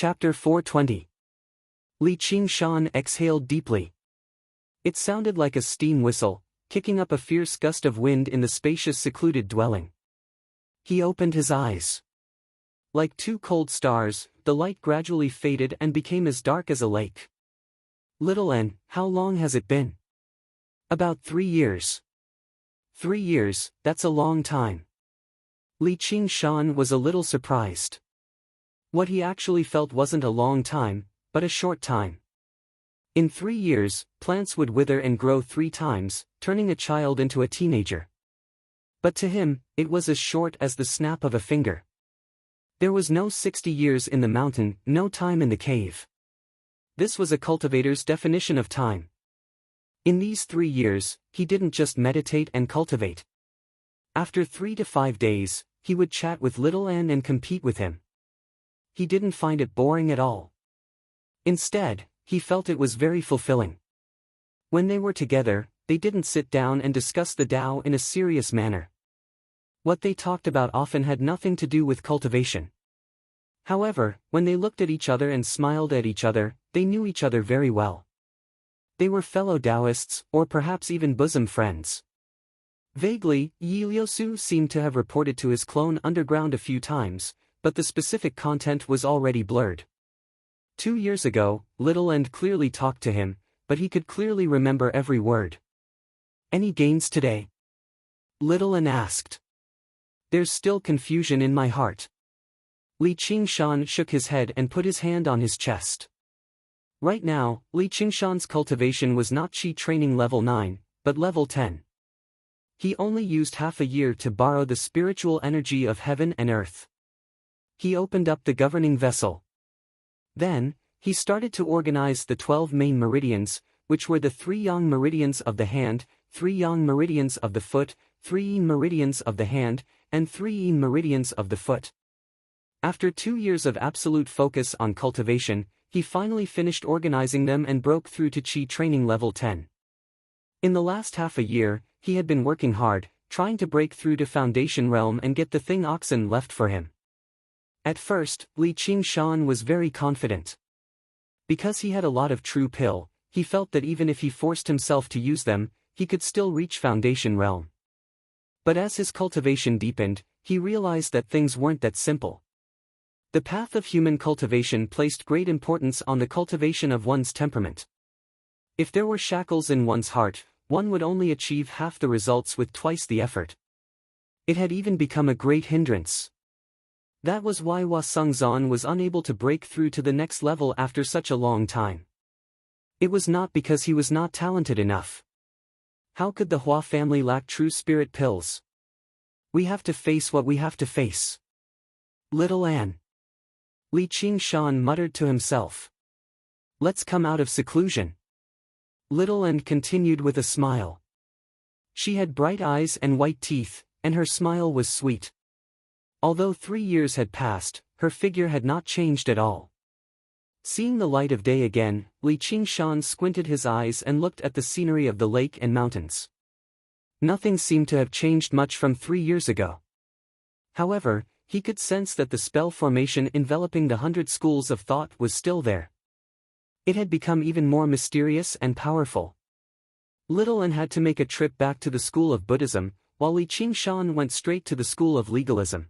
Chapter 420. Li Qingshan exhaled deeply. It sounded like a steam whistle, kicking up a fierce gust of wind in the spacious secluded dwelling. He opened his eyes. Like two cold stars, the light gradually faded and became as dark as a lake. Little N, how long has it been? About 3 years. 3 years, that's a long time. Li Qingshan was a little surprised. What he actually felt wasn't a long time, but a short time. In 3 years, plants would wither and grow 3 times, turning a child into a teenager. But to him, it was as short as the snap of a finger. There was no 60 years in the mountain, no time in the cave. This was a cultivator's definition of time. In these 3 years, he didn't just meditate and cultivate. After 3 to 5 days, he would chat with Little N and compete with him. He didn't find it boring at all. Instead, he felt it was very fulfilling. When they were together, they didn't sit down and discuss the Tao in a serious manner. What they talked about often had nothing to do with cultivation. However, when they looked at each other and smiled at each other, they knew each other very well. They were fellow Taoists, or perhaps even bosom friends. Vaguely, Yi Liusu seemed to have reported to his clone underground a few times, but the specific content was already blurred. 2 years ago, Little N clearly talked to him, but he could clearly remember every word. Any gains today? Little N asked. There's still confusion in my heart. Li Qingshan shook his head and put his hand on his chest. Right now, Li Qingshan's cultivation was not Qi training level 9, but level 10. He only used half a year to borrow the spiritual energy of heaven and earth. He opened up the governing vessel. Then, he started to organize the 12 main meridians, which were the 3 yang meridians of the hand, 3 yang meridians of the foot, 3 yin meridians of the hand, and 3 yin meridians of the foot. After 2 years of absolute focus on cultivation, he finally finished organizing them and broke through to Qi training level 10. In the last half a year, he had been working hard, trying to break through to Foundation Realm and get the thing oxen left for him. At first, Li Qingshan was very confident. Because he had a lot of true pill, he felt that even if he forced himself to use them, he could still reach Foundation Realm. But as his cultivation deepened, he realized that things weren't that simple. The path of human cultivation placed great importance on the cultivation of one's temperament. If there were shackles in one's heart, one would only achieve half the results with twice the effort. It had even become a great hindrance. That was why Hua Sengzan was unable to break through to the next level after such a long time. It was not because he was not talented enough. How could the Hua family lack true spirit pills? We have to face what we have to face. Little An. Li Qingshan muttered to himself. Let's come out of seclusion. Little An continued with a smile. She had bright eyes and white teeth, and her smile was sweet. Although 3 years had passed, her figure had not changed at all. Seeing the light of day again, Li Qingshan squinted his eyes and looked at the scenery of the lake and mountains. Nothing seemed to have changed much from 3 years ago. However, he could sense that the spell formation enveloping the 100 schools of thought was still there. It had become even more mysterious and powerful. Little An had to make a trip back to the school of Buddhism, while Li Qingshan went straight to the school of legalism.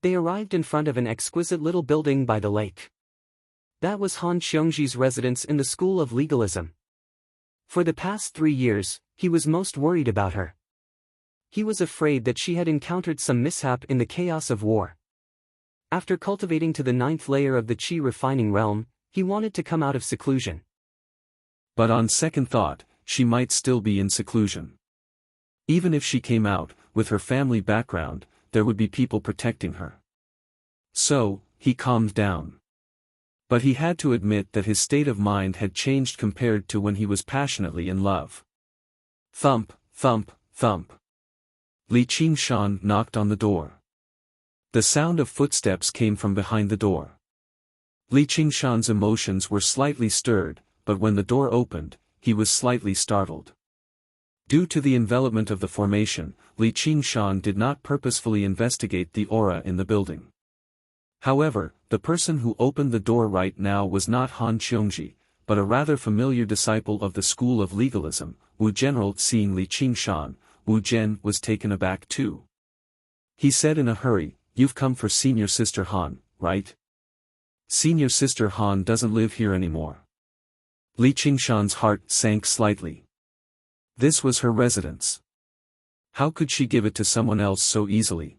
They arrived in front of an exquisite little building by the lake. That was Han Xiongji's residence in the school of legalism. For the past 3 years, he was most worried about her. He was afraid that she had encountered some mishap in the chaos of war. After cultivating to the 9th layer of the Qi refining realm, he wanted to come out of seclusion. But on second thought, she might still be in seclusion. Even if she came out, with her family background, there would be people protecting her. So, he calmed down. But he had to admit that his state of mind had changed compared to when he was passionately in love. Thump, thump, thump. Li Qingshan knocked on the door. The sound of footsteps came from behind the door. Li Qingshan's emotions were slightly stirred, but when the door opened, he was slightly startled. Due to the envelopment of the formation, Li Qingshan did not purposefully investigate the aura in the building. However, the person who opened the door right now was not Han Qiongji, but a rather familiar disciple of the school of legalism, Wu General. Seeing Li Qingshan, Wu Zhen was taken aback too. He said in a hurry, "You've come for Senior Sister Han, right? Senior Sister Han doesn't live here anymore." Li Qingshan's heart sank slightly. This was her residence. How could she give it to someone else so easily?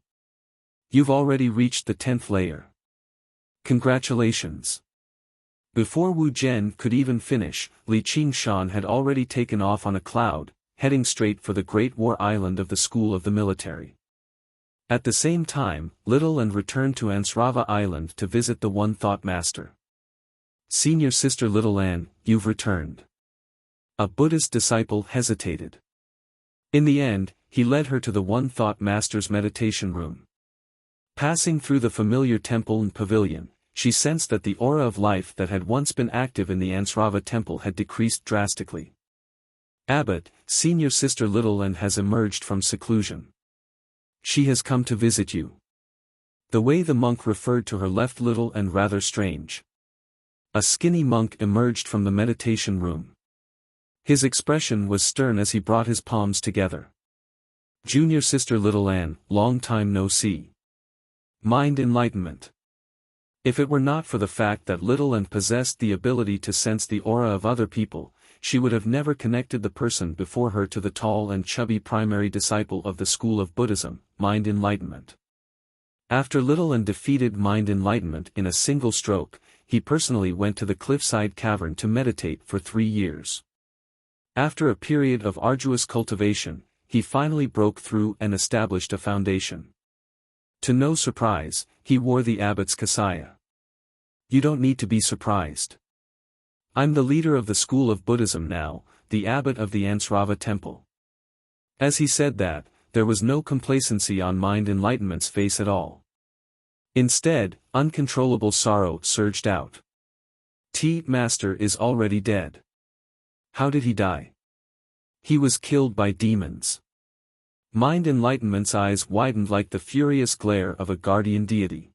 "You've already reached the 10th layer. Congratulations." Before Wu Zhen could even finish, Li Qingshan had already taken off on a cloud, heading straight for the Great War Island of the School of the Military. At the same time, Little and returned to Ansrava Island to visit the One Thought Master. "Senior Sister Little Ann, you've returned." A Buddhist disciple hesitated. In the end, he led her to the One Thought Master's meditation room. Passing through the familiar temple and pavilion, she sensed that the aura of life that had once been active in the Ansrava temple had decreased drastically. "Abbot, Senior Sister Little Ann has emerged from seclusion. She has come to visit you." The way the monk referred to her left Little and rather strange. A skinny monk emerged from the meditation room. His expression was stern as he brought his palms together. "Junior Sister Little Ann, long time no see. Mind enlightenment." If it were not for the fact that Little Ann possessed the ability to sense the aura of other people, she would have never connected the person before her to the tall and chubby primary disciple of the school of Buddhism, Mind Enlightenment. After Little Ann defeated Mind Enlightenment in a single stroke, he personally went to the cliffside cavern to meditate for 3 years. After a period of arduous cultivation, he finally broke through and established a foundation. To no surprise, he wore the abbot's kasaya. "You don't need to be surprised. I'm the leader of the school of Buddhism now, the abbot of the Ansrava temple." As he said that, there was no complacency on Mind Enlightenment's face at all. Instead, uncontrollable sorrow surged out. "Master is already dead. How did he die?" "He was killed by demons." Mind Enlightenment's eyes widened like the furious glare of a guardian deity.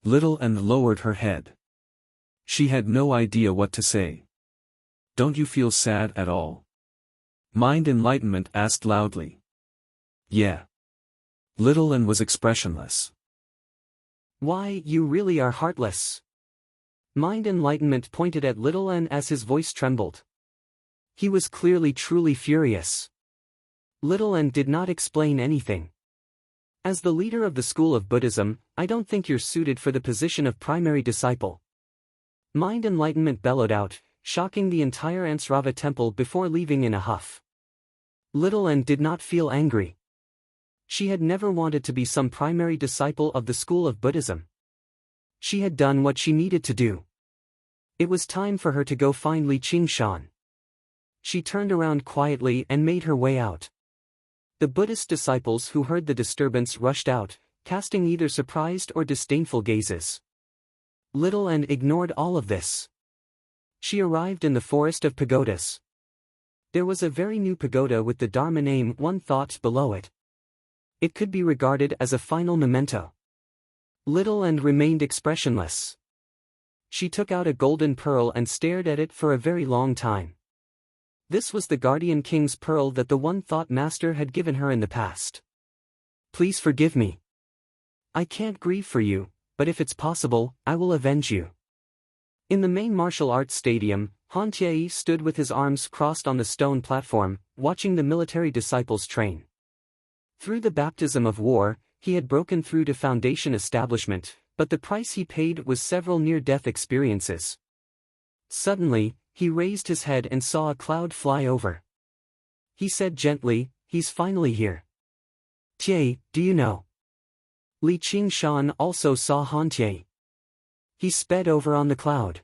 Little Ann lowered her head. She had no idea what to say. "Don't you feel sad at all?" Mind Enlightenment asked loudly. "Yeah." Little Ann was expressionless. "Why, you really are heartless." Mind Enlightenment pointed at Little Ann as his voice trembled. He was clearly truly furious. Little Ann did not explain anything. "As the leader of the school of Buddhism, I don't think you're suited for the position of primary disciple." Mind Enlightenment bellowed out, shocking the entire Ansrava temple before leaving in a huff. Little Ann did not feel angry. She had never wanted to be some primary disciple of the school of Buddhism. She had done what she needed to do. It was time for her to go find Li Qingshan. She turned around quietly and made her way out. The Buddhist disciples who heard the disturbance rushed out, casting either surprised or disdainful gazes. Little Ann ignored all of this. She arrived in the forest of pagodas. There was a very new pagoda with the Dharma name One Thought below it. It could be regarded as a final memento. Little Ann remained expressionless. She took out a golden pearl and stared at it for a very long time. This was the Guardian King's pearl that the One Thought Master had given her in the past. "Please forgive me. I can't grieve for you, but if it's possible, I will avenge you." In the main martial arts stadium, Han Tie stood with his arms crossed on the stone platform, watching the military disciples train. Through the baptism of war, he had broken through to foundation establishment, but the price he paid was several near-death experiences. Suddenly, he raised his head and saw a cloud fly over. He said gently, "He's finally here." "Tie, do you know?" Li Qingshan also saw Han Tie. He sped over on the cloud.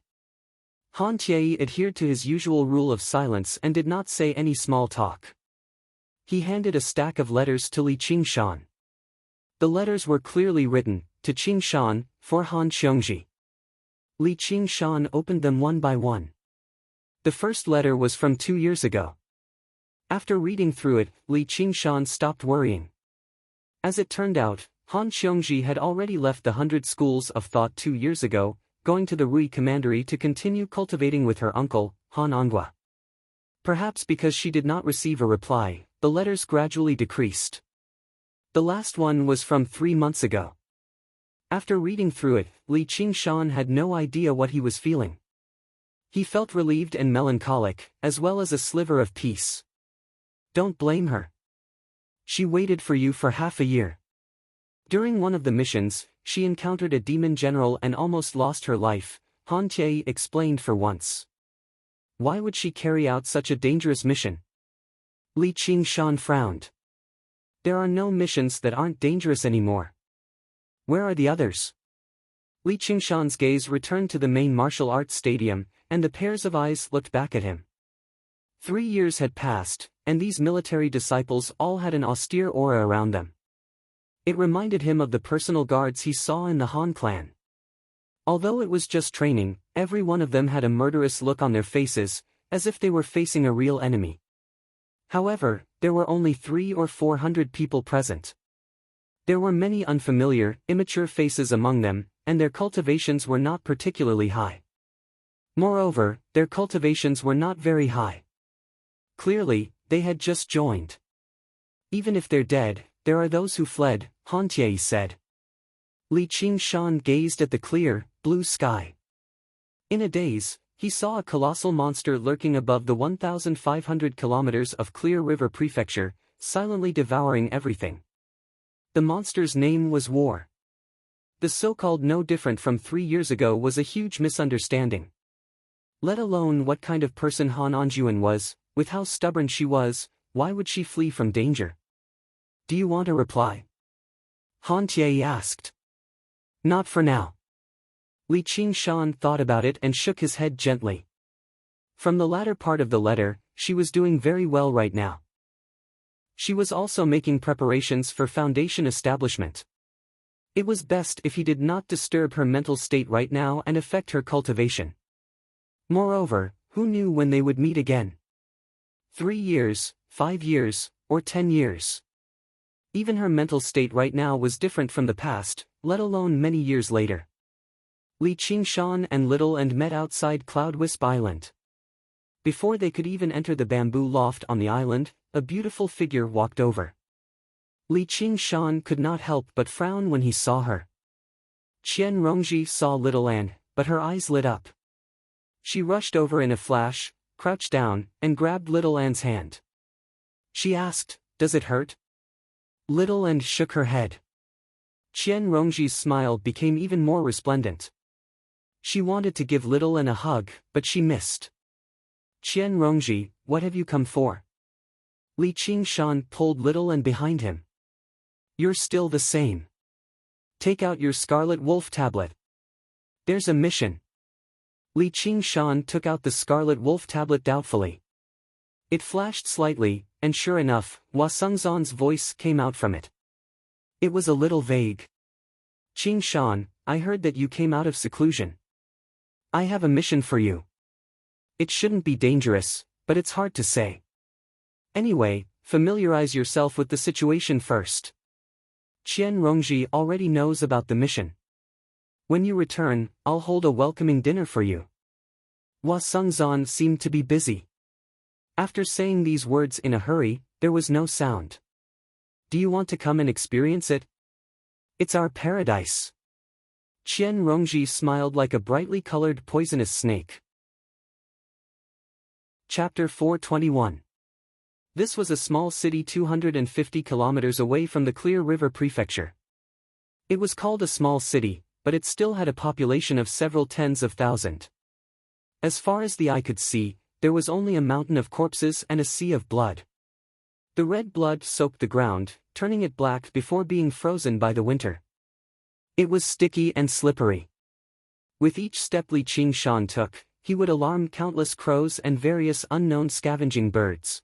Han Tie adhered to his usual rule of silence and did not say any small talk. He handed a stack of letters to Li Qingshan. The letters were clearly written, to Qingshan, for Han Qiongji. Li Qingshan opened them one by one. The first letter was from 2 years ago. After reading through it, Li Qingshan stopped worrying. As it turned out, Han Xiongji had already left the 100 schools of thought 2 years ago, going to the Rui Commandery to continue cultivating with her uncle, Han Anghua. Perhaps because she did not receive a reply, the letters gradually decreased. The last one was from 3 months ago. After reading through it, Li Qingshan had no idea what he was feeling. He felt relieved and melancholic, as well as a sliver of peace. Don't blame her. She waited for you for half a year. During one of the missions, she encountered a demon general and almost lost her life, Han Tie explained for once. Why would she carry out such a dangerous mission? Li Qingshan frowned. There are no missions that aren't dangerous anymore. Where are the others? Li Qingshan's gaze returned to the main martial arts stadium, and the pairs of eyes looked back at him. 3 years had passed, and these military disciples all had an austere aura around them. It reminded him of the personal guards he saw in the Han clan. Although it was just training, every one of them had a murderous look on their faces, as if they were facing a real enemy. However, there were only 300 or 400 people present. There were many unfamiliar, immature faces among them, and their cultivations were not particularly high. Moreover, their cultivations were not very high. Clearly, they had just joined. Even if they're dead, there are those who fled, Han Tie said. Li Qingshan gazed at the clear, blue sky. In a daze, he saw a colossal monster lurking above the 1,500 kilometers of Clear River Prefecture, silently devouring everything. The monster's name was War. The so-called no different from 3 years ago was a huge misunderstanding. Let alone what kind of person Han Anjuan was, with how stubborn she was, why would she flee from danger? Do you want a reply? Han Tie asked. Not for now. Li Qingshan thought about it and shook his head gently. From the latter part of the letter, she was doing very well right now. She was also making preparations for foundation establishment. It was best if he did not disturb her mental state right now and affect her cultivation. Moreover, who knew when they would meet again? 3 years, 5 years, or 10 years. Even her mental state right now was different from the past, let alone many years later. Li Qingshan and Little and met outside Cloudwisp Island. Before they could even enter the bamboo loft on the island, a beautiful figure walked over. Li Qingshan could not help but frown when he saw her. Qian Rongji saw Little An, but her eyes lit up. She rushed over in a flash, crouched down, and grabbed Little An's hand. She asked, "Does it hurt?" Little An shook her head. Qian Rongji's smile became even more resplendent. She wanted to give Little An a hug, but she missed. "Qian Rongji, what have you come for?" Li Qingshan pulled Little An behind him. "You're still the same. Take out your Scarlet Wolf tablet. There's a mission." Li Qingshan took out the Scarlet Wolf tablet doubtfully. It flashed slightly, and sure enough, Hua Sengzan's voice came out from it. It was a little vague. "Qingshan, I heard that you came out of seclusion. I have a mission for you. It shouldn't be dangerous, but it's hard to say. Anyway, familiarize yourself with the situation first. Qian Rongji already knows about the mission. When you return, I'll hold a welcoming dinner for you." Hua Sengzan seemed to be busy. After saying these words in a hurry, there was no sound. "Do you want to come and experience it? It's our paradise." Qian Rongji smiled like a brightly colored poisonous snake. Chapter 421. This was a small city 250 kilometers away from the Clear River Prefecture. It was called a small city, but it still had a population of several tens of thousands. As far as the eye could see, there was only a mountain of corpses and a sea of blood. The red blood soaked the ground, turning it black before being frozen by the winter. It was sticky and slippery. With each step Li Qingshan took, he would alarm countless crows and various unknown scavenging birds.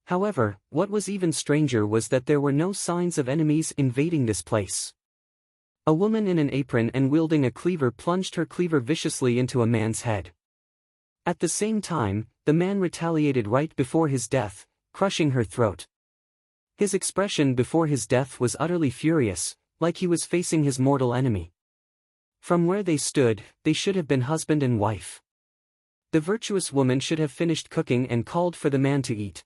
However, what was even stranger was that there were no signs of enemies invading this place. A woman in an apron and wielding a cleaver plunged her cleaver viciously into a man's head. At the same time, the man retaliated right before his death, crushing her throat. His expression before his death was utterly furious, like he was facing his mortal enemy. From where they stood, they should have been husband and wife. The virtuous woman should have finished cooking and called for the man to eat.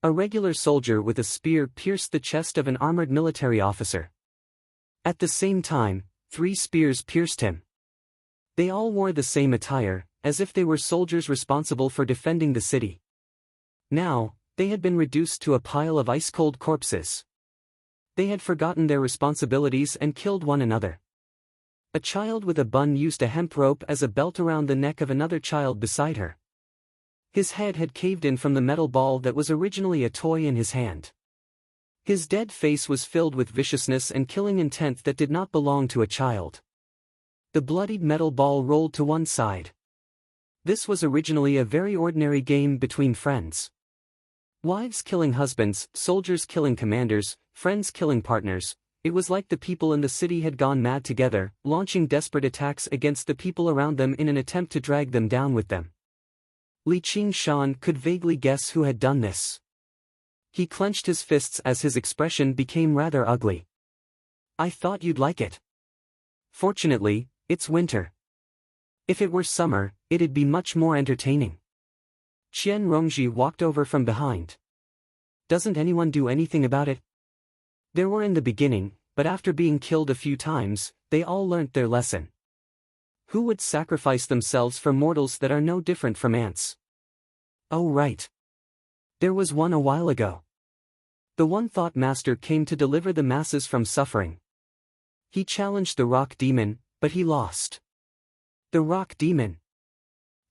A regular soldier with a spear pierced the chest of an armored military officer. At the same time, 3 spears pierced him. They all wore the same attire, as if they were soldiers responsible for defending the city. Now, they had been reduced to a pile of ice-cold corpses. They had forgotten their responsibilities and killed one another. A child with a bun used a hemp rope as a belt around the neck of another child beside her. His head had caved in from the metal ball that was originally a toy in his hand. His dead face was filled with viciousness and killing intent that did not belong to a child. The bloodied metal ball rolled to one side. This was originally a very ordinary game between friends. Wives killing husbands, soldiers killing commanders, friends killing partners. It was like the people in the city had gone mad together, launching desperate attacks against the people around them in an attempt to drag them down with them. Li Qingshan could vaguely guess who had done this. He clenched his fists as his expression became rather ugly. "I thought you'd like it. Fortunately, it's winter. If it were summer, it'd be much more entertaining." Qian Rongji walked over from behind. "Doesn't anyone do anything about it?" There were in the beginning, but after being killed a few times, they all learnt their lesson. Who would sacrifice themselves for mortals that are no different from ants? Oh right. There was one a while ago. The one thought master came to deliver the masses from suffering. He challenged the rock demon, but he lost. The rock demon.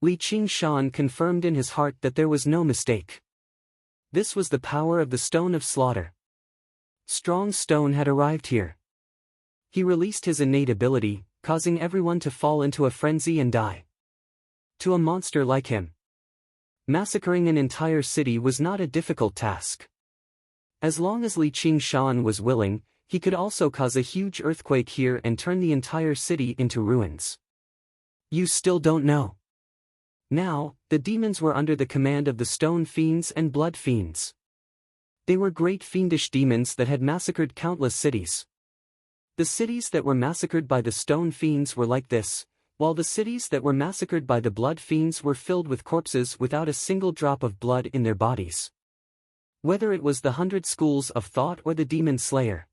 Li Qingshan confirmed in his heart that there was no mistake. This was the power of the Stone of Slaughter. Strong stone had arrived here. He released his innate ability, causing everyone to fall into a frenzy and die. To a monster like him, massacring an entire city was not a difficult task. As long as Li Qingshan was willing, he could also cause a huge earthquake here and turn the entire city into ruins. You still don't know. Now, the demons were under the command of the stone fiends and blood fiends. They were great fiendish demons that had massacred countless cities. The cities that were massacred by the stone fiends were like this, while the cities that were massacred by the blood fiends were filled with corpses without a single drop of blood in their bodies. Whether it was the 100 schools of thought or the demon slayer,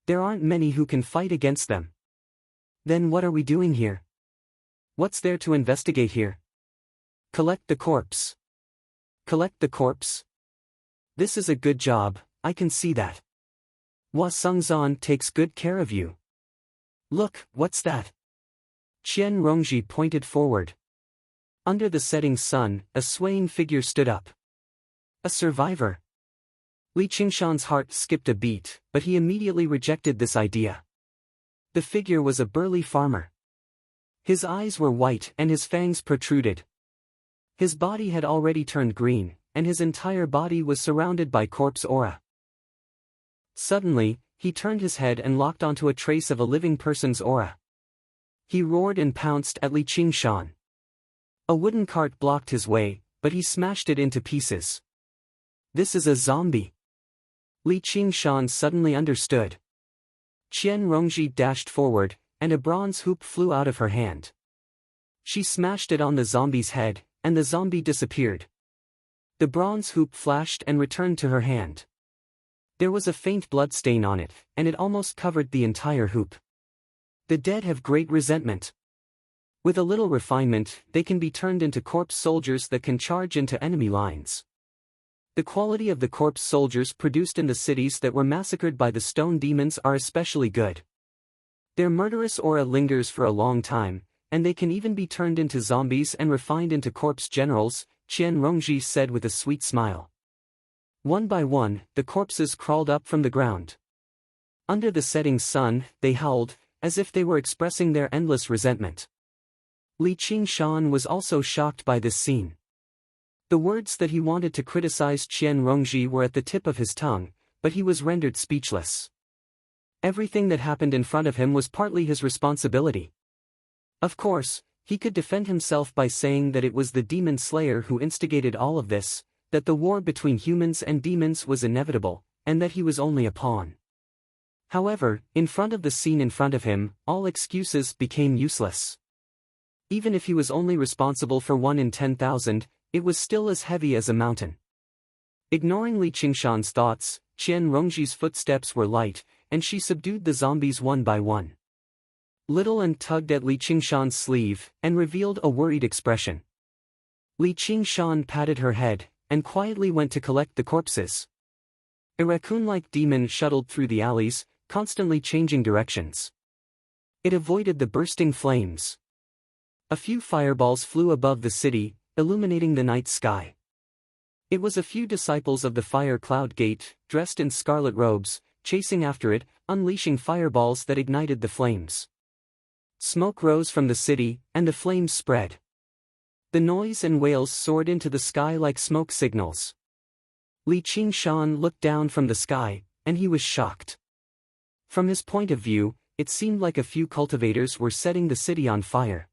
there aren't many who can fight against them. Then what are we doing here? What's there to investigate here? Collect the corpse. Collect the corpse? This is a good job, I can see that. Hua Sengzan takes good care of you. Look, what's that? Qian Rongji pointed forward. Under the setting sun, a swaying figure stood up. A survivor. Li Qingshan's heart skipped a beat, but he immediately rejected this idea. The figure was a burly farmer. His eyes were white and his fangs protruded. His body had already turned green, and his entire body was surrounded by corpse aura. Suddenly, he turned his head and locked onto a trace of a living person's aura. He roared and pounced at Li Qingshan. A wooden cart blocked his way, but he smashed it into pieces. This is a zombie. Li Qingshan suddenly understood. Qian Rongji dashed forward, and a bronze hoop flew out of her hand. She smashed it on the zombie's head, and the zombie disappeared. The bronze hoop flashed and returned to her hand. There was a faint blood stain on it, and it almost covered the entire hoop. The dead have great resentment. With a little refinement, they can be turned into corpse soldiers that can charge into enemy lines. The quality of the corpse soldiers produced in the cities that were massacred by the stone demons are especially good. Their murderous aura lingers for a long time, and they can even be turned into zombies and refined into corpse generals, Qian Rongji said with a sweet smile. One by one, the corpses crawled up from the ground. Under the setting sun, they howled, as if they were expressing their endless resentment. Li Qingshan was also shocked by this scene. The words that he wanted to criticize Qian Rongji were at the tip of his tongue, but he was rendered speechless. Everything that happened in front of him was partly his responsibility. Of course, he could defend himself by saying that it was the demon slayer who instigated all of this, that the war between humans and demons was inevitable, and that he was only a pawn. However, in front of the scene in front of him, all excuses became useless. Even if he was only responsible for 1 in 10,000, it was still as heavy as a mountain. Ignoring Li Qingshan's thoughts, Qian Rongji's footsteps were light, and she subdued the zombies one by one. Little and tugged at Li Qingshan's sleeve, and revealed a worried expression. Li Qingshan patted her head, and quietly went to collect the corpses. A raccoon-like demon shuttled through the alleys, constantly changing directions. It avoided the bursting flames. A few fireballs flew above the city, illuminating the night sky. It was a few disciples of the Fire Cloud Gate, dressed in scarlet robes, chasing after it, unleashing fireballs that ignited the flames. Smoke rose from the city, and the flames spread. The noise and wails soared into the sky like smoke signals. Li Qingshan looked down from the sky, and he was shocked. From his point of view, it seemed like a few cultivators were setting the city on fire.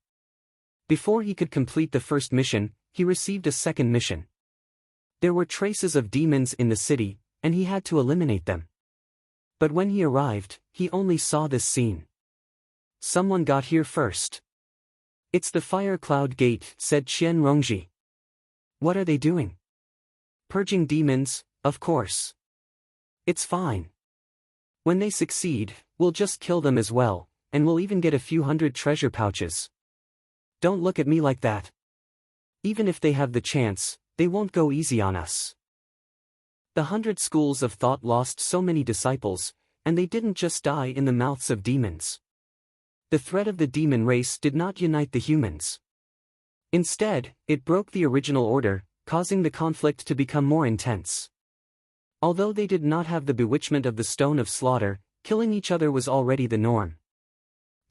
Before he could complete the first mission, he received a second mission. There were traces of demons in the city, and he had to eliminate them. But when he arrived, he only saw this scene. Someone got here first. It's the Fire Cloud Gate, said Qian Rongji. What are they doing? Purging demons, of course. It's fine. When they succeed, we'll just kill them as well, and we'll even get a few hundred treasure pouches. Don't look at me like that. Even if they have the chance, they won't go easy on us. The 100 schools of thought lost so many disciples, and they didn't just die in the mouths of demons. The threat of the demon race did not unite the humans. Instead, it broke the original order, causing the conflict to become more intense. Although they did not have the bewitchment of the Stone of Slaughter, killing each other was already the norm.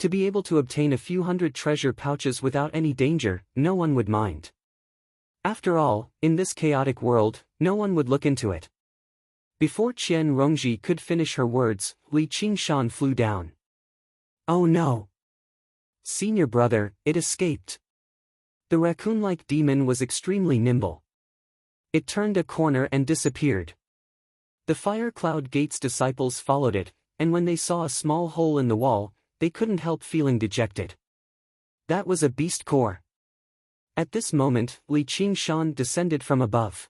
To be able to obtain a few hundred treasure pouches without any danger, no one would mind. After all, in this chaotic world, no one would look into it. Before Qian Rongji could finish her words, Li Qingshan flew down. Oh no! Senior brother, it escaped. The raccoon-like demon was extremely nimble. It turned a corner and disappeared. The Fire Cloud Gate's disciples followed it, and when they saw a small hole in the wall, they couldn't help feeling dejected. That was a beast core. At this moment, Li Qingshan descended from above.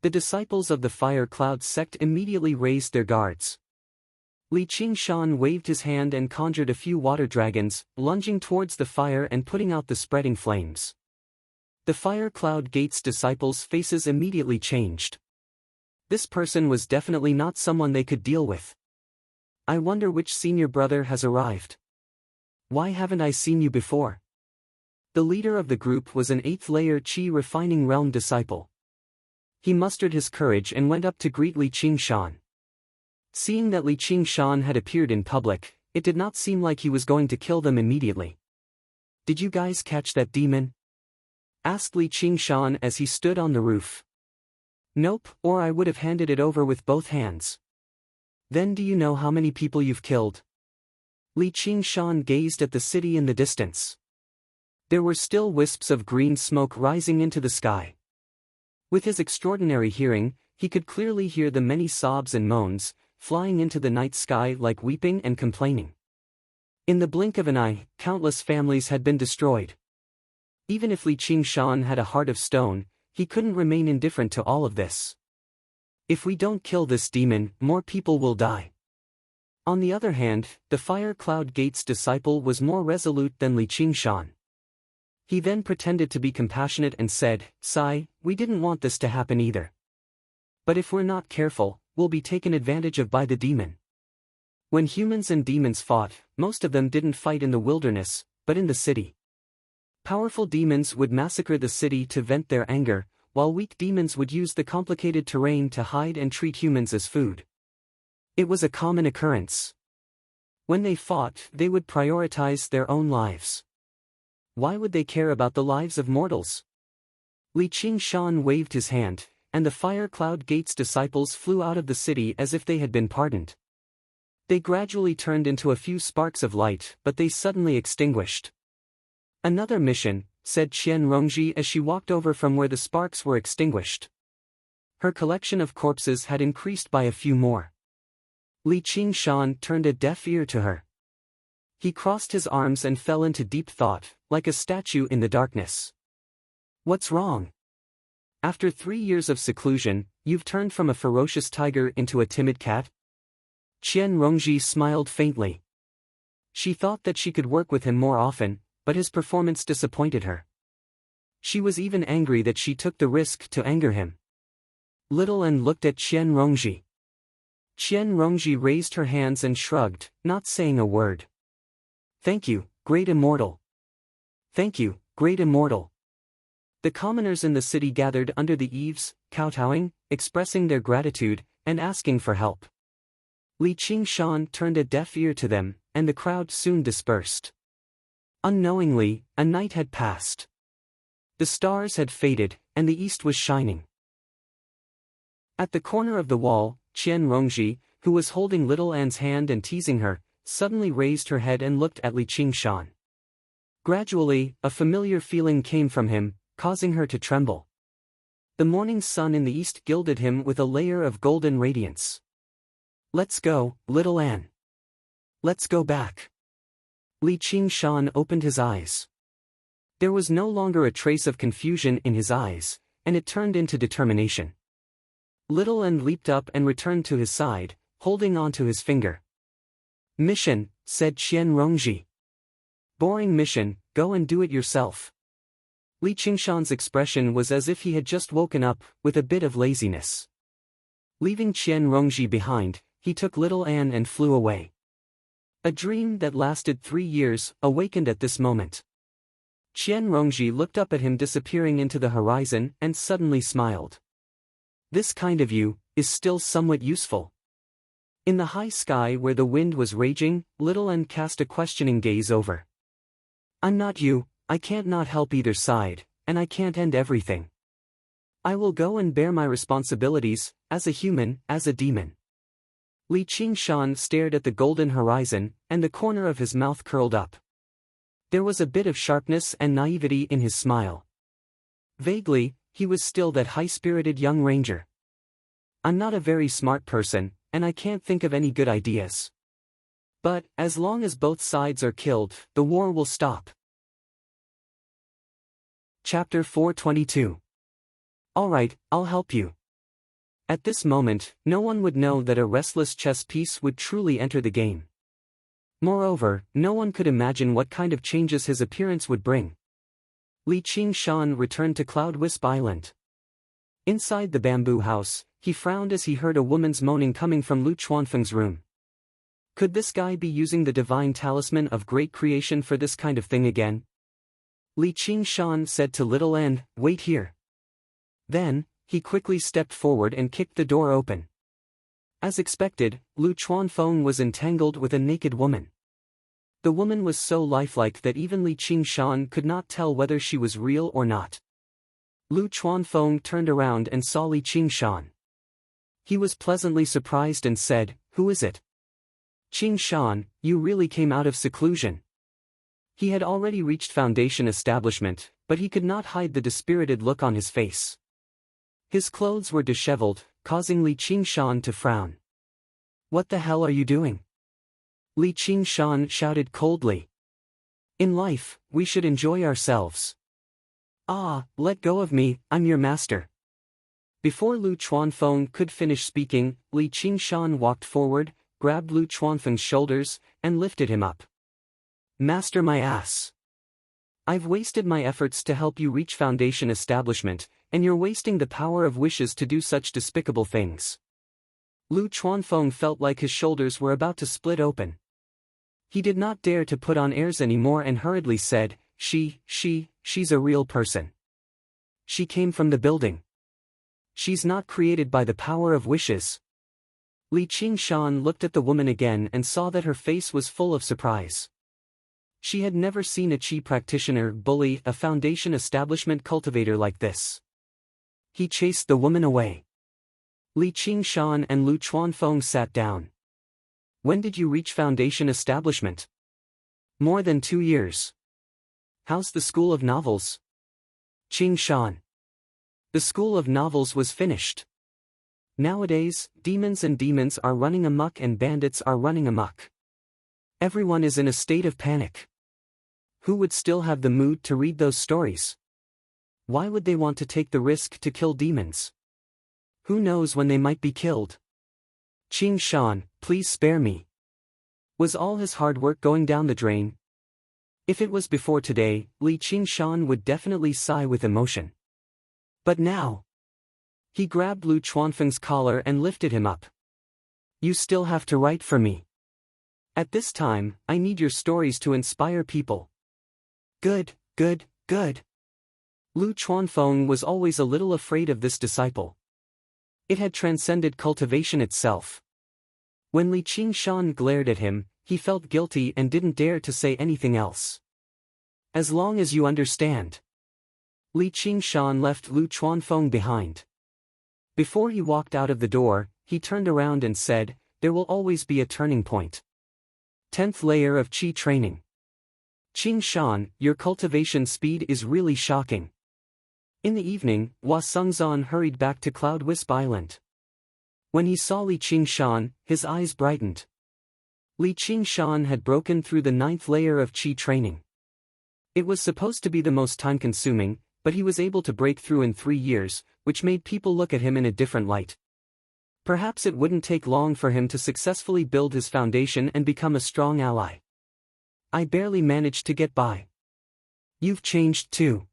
The disciples of the Fire Cloud sect immediately raised their guards. Li Qingshan waved his hand and conjured a few water dragons, lunging towards the fire and putting out the spreading flames. The Fire Cloud Gate's disciples' faces immediately changed. This person was definitely not someone they could deal with. I wonder which senior brother has arrived. Why haven't I seen you before? The leader of the group was an 8th-layer Qi refining realm disciple. He mustered his courage and went up to greet Li Qingshan. Seeing that Li Qingshan had appeared in public, it did not seem like he was going to kill them immediately. Did you guys catch that demon? Asked Li Qingshan as he stood on the roof. Nope, or I would have handed it over with both hands. Then do you know how many people you've killed? Li Qingshan gazed at the city in the distance. There were still wisps of green smoke rising into the sky. With his extraordinary hearing, he could clearly hear the many sobs and moans, flying into the night sky like weeping and complaining. In the blink of an eye, countless families had been destroyed. Even if Li Qingshan had a heart of stone, he couldn't remain indifferent to all of this. If we don't kill this demon, more people will die. On the other hand, the Fire Cloud Gate's disciple was more resolute than Li Qingshan. He then pretended to be compassionate and said, "Sai, we didn't want this to happen either. But if we're not careful, we'll be taken advantage of by the demon." When humans and demons fought, most of them didn't fight in the wilderness, but in the city. Powerful demons would massacre the city to vent their anger, while weak demons would use the complicated terrain to hide and treat humans as food. It was a common occurrence. When they fought, they would prioritize their own lives. Why would they care about the lives of mortals? Li Qingshan waved his hand, and the Fire Cloud Gate's disciples flew out of the city as if they had been pardoned. They gradually turned into a few sparks of light, but they suddenly extinguished. Another mission, said Qian Rongji as she walked over from where the sparks were extinguished. Her collection of corpses had increased by a few more. Li Qingshan turned a deaf ear to her. He crossed his arms and fell into deep thought, like a statue in the darkness. What's wrong? After 3 years of seclusion, you've turned from a ferocious tiger into a timid cat? Qian Rongji smiled faintly. She thought that she could work with him more often, but his performance disappointed her. She was even angry that she took the risk to anger him. Little An looked at Qian Rongji. Qian Rongji raised her hands and shrugged, not saying a word. Thank you, great immortal. Thank you, great immortal. The commoners in the city gathered under the eaves, kowtowing, expressing their gratitude, and asking for help. Li Qingshan turned a deaf ear to them, and the crowd soon dispersed. Unknowingly, a night had passed. The stars had faded, and the east was shining. At the corner of the wall, Qian Rongji, who was holding little Anne's hand and teasing her, suddenly raised her head and looked at Li Qingshan. Gradually, a familiar feeling came from him, causing her to tremble. The morning sun in the east gilded him with a layer of golden radiance. Let's go, little Anne. Let's go back. Li Qingshan opened his eyes. There was no longer a trace of confusion in his eyes, and it turned into determination. Little Anne leaped up and returned to his side, holding onto his finger. Mission, said Qian Rongji. Boring mission, go and do it yourself. Li Qingshan's expression was as if he had just woken up, with a bit of laziness. Leaving Qian Rongji behind, he took little Anne and flew away. A dream that lasted 3 years awakened at this moment. Qian Rongji looked up at him disappearing into the horizon and suddenly smiled. This kind of you is still somewhat useful. In the high sky where the wind was raging, little Anne cast a questioning gaze over. I'm not you, I can't not help either side, and I can't end everything. I will go and bear my responsibilities, as a human, as a demon. Li Qingshan stared at the golden horizon, and the corner of his mouth curled up. There was a bit of sharpness and naivety in his smile. Vaguely, he was still that high-spirited young ranger. I'm not a very smart person, and I can't think of any good ideas. But, as long as both sides are killed, the war will stop. Chapter 422. Alright, I'll help you. At this moment, no one would know that a restless chess piece would truly enter the game. Moreover, no one could imagine what kind of changes his appearance would bring. Li Qingshan returned to Cloud Wisp Island. Inside the bamboo house, he frowned as he heard a woman's moaning coming from Lu Chuanfeng's room. Could this guy be using the divine talisman of great creation for this kind of thing again? Li Qingshan said to little Anne, wait here. Then, he quickly stepped forward and kicked the door open. As expected, Lu Chuanfeng was entangled with a naked woman. The woman was so lifelike that even Li Qingshan could not tell whether she was real or not. Lu Chuanfeng turned around and saw Li Qingshan. He was pleasantly surprised and said, who is it? Qingshan, you really came out of seclusion. He had already reached Foundation establishment, but he could not hide the dispirited look on his face. His clothes were disheveled, causing Li Qingshan to frown. What the hell are you doing? Li Qingshan shouted coldly. In life, we should enjoy ourselves. Ah, let go of me, I'm your master. Before Lu Chuanfeng could finish speaking, Li Qingshan walked forward, grabbed Lu Chuanfeng's shoulders, and lifted him up. Master my ass. I've wasted my efforts to help you reach Foundation establishment, and you're wasting the power of wishes to do such despicable things. Lu Chuanfeng felt like his shoulders were about to split open. He did not dare to put on airs anymore and hurriedly said, she's a real person. She came from the building. She's not created by the power of wishes. Li Qingshan looked at the woman again and saw that her face was full of surprise. She had never seen a Qi practitioner bully a Foundation establishment cultivator like this. He chased the woman away. Li Qingshan and Lu Chuanfeng sat down. When did you reach Foundation establishment? More than 2 years. How's the School of Novels? Qingshan. The School of Novels was finished. Nowadays, demons are running amok and bandits are running amok. Everyone is in a state of panic. Who would still have the mood to read those stories? Why would they want to take the risk to kill demons? Who knows when they might be killed? Qing Shan, please spare me. Was all his hard work going down the drain? If it was before today, Li Qingshan would definitely sigh with emotion. But now... He grabbed Lu Chuanfeng's collar and lifted him up. You still have to write for me. At this time, I need your stories to inspire people. Good, good, good. Lu Chuanfeng was always a little afraid of this disciple. It had transcended cultivation itself. When Li Qingshan glared at him, he felt guilty and didn't dare to say anything else. As long as you understand. Li Qingshan left Lu Chuanfeng behind. Before he walked out of the door, he turned around and said, there will always be a turning point. 10th layer of Qi training. Qing Shan, your cultivation speed is really shocking. In the evening, Hua Sengzan hurried back to Cloud Wisp Island. When he saw Li Qingshan, his eyes brightened. Li Qingshan had broken through the 9th layer of Qi training. It was supposed to be the most time-consuming, but he was able to break through in 3 years, which made people look at him in a different light. Perhaps it wouldn't take long for him to successfully build his foundation and become a strong ally. I barely managed to get by. You've changed too.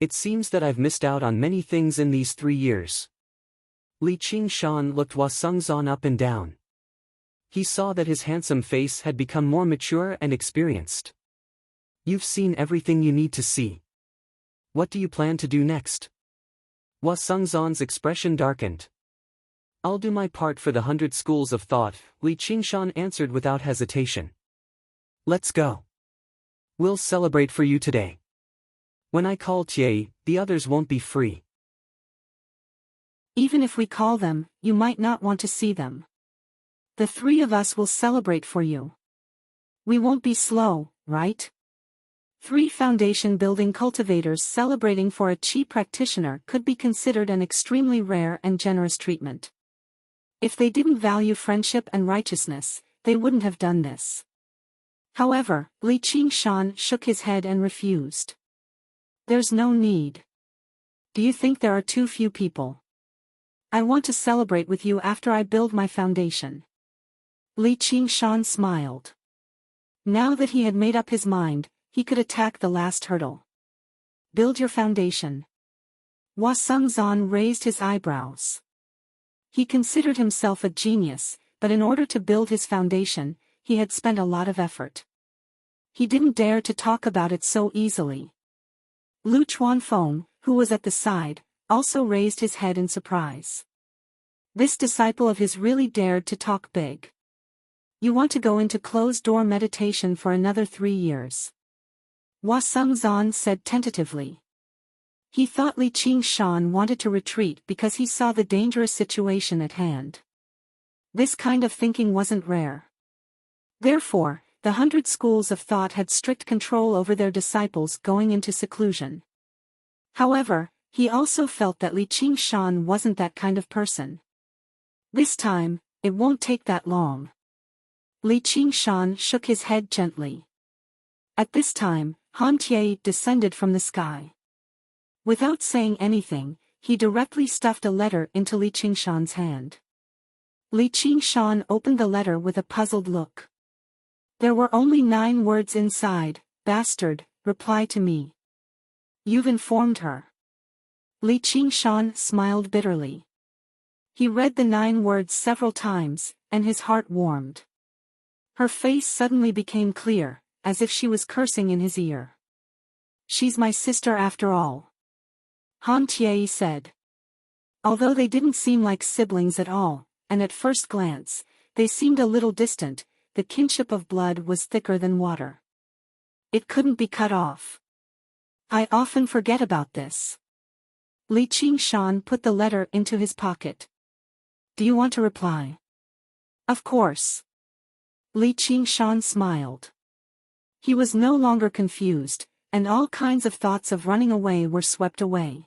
It seems that I've missed out on many things in these 3 years. Li Qingshan looked Hua Sengzan up and down. He saw that his handsome face had become more mature and experienced. You've seen everything you need to see. What do you plan to do next? Hua Sengzan's expression darkened. I'll do my part for the 100 schools of thought, Li Qingshan answered without hesitation. Let's go. We'll celebrate for you today. When I call Tie, the others won't be free. Even if we call them, you might not want to see them. The 3 of us will celebrate for you. We won't be slow, right? 3 foundation building cultivators celebrating for a Qi practitioner could be considered an extremely rare and generous treatment. If they didn't value friendship and righteousness, they wouldn't have done this. However, Li Qingshan shook his head and refused. There's no need. Do you think there are too few people? I want to celebrate with you after I build my foundation. Li Qingshan smiled. Now that he had made up his mind, he could attack the last hurdle. Build your foundation. Hua Sengzan raised his eyebrows. He considered himself a genius, but in order to build his foundation, he had spent a lot of effort. He didn't dare to talk about it so easily. Lu Chuanfeng, who was at the side, also raised his head in surprise. This disciple of his really dared to talk big. You want to go into closed-door meditation for another 3 years. Hua Sengzan said tentatively. He thought Li Qingshan wanted to retreat because he saw the dangerous situation at hand. This kind of thinking wasn't rare. Therefore, the 100 schools of thought had strict control over their disciples going into seclusion. However, he also felt that Li Qingshan wasn't that kind of person. This time, it won't take that long. Li Qingshan shook his head gently. At this time, Han Tie descended from the sky. Without saying anything, he directly stuffed a letter into Li Qingshan's hand. Li Qingshan opened the letter with a puzzled look. There were only 9 words inside. Bastard, reply to me. You've informed her. Li Qingshan smiled bitterly. He read the 9 words several times, and his heart warmed. Her face suddenly became clear, as if she was cursing in his ear. She's my sister after all. Han Tie said. Although they didn't seem like siblings at all, and at first glance, they seemed a little distant, the kinship of blood was thicker than water. It couldn't be cut off. I often forget about this. Li Qingshan put the letter into his pocket. Do you want to reply? Of course. Li Qingshan smiled. He was no longer confused, and all kinds of thoughts of running away were swept away.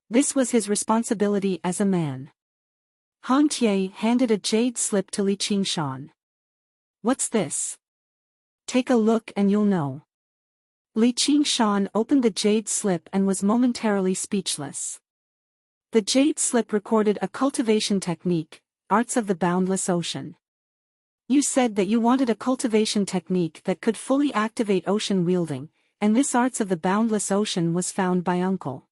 This was his responsibility as a man. Han Tie handed a jade slip to Li Qingshan. What's this? Take a look and you'll know. Li Qingshan opened the jade slip and was momentarily speechless. The jade slip recorded a cultivation technique, Arts of the Boundless Ocean. You said that you wanted a cultivation technique that could fully activate ocean wielding, and this Arts of the Boundless Ocean was found by Uncle.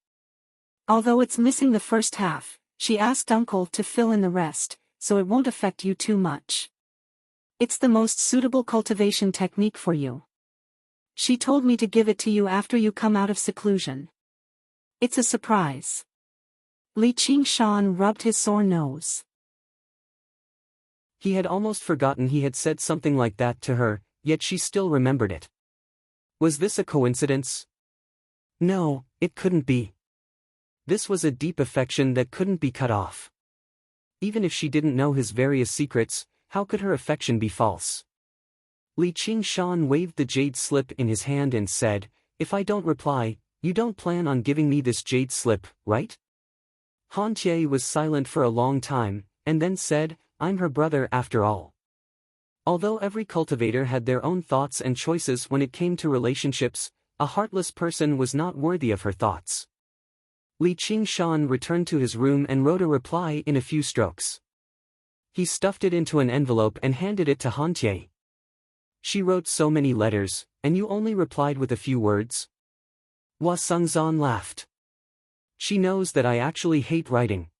Although it's missing the first half, she asked Uncle to fill in the rest, so it won't affect you too much. It's the most suitable cultivation technique for you. She told me to give it to you after you come out of seclusion. It's a surprise. Li Qingshan rubbed his sore nose. He had almost forgotten he had said something like that to her, yet she still remembered it. Was this a coincidence? No, it couldn't be. This was a deep affection that couldn't be cut off. Even if she didn't know his various secrets, how could her affection be false? Li Qingshan waved the jade slip in his hand and said, "If I don't reply, you don't plan on giving me this jade slip, right?" Han Tie was silent for a long time, and then said, "I'm her brother after all." Although every cultivator had their own thoughts and choices when it came to relationships, a heartless person was not worthy of her thoughts. Li Qingshan returned to his room and wrote a reply in a few strokes. He stuffed it into an envelope and handed it to Han Tie. "She wrote so many letters, and you only replied with a few words?" Hua Sengzan laughed. "She knows that I actually hate writing."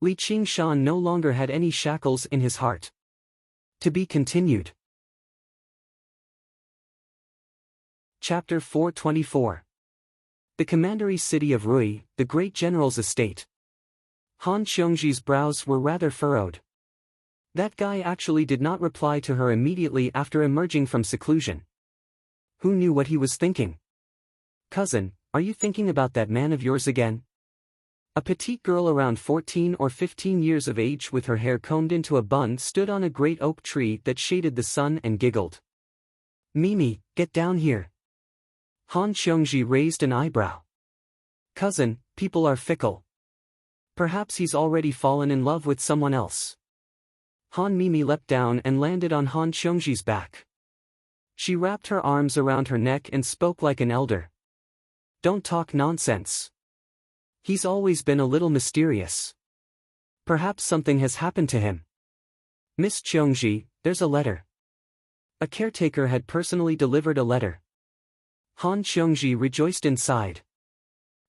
Li Qingshan no longer had any shackles in his heart. To be continued. Chapter 424. The commandery city of Rui, the great general's estate. Han Xiongji's brows were rather furrowed. That guy actually did not reply to her immediately after emerging from seclusion. Who knew what he was thinking? "Cousin, are you thinking about that man of yours again?" A petite girl around 14 or 15 years of age with her hair combed into a bun stood on a great oak tree that shaded the sun and giggled. "Mimi, get down here." Han Xiongji raised an eyebrow. "Cousin, people are fickle. Perhaps he's already fallen in love with someone else." Han Mimi leapt down and landed on Han Xiongji's back. She wrapped her arms around her neck and spoke like an elder. "Don't talk nonsense. He's always been a little mysterious. Perhaps something has happened to him. Miss Xiongji, there's a letter." A caretaker had personally delivered a letter. Han Xiongji rejoiced inside.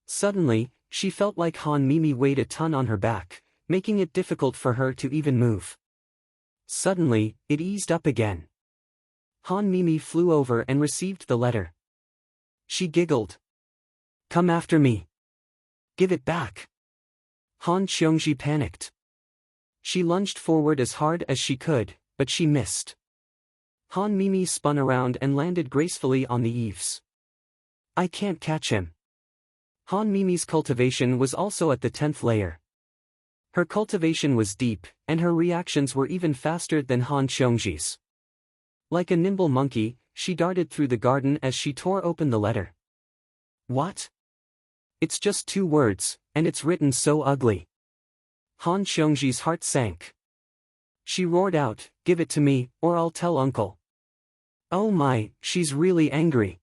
Suddenly, she felt like Han Mimi weighed a ton on her back, making it difficult for her to even move. Suddenly, it eased up again. Han Mimi flew over and received the letter. She giggled. "Come after me. Give it back." Han Xiongji panicked. She lunged forward as hard as she could, but she missed. Han Mimi spun around and landed gracefully on the eaves. "I can't catch him." Han Mimi's cultivation was also at the 10th layer. Her cultivation was deep, and her reactions were even faster than Han Xiongji's. Like a nimble monkey, she darted through the garden as she tore open the letter. "What? It's just 2 words, and it's written so ugly." Han Xiongji's heart sank. She roared out, "Give it to me, or I'll tell Uncle." Oh my, she's really angry.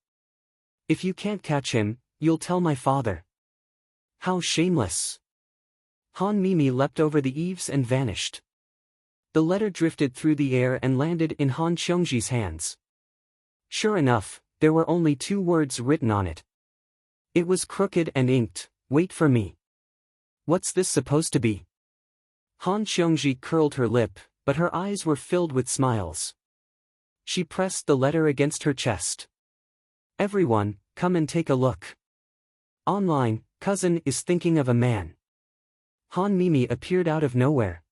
"If you can't catch him, you'll tell my father." How shameless. Han Mimi leapt over the eaves and vanished. The letter drifted through the air and landed in Han Xiongji's hands. Sure enough, there were only 2 words written on it. It was crooked and inked, "Wait for me." What's this supposed to be? Han Xiongji curled her lip, but her eyes were filled with smiles. She pressed the letter against her chest. "Everyone, come and take a look. Online, cousin is thinking of a man." Han Mimi appeared out of nowhere.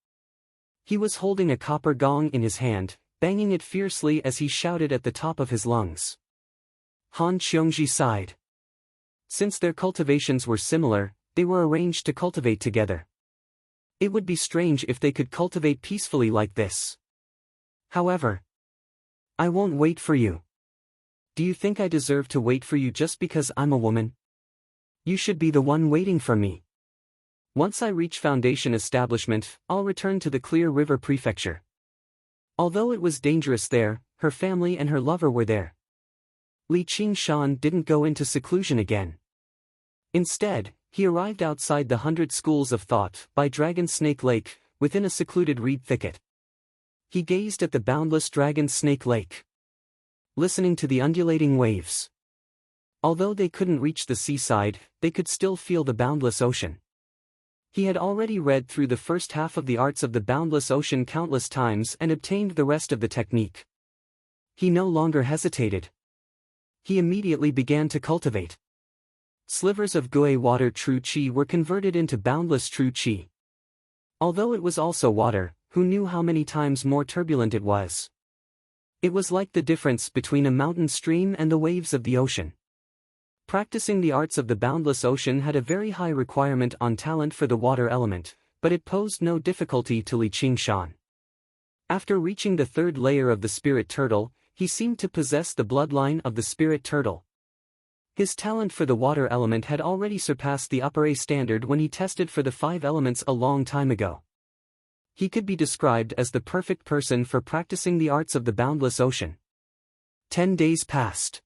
He was holding a copper gong in his hand, banging it fiercely as he shouted at the top of his lungs. Han Xiongji sighed. Since their cultivations were similar, they were arranged to cultivate together. It would be strange if they could cultivate peacefully like this. However, "I won't wait for you. Do you think I deserve to wait for you just because I'm a woman? You should be the one waiting for me." Once I reach Foundation establishment, I'll return to the Clear River Prefecture. Although it was dangerous there, her family and her lover were there. Li Qingshan didn't go into seclusion again. Instead, he arrived outside the 100 Schools of Thought by Dragon Snake Lake, within a secluded reed thicket. He gazed at the boundless Dragon Snake Lake, listening to the undulating waves. Although they couldn't reach the seaside, they could still feel the boundless ocean. He had already read through the first half of the arts of the boundless ocean countless times and obtained the rest of the technique. He no longer hesitated. He immediately began to cultivate. Slivers of Gui water true qi were converted into boundless true qi. Although it was also water, who knew how many times more turbulent it was? It was like the difference between a mountain stream and the waves of the ocean. Practicing the arts of the boundless ocean had a very high requirement on talent for the water element, but it posed no difficulty to Li Qingshan. After reaching the third layer of the spirit turtle, he seemed to possess the bloodline of the spirit turtle. His talent for the water element had already surpassed the upper A standard when he tested for the 5 elements a long time ago. He could be described as the perfect person for practicing the arts of the boundless ocean. 10 days passed.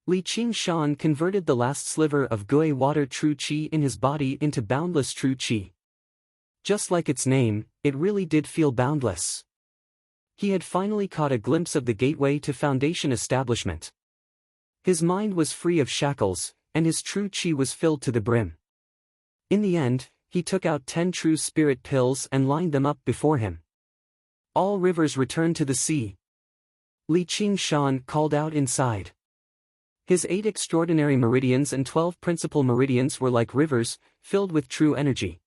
Li Qingshan converted the last sliver of Gui water true qi in his body into boundless true qi. Just like its name, it really did feel boundless. He had finally caught a glimpse of the gateway to Foundation establishment. His mind was free of shackles, and his true qi was filled to the brim. In the end, he took out 10 true spirit pills and lined them up before him. All rivers return to the sea. Li Qingshan called out inside. His 8 extraordinary meridians and 12 principal meridians were like rivers, filled with true energy.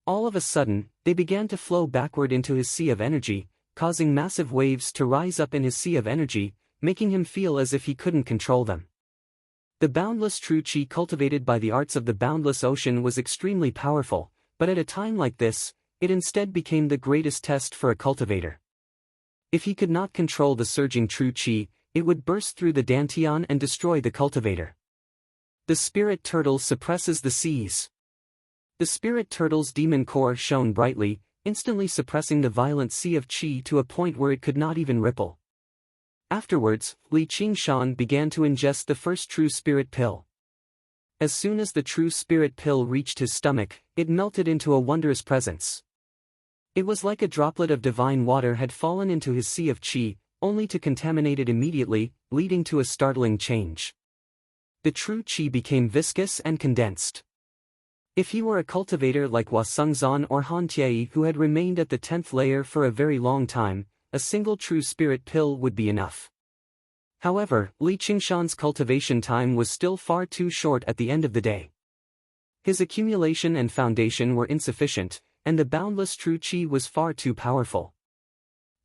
All of a sudden, they began to flow backward into his sea of energy, causing massive waves to rise up in his sea of energy, making him feel as if he couldn't control them. The boundless true qi cultivated by the arts of the boundless ocean was extremely powerful, but at a time like this, it instead became the greatest test for a cultivator. If he could not control the surging true qi, it would burst through the dantian and destroy the cultivator. The spirit turtle suppresses the seas. The spirit turtle's demon core shone brightly, instantly suppressing the violent sea of qi to a point where it could not even ripple. Afterwards, Li Qingshan began to ingest the first true spirit pill. As soon as the true spirit pill reached his stomach, it melted into a wondrous presence. It was like a droplet of divine water had fallen into his sea of qi, only to contaminate it immediately, leading to a startling change. The true qi became viscous and condensed. If he were a cultivator like Hua Sengzan or Han Tiei who had remained at the 10th layer for a very long time, a single true spirit pill would be enough. However, Li Qingshan's cultivation time was still far too short at the end of the day. His accumulation and foundation were insufficient, and the boundless true qi was far too powerful.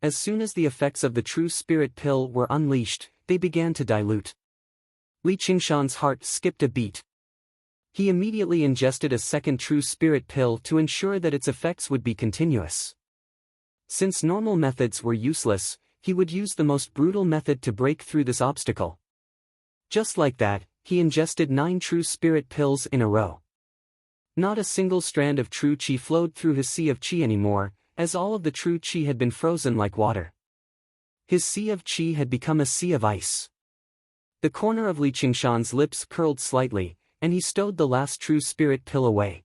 As soon as the effects of the true spirit pill were unleashed, they began to dilute. Li Qingshan's heart skipped a beat. He immediately ingested a second true spirit pill to ensure that its effects would be continuous. Since normal methods were useless, he would use the most brutal method to break through this obstacle. Just like that, he ingested 9 true spirit pills in a row. Not a single strand of true qi flowed through his sea of qi anymore, as all of the true qi had been frozen like water. His sea of qi had become a sea of ice. The corner of Li Qingshan's lips curled slightly, and he stowed the last true spirit pill away.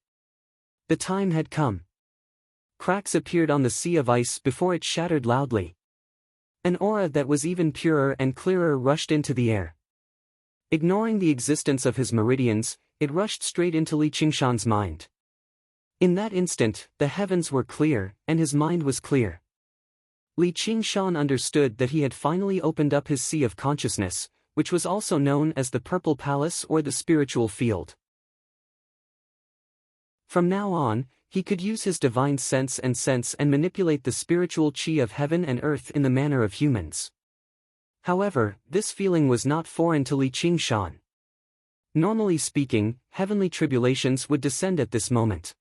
The time had come. Cracks appeared on the sea of ice before it shattered loudly. An aura that was even purer and clearer rushed into the air. Ignoring the existence of his meridians, it rushed straight into Li Qingshan's mind. In that instant, the heavens were clear, and his mind was clear. Li Qingshan understood that he had finally opened up his sea of consciousness, which was also known as the Purple Palace or the spiritual field. From now on, he could use his divine sense and manipulate the spiritual qi of heaven and earth in the manner of humans. However, this feeling was not foreign to Li Qingshan. Normally speaking, heavenly tribulations would descend at this moment.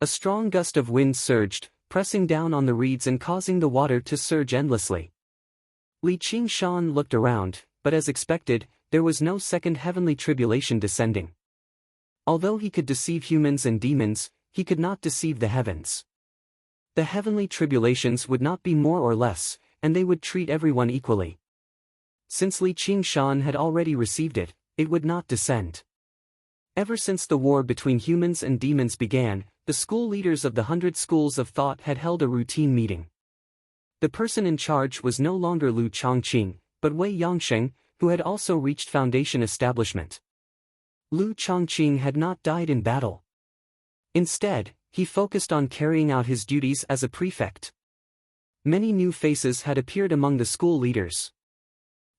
A strong gust of wind surged, pressing down on the reeds and causing the water to surge endlessly. Li Qingshan looked around, but as expected, there was no second heavenly tribulation descending. Although he could deceive humans and demons, he could not deceive the heavens. The heavenly tribulations would not be more or less, and they would treat everyone equally. Since Li Qingshan had already received it, it would not descend. Ever since the war between humans and demons began, the school leaders of the 100 schools of thought had held a routine meeting. The person in charge was no longer Lu Chongqing, but Wei Yongsheng, who had also reached foundation establishment. Lu Chongqing had not died in battle. Instead, he focused on carrying out his duties as a prefect. Many new faces had appeared among the school leaders.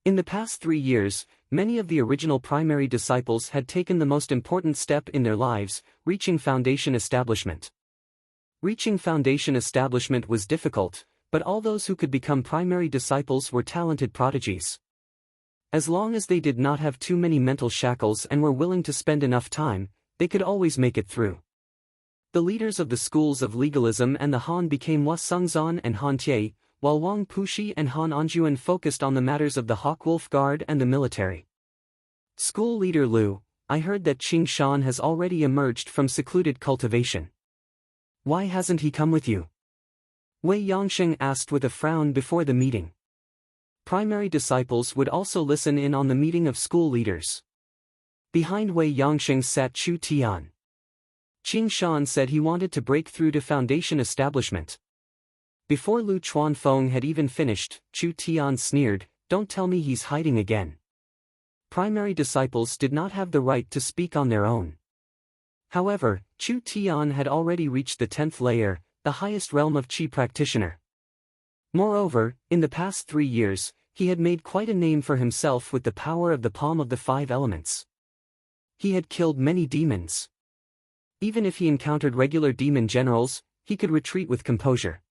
In the past 3 years, many of the original primary disciples had taken the most important step in their lives, reaching foundation establishment. Reaching foundation establishment was difficult, but all those who could become primary disciples were talented prodigies. As long as they did not have too many mental shackles and were willing to spend enough time, they could always make it through. The leaders of the schools of legalism and the Han became Hua Sungzan and Han Tie, while Wang Pushi and Han Anjuan focused on the matters of the Hawkwolf Guard and the military. School leader Lu, I heard that Qingshan has already emerged from secluded cultivation. Why hasn't he come with you? Wei Yongsheng asked with a frown before the meeting. Primary disciples would also listen in on the meeting of school leaders. Behind Wei Yongsheng sat Chu Tian. Qingshan said he wanted to break through to foundation establishment. Before Lu Chuanfeng had even finished, Chu Tian sneered, "Don't tell me he's hiding again." Primary disciples did not have the right to speak on their own. However, Chu Tian had already reached the 10th layer, the highest realm of Qi practitioner. Moreover, in the past 3 years, he had made quite a name for himself with the power of the palm of the 5 elements. He had killed many demons. Even if he encountered regular demon generals, he could retreat with composure.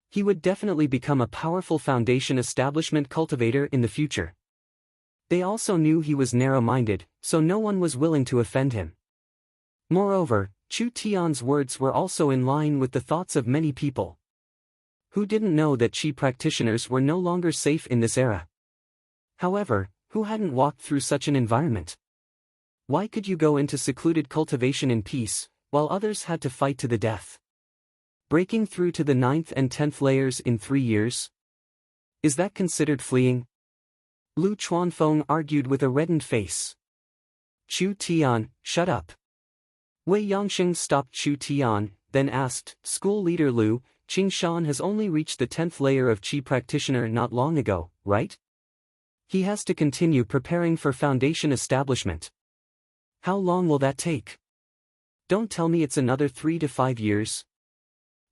He would definitely become a powerful foundation establishment cultivator in the future. They also knew he was narrow-minded, so no one was willing to offend him. Moreover, Chu Tian's words were also in line with the thoughts of many people. Who didn't know that Qi practitioners were no longer safe in this era? However, who hadn't walked through such an environment? Why could you go into secluded cultivation in peace, while others had to fight to the death? Breaking through to the 9th and 10th layers in 3 years? Is that considered fleeing? Lu Chuanfeng argued with a reddened face. Chu Tian, shut up. Wei Yongsheng stopped Chu Tian, then asked, School leader Lu, Qingshan has only reached the 10th layer of Qi practitioner not long ago, right? He has to continue preparing for foundation establishment. How long will that take? Don't tell me it's another 3 to 5 years.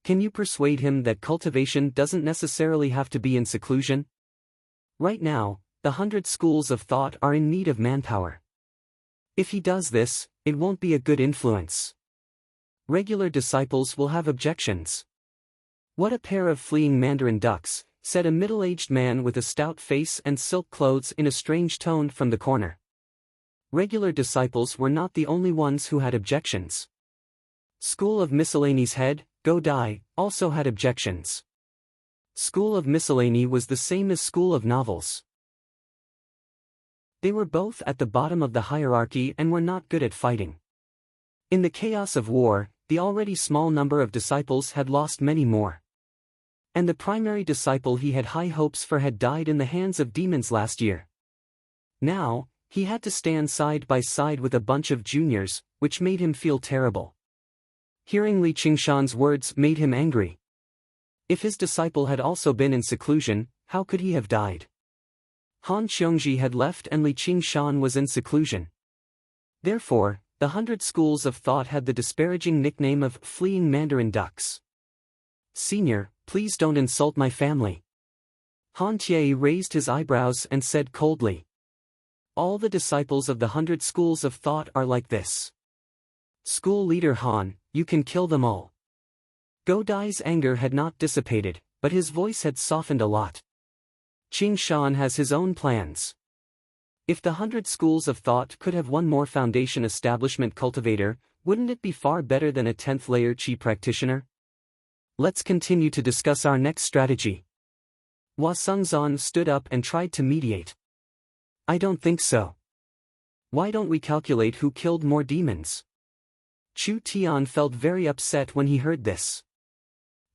Can you persuade him that cultivation doesn't necessarily have to be in seclusion? Right now, the 100 schools of thought are in need of manpower. If he does this, it won't be a good influence. Regular disciples will have objections. What a pair of fleeing mandarin ducks, said a middle-aged man with a stout face and silk clothes in a strange tone from the corner. Regular disciples were not the only ones who had objections. School of Miscellany's head, Go Dai, also had objections. School of Miscellany was the same as School of Novels. They were both at the bottom of the hierarchy and were not good at fighting. In the chaos of war, the already small number of disciples had lost many more. And the primary disciple he had high hopes for had died in the hands of demons last year. Now, he had to stand side by side with a bunch of juniors, which made him feel terrible. Hearing Li Qingshan's words made him angry. If his disciple had also been in seclusion, how could he have died? Han Xiongji had left and Li Qingshan was in seclusion. Therefore, the 100 schools of thought had the disparaging nickname of fleeing mandarin ducks. Senior, please don't insult my family. Han Tie raised his eyebrows and said coldly. All the disciples of the 100 schools of thought are like this. School leader Han, you can kill them all. Go Dai's anger had not dissipated, but his voice had softened a lot. Qingshan has his own plans. If the 100 schools of thought could have one more foundation establishment cultivator, wouldn't it be far better than a 10th layer Qi practitioner? Let's continue to discuss our next strategy. Hua Sungzan stood up and tried to mediate. I don't think so. Why don't we calculate who killed more demons? Chu Tian felt very upset when he heard this.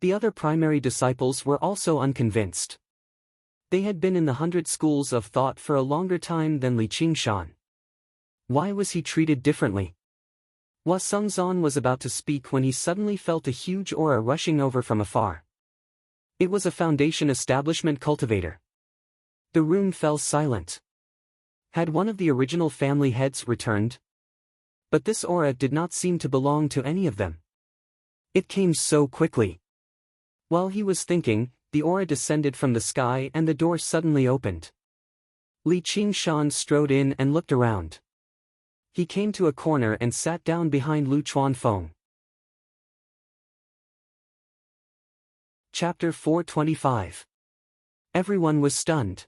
The other primary disciples were also unconvinced. They had been in the 100 schools of thought for a longer time than Li Qingshan. Why was he treated differently? Hua Sengzan was about to speak when he suddenly felt a huge aura rushing over from afar. It was a Foundation establishment cultivator. The room fell silent. Had one of the original family heads returned? But this aura did not seem to belong to any of them. It came so quickly. While he was thinking, the aura descended from the sky and the door suddenly opened. Li Qingshan strode in and looked around. He came to a corner and sat down behind Lu Chuanfeng. Chapter 425. Everyone was stunned.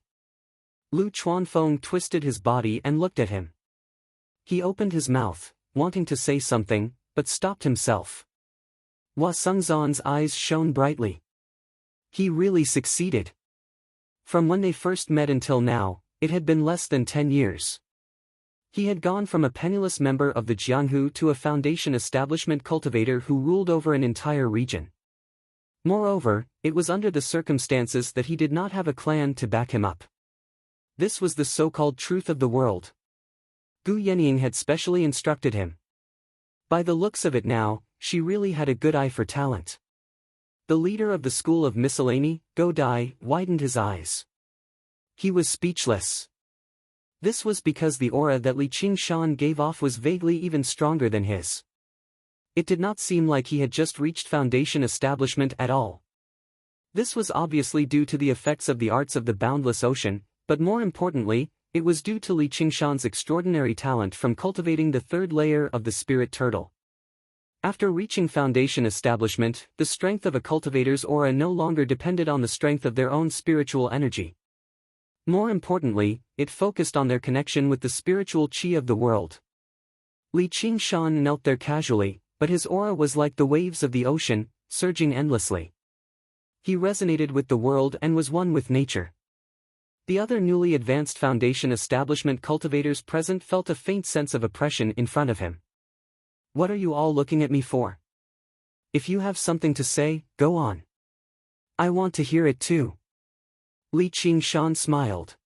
Lu Chuanfeng twisted his body and looked at him. He opened his mouth, wanting to say something, but stopped himself. Hua Sengzan's eyes shone brightly. He really succeeded. From when they first met until now, it had been less than 10 years. He had gone from a penniless member of the Jianghu to a Foundation establishment cultivator who ruled over an entire region. Moreover, it was under the circumstances that he did not have a clan to back him up. This was the so-called truth of the world. Gu Yenying had specially instructed him. By the looks of it now, she really had a good eye for talent. The leader of the school of miscellany, Go Dai, widened his eyes. He was speechless. This was because the aura that Li Qingshan gave off was vaguely even stronger than his. It did not seem like he had just reached Foundation establishment at all. This was obviously due to the effects of the arts of the boundless ocean, but more importantly, it was due to Li Qingshan's extraordinary talent from cultivating the third layer of the spirit turtle. After reaching Foundation establishment, the strength of a cultivator's aura no longer depended on the strength of their own spiritual energy. More importantly, it focused on their connection with the spiritual qi of the world. Li Qingshan knelt there casually, but his aura was like the waves of the ocean, surging endlessly. He resonated with the world and was one with nature. The other newly advanced Foundation establishment cultivators present felt a faint sense of oppression in front of him. What are you all looking at me for? If you have something to say, go on. I want to hear it too. Li Qingshan smiled.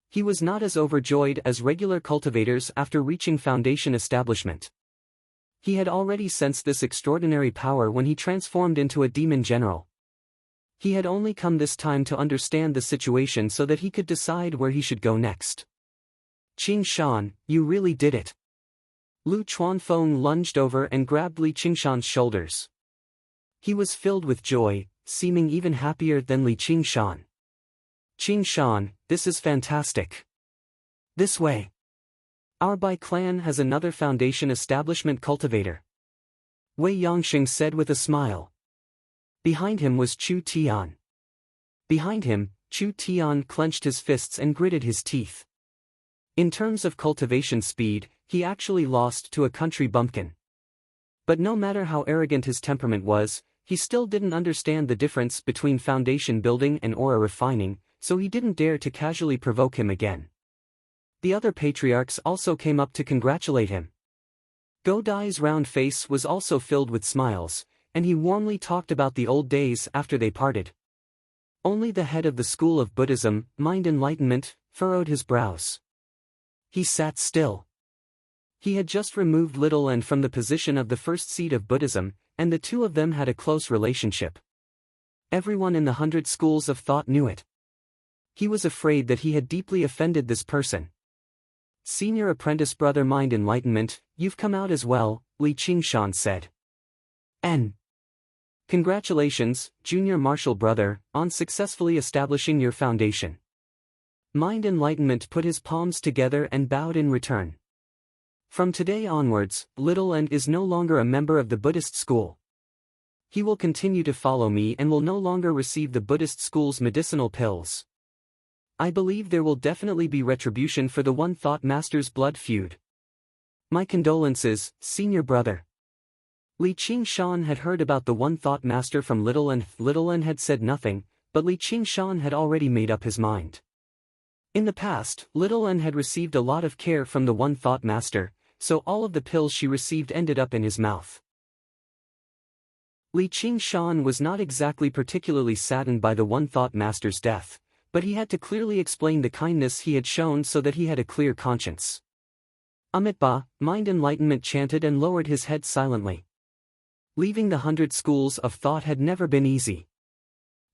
He was not as overjoyed as regular cultivators after reaching Foundation establishment. He had already sensed this extraordinary power when he transformed into a demon general. He had only come this time to understand the situation so that he could decide where he should go next. Qingshan, you really did it. Lu Chuanfeng lunged over and grabbed Li Qingshan's shoulders. He was filled with joy, seeming even happier than Li Qingshan. Qingshan, this is fantastic. This way. Our Bai clan has another Foundation establishment cultivator. Wei Yangxing said with a smile. Behind him was Chu Tian. Behind him, Chu Tian clenched his fists and gritted his teeth. In terms of cultivation speed, he actually lost to a country bumpkin. But no matter how arrogant his temperament was, he still didn't understand the difference between foundation building and aura refining, so he didn't dare to casually provoke him again. The other patriarchs also came up to congratulate him. Go Dai's round face was also filled with smiles, and he warmly talked about the old days after they parted. Only the head of the school of Buddhism, Mind Enlightenment, furrowed his brows. He sat still. He had just removed Little and from the position of the first seat of Buddhism, and the two of them had a close relationship. Everyone in the 100 schools of thought knew it. He was afraid that he had deeply offended this person. Senior apprentice brother Mind Enlightenment, you've come out as well, Li Qingshan said. Congratulations, junior martial brother, on successfully establishing your foundation. Mind Enlightenment put his palms together and bowed in return. From today onwards, Little End is no longer a member of the Buddhist school. He will continue to follow me and will no longer receive the Buddhist school's medicinal pills. I believe there will definitely be retribution for the One Thought Master's blood feud. My condolences, senior brother. Li Qingshan had heard about the One Thought Master from Little and had said nothing, but Li Qingshan had already made up his mind. In the past, Little N had received a lot of care from the One Thought Master, so all of the pills she received ended up in his mouth. Li Qingshan was not exactly particularly saddened by the One Thought Master's death, but he had to clearly explain the kindness he had shown so that he had a clear conscience. Amitba, mind enlightenment, chanted and lowered his head silently. Leaving the 100 schools of thought had never been easy.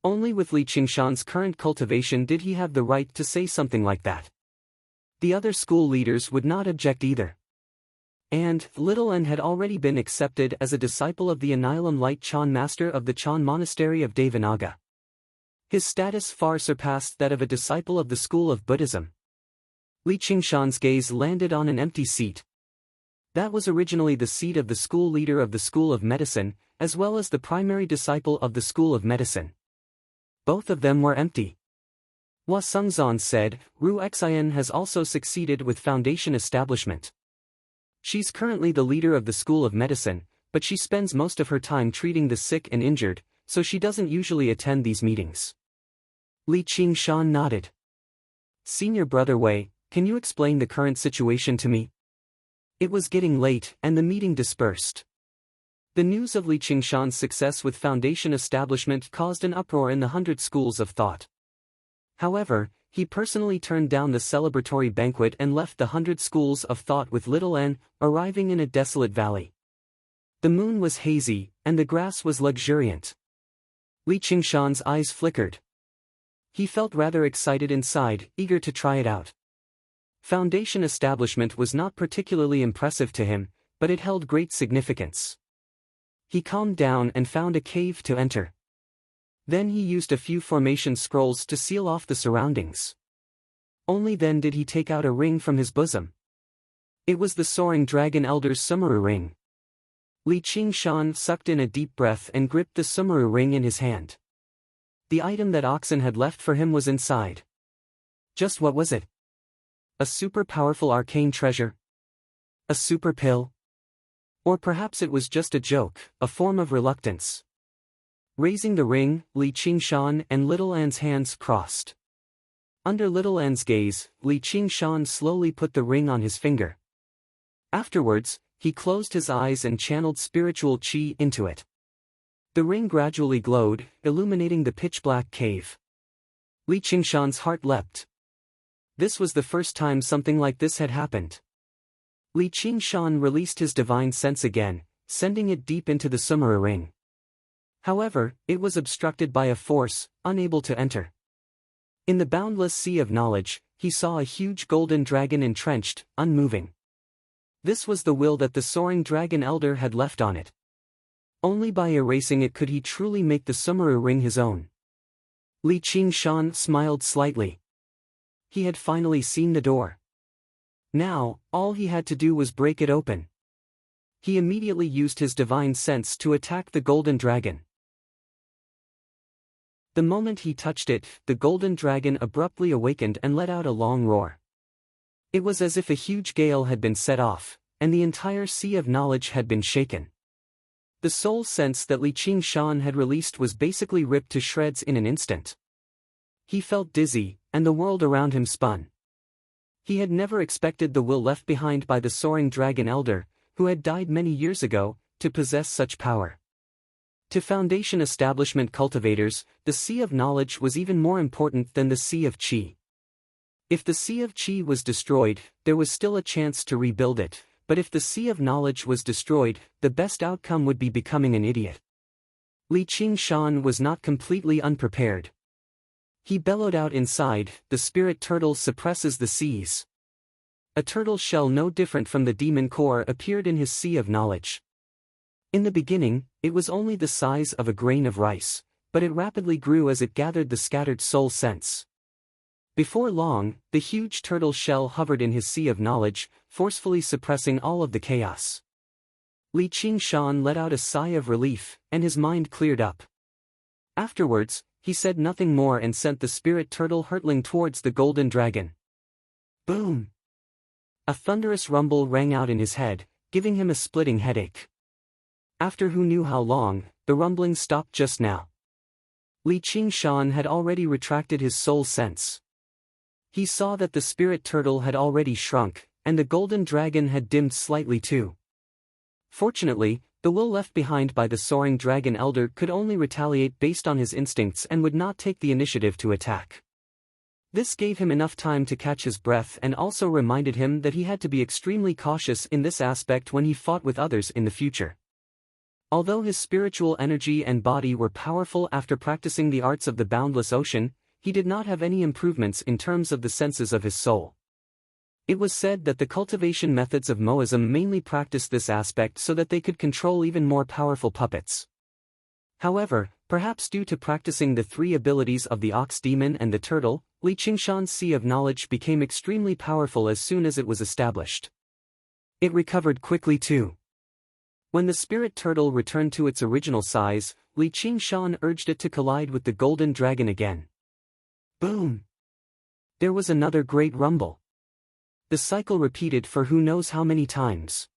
Only with Li Qingshan's current cultivation did he have the right to say something like that. The other school leaders would not object either. And, Little N had already been accepted as a disciple of the Anilam Light Chan Master of the Chan Monastery of Devanaga. His status far surpassed that of a disciple of the school of Buddhism. Li Qingshan's gaze landed on an empty seat. That was originally the seat of the school leader of the School of Medicine, as well as the primary disciple of the School of Medicine. Both of them were empty. Hua Sungzan said, Ru Xian has also succeeded with foundation establishment. She's currently the leader of the School of Medicine, but she spends most of her time treating the sick and injured, so she doesn't usually attend these meetings. Li Qingshan nodded. Senior Brother Wei, can you explain the current situation to me? It was getting late, and the meeting dispersed. The news of Li Qingshan's success with foundation establishment caused an uproar in the 100 schools of thought. However, he personally turned down the celebratory banquet and left the 100 schools of thought with Little N, arriving in a desolate valley. The moon was hazy, and the grass was luxuriant. Li Qingshan's eyes flickered. He felt rather excited inside, eager to try it out. Foundation establishment was not particularly impressive to him, but it held great significance. He calmed down and found a cave to enter. Then he used a few formation scrolls to seal off the surroundings. Only then did he take out a ring from his bosom. It was the Soaring Dragon Elder's Sumeru ring. Li Qingshan sucked in a deep breath and gripped the Sumeru ring in his hand. The item that Oxen had left for him was inside. Just what was it? A super powerful arcane treasure? A super pill? Or perhaps it was just a joke, a form of reluctance. Raising the ring, Li Qingshan and Little An's hands crossed. Under Little An's gaze, Li Qingshan slowly put the ring on his finger. Afterwards, he closed his eyes and channeled spiritual qi into it. The ring gradually glowed, illuminating the pitch-black cave. Li Qingshan's heart leapt. This was the first time something like this had happened. Li Qingshan released his divine sense again, sending it deep into the Sumeru ring. However, it was obstructed by a force, unable to enter. In the boundless sea of knowledge, he saw a huge golden dragon entrenched, unmoving. This was the will that the Soaring Dragon Elder had left on it. Only by erasing it could he truly make the Sumeru ring his own. Li Qingshan smiled slightly. He had finally seen the door. Now, all he had to do was break it open. He immediately used his divine sense to attack the golden dragon. The moment he touched it, the golden dragon abruptly awakened and let out a long roar. It was as if a huge gale had been set off, and the entire sea of knowledge had been shaken. The soul sense that Li Qingshan had released was basically ripped to shreds in an instant. He felt dizzy, and the world around him spun. He had never expected the will left behind by the Soaring Dragon Elder, who had died many years ago, to possess such power. To foundation establishment cultivators, the sea of knowledge was even more important than the sea of qi. If the sea of qi was destroyed, there was still a chance to rebuild it, but if the sea of knowledge was destroyed, the best outcome would be becoming an idiot. Li Qingshan was not completely unprepared. He bellowed out inside, the spirit turtle suppresses the seas. A turtle shell no different from the demon core appeared in his sea of knowledge. In the beginning, it was only the size of a grain of rice, but it rapidly grew as it gathered the scattered soul sense. Before long, the huge turtle shell hovered in his sea of knowledge, forcefully suppressing all of the chaos. Li Qingshan let out a sigh of relief, and his mind cleared up. Afterwards, he said nothing more and sent the spirit turtle hurtling towards the golden dragon. Boom! A thunderous rumble rang out in his head, giving him a splitting headache. After who knew how long, the rumbling stopped just now. Li Qingshan had already retracted his soul sense. He saw that the spirit turtle had already shrunk, and the golden dragon had dimmed slightly too. Fortunately, the will left behind by the soaring dragon elder could only retaliate based on his instincts and would not take the initiative to attack. This gave him enough time to catch his breath and also reminded him that he had to be extremely cautious in this aspect when he fought with others in the future. Although his spiritual energy and body were powerful after practicing the arts of the boundless ocean, he did not have any improvements in terms of the senses of his soul. It was said that the cultivation methods of Moism mainly practiced this aspect so that they could control even more powerful puppets. However, perhaps due to practicing the three abilities of the ox demon and the turtle, Li Qingshan's sea of knowledge became extremely powerful as soon as it was established. It recovered quickly too. When the spirit turtle returned to its original size, Li Qingshan urged it to collide with the golden dragon again. Boom! There was another great rumble. The cycle repeated for who knows how many times.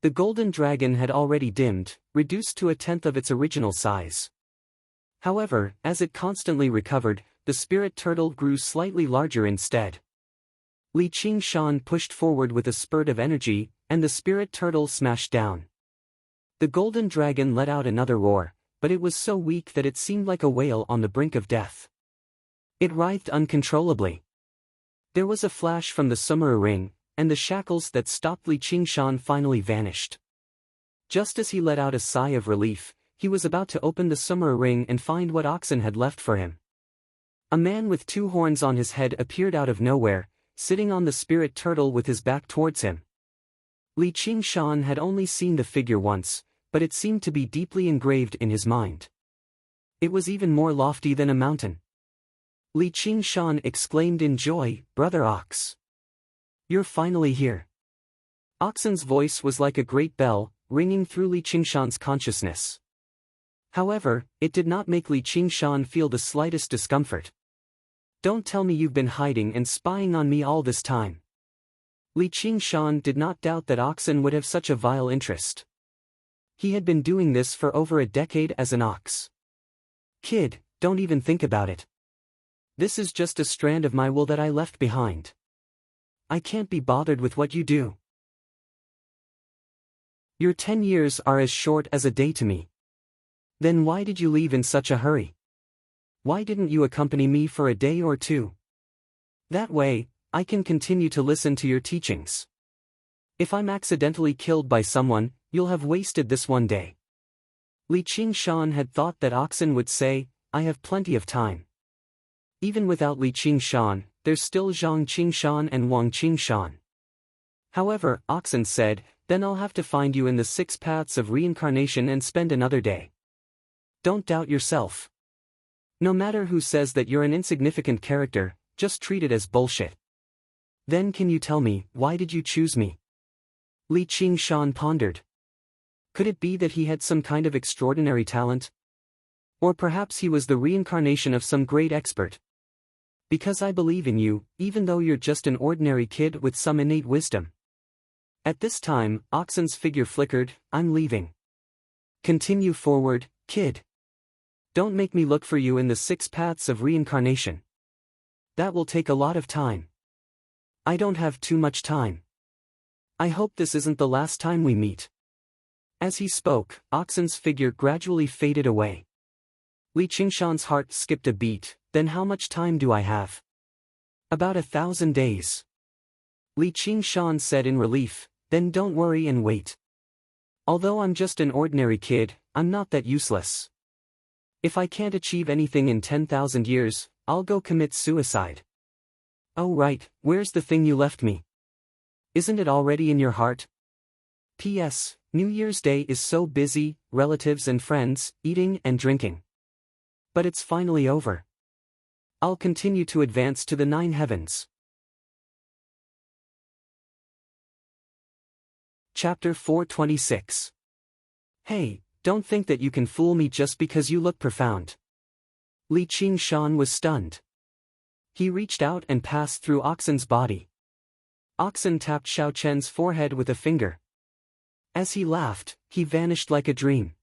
The golden dragon had already dimmed, reduced to a tenth of its original size. However, as it constantly recovered, the spirit turtle grew slightly larger instead. Li Qingshan pushed forward with a spurt of energy, and the spirit turtle smashed down. The golden dragon let out another roar, but it was so weak that it seemed like a whale on the brink of death. It writhed uncontrollably. There was a flash from the summer ring, and the shackles that stopped Li Qingshan finally vanished. Just as he let out a sigh of relief, he was about to open the summer ring and find what oxen had left for him. A man with two horns on his head appeared out of nowhere, sitting on the spirit turtle with his back towards him. Li Qingshan had only seen the figure once, but it seemed to be deeply engraved in his mind. It was even more lofty than a mountain. Li Qingshan exclaimed in joy, "Brother Ox! You're finally here." Oxen's voice was like a great bell, ringing through Li Qingshan's consciousness. However, it did not make Li Qingshan feel the slightest discomfort. "Don't tell me you've been hiding and spying on me all this time." Li Qingshan did not doubt that Oxen would have such a vile interest. He had been doing this for over a decade as an ox. "Kid, don't even think about it. This is just a strand of my wool that I left behind. I can't be bothered with what you do. Your 10 years are as short as a day to me. Then why did you leave in such a hurry? Why didn't you accompany me for a day or two? That way, I can continue to listen to your teachings. If I'm accidentally killed by someone, you'll have wasted this one day." Li Qingshan had thought that Oxen would say, "I have plenty of time." Even without Li Qingshan, there's still Zhang Qingshan and Wang Qingshan. However, Oxen said, "Then I'll have to find you in the 6 paths of reincarnation and spend another day. Don't doubt yourself. No matter who says that you're an insignificant character, just treat it as bullshit." "Then can you tell me, why did you choose me?" Li Qingshan pondered. Could it be that he had some kind of extraordinary talent? Or perhaps he was the reincarnation of some great expert? "Because I believe in you, even though you're just an ordinary kid with some innate wisdom." At this time, Oxen's figure flickered. "I'm leaving. Continue forward, kid. Don't make me look for you in the 6 paths of reincarnation. That will take a lot of time. I don't have too much time. I hope this isn't the last time we meet." As he spoke, Oxen's figure gradually faded away. Li Qingshan's heart skipped a beat. "Then how much time do I have?" "About 1,000 days. Li Qingshan said in relief. "Then don't worry and wait. Although I'm just an ordinary kid, I'm not that useless. If I can't achieve anything in 10,000 years, I'll go commit suicide." "Oh right, where's the thing you left me? Isn't it already in your heart? P.S. New Year's Day is so busy, relatives and friends, eating and drinking. But it's finally over. I'll continue to advance to the 9 heavens." Chapter 426. "Hey, don't think that you can fool me just because you look profound." Li Qingshan was stunned. He reached out and passed through Oxen's body. Oxen tapped Xiao Chen's forehead with a finger. As he laughed, he vanished like a dream.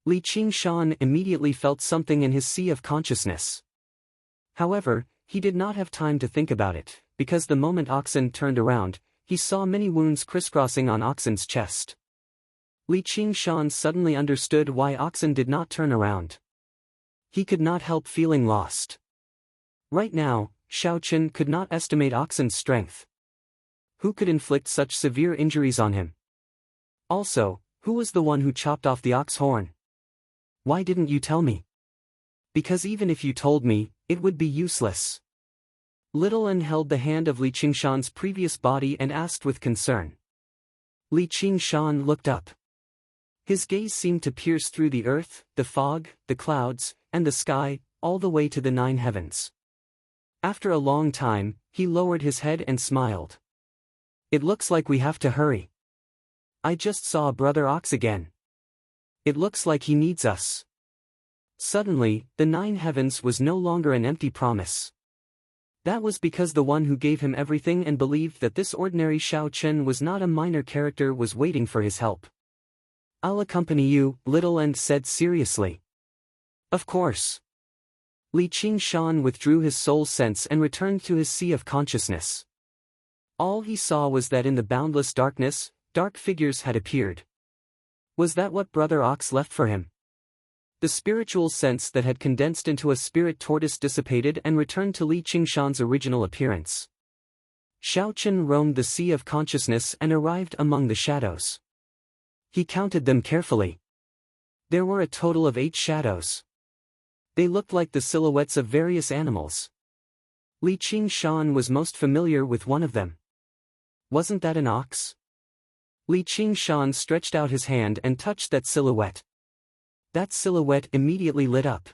Li Qingshan immediately felt something in his sea of consciousness. However, he did not have time to think about it, because the moment Oxen turned around, he saw many wounds crisscrossing on Oxen's chest. Li Qingshan suddenly understood why Oxen did not turn around. He could not help feeling lost. Right now, Xiao Chen could not estimate Oxen's strength. Who could inflict such severe injuries on him? Also, who was the one who chopped off the ox horn? Why didn't you tell me? Because even if you told me, it would be useless. Little An held the hand of Li Qingshan's previous body and asked with concern. Li Qingshan looked up. His gaze seemed to pierce through the earth, the fog, the clouds, and the sky, all the way to the 9 heavens. After a long time, he lowered his head and smiled. It looks like we have to hurry. I just saw Brother Ox again. It looks like he needs us. Suddenly, the 9 heavens was no longer an empty promise. That was because the one who gave him everything and believed that this ordinary Xiao Chen was not a minor character was waiting for his help. I'll accompany you, Little An said seriously. Of course. Li Qingshan withdrew his soul sense and returned to his sea of consciousness. All he saw was that in the boundless darkness, dark figures had appeared. Was that what Brother Ox left for him? The spiritual sense that had condensed into a spirit tortoise dissipated and returned to Li Qingshan's original appearance. Xiao Chen roamed the sea of consciousness and arrived among the shadows. He counted them carefully. There were a total of 8 shadows. They looked like the silhouettes of various animals. Li Qingshan was most familiar with one of them. Wasn't that an ox? Li Qingshan stretched out his hand and touched that silhouette. That silhouette immediately lit up.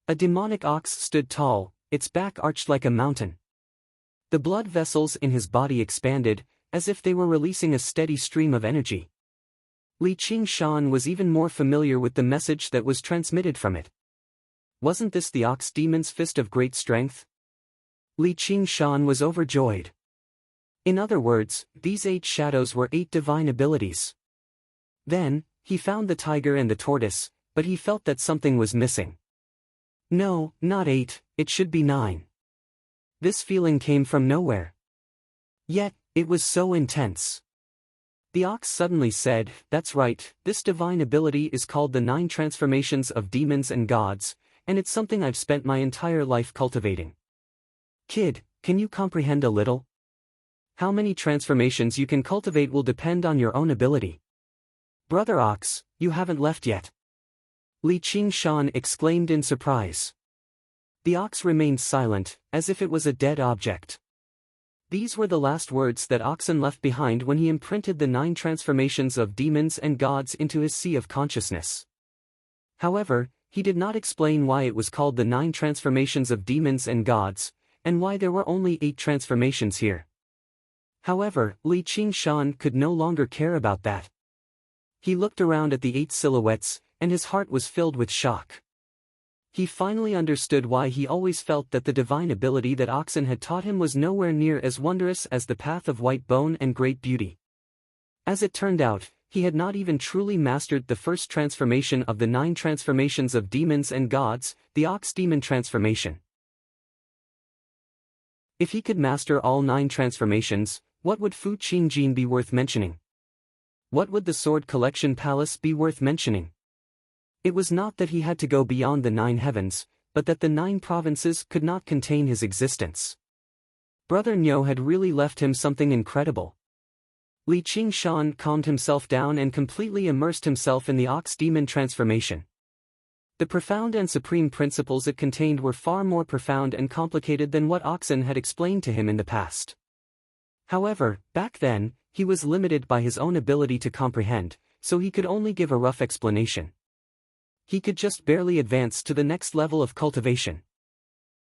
A demonic ox stood tall, its back arched like a mountain. The blood vessels in his body expanded, as if they were releasing a steady stream of energy. Li Qingshan was even more familiar with the message that was transmitted from it. Wasn't this the ox demon's fist of great strength? Li Qingshan was overjoyed. In other words, these 8 shadows were 8 divine abilities. Then, he found the tiger and the tortoise, but he felt that something was missing. No, not 8, it should be 9. This feeling came from nowhere. Yet, it was so intense. The ox suddenly said, "That's right, this divine ability is called the 9 transformations of demons and gods, and it's something I've spent my entire life cultivating. Kid, can you comprehend a little? How many transformations you can cultivate will depend on your own ability. Brother Ox, you haven't left yet." Li Qingshan exclaimed in surprise. The ox remained silent, as if it was a dead object. These were the last words that Oxen left behind when he imprinted the 9 transformations of demons and gods into his sea of consciousness. However, he did not explain why it was called the 9 transformations of demons and gods, and why there were only 8 transformations here. However, Li Qingshan could no longer care about that. He looked around at the 8 silhouettes, and his heart was filled with shock. He finally understood why he always felt that the divine ability that Oxen had taught him was nowhere near as wondrous as the path of white bone and great beauty. As it turned out, he had not even truly mastered the first transformation of the 9 transformations of demons and gods, the ox demon transformation. If he could master all 9 transformations, what would Fu Qingjin be worth mentioning? What would the Sword Collection Palace be worth mentioning? It was not that he had to go beyond the 9 heavens, but that the 9 provinces could not contain his existence. Brother Nyo had really left him something incredible. Li Qingshan calmed himself down and completely immersed himself in the ox demon transformation. The profound and supreme principles it contained were far more profound and complicated than what Oxen had explained to him in the past. However, back then, he was limited by his own ability to comprehend, so he could only give a rough explanation. He could just barely advance to the next level of cultivation.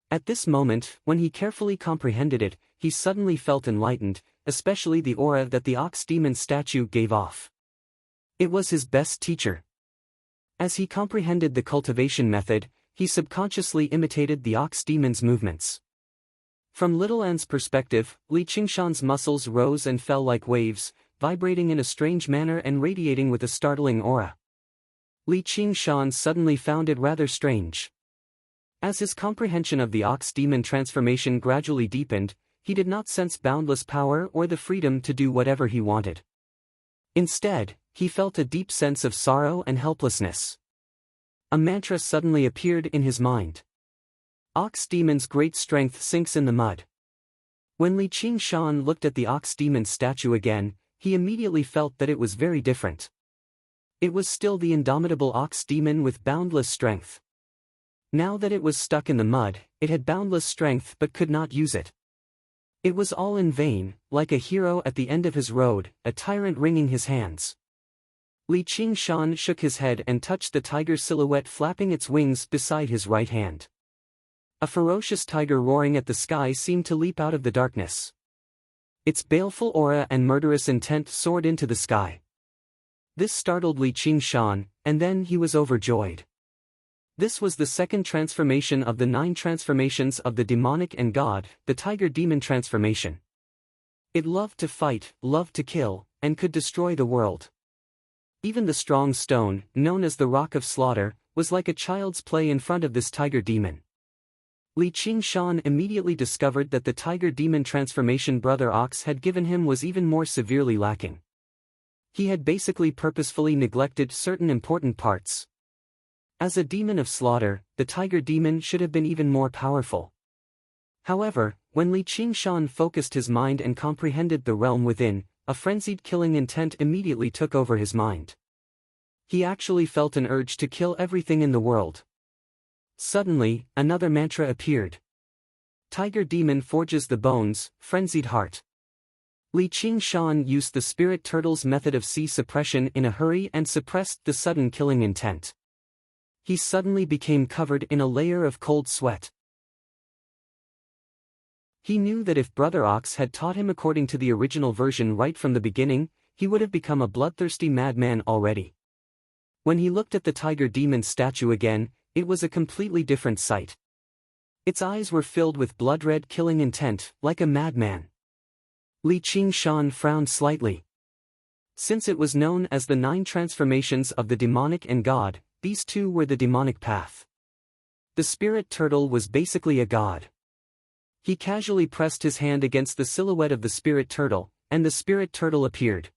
At this moment, when he carefully comprehended it, he suddenly felt enlightened, especially the aura that the ox demon statue gave off. It was his best teacher. As he comprehended the cultivation method, he subconsciously imitated the ox demon's movements. From Little An's perspective, Li Qingshan's muscles rose and fell like waves, vibrating in a strange manner and radiating with a startling aura. Li Qingshan suddenly found it rather strange. As his comprehension of the ox demon transformation gradually deepened, he did not sense boundless power or the freedom to do whatever he wanted. Instead, he felt a deep sense of sorrow and helplessness. A mantra suddenly appeared in his mind. Ox demon's great strength sinks in the mud. When Li Qingshan looked at the ox demon statue again, he immediately felt that it was very different. It was still the indomitable ox demon with boundless strength. Now that it was stuck in the mud, it had boundless strength but could not use it. It was all in vain, like a hero at the end of his road, a tyrant wringing his hands. Li Qingshan shook his head and touched the tiger silhouette flapping its wings beside his right hand. A ferocious tiger roaring at the sky seemed to leap out of the darkness. Its baleful aura and murderous intent soared into the sky. This startled Li Qingshan, and then he was overjoyed. This was the second transformation of the 9 transformations of the demonic and god, the tiger demon transformation. It loved to fight, loved to kill, and could destroy the world. Even the strong stone, known as the Rock of Slaughter, was like a child's play in front of this tiger demon. Li Qingshan immediately discovered that the tiger demon transformation Brother Ox had given him was even more severely lacking. He had basically purposefully neglected certain important parts. As a demon of slaughter, the tiger demon should have been even more powerful. However, when Li Qingshan focused his mind and comprehended the realm within, a frenzied killing intent immediately took over his mind. He actually felt an urge to kill everything in the world. Suddenly, another mantra appeared. Tiger demon forges the bones, frenzied heart. Li Qingshan used the spirit turtle's method of sea suppression in a hurry and suppressed the sudden killing intent. He suddenly became covered in a layer of cold sweat. He knew that if Brother Ox had taught him according to the original version right from the beginning, he would have become a bloodthirsty madman already. When he looked at the tiger demon statue again, it was a completely different sight. Its eyes were filled with blood-red killing intent, like a madman. Li Qingshan frowned slightly. Since it was known as the 9 transformations of the demonic and god, these two were the demonic path. The spirit turtle was basically a god. He casually pressed his hand against the silhouette of the spirit turtle, and the spirit turtle appeared.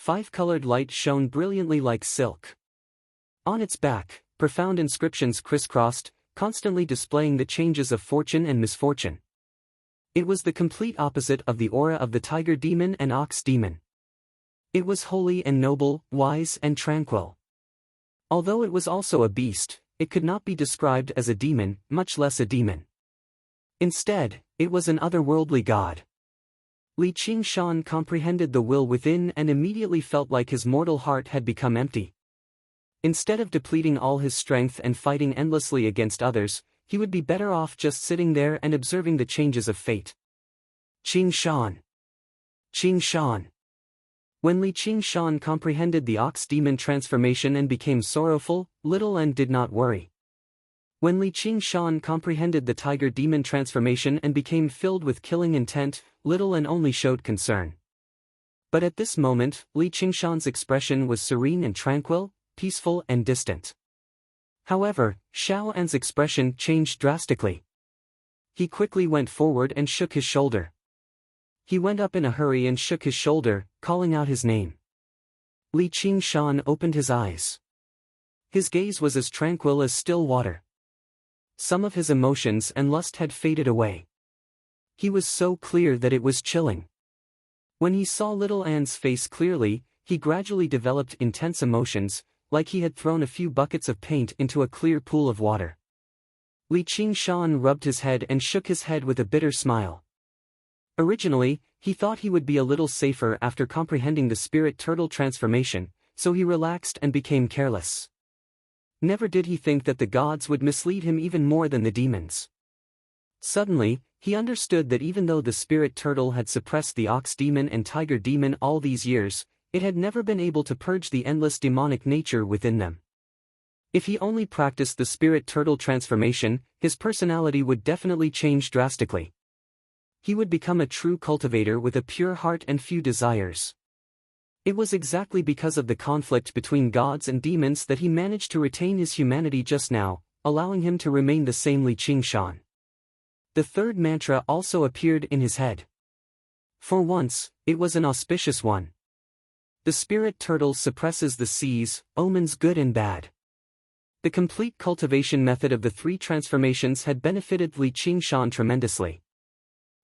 5-colored light shone brilliantly like silk. On its back, profound inscriptions crisscrossed, constantly displaying the changes of fortune and misfortune. It was the complete opposite of the aura of the tiger demon and ox demon. It was holy and noble, wise and tranquil. Although it was also a beast, it could not be described as a demon, much less a demon. Instead, it was an otherworldly god. Li Qingshan comprehended the will within and immediately felt like his mortal heart had become empty. Instead of depleting all his strength and fighting endlessly against others, he would be better off just sitting there and observing the changes of fate. Qingshan! Qingshan! When Li Qingshan comprehended the ox demon transformation and became sorrowful, little and did not worry. When Li Qingshan comprehended the tiger demon transformation and became filled with killing intent, little and only showed concern. But at this moment, Li Qingshan's expression was serene and tranquil, peaceful and distant. However, Xiao An's expression changed drastically. He quickly went forward and shook his shoulder. He went up in a hurry and shook his shoulder, calling out his name. Li Qingshan opened his eyes. His gaze was as tranquil as still water. Some of his emotions and lust had faded away. He was so clear that it was chilling. When he saw little Anne's face clearly, he gradually developed intense emotions, like he had thrown a few buckets of paint into a clear pool of water. Li Qingshan rubbed his head and shook his head with a bitter smile. Originally, he thought he would be a little safer after comprehending the spirit turtle transformation, so he relaxed and became careless. Never did he think that the gods would mislead him even more than the demons. Suddenly, he understood that even though the spirit turtle had suppressed the ox demon and tiger demon all these years, it had never been able to purge the endless demonic nature within them. If he only practiced the spirit turtle transformation, his personality would definitely change drastically. He would become a true cultivator with a pure heart and few desires. It was exactly because of the conflict between gods and demons that he managed to retain his humanity just now, allowing him to remain the same Li Qingshan. The third mantra also appeared in his head. For once, it was an auspicious one. The spirit turtle suppresses the seas, omens good and bad. The complete cultivation method of the three transformations had benefited Li Qingshan tremendously.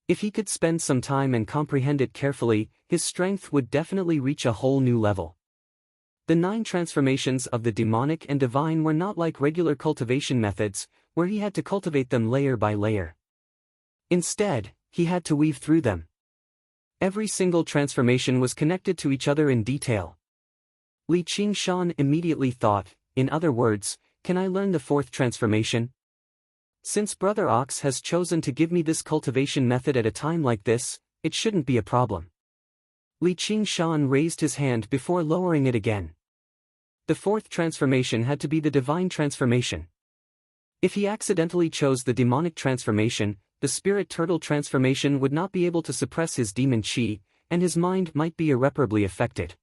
If he could spend some time and comprehend it carefully, his strength would definitely reach a whole new level. The 9 transformations of the demonic and divine were not like regular cultivation methods, where he had to cultivate them layer by layer. Instead, he had to weave through them. Every single transformation was connected to each other in detail. Li Qingshan immediately thought, in other words, can I learn the 4th transformation? Since Brother Ox has chosen to give me this cultivation method at a time like this, it shouldn't be a problem. Li Qingshan raised his hand before lowering it again. The 4th transformation had to be the divine transformation. If he accidentally chose the demonic transformation, the spirit turtle transformation would not be able to suppress his demon chi, and his mind might be irreparably affected.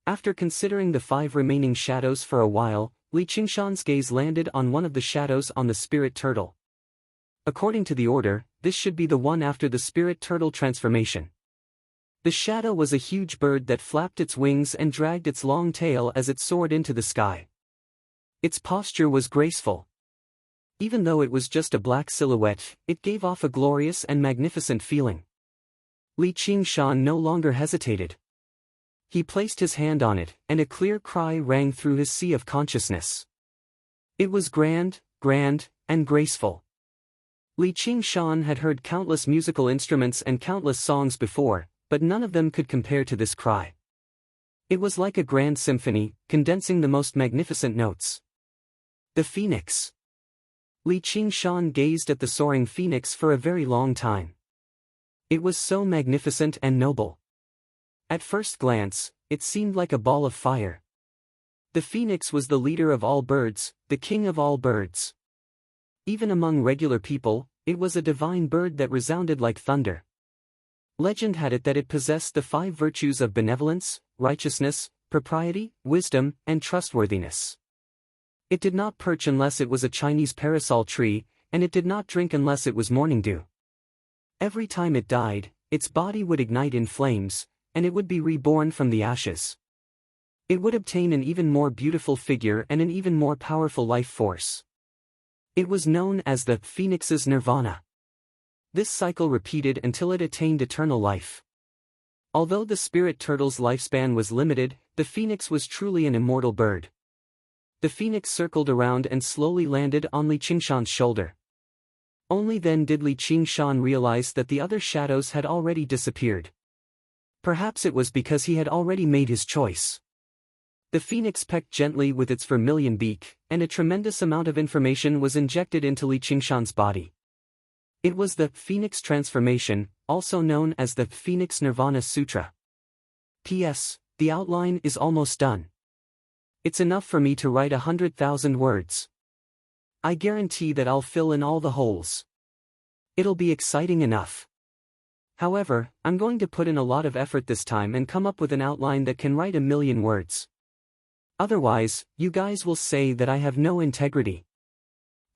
After considering the 5 remaining shadows for a while, Li Qingshan's gaze landed on one of the shadows on the spirit turtle. According to the order, this should be the one after the spirit turtle transformation. The shadow was a huge bird that flapped its wings and dragged its long tail as it soared into the sky. Its posture was graceful. Even though it was just a black silhouette, it gave off a glorious and magnificent feeling. Li Qingshan no longer hesitated. He placed his hand on it, and a clear cry rang through his sea of consciousness. It was grand, and graceful. Li Qingshan had heard countless musical instruments and countless songs before, but none of them could compare to this cry. It was like a grand symphony, condensing the most magnificent notes. The phoenix. Li Qingshan gazed at the soaring phoenix for a very long time. It was so magnificent and noble. At first glance, it seemed like a ball of fire. The phoenix was the leader of all birds, the king of all birds. Even among regular people, it was a divine bird that resounded like thunder. Legend had it that it possessed the 5 virtues of benevolence, righteousness, propriety, wisdom, and trustworthiness. It did not perch unless it was a Chinese parasol tree, and it did not drink unless it was morning dew. Every time it died, its body would ignite in flames, and it would be reborn from the ashes. It would obtain an even more beautiful figure and an even more powerful life force. It was known as the phoenix's nirvana. This cycle repeated until it attained eternal life. Although the spirit turtle's lifespan was limited, the phoenix was truly an immortal bird. The phoenix circled around and slowly landed on Li Qingshan's shoulder. Only then did Li Qingshan realize that the other shadows had already disappeared. Perhaps it was because he had already made his choice. The phoenix pecked gently with its vermilion beak, and a tremendous amount of information was injected into Li Qingshan's body. It was the Phoenix Transformation, also known as the Phoenix Nirvana Sutra. P.S. The outline is almost done. It's enough for me to write 100,000 words. I guarantee that I'll fill in all the holes. It'll be exciting enough. However, I'm going to put in a lot of effort this time and come up with an outline that can write 1,000,000 words. Otherwise, you guys will say that I have no integrity.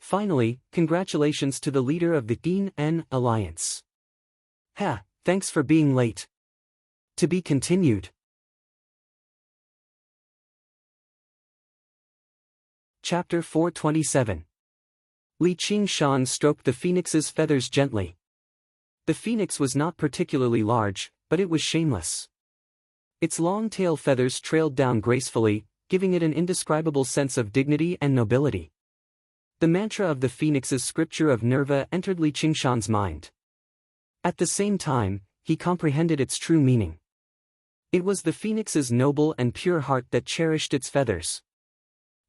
Finally, congratulations to the leader of the Deen N Alliance. Thanks for being late. To be continued. Chapter 427. Li Qingshan stroked the phoenix's feathers gently. The phoenix was not particularly large, but it was shameless. Its long tail feathers trailed down gracefully, giving it an indescribable sense of dignity and nobility. The mantra of the phoenix's scripture of Nerva entered Li Qingshan's mind. At the same time, he comprehended its true meaning. It was the phoenix's noble and pure heart that cherished its feathers.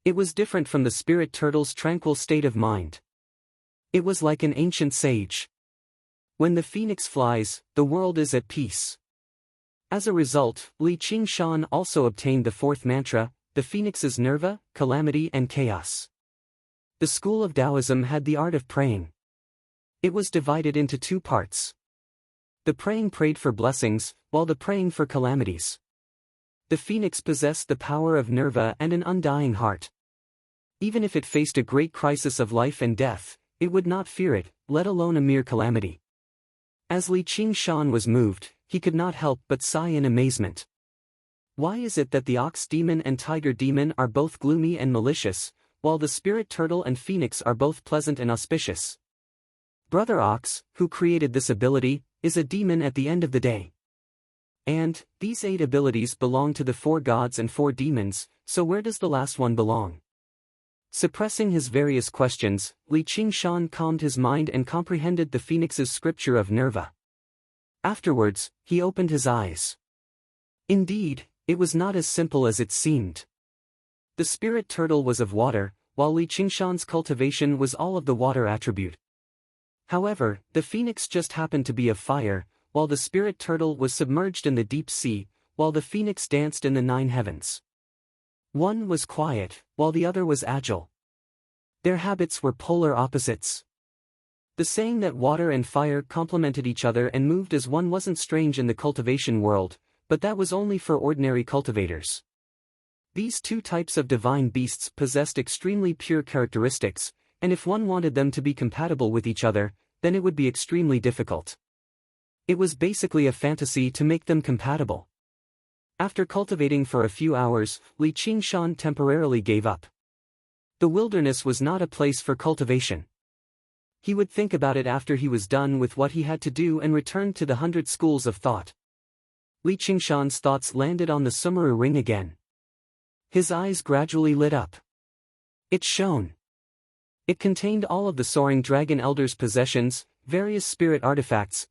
It was different from the spirit turtle's tranquil state of mind. It was like an ancient sage. When the phoenix flies, the world is at peace. As a result, Li Qingshan also obtained the 4th mantra, the phoenix's Nerva, calamity and chaos. The school of Taoism had the art of praying. It was divided into 2 parts. The praying prayed for blessings, while the praying for calamities. The phoenix possessed the power of Nerva and an undying heart. Even if it faced a great crisis of life and death, it would not fear it, let alone a mere calamity. As Li Qingshan was moved, he could not help but sigh in amazement. Why is it that the ox demon and tiger demon are both gloomy and malicious, while the spirit turtle and phoenix are both pleasant and auspicious? Brother Ox, who created this ability, is a demon at the end of the day. And, these 8 abilities belong to the 4 gods and 4 demons, so where does the last one belong? Suppressing his various questions, Li Qingshan calmed his mind and comprehended the phoenix's scripture of Nerva. Afterwards, he opened his eyes. Indeed, it was not as simple as it seemed. The spirit turtle was of water, while Li Qingshan's cultivation was all of the water attribute. However, the phoenix just happened to be of fire, while the spirit turtle was submerged in the deep sea, while the phoenix danced in the 9 heavens. One was quiet, while the other was agile. Their habits were polar opposites. The saying that water and fire complemented each other and moved as one wasn't strange in the cultivation world, but that was only for ordinary cultivators. These 2 types of divine beasts possessed extremely pure characteristics, and if one wanted them to be compatible with each other, then it would be extremely difficult. It was basically a fantasy to make them compatible. After cultivating for a few hours, Li Qingshan temporarily gave up. The wilderness was not a place for cultivation. He would think about it after he was done with what he had to do and returned to the 100 schools of thought. Li Qingshan's thoughts landed on the Sumeru ring again. His eyes gradually lit up. It shone. It contained all of the soaring dragon elder's possessions, various spirit artifacts,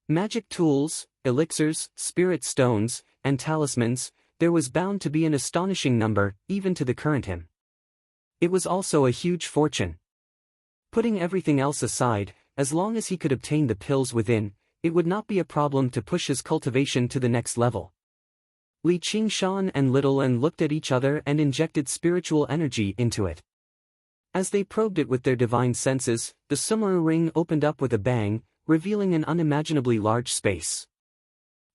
magic tools, elixirs, spirit stones, and talismans. There was bound to be an astonishing number, even to the current him. It was also a huge fortune. Putting everything else aside, as long as he could obtain the pills within, it would not be a problem to push his cultivation to the next level. Li Qingshan and Little N looked at each other and injected spiritual energy into it. As they probed it with their divine senses, the Sumeru ring opened up with a bang, revealing an unimaginably large space.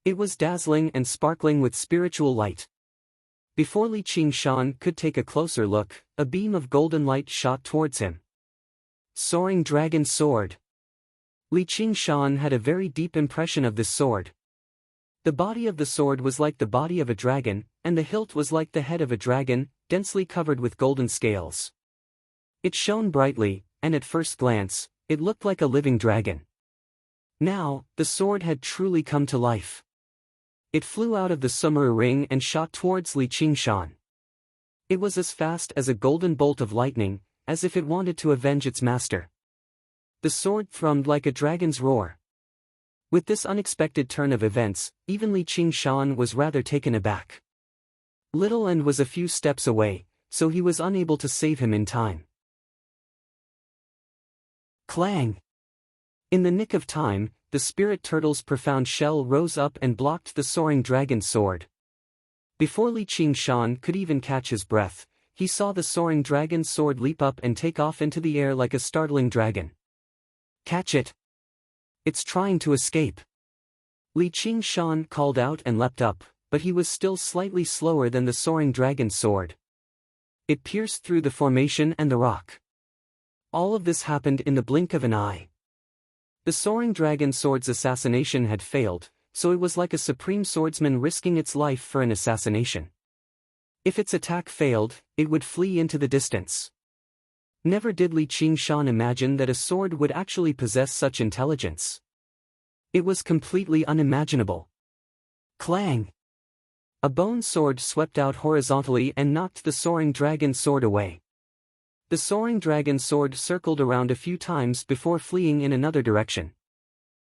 It was dazzling and sparkling with spiritual light. Before Li Qingshan could take a closer look, a beam of golden light shot towards him. Soaring Dragon Sword. Li Qingshan had a very deep impression of this sword. The body of the sword was like the body of a dragon, and the hilt was like the head of a dragon, densely covered with golden scales. It shone brightly, and at first glance, it looked like a living dragon. Now, the sword had truly come to life. It flew out of the Sumeru ring and shot towards Li Qingshan. It was as fast as a golden bolt of lightning, as if it wanted to avenge its master. The sword thrummed like a dragon's roar. With this unexpected turn of events, even Li Qingshan was rather taken aback. Little N was a few steps away, so he was unable to save him in time. Clang! In the nick of time, the spirit turtle's profound shell rose up and blocked the soaring dragon's sword. Before Li Qingshan could even catch his breath, he saw the soaring dragon's sword leap up and take off into the air like a startling dragon. Catch it! It's trying to escape. Li Qingshan called out and leapt up, but he was still slightly slower than the soaring dragon's sword. It pierced through the formation and the rock. All of this happened in the blink of an eye. The soaring dragon sword's assassination had failed, so it was like a supreme swordsman risking its life for an assassination. If its attack failed, it would flee into the distance. Never did Li Qingshan imagine that a sword would actually possess such intelligence. It was completely unimaginable. Clang! A bone sword swept out horizontally and knocked the soaring dragon sword away. The soaring dragon sword circled around a few times before fleeing in another direction.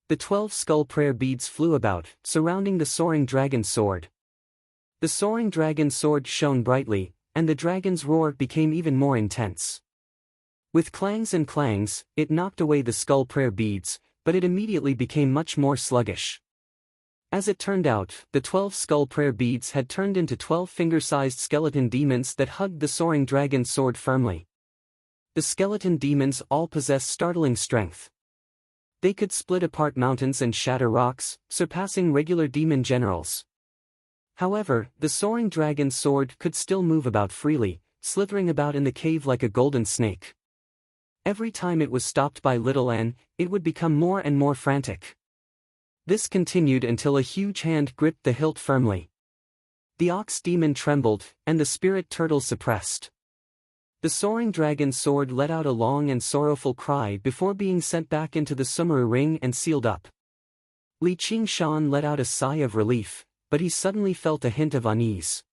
The 12 skull prayer beads flew about, surrounding the soaring dragon sword. The soaring dragon sword shone brightly, and the dragon's roar became even more intense. With clangs and clangs, it knocked away the skull prayer beads, but it immediately became much more sluggish. As it turned out, the 12 skull prayer beads had turned into 12 finger-sized skeleton demons that hugged the soaring dragon's sword firmly. The skeleton demons all possessed startling strength. They could split apart mountains and shatter rocks, surpassing regular demon generals. However, the soaring dragon's sword could still move about freely, slithering about in the cave like a golden snake. Every time it was stopped by little N, it would become more and more frantic. This continued until a huge hand gripped the hilt firmly. The ox demon trembled, and the spirit turtle suppressed. The soaring dragon's sword let out a long and sorrowful cry before being sent back into the Sumeru ring and sealed up. Li Qingshan let out a sigh of relief, but he suddenly felt a hint of unease.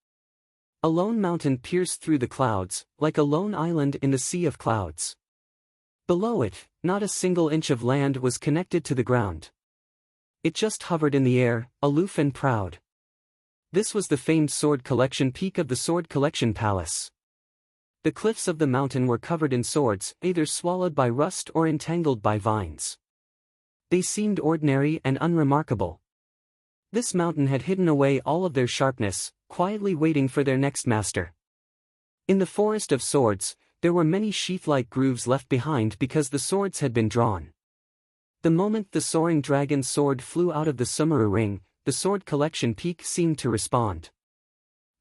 A lone mountain pierced through the clouds, like a lone island in the sea of clouds. Below it, not a single inch of land was connected to the ground. It just hovered in the air, aloof and proud. This was the famed sword collection peak of the Sword Collection Palace. The cliffs of the mountain were covered in swords, either swallowed by rust or entangled by vines. They seemed ordinary and unremarkable. This mountain had hidden away all of their sharpness, quietly waiting for their next master. In the forest of swords, there were many sheath-like grooves left behind because the swords had been drawn. The moment the soaring dragon's sword flew out of the Sumeru ring, the sword collection peak seemed to respond.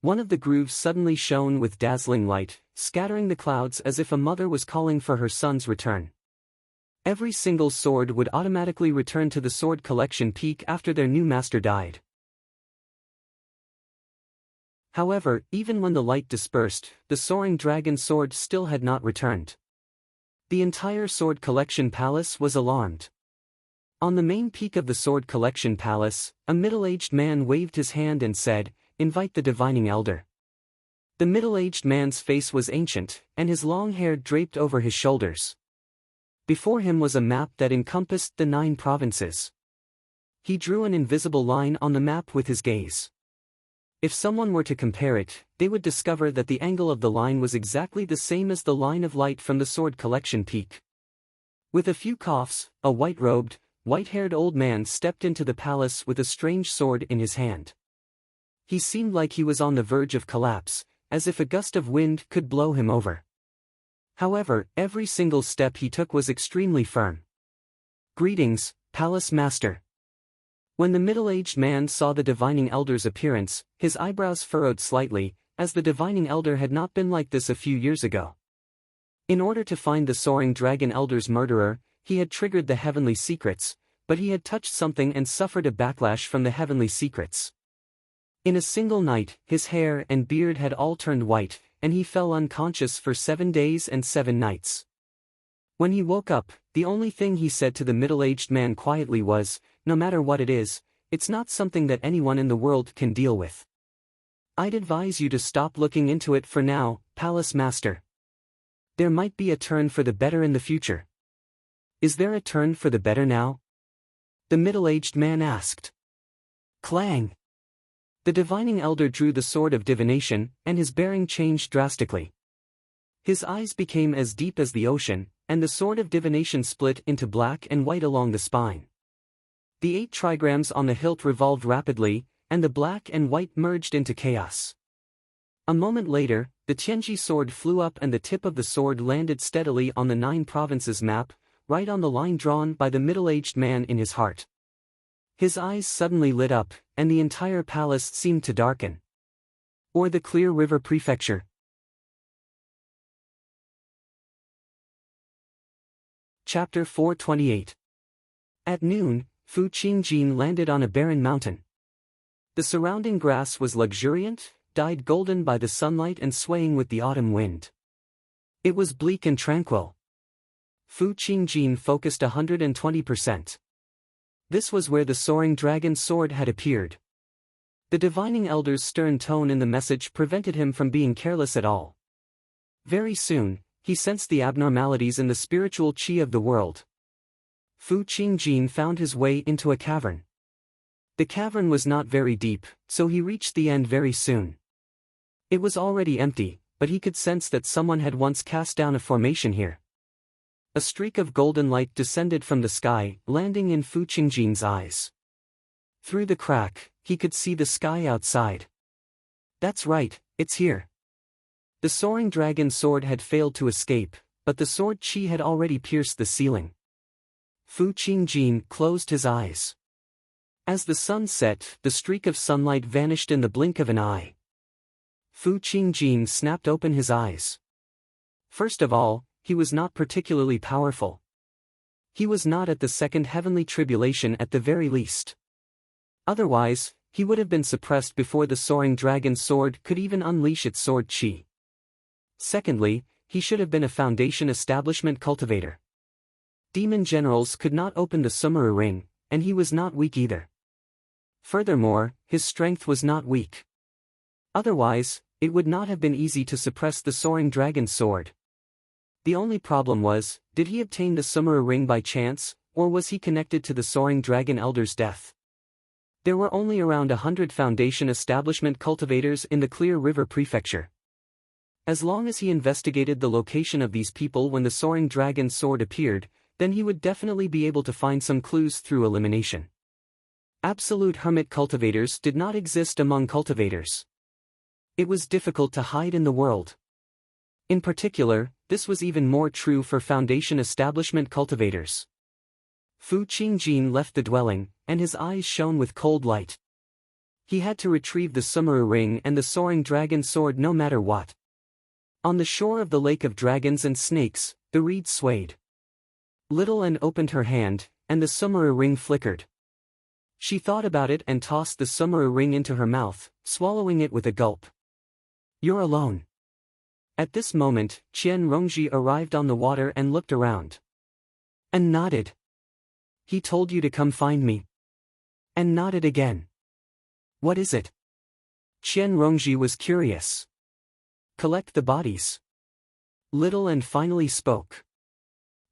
One of the grooves suddenly shone with dazzling light, scattering the clouds as if a mother was calling for her son's return. Every single sword would automatically return to the sword collection peak after their new master died. However, even when the light dispersed, the soaring dragon sword still had not returned. The entire sword collection palace was alarmed. On the main peak of the sword collection palace, a middle-aged man waved his hand and said, "Invite the divining elder." The middle-aged man's face was ancient, and his long hair draped over his shoulders. Before him was a map that encompassed the 9 provinces. He drew an invisible line on the map with his gaze. If someone were to compare it, they would discover that the angle of the line was exactly the same as the line of light from the sword collection peak. With a few coughs, a white-robed, white-haired old man stepped into the palace with a strange sword in his hand. He seemed like he was on the verge of collapse, as if a gust of wind could blow him over. However, every single step he took was extremely firm. "Greetings, Palace Master." When the middle-aged man saw the divining elder's appearance, his eyebrows furrowed slightly, as the divining elder had not been like this a few years ago. In order to find the soaring dragon elder's murderer, he had triggered the heavenly secrets, but he had touched something and suffered a backlash from the heavenly secrets. In a single night, his hair and beard had all turned white, and he fell unconscious for 7 days and 7 nights. When he woke up, the only thing he said to the middle-aged man quietly was, "No matter what it is, it's not something that anyone in the world can deal with. I'd advise you to stop looking into it for now, Palace Master. There might be a turn for the better in the future." "Is there a turn for the better now?" the middle-aged man asked. Clang! The divining elder drew the sword of divination, and his bearing changed drastically. His eyes became as deep as the ocean, and the sword of divination split into black and white along the spine. The 8 trigrams on the hilt revolved rapidly, and the black and white merged into chaos. A moment later, the Tianji sword flew up and the tip of the sword landed steadily on the 9 provinces map, right on the line drawn by the middle-aged man in his heart. His eyes suddenly lit up, and the entire palace seemed to darken. Or the Clear River Prefecture. Chapter 428. At noon, Fu Qingjin landed on a barren mountain. The surrounding grass was luxuriant, dyed golden by the sunlight and swaying with the autumn wind. It was bleak and tranquil. Fu Qingjin focused 120%. This was where the soaring dragon's sword had appeared. The divining elder's stern tone in the message prevented him from being careless at all. Very soon, he sensed the abnormalities in the spiritual qi of the world. Fu Qingjin found his way into a cavern. The cavern was not very deep, so he reached the end very soon. It was already empty, but he could sense that someone had once cast down a formation here. A streak of golden light descended from the sky, landing in Fu Qingjin's eyes. Through the crack, he could see the sky outside. That's right, it's here. The soaring dragon's sword had failed to escape, but the sword qi had already pierced the ceiling. Fu Qingjin closed his eyes. As the sun set, the streak of sunlight vanished in the blink of an eye. Fu Qingjin snapped open his eyes. First of all, he was not particularly powerful. He was not at the second heavenly tribulation at the very least. Otherwise, he would have been suppressed before the soaring dragon sword could even unleash its sword chi. Secondly, he should have been a foundation establishment cultivator. Demon generals could not open the Sumeru ring, and he was not weak either. Furthermore, his strength was not weak. Otherwise, it would not have been easy to suppress the soaring dragon sword. The only problem was, did he obtain the Sumeru ring by chance, or was he connected to the soaring dragon elder's death? There were only around 100 foundation establishment cultivators in the Clear River Prefecture. As long as he investigated the location of these people when the soaring dragon sword appeared, then he would definitely be able to find some clues through elimination. Absolute hermit cultivators did not exist among cultivators. It was difficult to hide in the world. In particular, this was even more true for foundation establishment cultivators. Fu Qingjin left the dwelling, and his eyes shone with cold light. He had to retrieve the Sumeru ring and the soaring dragon sword no matter what. On the shore of the lake of dragons and snakes, the reed swayed. Little Anne opened her hand, and the Sumeru ring flickered. She thought about it and tossed the Sumeru ring into her mouth, swallowing it with a gulp. "You're alone." At this moment, Qian Rongji arrived on the water and looked around. And nodded. "He told you to come find me." And nodded again. "What is it?" Qian Rongji was curious. "Collect the bodies." Little and finally spoke.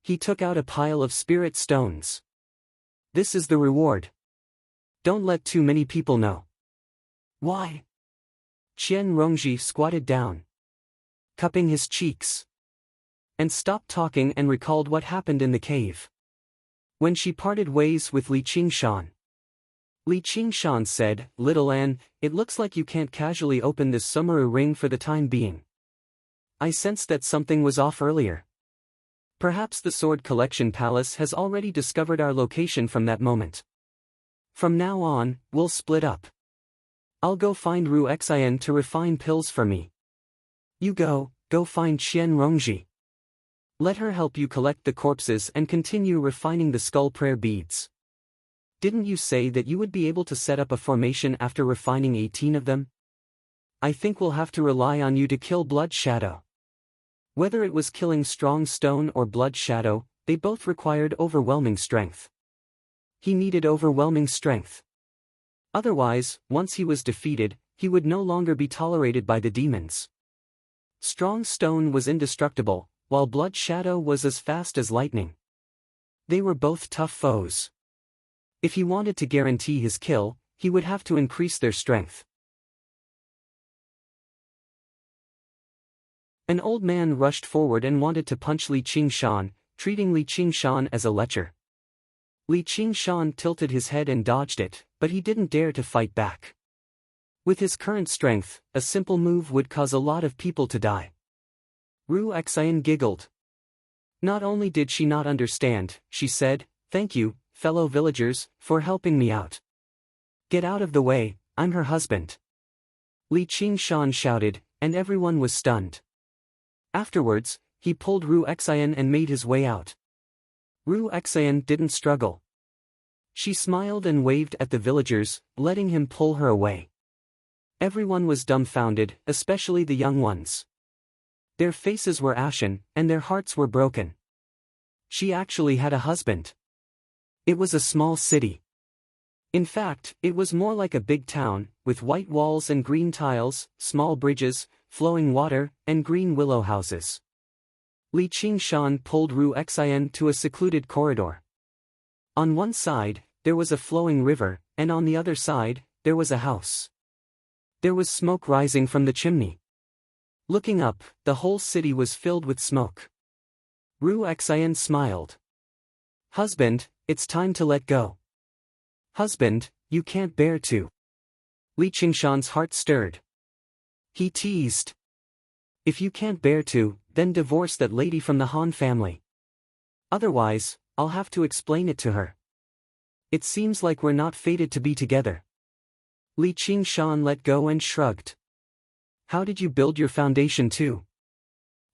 He took out a pile of spirit stones. "This is the reward. Don't let too many people know." "Why?" Qian Rongji squatted down, cupping his cheeks, and stopped talking and recalled what happened in the cave. When she parted ways with Li Qingshan. Li Qingshan said, "Little Anne, it looks like you can't casually open this Sumeru ring for the time being. I sensed that something was off earlier. Perhaps the Sword Collection Palace has already discovered our location from that moment. From now on, we'll split up. I'll go find Ru Xian to refine pills for me. You go find Qian Rongji. Let her help you collect the corpses and continue refining the skull prayer beads. Didn't you say that you would be able to set up a formation after refining 18 of them? I think we'll have to rely on you to kill Blood Shadow." Whether it was killing Strong Stone or Blood Shadow, they both required overwhelming strength. He needed overwhelming strength. Otherwise, once he was defeated, he would no longer be tolerated by the demons. Strong Stone was indestructible, while Blood Shadow was as fast as lightning. They were both tough foes. If he wanted to guarantee his kill, he would have to increase their strength. An old man rushed forward and wanted to punch Li Qingshan, treating Li Qingshan as a lecher. Li Qingshan tilted his head and dodged it, but he didn't dare to fight back. With his current strength, a simple move would cause a lot of people to die. Ru Xian giggled. Not only did she not understand, she said, "Thank you, fellow villagers, for helping me out. Get out of the way, I'm her husband." Li Qingshan shouted, and everyone was stunned. Afterwards, he pulled Ru Xian and made his way out. Ru Xian didn't struggle. She smiled and waved at the villagers, letting him pull her away. Everyone was dumbfounded, especially the young ones. Their faces were ashen, and their hearts were broken. She actually had a husband. It was a small city. In fact, it was more like a big town, with white walls and green tiles, small bridges, flowing water, and green willow houses. Li Qingshan pulled Ru Xian to a secluded corridor. On one side, there was a flowing river, and on the other side, there was a house. There was smoke rising from the chimney. Looking up, the whole city was filled with smoke. Ru Xian smiled. "Husband, it's time to let go." "Husband, you can't bear to." Li Qingshan's heart stirred. He teased. "If you can't bear to, then divorce that lady from the Han family. Otherwise, I'll have to explain it to her. It seems like we're not fated to be together." Li Qingshan let go and shrugged. How did you build your foundation too?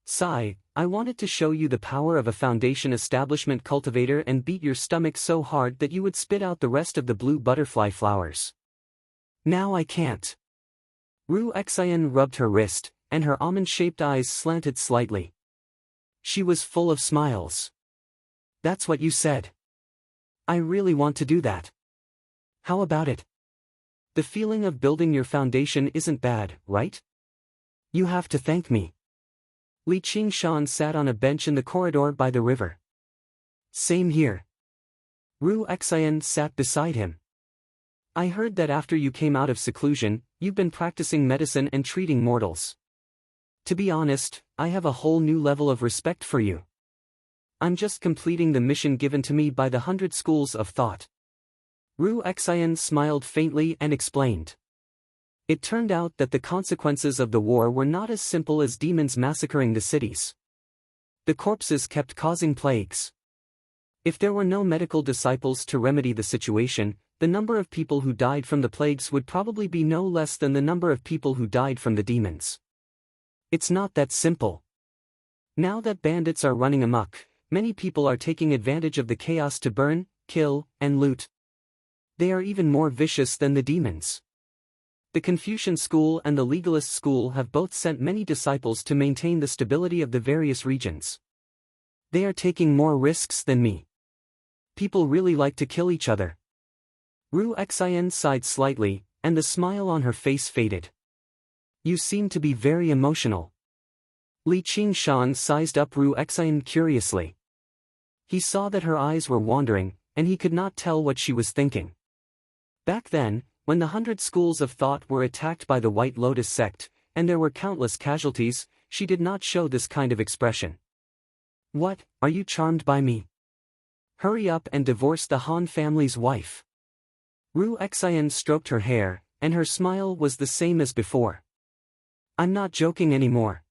Sigh, I wanted to show you the power of a foundation establishment cultivator and beat your stomach so hard that you would spit out the rest of the blue butterfly flowers. Now I can't. Ru Xian rubbed her wrist, and her almond-shaped eyes slanted slightly. She was full of smiles. That's what you said. I really want to do that. How about it? The feeling of building your foundation isn't bad, right? You have to thank me. Li Qingshan sat on a bench in the corridor by the river. Same here. Ru Xian sat beside him. I heard that after you came out of seclusion, you've been practicing medicine and treating mortals. To be honest, I have a whole new level of respect for you. I'm just completing the mission given to me by the 100 schools of thought. Ru Xian smiled faintly and explained. It turned out that the consequences of the war were not as simple as demons massacring the cities. The corpses kept causing plagues. If there were no medical disciples to remedy the situation, the number of people who died from the plagues would probably be no less than the number of people who died from the demons. It's not that simple. Now that bandits are running amok, many people are taking advantage of the chaos to burn, kill, and loot. They are even more vicious than the demons. The Confucian school and the legalist school have both sent many disciples to maintain the stability of the various regions. They are taking more risks than me. People really like to kill each other. Ru Xian sighed slightly, and the smile on her face faded. You seem to be very emotional. Li Qingshan sized up Ru Xian curiously. He saw that her eyes were wandering, and he could not tell what she was thinking. Back then, when the 100 schools of thought were attacked by the White Lotus sect, and there were countless casualties, she did not show this kind of expression. What, are you charmed by me? Hurry up and divorce the Han family's wife. Ru Xian stroked her hair, and her smile was the same as before. I'm not joking anymore.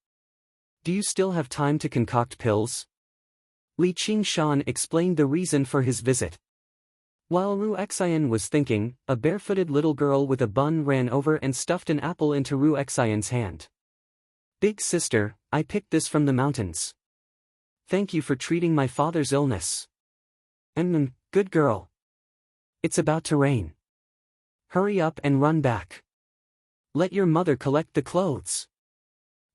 Do you still have time to concoct pills? Li Qingshan explained the reason for his visit. While Ru Xian was thinking, a barefooted little girl with a bun ran over and stuffed an apple into Ru Xian's hand. Big sister, I picked this from the mountains. Thank you for treating my father's illness. Good girl. It's about to rain. Hurry up and run back. Let your mother collect the clothes.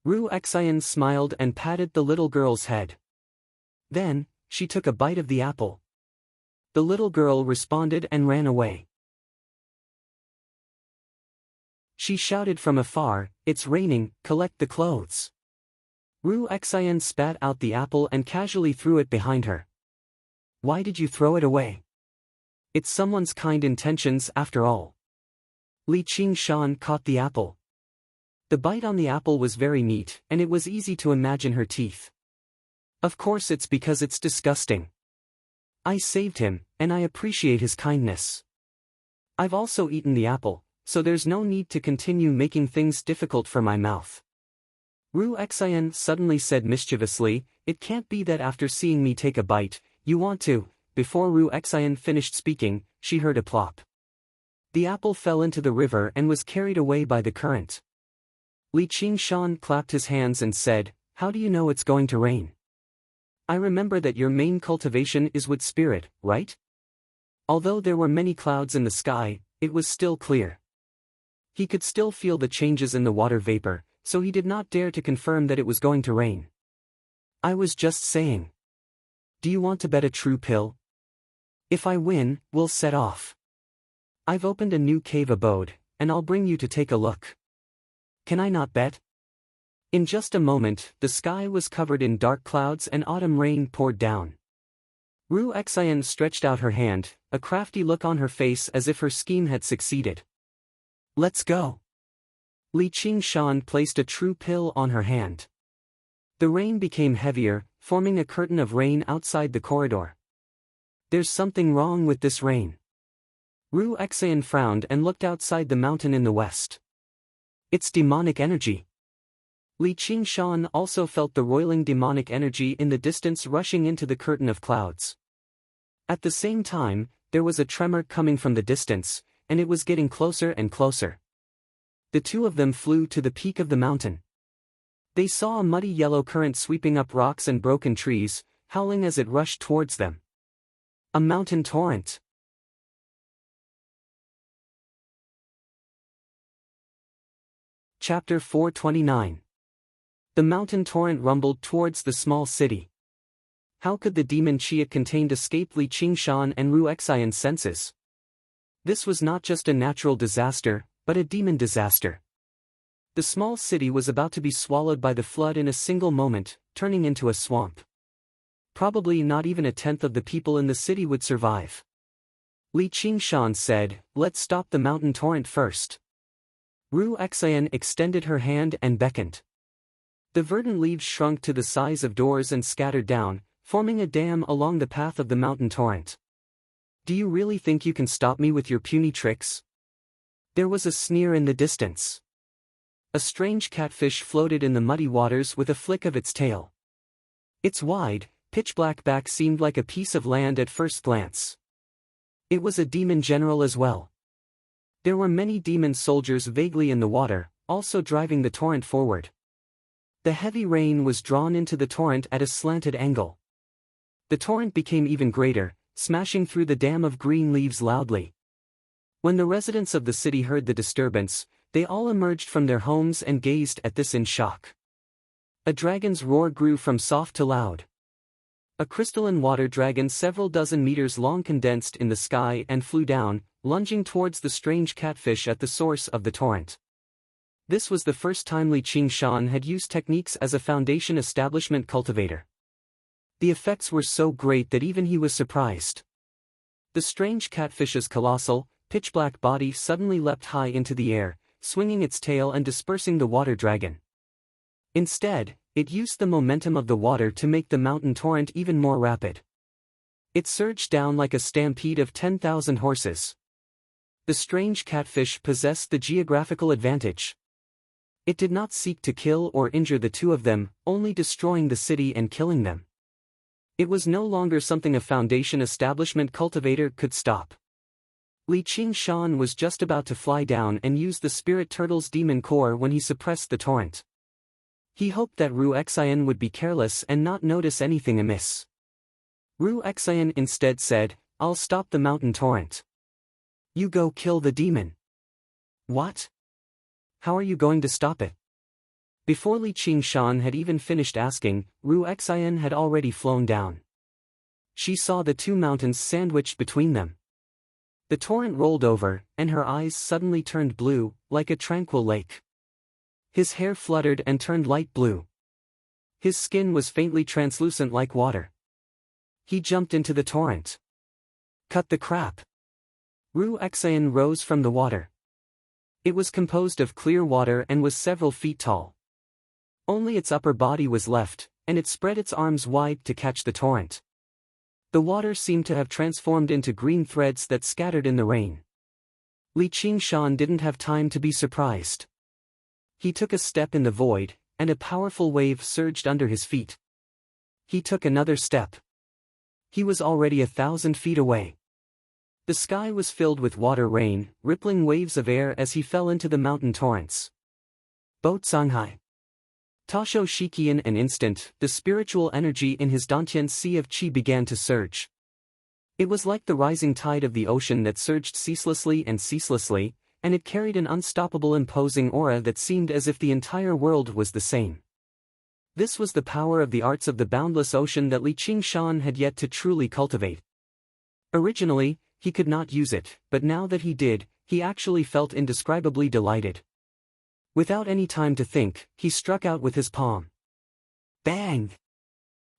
Ru Xian smiled and patted the little girl's head. Then, she took a bite of the apple. The little girl responded and ran away. She shouted from afar, "It's raining, collect the clothes." Ru Xian spat out the apple and casually threw it behind her. Why did you throw it away? It's someone's kind intentions after all. Li Qingshan caught the apple. The bite on the apple was very neat, and it was easy to imagine her teeth. Of course it's because it's disgusting. I saved him, and I appreciate his kindness. I've also eaten the apple, so there's no need to continue making things difficult for my mouth. Ru Xian suddenly said mischievously, it can't be that after seeing me take a bite, you want to. Before Ru Xian finished speaking, she heard a plop. The apple fell into the river and was carried away by the current. Li Qingshan clapped his hands and said, how do you know it's going to rain? I remember that your main cultivation is wood spirit, right? Although there were many clouds in the sky, it was still clear. He could still feel the changes in the water vapor, so he did not dare to confirm that it was going to rain. I was just saying. Do you want to bet a true pill? If I win, we'll set off. I've opened a new cave abode, and I'll bring you to take a look. Can I not bet? In just a moment, the sky was covered in dark clouds and autumn rain poured down. Ru Xian stretched out her hand, a crafty look on her face as if her scheme had succeeded. Let's go. Li Qingshan placed a true pill on her hand. The rain became heavier, forming a curtain of rain outside the corridor. There's something wrong with this rain. Ru Xian frowned and looked outside the mountain in the west. It's demonic energy. Li Qingshan also felt the roiling demonic energy in the distance rushing into the curtain of clouds. At the same time, there was a tremor coming from the distance, and it was getting closer and closer. The two of them flew to the peak of the mountain. They saw a muddy yellow current sweeping up rocks and broken trees, howling as it rushed towards them. A mountain torrent. Chapter 429. The mountain torrent rumbled towards the small city. How could the demon chi it contained escape Li Qingshan and Ru Xian's senses? This was not just a natural disaster, but a demon disaster. The small city was about to be swallowed by the flood in a single moment, turning into a swamp. Probably not even a tenth of the people in the city would survive. Li Qingshan said, "Let's stop the mountain torrent first." Ru Xian extended her hand and beckoned. The verdant leaves shrunk to the size of doors and scattered down, forming a dam along the path of the mountain torrent. "Do you really think you can stop me with your puny tricks?" There was a sneer in the distance. A strange catfish floated in the muddy waters with a flick of its tail. Its wide, pitch-black back seemed like a piece of land at first glance. It was a demon general as well. There were many demon soldiers vaguely in the water, also driving the torrent forward. The heavy rain was drawn into the torrent at a slanted angle. The torrent became even greater, smashing through the dam of green leaves loudly. When the residents of the city heard the disturbance, they all emerged from their homes and gazed at this in shock. A dragon's roar grew from soft to loud. A crystalline water dragon several dozen meters long condensed in the sky and flew down, lunging towards the strange catfish at the source of the torrent. This was the first time Li Qingshan had used techniques as a foundation establishment cultivator. The effects were so great that even he was surprised. The strange catfish's colossal, pitch-black body suddenly leapt high into the air, swinging its tail and dispersing the water dragon. Instead, it used the momentum of the water to make the mountain torrent even more rapid. It surged down like a stampede of 10,000 horses. The strange catfish possessed the geographical advantage. It did not seek to kill or injure the two of them, only destroying the city and killing them. It was no longer something a foundation establishment cultivator could stop. Li Qingshan was just about to fly down and use the spirit turtle's demon core when he suppressed the torrent. He hoped that Ru Xian would be careless and not notice anything amiss. Ru Xian instead said, "I'll stop the mountain torrent. You go kill the demon." "What? How are you going to stop it?" Before Li Qingshan had even finished asking, Ru Xian had already flown down. She saw the two mountains sandwiched between them. The torrent rolled over, and her eyes suddenly turned blue, like a tranquil lake. His hair fluttered and turned light blue. His skin was faintly translucent like water. He jumped into the torrent. "Cut the crap!" Ru Xian rose from the water. It was composed of clear water and was several feet tall. Only its upper body was left, and it spread its arms wide to catch the torrent. The water seemed to have transformed into green threads that scattered in the rain. Li Qingshan didn't have time to be surprised. He took a step in the void, and a powerful wave surged under his feet. He took another step. He was already 1,000 feet away. The sky was filled with water rain, rippling waves of air as he fell into the mountain torrents. Boat Sanghai. Tasho Shiki in an instant, the spiritual energy in his Dantian sea of qi began to surge. It was like the rising tide of the ocean that surged ceaselessly, and it carried an unstoppable imposing aura that seemed as if the entire world was the same. This was the power of the arts of the boundless ocean that Li Qingshan had yet to truly cultivate. Originally, he could not use it, but now that he did, he actually felt indescribably delighted. Without any time to think, he struck out with his palm. Bang!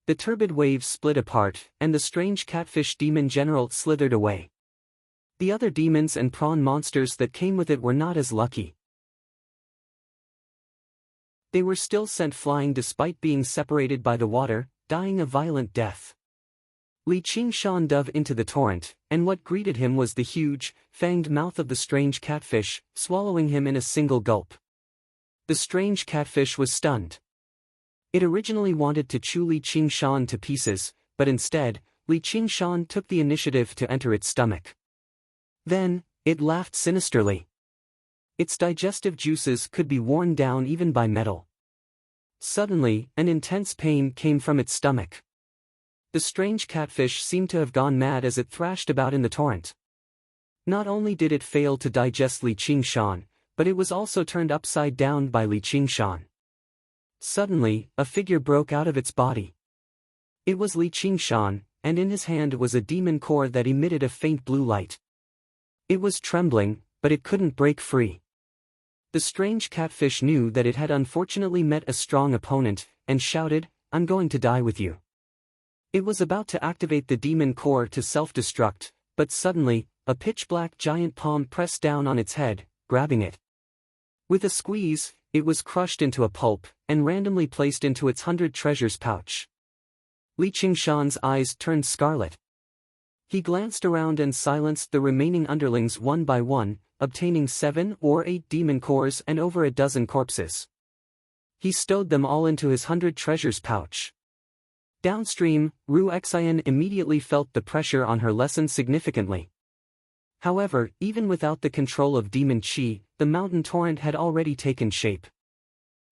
The turbid waves split apart, and the strange catfish demon general slithered away. The other demons and prawn monsters that came with it were not as lucky. They were still sent flying despite being separated by the water, dying a violent death. Li Qingshan dove into the torrent, and what greeted him was the huge, fanged mouth of the strange catfish, swallowing him in a single gulp. The strange catfish was stunned. It originally wanted to chew Li Qingshan to pieces, but instead, Li Qingshan took the initiative to enter its stomach. Then, it laughed sinisterly. Its digestive juices could be worn down even by metal. Suddenly, an intense pain came from its stomach. The strange catfish seemed to have gone mad as it thrashed about in the torrent. Not only did it fail to digest Li Qingshan, but it was also turned upside down by Li Qingshan. Suddenly, a figure broke out of its body. It was Li Qingshan, and in his hand was a demon core that emitted a faint blue light. It was trembling, but it couldn't break free. The strange catfish knew that it had unfortunately met a strong opponent, and shouted, "I'm going to die with you." It was about to activate the demon core to self-destruct, but suddenly, a pitch-black giant palm pressed down on its head, grabbing it. With a squeeze, it was crushed into a pulp, and randomly placed into its 100 treasures pouch. Li Qingshan's eyes turned scarlet. He glanced around and silenced the remaining underlings one by one, obtaining 7 or 8 demon cores and over a dozen corpses. He stowed them all into his 100 treasures pouch. Downstream, Ru Xian immediately felt the pressure on her lessen significantly. However, even without the control of demon qi, the mountain torrent had already taken shape.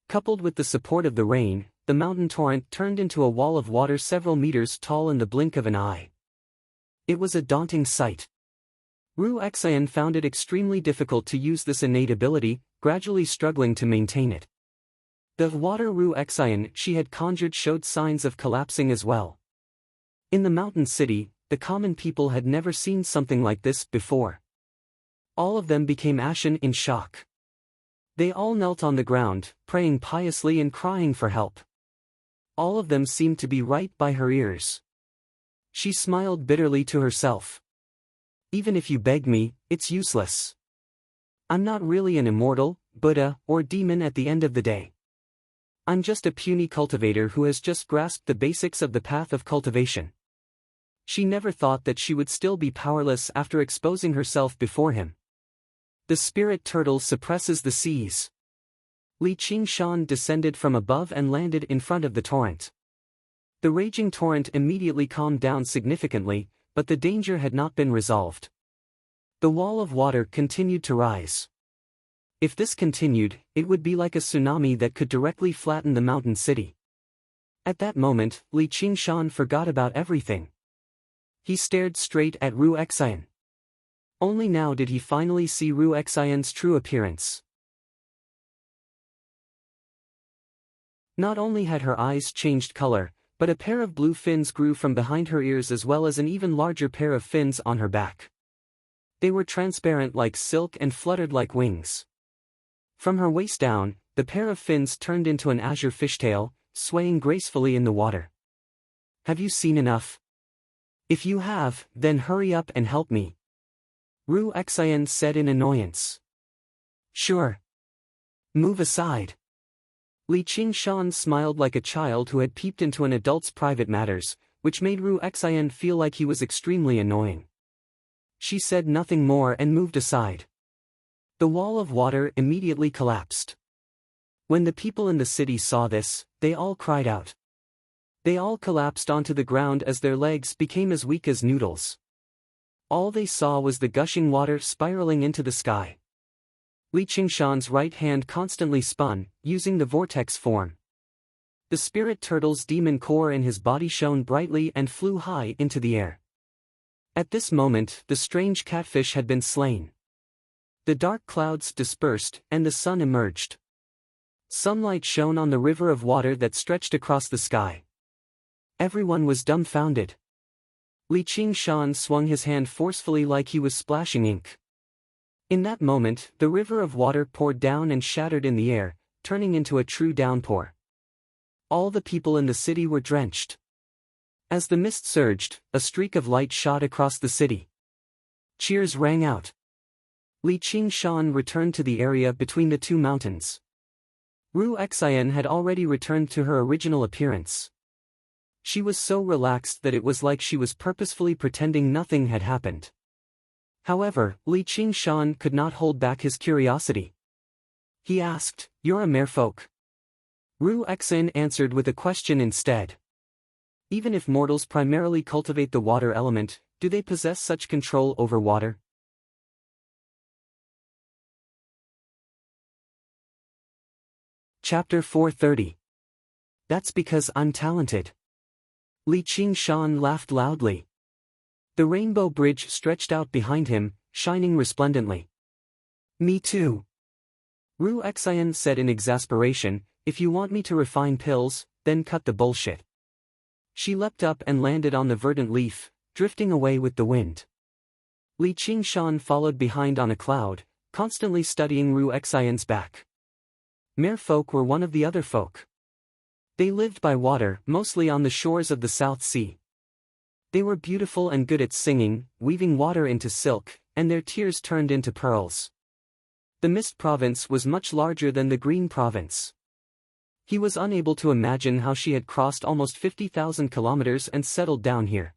Coupled with the support of the rain, the mountain torrent turned into a wall of water several meters tall in the blink of an eye. It was a daunting sight. Ru Xian found it extremely difficult to use this innate ability, gradually struggling to maintain it. The water Ru Xian she had conjured showed signs of collapsing as well. In the mountain city, the common people had never seen something like this before. All of them became ashen in shock. They all knelt on the ground, praying piously and crying for help. All of them seemed to be right by her ears. She smiled bitterly to herself. Even if you beg me, it's useless. I'm not really an immortal, Buddha, or demon at the end of the day. I'm just a puny cultivator who has just grasped the basics of the path of cultivation. She never thought that she would still be powerless after exposing herself before him. The spirit turtle suppresses the seas. Li Qingshan descended from above and landed in front of the torrent. The raging torrent immediately calmed down significantly, but the danger had not been resolved. The wall of water continued to rise. If this continued, it would be like a tsunami that could directly flatten the mountain city. At that moment, Li Qingshan forgot about everything. He stared straight at Ru Xian. Only now did he finally see Ru Xian's true appearance. Not only had her eyes changed color, but a pair of blue fins grew from behind her ears as well as an even larger pair of fins on her back. They were transparent like silk and fluttered like wings. From her waist down, the pair of fins turned into an azure fishtail, swaying gracefully in the water. Have you seen enough? If you have, then hurry up and help me. Ru Xian said in annoyance. Sure. Move aside. Li Qingshan smiled like a child who had peeped into an adult's private matters, which made Ru Xian feel like he was extremely annoying. She said nothing more and moved aside. The wall of water immediately collapsed. When the people in the city saw this, they all cried out. They all collapsed onto the ground as their legs became as weak as noodles. All they saw was the gushing water spiraling into the sky. Li Qingshan's right hand constantly spun, using the vortex form. The spirit turtle's demon core in his body shone brightly and flew high into the air. At this moment, the strange catfish had been slain. The dark clouds dispersed, and the sun emerged. Sunlight shone on the river of water that stretched across the sky. Everyone was dumbfounded. Li Qingshan swung his hand forcefully like he was splashing ink. In that moment, the river of water poured down and shattered in the air, turning into a true downpour. All the people in the city were drenched. As the mist surged, a streak of light shot across the city. Cheers rang out. Li Qingshan returned to the area between the two mountains. Ru Xian had already returned to her original appearance. She was so relaxed that it was like she was purposefully pretending nothing had happened. However, Li Qingshan could not hold back his curiosity. He asked, "You're a merfolk?" Ru Xian answered with a question instead. Even if mortals primarily cultivate the water element, do they possess such control over water? Chapter 430. That's because I'm talented. Li Qingshan laughed loudly. The rainbow bridge stretched out behind him, shining resplendently. Me too. Ru Xian said in exasperation, if you want me to refine pills, then cut the bullshit. She leapt up and landed on the verdant leaf, drifting away with the wind. Li Qingshan followed behind on a cloud, constantly studying Ru Xian's back. Merfolk were one of the other folk. They lived by water, mostly on the shores of the South Sea. They were beautiful and good at singing, weaving water into silk, and their tears turned into pearls. The Mist Province was much larger than the Green Province. He was unable to imagine how she had crossed almost 50,000 kilometers and settled down here.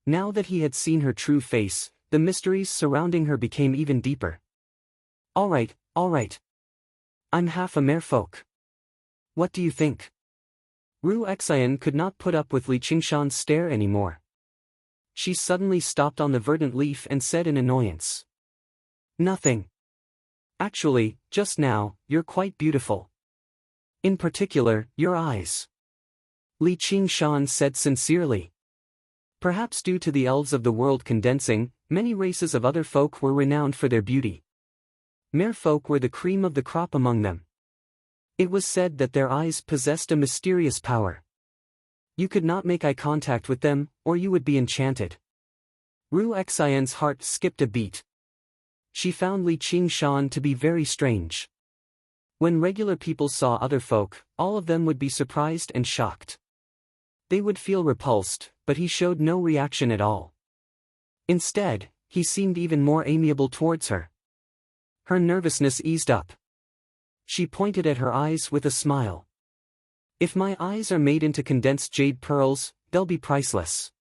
Now that he had seen her true face, the mysteries surrounding her became even deeper. All right. I'm half a merfolk. What do you think? Ru Xian could not put up with Li Qingshan's stare anymore. She suddenly stopped on the verdant leaf and said in annoyance. Nothing. Actually, just now, you're quite beautiful. In particular, your eyes. Li Qingshan said sincerely. Perhaps due to the elves of the world condensing, many races of other folk were renowned for their beauty. Merfolk were the cream of the crop among them. It was said that their eyes possessed a mysterious power. You could not make eye contact with them, or you would be enchanted. Ru Xian's heart skipped a beat. She found Li Qingshan to be very strange. When regular people saw other folk, all of them would be surprised and shocked. They would feel repulsed, but he showed no reaction at all. Instead, he seemed even more amiable towards her. Her nervousness eased up. She pointed at her eyes with a smile. If my eyes are made into condensed jade pearls, they'll be priceless.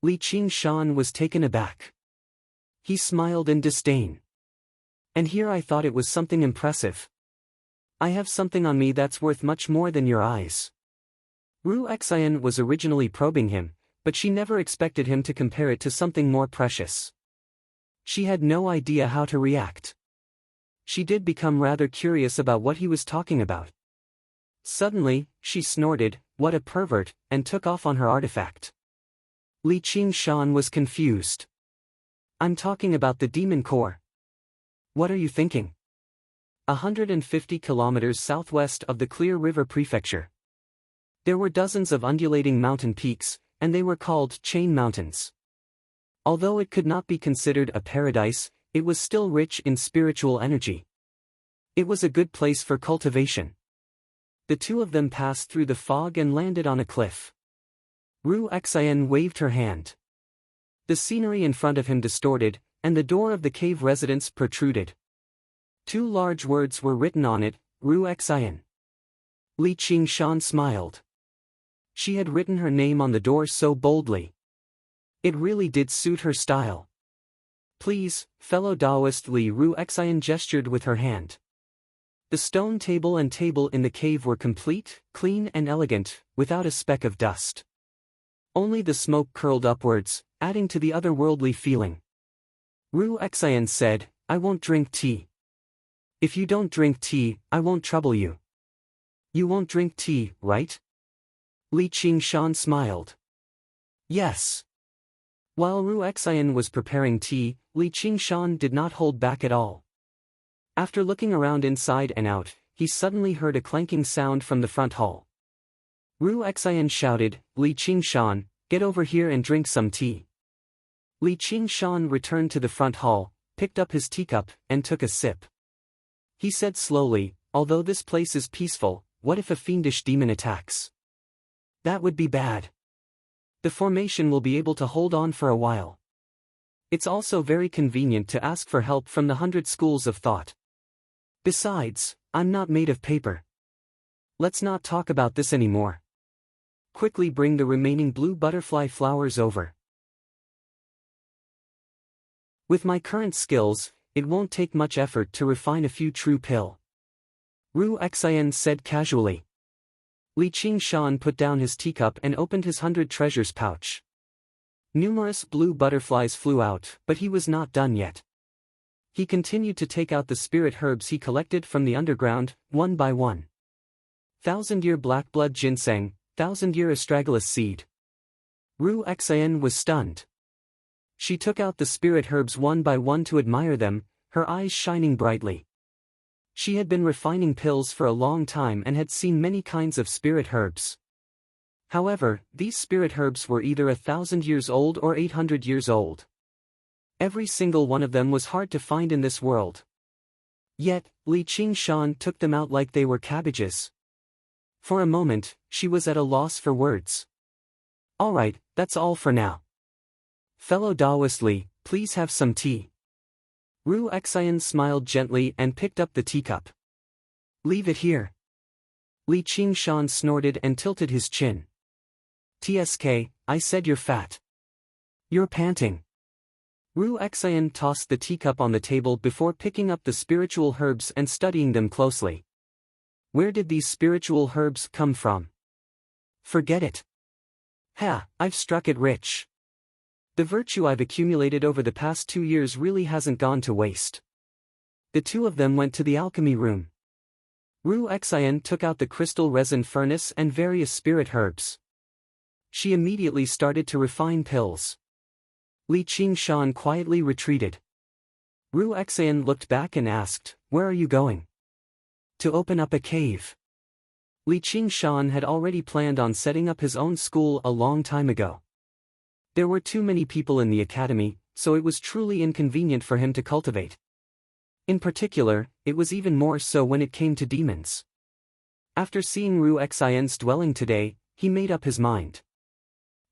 Li Qingshan was taken aback. He smiled in disdain. And here I thought it was something impressive. I have something on me that's worth much more than your eyes. Ru Xian was originally probing him, but she never expected him to compare it to something more precious. She had no idea how to react. She did become rather curious about what he was talking about. Suddenly, she snorted, "What a pervert," and took off on her artifact. Li Qingshan was confused. I'm talking about the demon core. What are you thinking? 150 kilometers southwest of the Clear River Prefecture. There were dozens of undulating mountain peaks, and they were called chain mountains. Although it could not be considered a paradise, it was still rich in spiritual energy. It was a good place for cultivation. The two of them passed through the fog and landed on a cliff. Ru Xian waved her hand. The scenery in front of him distorted, and the door of the cave residence protruded. Two large words were written on it, Ru Xian. Li Qingshan smiled. She had written her name on the door so boldly. It really did suit her style. Please, fellow Taoist Li. Ru Xian gestured with her hand. The stone table and table in the cave were complete, clean and elegant, without a speck of dust. Only the smoke curled upwards, adding to the otherworldly feeling. Ru Xian said, I won't drink tea. If you don't drink tea, I won't trouble you. You won't drink tea, right? Li Qingshan smiled. Yes. While Ru Xian was preparing tea, Li Qingshan did not hold back at all. After looking around inside and out, he suddenly heard a clanking sound from the front hall. Ru Xian shouted, Li Qingshan, get over here and drink some tea. Li Qingshan returned to the front hall, picked up his teacup, and took a sip. He said slowly, although this place is peaceful, what if a fiendish demon attacks? That would be bad. The formation will be able to hold on for a while. It's also very convenient to ask for help from the 100 schools of thought. Besides, I'm not made of paper. Let's not talk about this anymore. Quickly bring the remaining blue butterfly flowers over. With my current skills, it won't take much effort to refine a few true pill. Ru Xian said casually. Li Qingshan put down his teacup and opened his 100 treasures pouch. Numerous blue butterflies flew out, but he was not done yet. He continued to take out the spirit herbs he collected from the underground, one by one. Thousand-year black-blood ginseng, thousand-year astragalus seed. Ru Xian was stunned. She took out the spirit herbs one by one to admire them, her eyes shining brightly. She had been refining pills for a long time and had seen many kinds of spirit herbs. However, these spirit herbs were either 1,000 years old or 800 years old. Every single one of them was hard to find in this world. Yet, Li Qingshan took them out like they were cabbages. For a moment, she was at a loss for words. Alright, that's all for now. Fellow Taoist Li, please have some tea. Ru Xian smiled gently and picked up the teacup. Leave it here. Li Qingshan snorted and tilted his chin. TSK, I said you're fat. You're panting. Ru Xian tossed the teacup on the table before picking up the spiritual herbs and studying them closely. Where did these spiritual herbs come from? Forget it. Ha, I've struck it rich. The virtue I've accumulated over the past 2 years really hasn't gone to waste. The two of them went to the alchemy room. Ru Xian took out the crystal resin furnace and various spirit herbs. She immediately started to refine pills. Li Qingshan quietly retreated. Ru Xian looked back and asked, "Where are you going?" To open up a cave. Li Qingshan had already planned on setting up his own school a long time ago. There were too many people in the academy, so it was truly inconvenient for him to cultivate. In particular, it was even more so when it came to demons. After seeing Ru Xian's dwelling today, he made up his mind.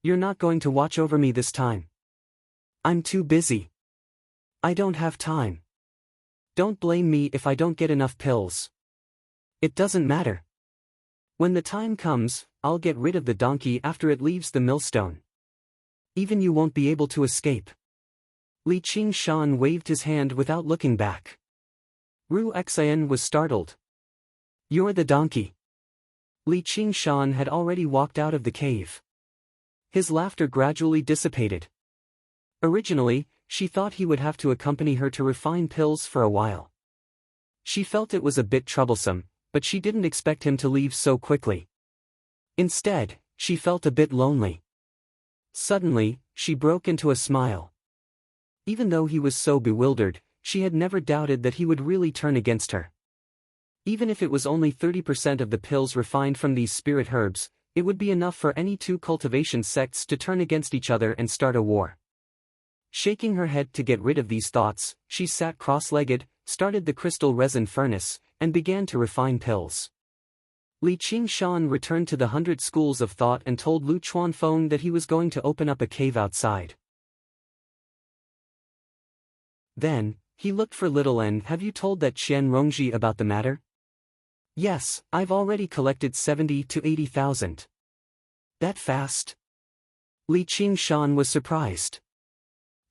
You're not going to watch over me this time. I'm too busy. I don't have time. Don't blame me if I don't get enough pills. It doesn't matter. When the time comes, I'll get rid of the donkey after it leaves the millstone. Even you won't be able to escape. Li Qingshan waved his hand without looking back. Ru Xian was startled. You're the donkey. Li Qingshan had already walked out of the cave. His laughter gradually dissipated. Originally, she thought he would have to accompany her to refine pills for a while. She felt it was a bit troublesome, but she didn't expect him to leave so quickly. Instead, she felt a bit lonely. Suddenly, she broke into a smile. Even though he was so bewildered, she had never doubted that he would really turn against her. Even if it was only 30% of the pills refined from these spirit herbs, it would be enough for any two cultivation sects to turn against each other and start a war. Shaking her head to get rid of these thoughts, she sat cross-legged, started the crystal resin furnace, and began to refine pills. Li Qingshan returned to the 100 schools of thought and told Lu Chuanfeng that he was going to open up a cave outside. Then, he looked for Little N. Have you told that Qian Rongji about the matter? Yes, I've already collected 70 to 80,000. That fast? Li Qingshan was surprised.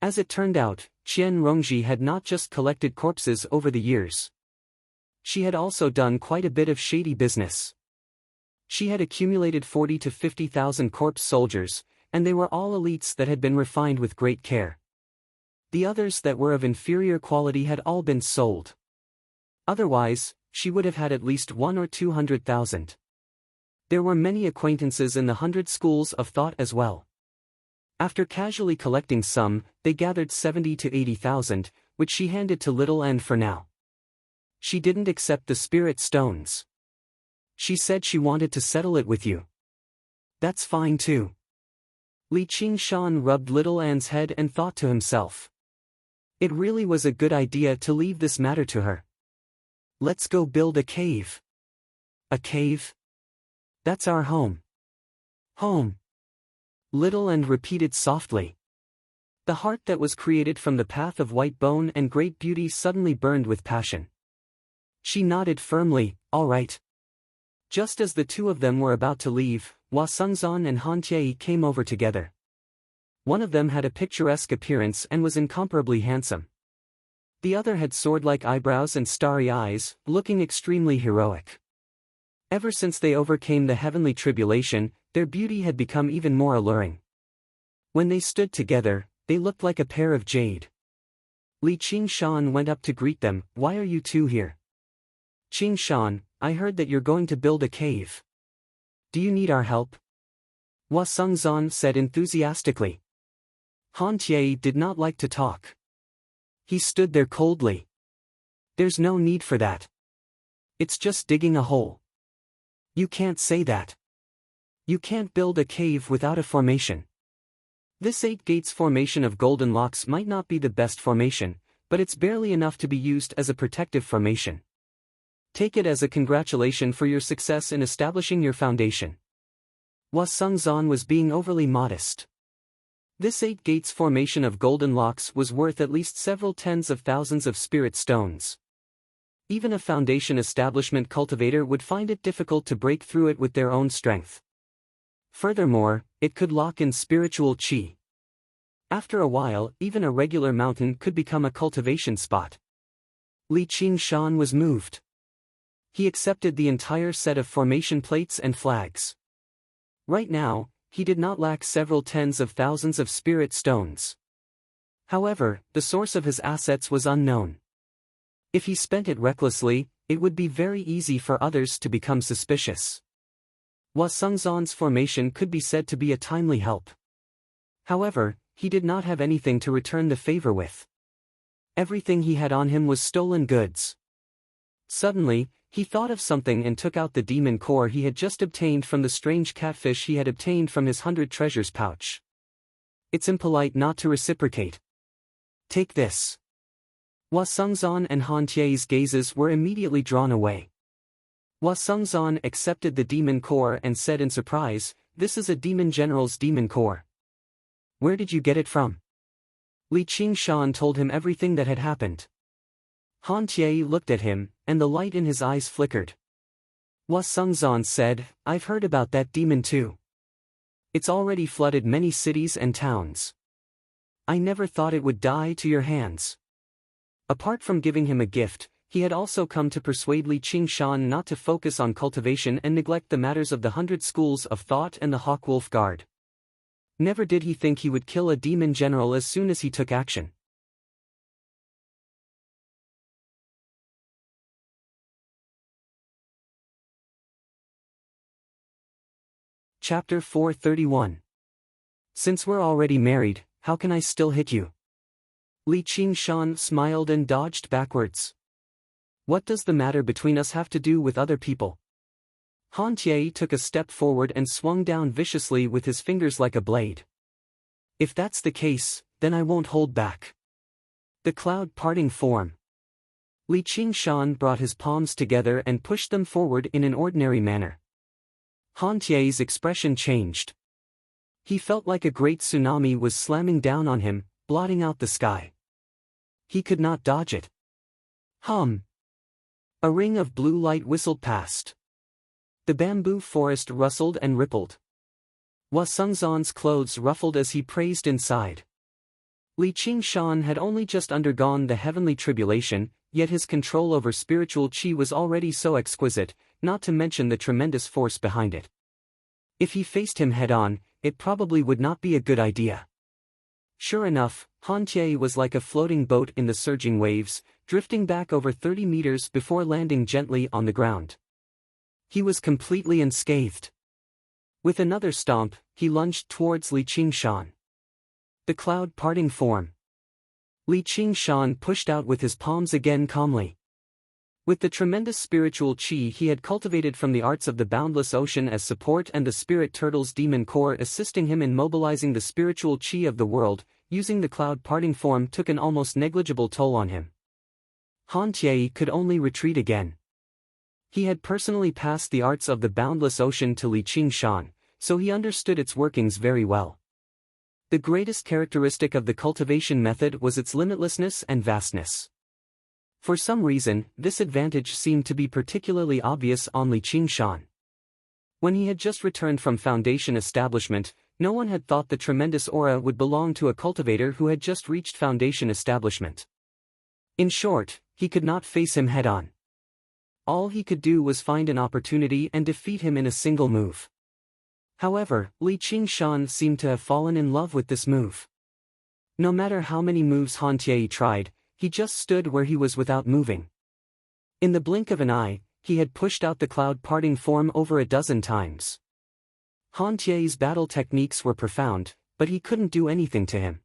As it turned out, Qian Rongji had not just collected corpses over the years. She had also done quite a bit of shady business. She had accumulated 40 to 50,000 corpse soldiers, and they were all elites that had been refined with great care. The others that were of inferior quality had all been sold. Otherwise, she would have had at least 1 or 200,000. There were many acquaintances in the 100 schools of thought as well. After casually collecting some, they gathered 70 to 80,000, which she handed to Little N for now. She didn't accept the spirit stones. She said she wanted to settle it with you. That's fine too. Li Qingshan rubbed Little N's head and thought to himself. It really was a good idea to leave this matter to her. Let's go build a cave. A cave? That's our home. Home. Little N repeated softly. The heart that was created from the path of white bone and great beauty suddenly burned with passion. She nodded firmly, all right. Just as the two of them were about to leave, Hua Sengzan and Han Tiei came over together. One of them had a picturesque appearance and was incomparably handsome. The other had sword-like eyebrows and starry eyes, looking extremely heroic. Ever since they overcame the heavenly tribulation, their beauty had become even more alluring. When they stood together, they looked like a pair of jade. Li Qingshan went up to greet them. Why are you two here? Qing Shan, I heard that you're going to build a cave. Do you need our help? Hua Sengzan said enthusiastically. Han Tie did not like to talk. He stood there coldly. There's no need for that. It's just digging a hole. You can't say that. You can't build a cave without a formation. This 8 gates formation of golden locks might not be the best formation, but it's barely enough to be used as a protective formation. Take it as a congratulation for your success in establishing your foundation. Hua Sengzan was being overly modest. This 8 gates formation of golden locks was worth at least several tens of thousands of spirit stones. Even a foundation establishment cultivator would find it difficult to break through it with their own strength. Furthermore, it could lock in spiritual qi. After a while, even a regular mountain could become a cultivation spot. Li Qingshan was moved. He accepted the entire set of formation plates and flags. Right now, he did not lack several tens of thousands of spirit stones. However, the source of his assets was unknown. If he spent it recklessly, it would be very easy for others to become suspicious. Hua Sengzan's formation could be said to be a timely help. However, he did not have anything to return the favor with. Everything he had on him was stolen goods. Suddenly, he thought of something and took out the demon core he had just obtained from the strange catfish he had obtained from his 100 treasures pouch. It's impolite not to reciprocate. Take this. Hua Sengzan and Han Tie's gazes were immediately drawn away. Hua Sengzan accepted the demon core and said in surprise, "This is a demon general's demon core. Where did you get it from?" Li Qingshan told him everything that had happened. Han Tie looked at him, and the light in his eyes flickered. Hua Sengzan said, "I've heard about that demon too. It's already flooded many cities and towns. I never thought it would die to your hands." Apart from giving him a gift, he had also come to persuade Li Qingshan not to focus on cultivation and neglect the matters of the 100 schools of thought and the Hawkwolf Guard. Never did he think he would kill a demon general as soon as he took action. Chapter 431. Since we're already married, how can I still hit you? Li Qingshan smiled and dodged backwards. What does the matter between us have to do with other people? Han Tie took a step forward and swung down viciously with his fingers like a blade. If that's the case, then I won't hold back. The cloud parting form. Li Qingshan brought his palms together and pushed them forward in an ordinary manner. Han Tie's expression changed. He felt like a great tsunami was slamming down on him, blotting out the sky. He could not dodge it. Hum. A ring of blue light whistled past. The bamboo forest rustled and rippled. Hua Sengzan's clothes ruffled as he praised inside. Li Qingshan had only just undergone the heavenly tribulation, yet his control over spiritual qi was already so exquisite, not to mention the tremendous force behind it. If he faced him head-on, it probably would not be a good idea. Sure enough, Han Tie was like a floating boat in the surging waves, drifting back over 30 meters before landing gently on the ground. He was completely unscathed. With another stomp, he lunged towards Li Qingshan. The cloud parting form. Li Qingshan pushed out with his palms again calmly. With the tremendous spiritual qi he had cultivated from the arts of the boundless ocean as support and the spirit turtle's demon core assisting him in mobilizing the spiritual qi of the world, using the cloud parting form took an almost negligible toll on him. Han Tie could only retreat again. He had personally passed the arts of the boundless ocean to Li Qingshan, so he understood its workings very well. The greatest characteristic of the cultivation method was its limitlessness and vastness. For some reason, this advantage seemed to be particularly obvious on Li Qingshan. When he had just returned from foundation establishment, no one had thought the tremendous aura would belong to a cultivator who had just reached foundation establishment. In short, he could not face him head-on. All he could do was find an opportunity and defeat him in a single move. However, Li Qingshan seemed to have fallen in love with this move. No matter how many moves Han Tie tried, he just stood where he was without moving. In the blink of an eye, he had pushed out the cloud-parting form over a dozen times. Han Tie's battle techniques were profound, but he couldn't do anything to him.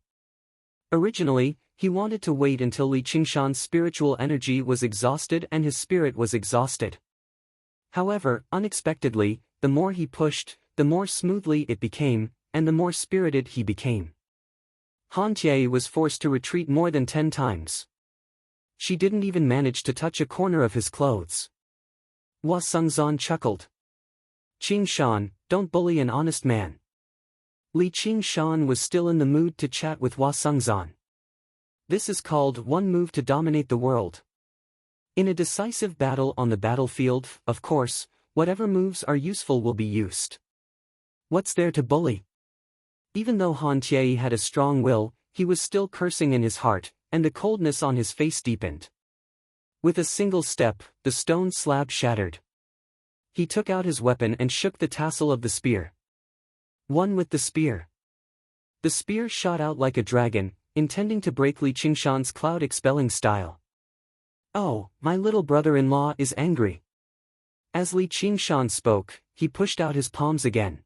Originally, he wanted to wait until Li Qingshan's spiritual energy was exhausted and his spirit was exhausted. However, unexpectedly, the more he pushed, the more smoothly it became, and the more spirited he became. Han Tie was forced to retreat more than 10 times. She didn't even manage to touch a corner of his clothes. Hua Sengzan chuckled. Qingshan, don't bully an honest man. Li Qingshan was still in the mood to chat with Hua Sengzan. This is called one move to dominate the world. In a decisive battle on the battlefield, of course, whatever moves are useful will be used. What's there to bully? Even though Han Tie had a strong will, he was still cursing in his heart, and the coldness on his face deepened. With a single step, the stone slab shattered. He took out his weapon and shook the tassel of the spear. One with the spear. The spear shot out like a dragon, intending to break Li Qingshan's cloud-expelling style. Oh, my little brother-in-law is angry. As Li Qingshan spoke, he pushed out his palms again.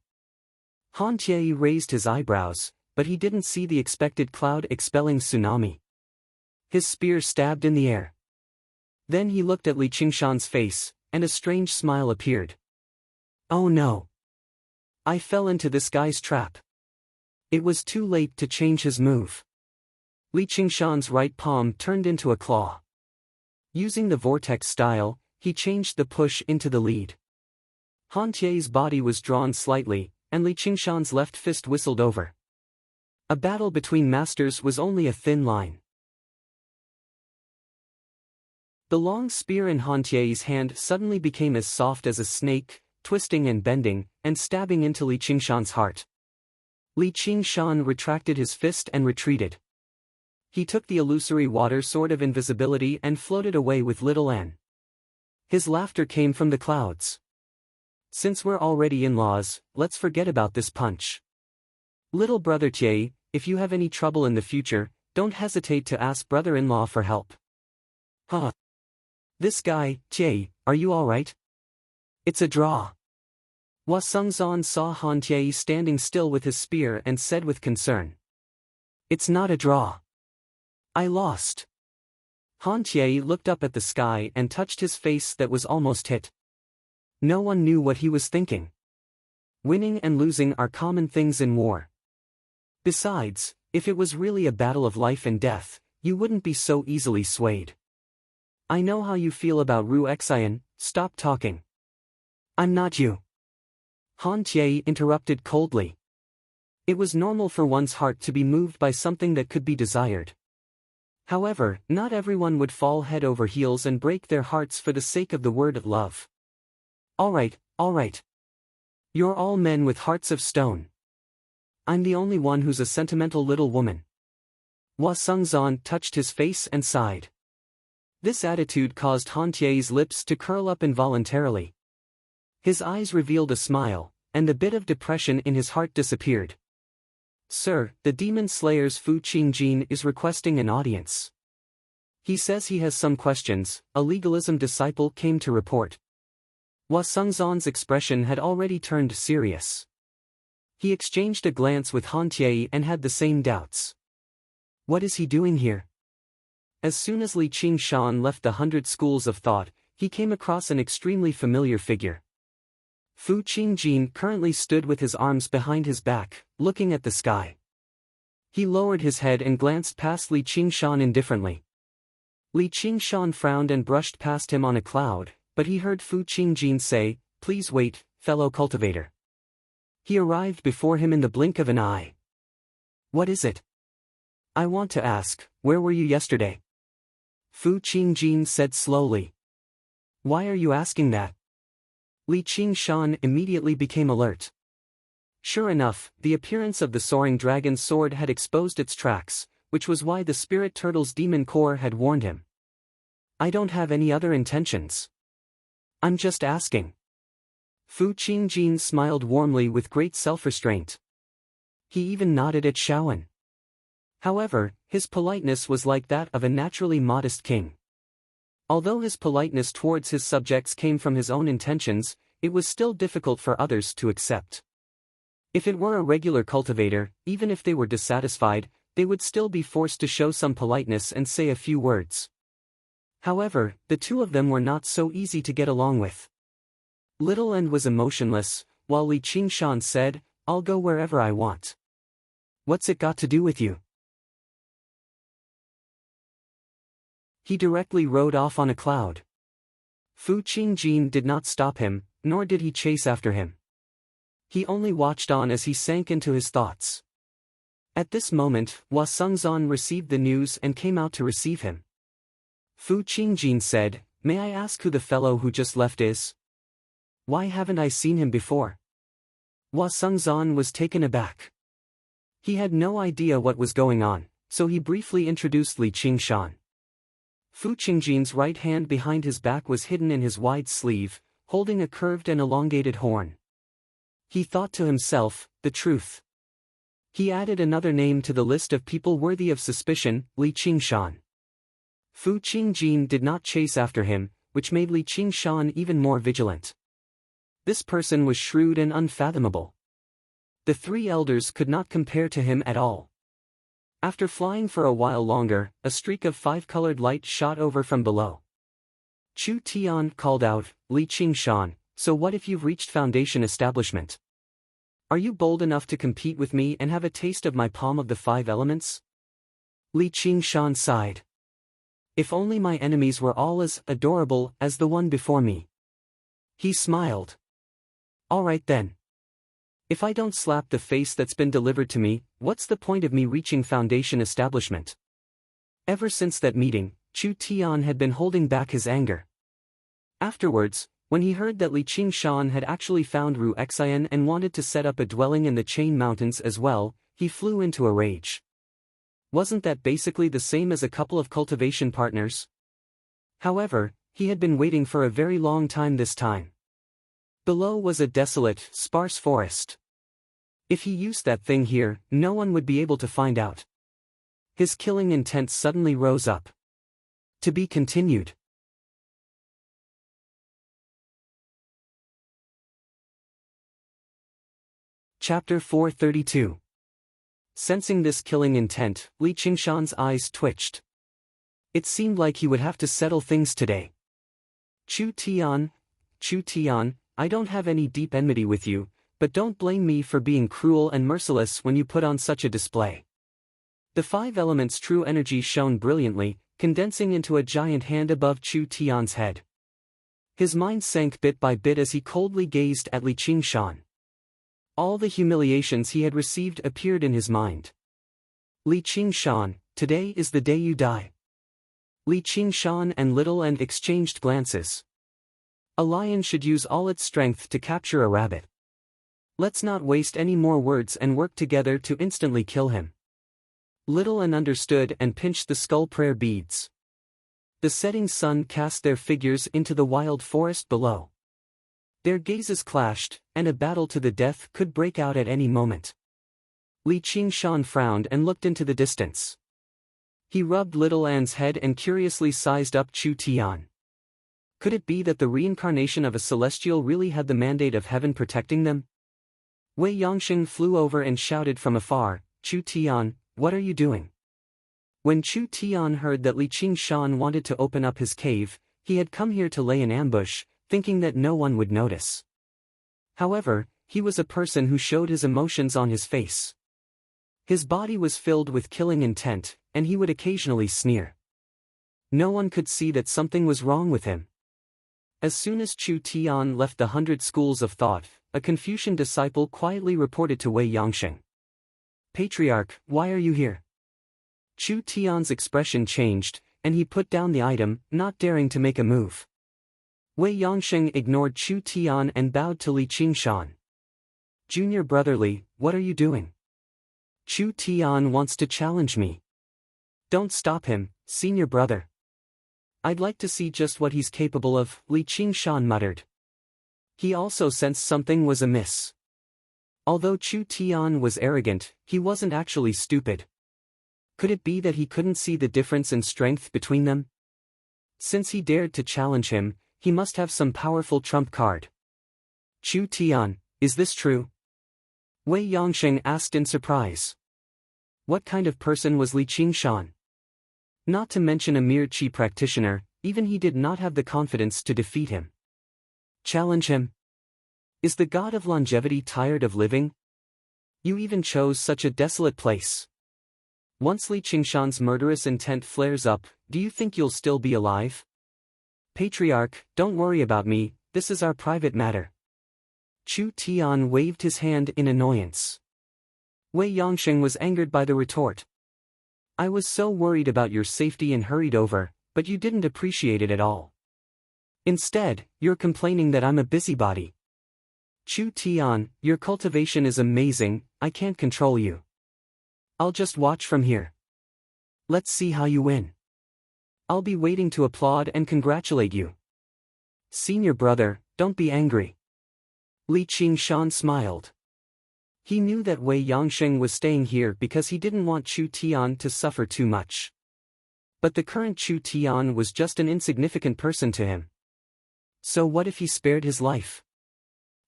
Han Tie raised his eyebrows, but he didn't see the expected cloud-expelling tsunami. His spear stabbed in the air. Then he looked at Li Qingshan's face, and a strange smile appeared. Oh no! I fell into this guy's trap. It was too late to change his move. Li Qingshan's right palm turned into a claw. Using the vortex style, he changed the push into the lead. Han Tie's body was drawn slightly, and Li Qingshan's left fist whistled over. A battle between masters was only a thin line. The long spear in Han Tie's hand suddenly became as soft as a snake, twisting and bending, and stabbing into Li Qingshan's heart. Li Qingshan retracted his fist and retreated. He took the illusory water sword of invisibility and floated away with little An. His laughter came from the clouds. Since we're already in-laws, let's forget about this punch. Little brother Tie, if you have any trouble in the future, don't hesitate to ask brother-in-law for help. Huh. This guy, Tie, are you alright? It's a draw. Hua Sengzan saw Han Tie standing still with his spear and said with concern. It's not a draw. I lost. Han Tie looked up at the sky and touched his face that was almost hit. No one knew what he was thinking. Winning and losing are common things in war. Besides, if it was really a battle of life and death, you wouldn't be so easily swayed. I know how you feel about Ru Xian, stop talking. I'm not you. Han Tie interrupted coldly. It was normal for one's heart to be moved by something that could be desired. However, not everyone would fall head over heels and break their hearts for the sake of the word of love. Alright. You're all men with hearts of stone. I'm the only one who's a sentimental little woman. Hua Sengzan touched his face and sighed. This attitude caused Han Tie's lips to curl up involuntarily. His eyes revealed a smile, and the bit of depression in his heart disappeared. Sir, the demon slayer's Fu Qingjin is requesting an audience. He says he has some questions, a legalism disciple came to report. Hua Sengzan's expression had already turned serious. He exchanged a glance with Han Tie and had the same doubts. What is he doing here? As soon as Li Qingshan left the 100 schools of thought, he came across an extremely familiar figure. Fu Qingjin currently stood with his arms behind his back, looking at the sky. He lowered his head and glanced past Li Qingshan indifferently. Li Qingshan frowned and brushed past him on a cloud, but he heard Fu Qingjin say, "Please wait, fellow cultivator." He arrived before him in the blink of an eye. What is it? I want to ask, where were you yesterday? Fu Qingjin said slowly. Why are you asking that? Li Qingshan immediately became alert. Sure enough, the appearance of the soaring dragon's sword had exposed its tracks, which was why the spirit turtle's demon core had warned him. I don't have any other intentions. I'm just asking. Fu Qingjin smiled warmly with great self-restraint. He even nodded at Shaoan. However, his politeness was like that of a naturally modest king. Although his politeness towards his subjects came from his own intentions, it was still difficult for others to accept. If it were a regular cultivator, even if they were dissatisfied, they would still be forced to show some politeness and say a few words. However, the two of them were not so easy to get along with. Little End was emotionless, while Li Qingshan said, "I'll go wherever I want. What's it got to do with you?" He directly rode off on a cloud. Fu Qingjin did not stop him, nor did he chase after him. He only watched on as he sank into his thoughts. At this moment, Hua Sengzan received the news and came out to receive him. Fu Qingjin said, "May I ask who the fellow who just left is? Why haven't I seen him before?" Hua Sengzan was taken aback. He had no idea what was going on, so he briefly introduced Li Qingshan. Fu Qingjin's right hand behind his back was hidden in his wide sleeve, holding a curved and elongated horn. He thought to himself, "The truth." He added another name to the list of people worthy of suspicion, Li Qingshan. Fu Qingjin did not chase after him, which made Li Qingshan even more vigilant. This person was shrewd and unfathomable. The three elders could not compare to him at all. After flying for a while longer, a streak of five-colored light shot over from below. Chu Tian called out, "Li Qingshan, so what if you've reached Foundation establishment? Are you bold enough to compete with me and have a taste of my palm of the five elements?" Li Qingshan sighed. "If only my enemies were all as adorable as the one before me." He smiled. "All right then. If I don't slap the face that's been delivered to me, what's the point of me reaching Foundation establishment?" Ever since that meeting, Chu Tian had been holding back his anger. Afterwards, when he heard that Li Qingshan had actually found Ru Xian and wanted to set up a dwelling in the Chain Mountains as well, he flew into a rage. Wasn't that basically the same as a couple of cultivation partners? However, he had been waiting for a very long time this time. Below was a desolate, sparse forest. If he used that thing here, no one would be able to find out. His killing intent suddenly rose up. To be continued. Chapter 432. Sensing this killing intent, Li Qingshan's eyes twitched. It seemed like he would have to settle things today. Chu Tian, I don't have any deep enmity with you, but don't blame me for being cruel and merciless when you put on such a display. The five elements' true energy shone brilliantly, condensing into a giant hand above Chu Tian's head. His mind sank bit by bit as he coldly gazed at Li Qingshan. All the humiliations he had received appeared in his mind. Li Qingshan, today is the day you die. Li Qingshan and Little End exchanged glances. A lion should use all its strength to capture a rabbit. Let's not waste any more words and work together to instantly kill him. Little End understood and pinched the skull prayer beads. The setting sun cast their figures into the wild forest below. Their gazes clashed, and a battle to the death could break out at any moment. Li Qingshan frowned and looked into the distance. He rubbed Little An's head and curiously sized up Chu Tian. Could it be that the reincarnation of a celestial really had the mandate of heaven protecting them? Wei Yongxing flew over and shouted from afar, "Chu Tian, what are you doing?" When Chu Tian heard that Li Qingshan wanted to open up his cave, he had come here to lay an ambush, thinking that no one would notice. However, he was a person who showed his emotions on his face. His body was filled with killing intent, and he would occasionally sneer. No one could see that something was wrong with him. As soon as Chu Tian left the 100 schools of thought, a Confucian disciple quietly reported to Wei Yongxing. "Patriarch, why are you here?" Chu Tian's expression changed, and he put down the item, not daring to make a move. Wei Yongxing ignored Chu Tian and bowed to Li Qingshan. "Junior brother Li, what are you doing?" "Chu Tian wants to challenge me." "Don't stop him, senior brother. I'd like to see just what he's capable of," Li Qingshan muttered. He also sensed something was amiss. Although Chu Tian was arrogant, he wasn't actually stupid. Could it be that he couldn't see the difference in strength between them? Since he dared to challenge him, he must have some powerful trump card. Chu Tian, is this true? Wei Yongsheng asked in surprise. What kind of person was Li Qingshan? Not to mention a mere qi practitioner, even he did not have the confidence to defeat him. Challenge him? Is the god of longevity tired of living? You even chose such a desolate place. Once Li Qingshan's murderous intent flares up, do you think you'll still be alive? Patriarch, don't worry about me, this is our private matter. Chu Tian waved his hand in annoyance. Wei Yongsheng was angered by the retort. I was so worried about your safety and hurried over, but you didn't appreciate it at all. Instead, you're complaining that I'm a busybody. Chu Tian, your cultivation is amazing, I can't control you. I'll just watch from here. Let's see how you win. I'll be waiting to applaud and congratulate you. Senior brother, don't be angry. Li Qingshan smiled. He knew that Wei Yongsheng was staying here because he didn't want Chu Tian to suffer too much. But the current Chu Tian was just an insignificant person to him. So what if he spared his life?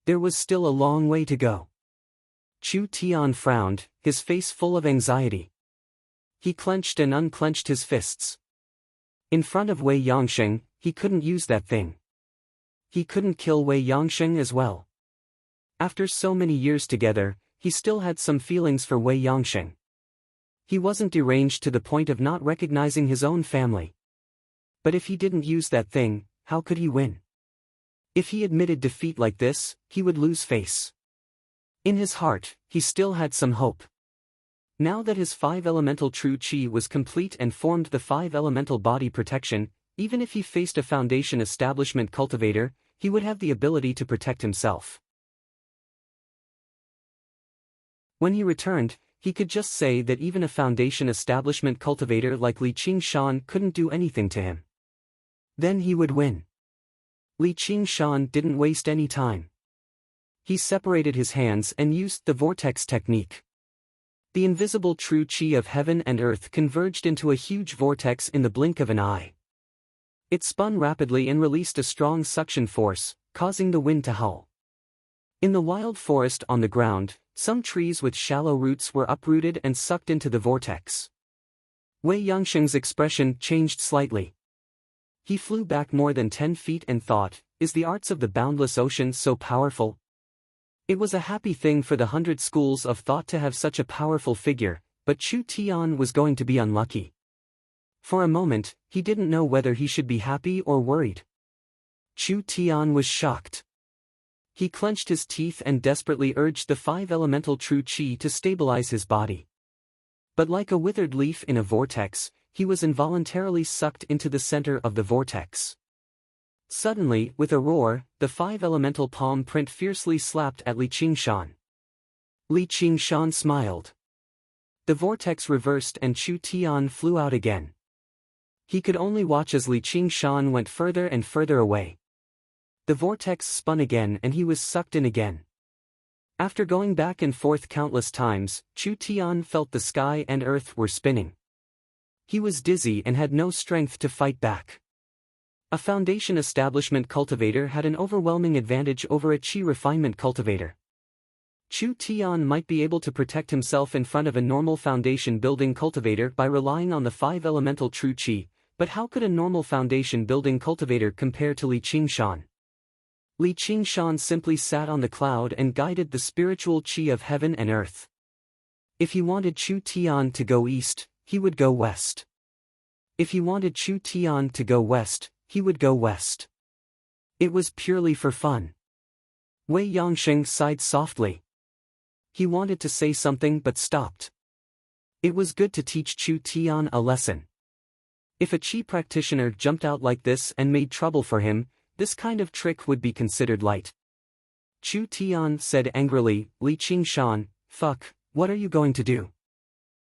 There was still a long way to go. Chu Tian frowned, his face full of anxiety. He clenched and unclenched his fists. In front of Wei Yongsheng, he couldn't use that thing. He couldn't kill Wei Yongsheng as well. After so many years together, he still had some feelings for Wei Yongsheng. He wasn't deranged to the point of not recognizing his own family. But if he didn't use that thing, how could he win? If he admitted defeat like this, he would lose face. In his heart, he still had some hope. Now that his 5-elemental true qi was complete and formed the 5-elemental body protection, even if he faced a foundation establishment cultivator, he would have the ability to protect himself. When he returned, he could just say that even a foundation establishment cultivator like Li Qingshan couldn't do anything to him. Then he would win. Li Qingshan didn't waste any time. He separated his hands and used the vortex technique. The invisible true qi of heaven and earth converged into a huge vortex in the blink of an eye. It spun rapidly and released a strong suction force, causing the wind to howl. In the wild forest on the ground, some trees with shallow roots were uprooted and sucked into the vortex. Wei Yongsheng's expression changed slightly. He flew back more than 10 feet and thought, is the arts of the boundless ocean so powerful? It was a happy thing for the 100 schools of thought to have such a powerful figure, but Chu Tian was going to be unlucky. For a moment, he didn't know whether he should be happy or worried. Chu Tian was shocked. He clenched his teeth and desperately urged the 5-elemental true qi to stabilize his body. But like a withered leaf in a vortex, he was involuntarily sucked into the center of the vortex. Suddenly, with a roar, the 5-elemental palm print fiercely slapped at Li Qingshan. Li Qingshan smiled. The vortex reversed and Chu Tian flew out again. He could only watch as Li Qingshan went further and further away. The vortex spun again and he was sucked in again. After going back and forth countless times, Chu Tian felt the sky and earth were spinning. He was dizzy and had no strength to fight back. A foundation establishment cultivator had an overwhelming advantage over a qi refinement cultivator. Chu Tian might be able to protect himself in front of a normal foundation building cultivator by relying on the 5-elemental true qi, but how could a normal foundation building cultivator compare to Li Qingshan? Li Qingshan simply sat on the cloud and guided the spiritual qi of heaven and earth. If he wanted Chu Tian to go east, he would go west. If he wanted Chu Tian to go west, he would go west. It was purely for fun. Wei Yongsheng sighed softly. He wanted to say something but stopped. It was good to teach Chu Tian a lesson. If a qi practitioner jumped out like this and made trouble for him, this kind of trick would be considered light. Chu Tian said angrily, Li Qingshan, fuck, what are you going to do?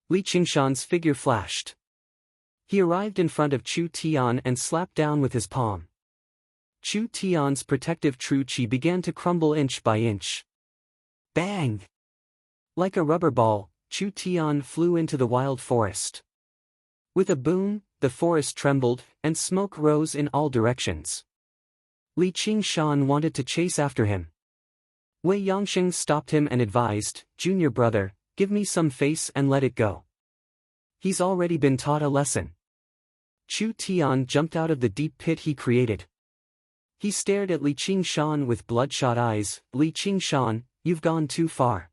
Li Qingshan's figure flashed. He arrived in front of Chu Tian and slapped down with his palm. Chu Tian's protective true qi began to crumble inch by inch. Bang! Like a rubber ball, Chu Tian flew into the wild forest. With a boom, the forest trembled, and smoke rose in all directions. Li Qingshan wanted to chase after him. Wei Yongsheng stopped him and advised, "Junior brother, give me some face and let it go. He's already been taught a lesson." Chu Tian jumped out of the deep pit he created. He stared at Li Qingshan with bloodshot eyes. "Li Qingshan, you've gone too far."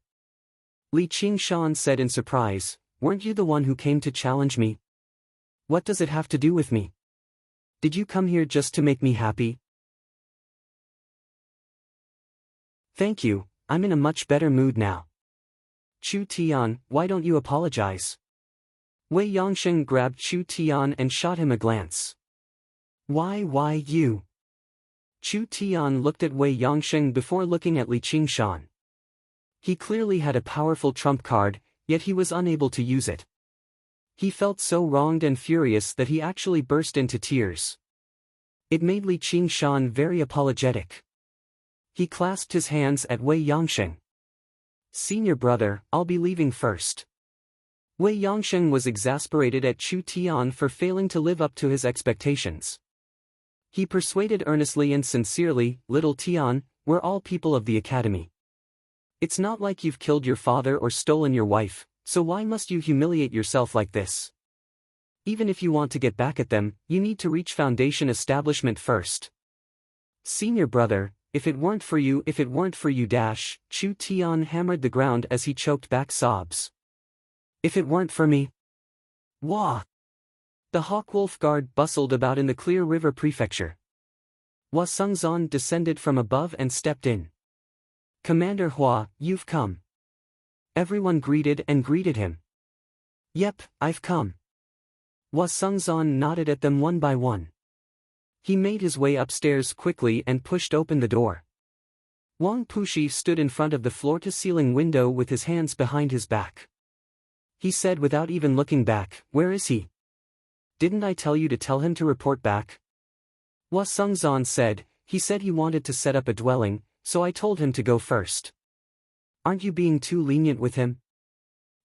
Li Qingshan said in surprise, "Weren't you the one who came to challenge me? What does it have to do with me? Did you come here just to make me happy?" "Thank you, I'm in a much better mood now." "Chu Tian, why don't you apologize?" Wei Yongsheng grabbed Chu Tian and shot him a glance. Why you?" Chu Tian looked at Wei Yongsheng before looking at Li Qingshan. He clearly had a powerful trump card, yet he was unable to use it. He felt so wronged and furious that he actually burst into tears. It made Li Qingshan very apologetic. He clasped his hands at Wei Yongsheng. "Senior brother, I'll be leaving first." Wei Yongsheng was exasperated at Chu Tian for failing to live up to his expectations. He persuaded earnestly and sincerely, "Little Tian, we're all people of the academy. It's not like you've killed your father or stolen your wife, so why must you humiliate yourself like this? Even if you want to get back at them, you need to reach foundation establishment first. Senior brother, if it weren't for you, dash." Chu Tian hammered the ground as he choked back sobs. "If it weren't for me?" Wah! The Hawkwolf Guard bustled about in the Clear River Prefecture. Hua Sungzon descended from above and stepped in. "Commander Hua, you've come." Everyone greeted him. "Yep, I've come." Hua Sungzon nodded at them one by one. He made his way upstairs quickly and pushed open the door. Wang Pushi stood in front of the floor-to-ceiling window with his hands behind his back. He said without even looking back, "Where is he? Didn't I tell you to tell him to report back?" Hua Sungzon said, "He said he wanted to set up a dwelling, so I told him to go first." "Aren't you being too lenient with him?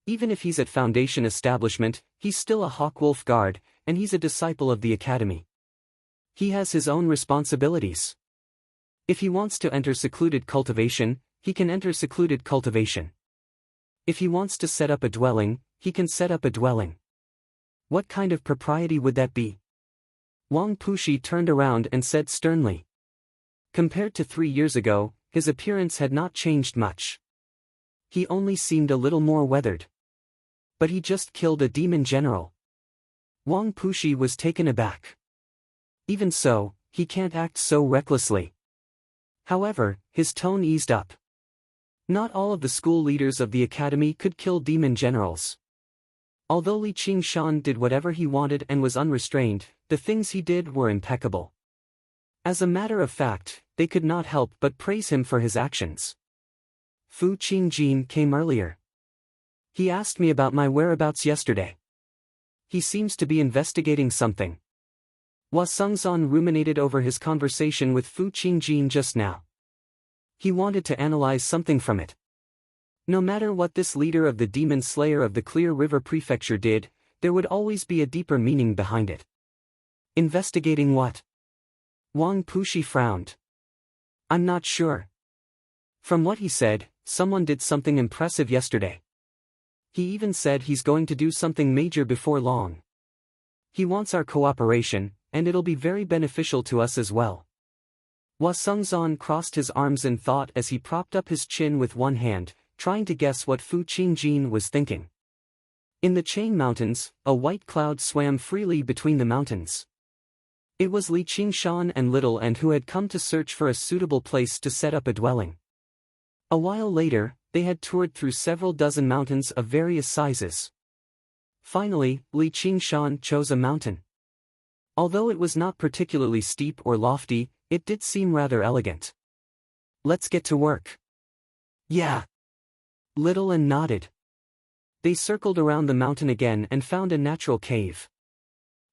Even if he's at Foundation Establishment, he's still a Hawkwolf Guard, and he's a disciple of the Academy. He has his own responsibilities. If he wants to enter secluded cultivation, he can enter secluded cultivation. If he wants to set up a dwelling, he can set up a dwelling. What kind of propriety would that be?" Wang Pushi turned around and said sternly. Compared to 3 years ago, his appearance had not changed much. He only seemed a little more weathered. But he just killed a demon general. Wang Pushi was taken aback. Even so, he can't act so recklessly. However, his tone eased up. Not all of the school leaders of the academy could kill demon generals. Although Li Qingshan did whatever he wanted and was unrestrained, the things he did were impeccable. As a matter of fact, they could not help but praise him for his actions. Fu Qingjin came earlier. He asked me about my whereabouts yesterday. He seems to be investigating something. Hua Sungzon ruminated over his conversation with Fu Qingjin just now. He wanted to analyze something from it. No matter what this leader of the Demon Slayer of the Clear River Prefecture did, there would always be a deeper meaning behind it. Investigating what? Wang Pushi frowned. "I'm not sure. From what he said, someone did something impressive yesterday. He even said he's going to do something major before long. He wants our cooperation, and it'll be very beneficial to us as well." Hua Sungzon crossed his arms in thought as he propped up his chin with one hand, trying to guess what Fu Qingjin was thinking. In the Chain Mountains, a white cloud swam freely between the mountains. It was Li Qingshan and Little and who had come to search for a suitable place to set up a dwelling. A while later, they had toured through several dozen mountains of various sizes. Finally, Li Qingshan chose a mountain. Although it was not particularly steep or lofty, it did seem rather elegant. "Let's get to work." "Yeah." Little and nodded. They circled around the mountain again and found a natural cave.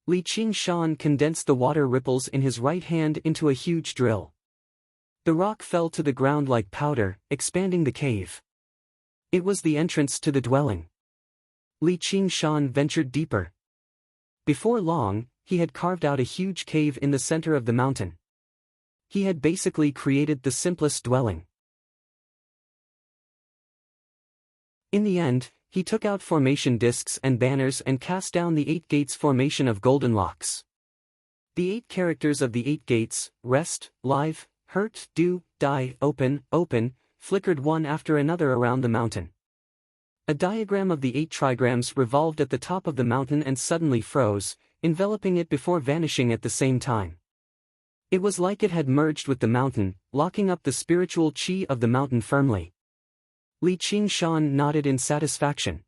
Li Qingshan condensed the water ripples in his right hand into a huge drill. The rock fell to the ground like powder, expanding the cave. It was the entrance to the dwelling. Li Qingshan ventured deeper. Before long, he had carved out a huge cave in the center of the mountain. He had basically created the simplest dwelling. In the end, he took out formation discs and banners and cast down the 8 gates formation of golden locks. The 8 characters of the 8 gates, rest, live, hurt, do, die, open, open, flickered one after another around the mountain. A diagram of the 8 trigrams revolved at the top of the mountain and suddenly froze, enveloping it before vanishing at the same time. It was like it had merged with the mountain, locking up the spiritual chi of the mountain firmly. Li Qingshan nodded in satisfaction.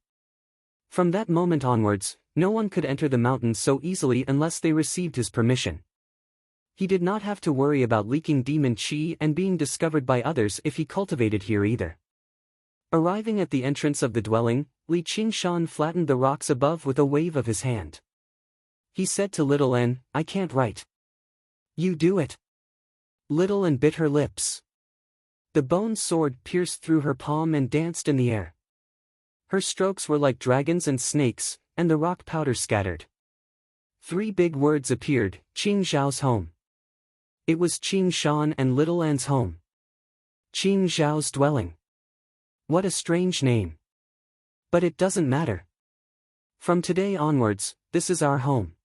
From that moment onwards, no one could enter the mountain so easily unless they received his permission. He did not have to worry about leaking demon chi and being discovered by others if he cultivated here either. Arriving at the entrance of the dwelling, Li Qingshan flattened the rocks above with a wave of his hand. He said to Little N, "I can't write." "You do it." Little N bit her lips. The bone sword pierced through her palm and danced in the air. Her strokes were like dragons and snakes, and the rock powder scattered. 3 big words appeared: Qing Zhao's home. It was Qing Shan and Little N's home. Qing Zhao's dwelling. What a strange name. But it doesn't matter. From today onwards, this is our home.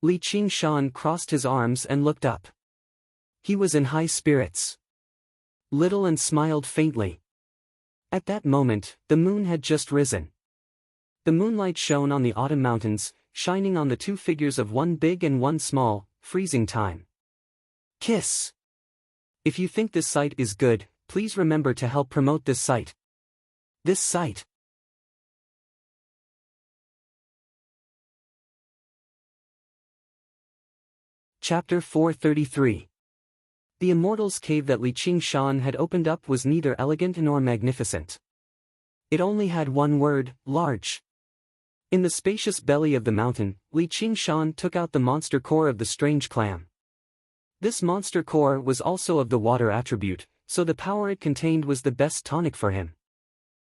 Li Qingshan crossed his arms and looked up. He was in high spirits. Little N smiled faintly. At that moment, the moon had just risen. The moonlight shone on the autumn mountains, shining on the 2 figures of one big and one small, freezing time. Kiss. If you think this site is good, please remember to help promote this site. This site. Chapter 433. The Immortal's cave that Li Qingshan had opened up was neither elegant nor magnificent. It only had one word: large. In the spacious belly of the mountain, Li Qingshan took out the monster core of the strange clam. This monster core was also of the water attribute, so the power it contained was the best tonic for him.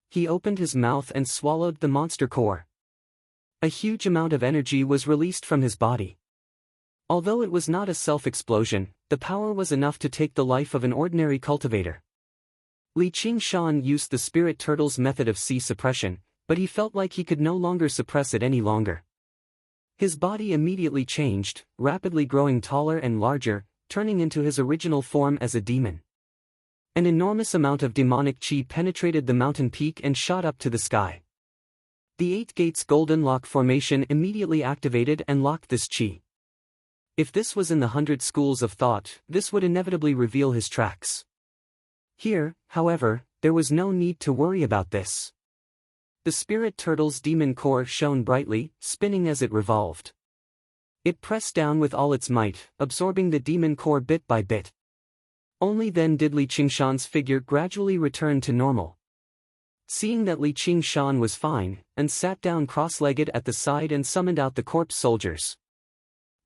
He opened his mouth and swallowed the monster core. A huge amount of energy was released from his body. Although it was not a self-explosion, the power was enough to take the life of an ordinary cultivator. Li Qingshan used the spirit turtle's method of C suppression, but he felt like he could no longer suppress it any longer. His body immediately changed, rapidly growing taller and larger, turning into his original form as a demon. An enormous amount of demonic chi penetrated the mountain peak and shot up to the sky. The 8 gates golden lock formation immediately activated and locked this chi. If this was in the 100 schools of thought, this would inevitably reveal his tracks. Here, however, there was no need to worry about this. The spirit turtle's demon core shone brightly, spinning as it revolved. It pressed down with all its might, absorbing the demon core bit by bit. Only then did Li Qingshan's figure gradually return to normal. Seeing that Li Qingshan was fine, and sat down cross-legged at the side and summoned out the corpse soldiers.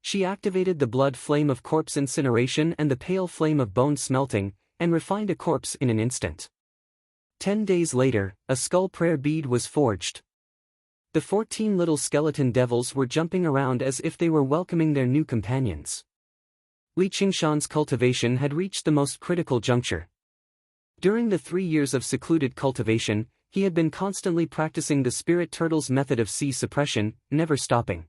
She activated the blood flame of corpse incineration and the pale flame of bone smelting, and refined a corpse in an instant. 10 days later, a skull prayer bead was forged. The 14 little skeleton devils were jumping around as if they were welcoming their new companions. Li Qingshan's cultivation had reached the most critical juncture. During the 3 years of secluded cultivation, he had been constantly practicing the spirit turtle's method of C suppression, never stopping.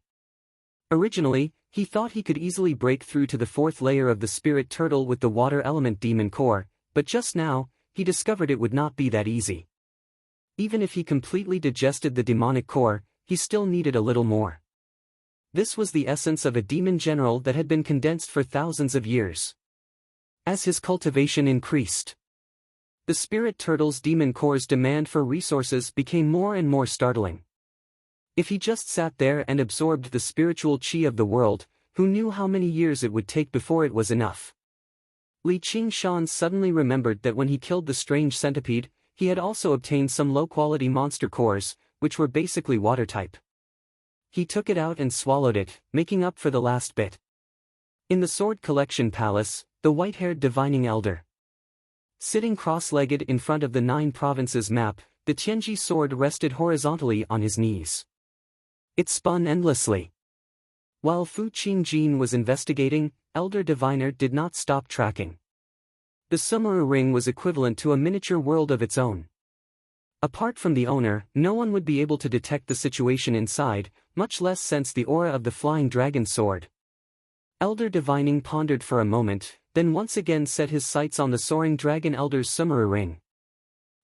Originally, he thought he could easily break through to the 4th layer of the spirit turtle with the water element demon core, but just now, he discovered it would not be that easy. Even if he completely digested the demonic core, he still needed a little more. This was the essence of a demon general that had been condensed for thousands of years. As his cultivation increased, the spirit turtle's demon core's demand for resources became more and more startling. If he just sat there and absorbed the spiritual chi of the world, who knew how many years it would take before it was enough? Li Qingshan suddenly remembered that when he killed the strange centipede, he had also obtained some low-quality monster cores, which were basically water-type. He took it out and swallowed it, making up for the last bit. In the Sword Collection Palace, the white-haired divining elder, sitting cross-legged in front of the 9 provinces map, the Tianji sword rested horizontally on his knees. It spun endlessly. While Fu Qingjin was investigating, Elder Diviner did not stop tracking. The Sumeru ring was equivalent to a miniature world of its own. Apart from the owner, no one would be able to detect the situation inside, much less sense the aura of the flying dragon sword. Elder Divining pondered for a moment, then once again set his sights on the soaring dragon Elder's Sumeru ring.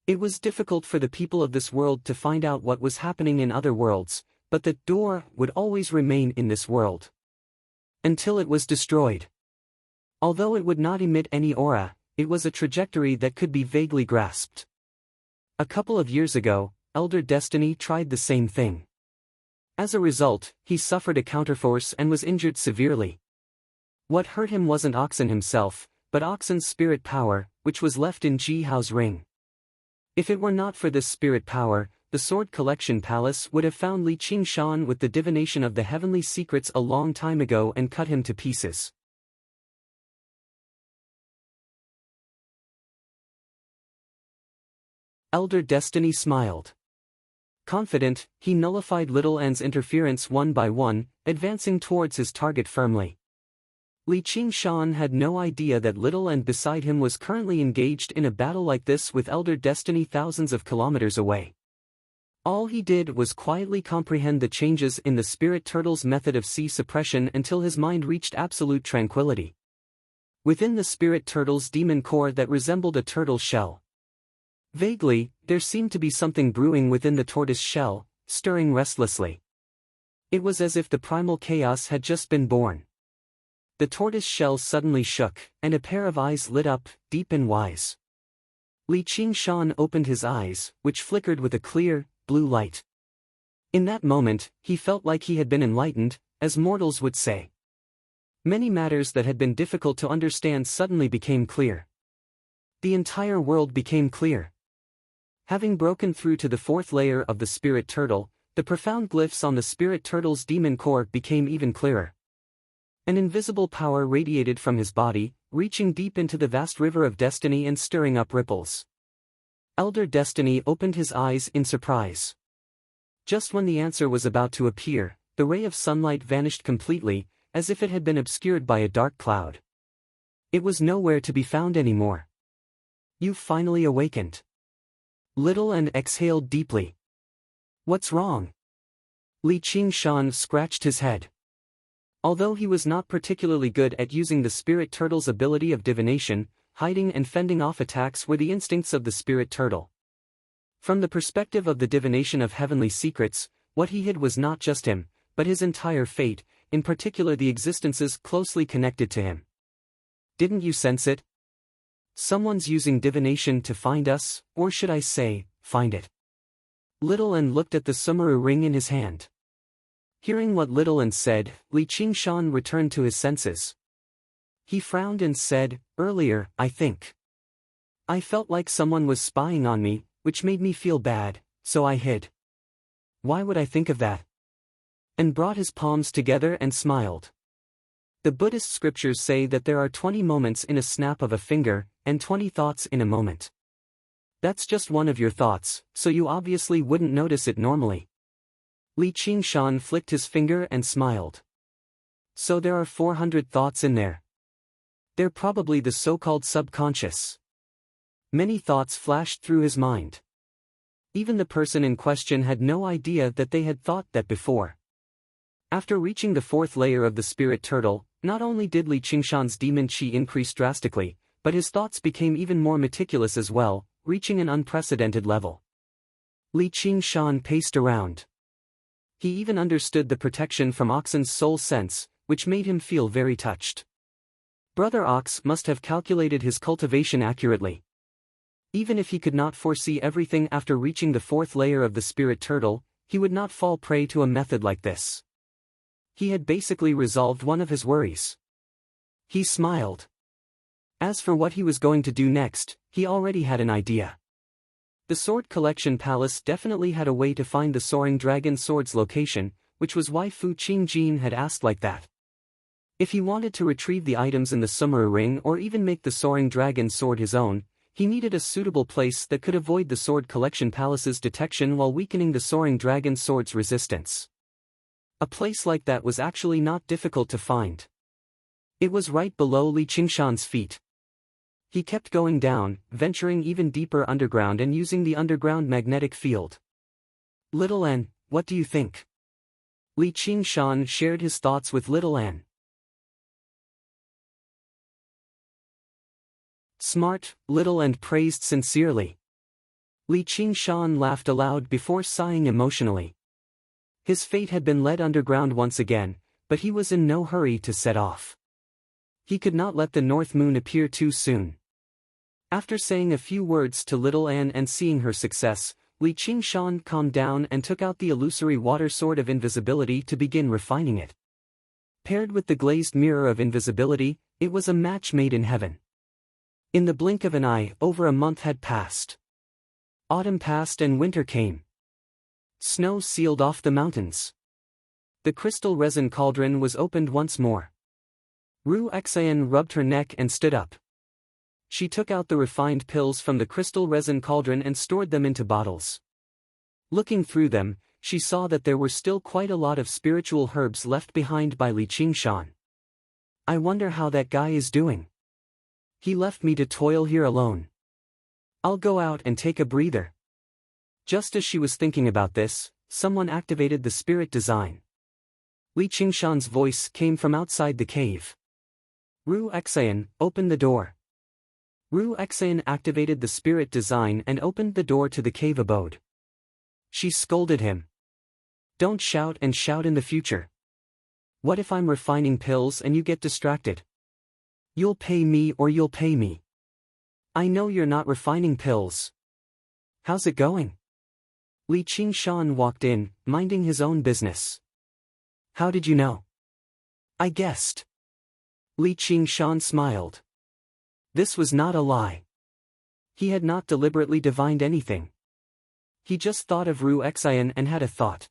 It was difficult for the people of this world to find out what was happening in other worlds, but the door would always remain in this world until it was destroyed. Although it would not emit any aura, it was a trajectory that could be vaguely grasped. A couple of years ago, Elder Destiny tried the same thing. As a result, he suffered a counterforce and was injured severely. What hurt him wasn't Oxen himself, but Oxen's spirit power, which was left in Ji Hao's ring. If it were not for this spirit power, the Sword Collection Palace would have found Li Qingshan with the divination of the heavenly secrets a long time ago and cut him to pieces. Elder Destiny smiled. Confident, he nullified Little N's interference one by one, advancing towards his target firmly. Li Qingshan had no idea that Little N beside him was currently engaged in a battle like this with Elder Destiny thousands of kilometers away. All he did was quietly comprehend the changes in the Spirit Turtle's method of sea suppression until his mind reached absolute tranquility. Within the Spirit Turtle's demon core that resembled a turtle shell. Vaguely, there seemed to be something brewing within the tortoise shell, stirring restlessly. It was as if the primal chaos had just been born. The tortoise shell suddenly shook, and a pair of eyes lit up, deep and wise. Li Qingshan opened his eyes, which flickered with a clear, blue light. In that moment, he felt like he had been enlightened, as mortals would say. Many matters that had been difficult to understand suddenly became clear. The entire world became clear. Having broken through to the fourth layer of the Spirit Turtle, the profound glyphs on the Spirit Turtle's demon core became even clearer. An invisible power radiated from his body, reaching deep into the vast river of destiny and stirring up ripples. Elder Destiny opened his eyes in surprise. Just when the answer was about to appear, the ray of sunlight vanished completely, as if it had been obscured by a dark cloud. It was nowhere to be found anymore. You've finally awakened. Little N exhaled deeply. What's wrong? Li Qingshan scratched his head. Although he was not particularly good at using the Spirit Turtle's ability of divination, hiding and fending off attacks were the instincts of the Spirit Turtle. From the perspective of the divination of heavenly secrets, what he hid was not just him, but his entire fate, in particular the existences closely connected to him. Didn't you sense it? Someone's using divination to find us, or should I say, find it. Little N looked at the Sumeru ring in his hand. Hearing what Little N said, Li Qingshan returned to his senses. He frowned and said, earlier, I think. I felt like someone was spying on me, which made me feel bad, so I hid. Why would I think of that? And brought his palms together and smiled. The Buddhist scriptures say that there are 20 moments in a snap of a finger, and 20 thoughts in a moment. That's just one of your thoughts, so you obviously wouldn't notice it normally. Li Qingshan flicked his finger and smiled. So there are 400 thoughts in there. They're probably the so-called subconscious. Many thoughts flashed through his mind. Even the person in question had no idea that they had thought that before. After reaching the fourth layer of the Spirit Turtle, not only did Li Qingshan's demon chi increase drastically, but his thoughts became even more meticulous as well, reaching an unprecedented level. Li Qingshan paced around. He even understood the protection from Oxen's soul sense, which made him feel very touched. Brother Ox must have calculated his cultivation accurately. Even if he could not foresee everything after reaching the fourth layer of the Spirit Turtle, he would not fall prey to a method like this. He had basically resolved one of his worries. He smiled. As for what he was going to do next, he already had an idea. The Sword Collection Palace definitely had a way to find the Soaring Dragon Sword's location, which was why Fu Qingjin had asked like that. If he wanted to retrieve the items in the Sumeru ring or even make the Soaring Dragon Sword his own, he needed a suitable place that could avoid the Sword Collection Palace's detection while weakening the Soaring Dragon Sword's resistance. A place like that was actually not difficult to find. It was right below Li Qingshan's feet. He kept going down, venturing even deeper underground and using the underground magnetic field. Little An, what do you think? Li Qingshan shared his thoughts with Little An. Smart, Little An praised sincerely. Li Qingshan laughed aloud before sighing emotionally. His fate had been led underground once again, but he was in no hurry to set off. He could not let the North Moon appear too soon. After saying a few words to Little An and seeing her success, Li Qingshan calmed down and took out the illusory water sword of invisibility to begin refining it. Paired with the glazed mirror of invisibility, it was a match made in heaven. In the blink of an eye, over a month had passed. Autumn passed and winter came. Snow sealed off the mountains. The crystal resin cauldron was opened once more. Ru Exayan rubbed her neck and stood up. She took out the refined pills from the crystal resin cauldron and stored them into bottles. Looking through them, she saw that there were still quite a lot of spiritual herbs left behind by Li Qingshan. I wonder how that guy is doing. He left me to toil here alone. I'll go out and take a breather. Just as she was thinking about this, someone activated the spirit design. Li Qingshan's voice came from outside the cave. Ru Exayan, open the door. Ru Exayan activated the spirit design and opened the door to the cave abode. She scolded him. Don't shout and shout in the future. What if I'm refining pills and you get distracted? You'll pay me or you'll pay me. I know you're not refining pills. How's it going? Li Qingshan walked in, minding his own business. How did you know? I guessed. Li Qingshan smiled. This was not a lie. He had not deliberately divined anything. He just thought of Ru Exayan and had a thought.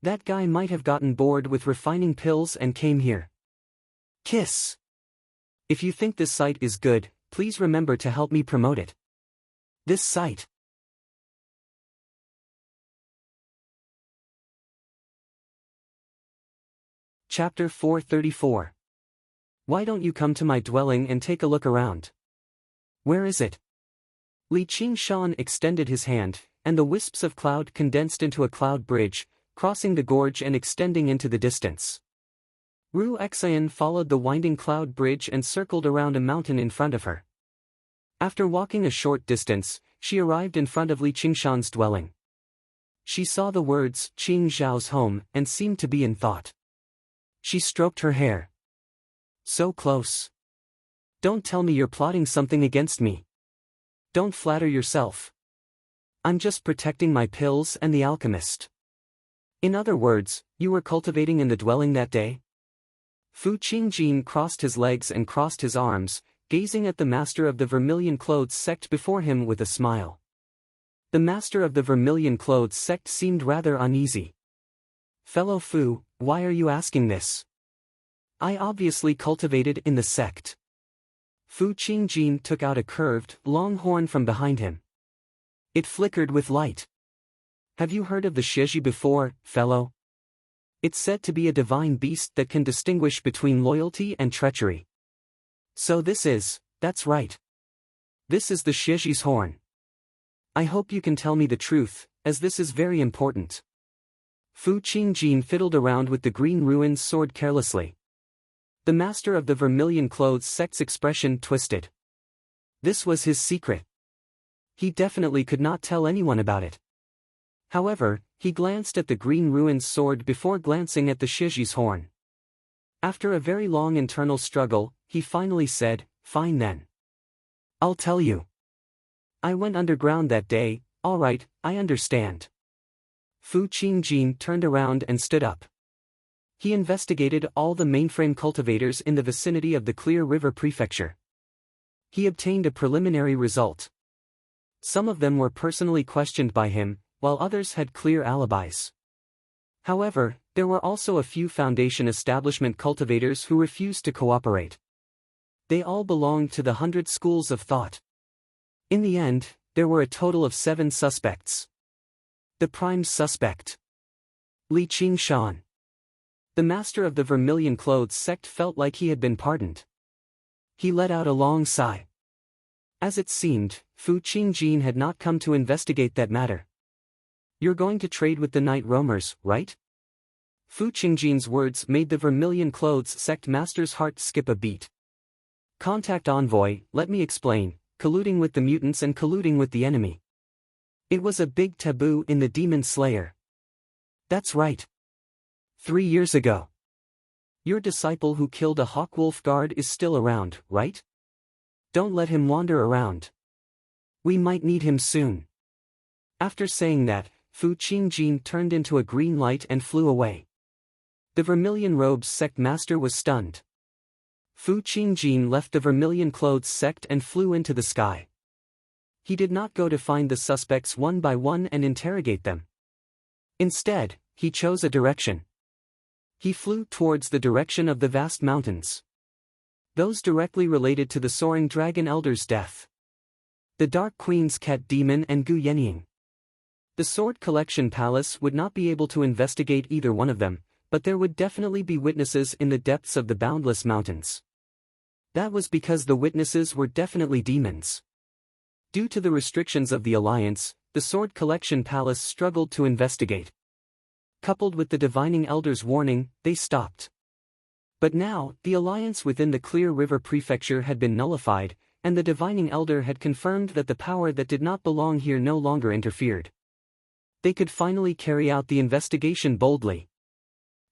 That guy might have gotten bored with refining pills and came here. Kiss. If you think this site is good, please remember to help me promote it. This site. Chapter 434. Why don't you come to my dwelling and take a look around? Where is it? Li Qingshan extended his hand, and the wisps of cloud condensed into a cloud bridge, crossing the gorge and extending into the distance. Ru Exayan followed the winding cloud bridge and circled around a mountain in front of her. After walking a short distance, she arrived in front of Li Qingshan's dwelling. She saw the words Qing Zhao's home and seemed to be in thought. She stroked her hair. So close. Don't tell me you're plotting something against me. Don't flatter yourself. I'm just protecting my pills and the alchemist. In other words, you were cultivating in the dwelling that day? Fu Qingjin crossed his legs and crossed his arms, gazing at the master of the vermilion clothes sect before him with a smile. The master of the vermilion clothes sect seemed rather uneasy. Fellow Fu, why are you asking this? I obviously cultivated in the sect. Fu Qingjin took out a curved, long horn from behind him. It flickered with light. Have you heard of the Shiji before, fellow? It's said to be a divine beast that can distinguish between loyalty and treachery. So that's right. This is the Shiji's horn. I hope you can tell me the truth, as this is very important. Fu Qingjin fiddled around with the green ruin's sword carelessly. The master of the vermilion clothes sect's expression twisted. This was his secret. He definitely could not tell anyone about it. However, he glanced at the green ruin's sword before glancing at the Shiji's horn. After a very long internal struggle, he finally said, Fine then. I'll tell you. I went underground that day, alright, I understand. Fu Qingjin turned around and stood up. He investigated all the mainframe cultivators in the vicinity of the Clear River Prefecture. He obtained a preliminary result. Some of them were personally questioned by him, while others had clear alibis. However, there were also a few Foundation establishment cultivators who refused to cooperate. They all belonged to the 100 schools of thought. In the end, there were a total of 7 suspects. The prime suspect. Li Qingshan. The master of the Vermilion Clothes sect felt like he had been pardoned. He let out a long sigh. As it seemed, Fu Qingjin had not come to investigate that matter. "You're going to trade with the Night Roamers, right?" Fu Qingjin's words made the Vermilion Clothes sect master's heart skip a beat. "Contact envoy, let me explain, colluding with the mutants and colluding with the enemy. It was a big taboo in the Demon Slayer." "That's right. 3 years ago. Your disciple who killed a Hawkwolf guard is still around, right? Don't let him wander around. We might need him soon." After saying that, Fu Qingjin turned into a green light and flew away. The Vermilion Robes sect master was stunned. Fu Qingjin left the Vermilion Clothes sect and flew into the sky. He did not go to find the suspects one by one and interrogate them. Instead, he chose a direction. He flew towards the direction of the vast mountains. Those directly related to the soaring dragon elder's death. The Dark Queen's cat demon and Gu Yenying. The Sword Collection Palace would not be able to investigate either one of them, but there would definitely be witnesses in the depths of the boundless mountains. That was because the witnesses were definitely demons. Due to the restrictions of the Alliance, the Sword Collection Palace struggled to investigate. Coupled with the Divining Elder's warning, they stopped. But now, the alliance within the Clear River Prefecture had been nullified, and the Divining Elder had confirmed that the power that did not belong here no longer interfered. They could finally carry out the investigation boldly.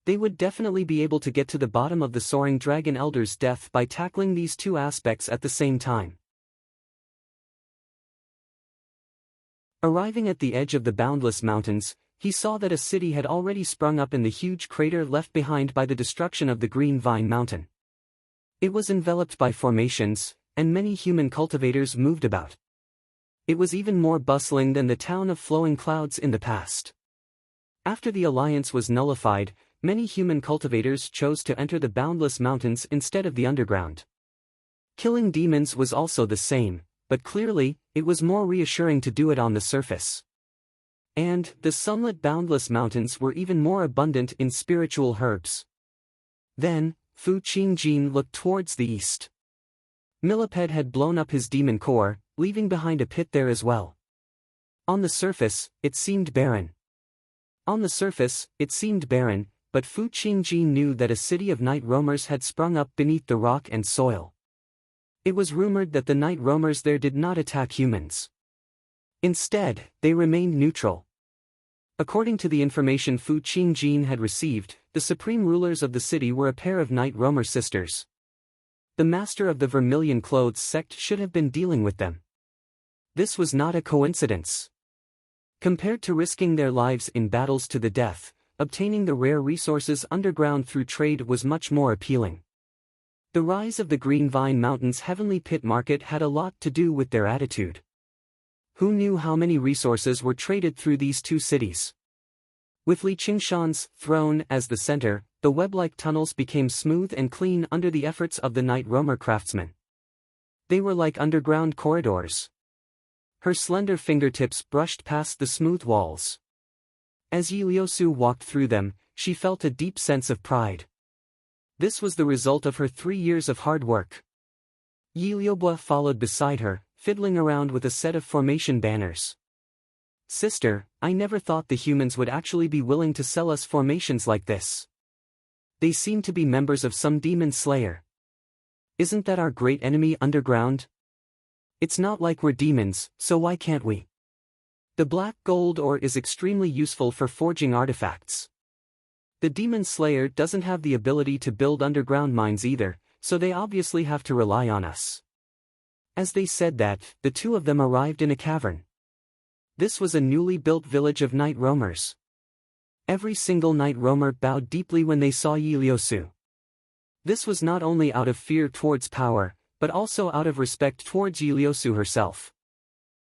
They would definitely be able to get to the bottom of the Soaring Dragon Elder's death by tackling these two aspects at the same time. Arriving at the edge of the boundless mountains, he saw that a city had already sprung up in the huge crater left behind by the destruction of the Green Vine Mountain. It was enveloped by formations, and many human cultivators moved about. It was even more bustling than the town of Flowing Clouds in the past. After the alliance was nullified, many human cultivators chose to enter the boundless mountains instead of the underground. Killing demons was also the same, but clearly, it was more reassuring to do it on the surface. And the sunlit boundless mountains were even more abundant in spiritual herbs. Then, Fu Qingjin looked towards the east. Millipede had blown up his demon core, leaving behind a pit there as well. On the surface, it seemed barren. But Fu Qingjin knew that a city of night roamers had sprung up beneath the rock and soil. It was rumored that the night roamers there did not attack humans. Instead, they remained neutral. According to the information Fu Qingjin had received, the supreme rulers of the city were a pair of night roamer sisters. The master of the Vermilion Clothes sect should have been dealing with them. This was not a coincidence. Compared to risking their lives in battles to the death, obtaining the rare resources underground through trade was much more appealing. The rise of the Green Vine Mountain's heavenly pit market had a lot to do with their attitude. Who knew how many resources were traded through these two cities? With Li Qingshan's throne as the center, the web-like tunnels became smooth and clean under the efforts of the night roamer craftsmen. They were like underground corridors. Her slender fingertips brushed past the smooth walls. As Yi Liusu walked through them, she felt a deep sense of pride. This was the result of her 3 years of hard work. Yi Liubo followed beside her, fiddling around with a set of formation banners. "Sister, I never thought the humans would actually be willing to sell us formations like this. They seem to be members of some demon slayer. Isn't that our great enemy underground? It's not like we're demons, so why can't we? The black gold ore is extremely useful for forging artifacts. The demon slayer doesn't have the ability to build underground mines either, so they obviously have to rely on us." As they said that, the two of them arrived in a cavern. This was a newly built village of night roamers. Every single night roamer bowed deeply when they saw Yi Liusu. This was not only out of fear towards power, but also out of respect towards Yi Liusu herself.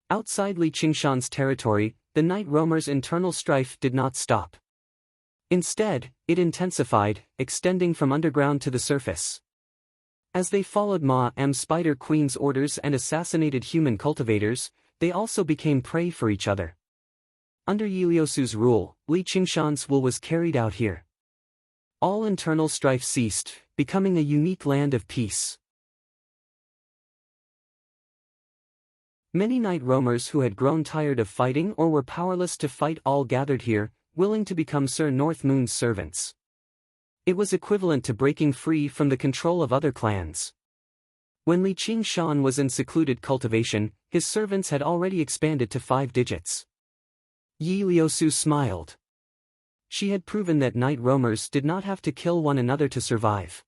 Outside Li Qingshan's territory, the night roamers' internal strife did not stop. Instead, it intensified, extending from underground to the surface. As they followed Ma-Am Spider Queen's orders and assassinated human cultivators, they also became prey for each other. Under Yi Liusu's rule, Li Qingshan's will was carried out here. All internal strife ceased, becoming a unique land of peace. Many night roamers who had grown tired of fighting or were powerless to fight all gathered here, willing to become Sir North Moon's servants. It was equivalent to breaking free from the control of other clans. When Li Qingshan was in secluded cultivation, his servants had already expanded to 5 digits. Yi Liusu smiled. She had proven that night roamers did not have to kill one another to survive.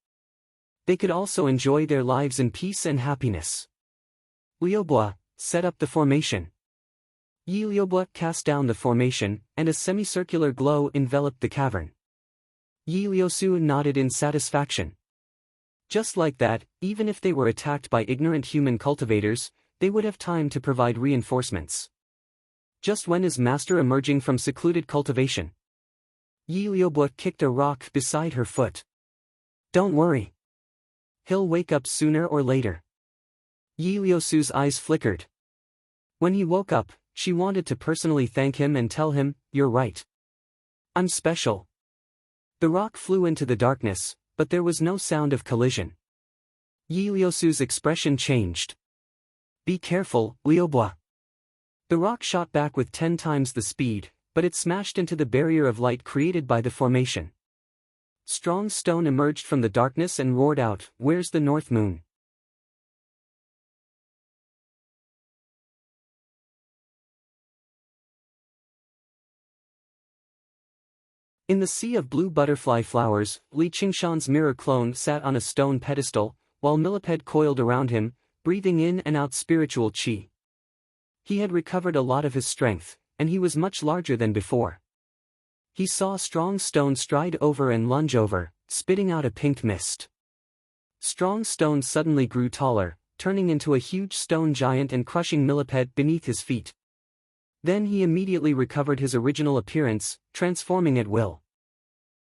They could also enjoy their lives in peace and happiness. Liubo, set up the formation. Yi Liubo cast down the formation, and a semicircular glow enveloped the cavern. Yi Liusu nodded in satisfaction. Just like that, even if they were attacked by ignorant human cultivators, they would have time to provide reinforcements. Just when is Master emerging from secluded cultivation? Yi Liubo kicked a rock beside her foot. Don't worry. He'll wake up sooner or later. Yi Liusu's eyes flickered. When he woke up, she wanted to personally thank him and tell him, "You're right. I'm special." The rock flew into the darkness, but there was no sound of collision. Yi Liusu's expression changed. "Be careful, Liubo." The rock shot back with 10 times the speed, but it smashed into the barrier of light created by the formation. Strong stone emerged from the darkness and roared out, "Where's the North Moon?" In the sea of blue butterfly flowers, Li Qingshan's mirror clone sat on a stone pedestal, while Millipede coiled around him, breathing in and out spiritual qi. He had recovered a lot of his strength, and he was much larger than before. He saw Strong Stone stride over and lunge over, spitting out a pink mist. Strong Stone suddenly grew taller, turning into a huge stone giant and crushing Millipede beneath his feet. Then he immediately recovered his original appearance, transforming at will.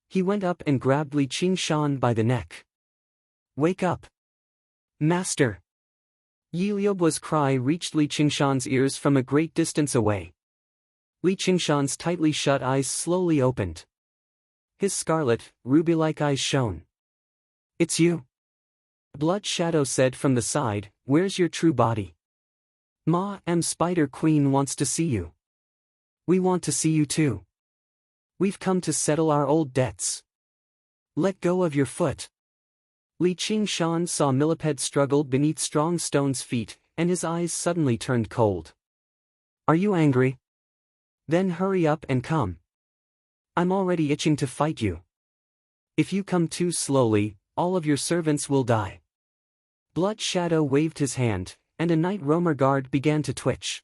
He went up and grabbed Li Qingshan by the neck. "Wake up! Master!" Yi Liubo's cry reached Li Qingshan's ears from a great distance away. Li Qingshan's tightly shut eyes slowly opened. His scarlet, ruby-like eyes shone. "It's you!" Blood Shadow said from the side, "Where's your true body?" "Ma, Spider Queen wants to see you." "We want to see you too. We've come to settle our old debts." "Let go of your foot." Li Qingshan saw Millipede struggle beneath Strong Stone's feet, and his eyes suddenly turned cold. "Are you angry? Then hurry up and come. I'm already itching to fight you. If you come too slowly, all of your servants will die." Blood Shadow waved his hand, and a night roamer guard began to twitch.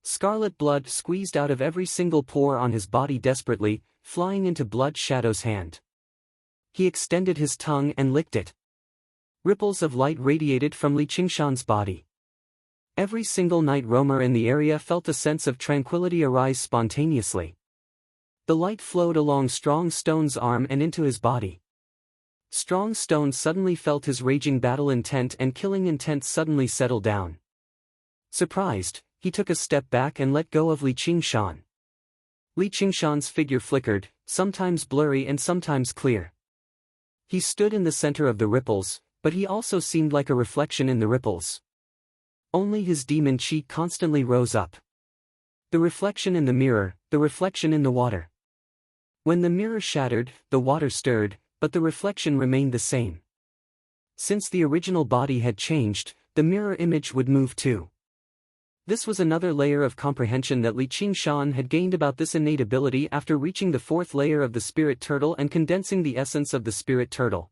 Scarlet blood squeezed out of every single pore on his body desperately, flying into Blood Shadow's hand. He extended his tongue and licked it. Ripples of light radiated from Li Qingshan's body. Every single night roamer in the area felt a sense of tranquility arise spontaneously. The light flowed along Strong Stone's arm and into his body. Strong Stone suddenly felt his raging battle intent and killing intent suddenly settle down. Surprised, he took a step back and let go of Li Qingshan. Li Qingshan's figure flickered, sometimes blurry and sometimes clear. He stood in the center of the ripples, but he also seemed like a reflection in the ripples. Only his demon chi constantly rose up. The reflection in the mirror, the reflection in the water. When the mirror shattered, the water stirred, but the reflection remained the same. Since the original body had changed, the mirror image would move too. This was another layer of comprehension that Li Qingshan had gained about this innate ability after reaching the 4th layer of the spirit turtle and condensing the essence of the spirit turtle.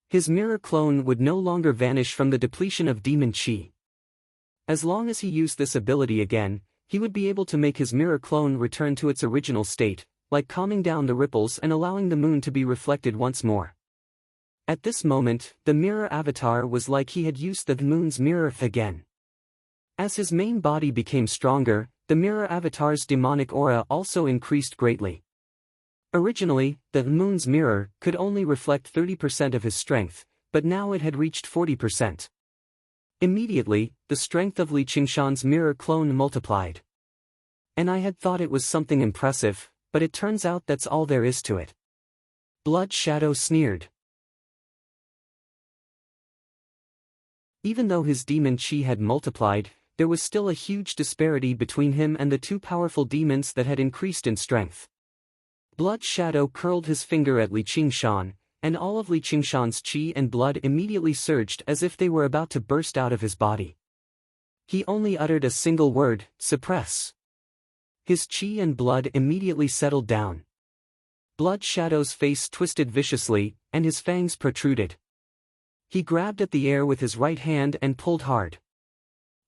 His mirror clone would no longer vanish from the depletion of demon chi. As long as he used this ability again, he would be able to make his mirror clone return to its original state, like calming down the ripples and allowing the moon to be reflected once more. At this moment, the mirror avatar was like he had used the moon's mirror again. As his main body became stronger, the mirror avatar's demonic aura also increased greatly. Originally, the moon's mirror could only reflect 30% of his strength, but now it had reached 40%. Immediately, the strength of Li Qingshan's mirror clone multiplied. And I had thought it was something impressive, but it turns out that's all there is to it. Blood Shadow sneered. Even though his demon chi had multiplied, there was still a huge disparity between him and the two powerful demons that had increased in strength. Blood Shadow curled his finger at Li Qingshan, and all of Li Qingshan's chi and blood immediately surged as if they were about to burst out of his body. He only uttered a single word, suppress. His chi and blood immediately settled down. Blood Shadow's face twisted viciously, and his fangs protruded. He grabbed at the air with his right hand and pulled hard.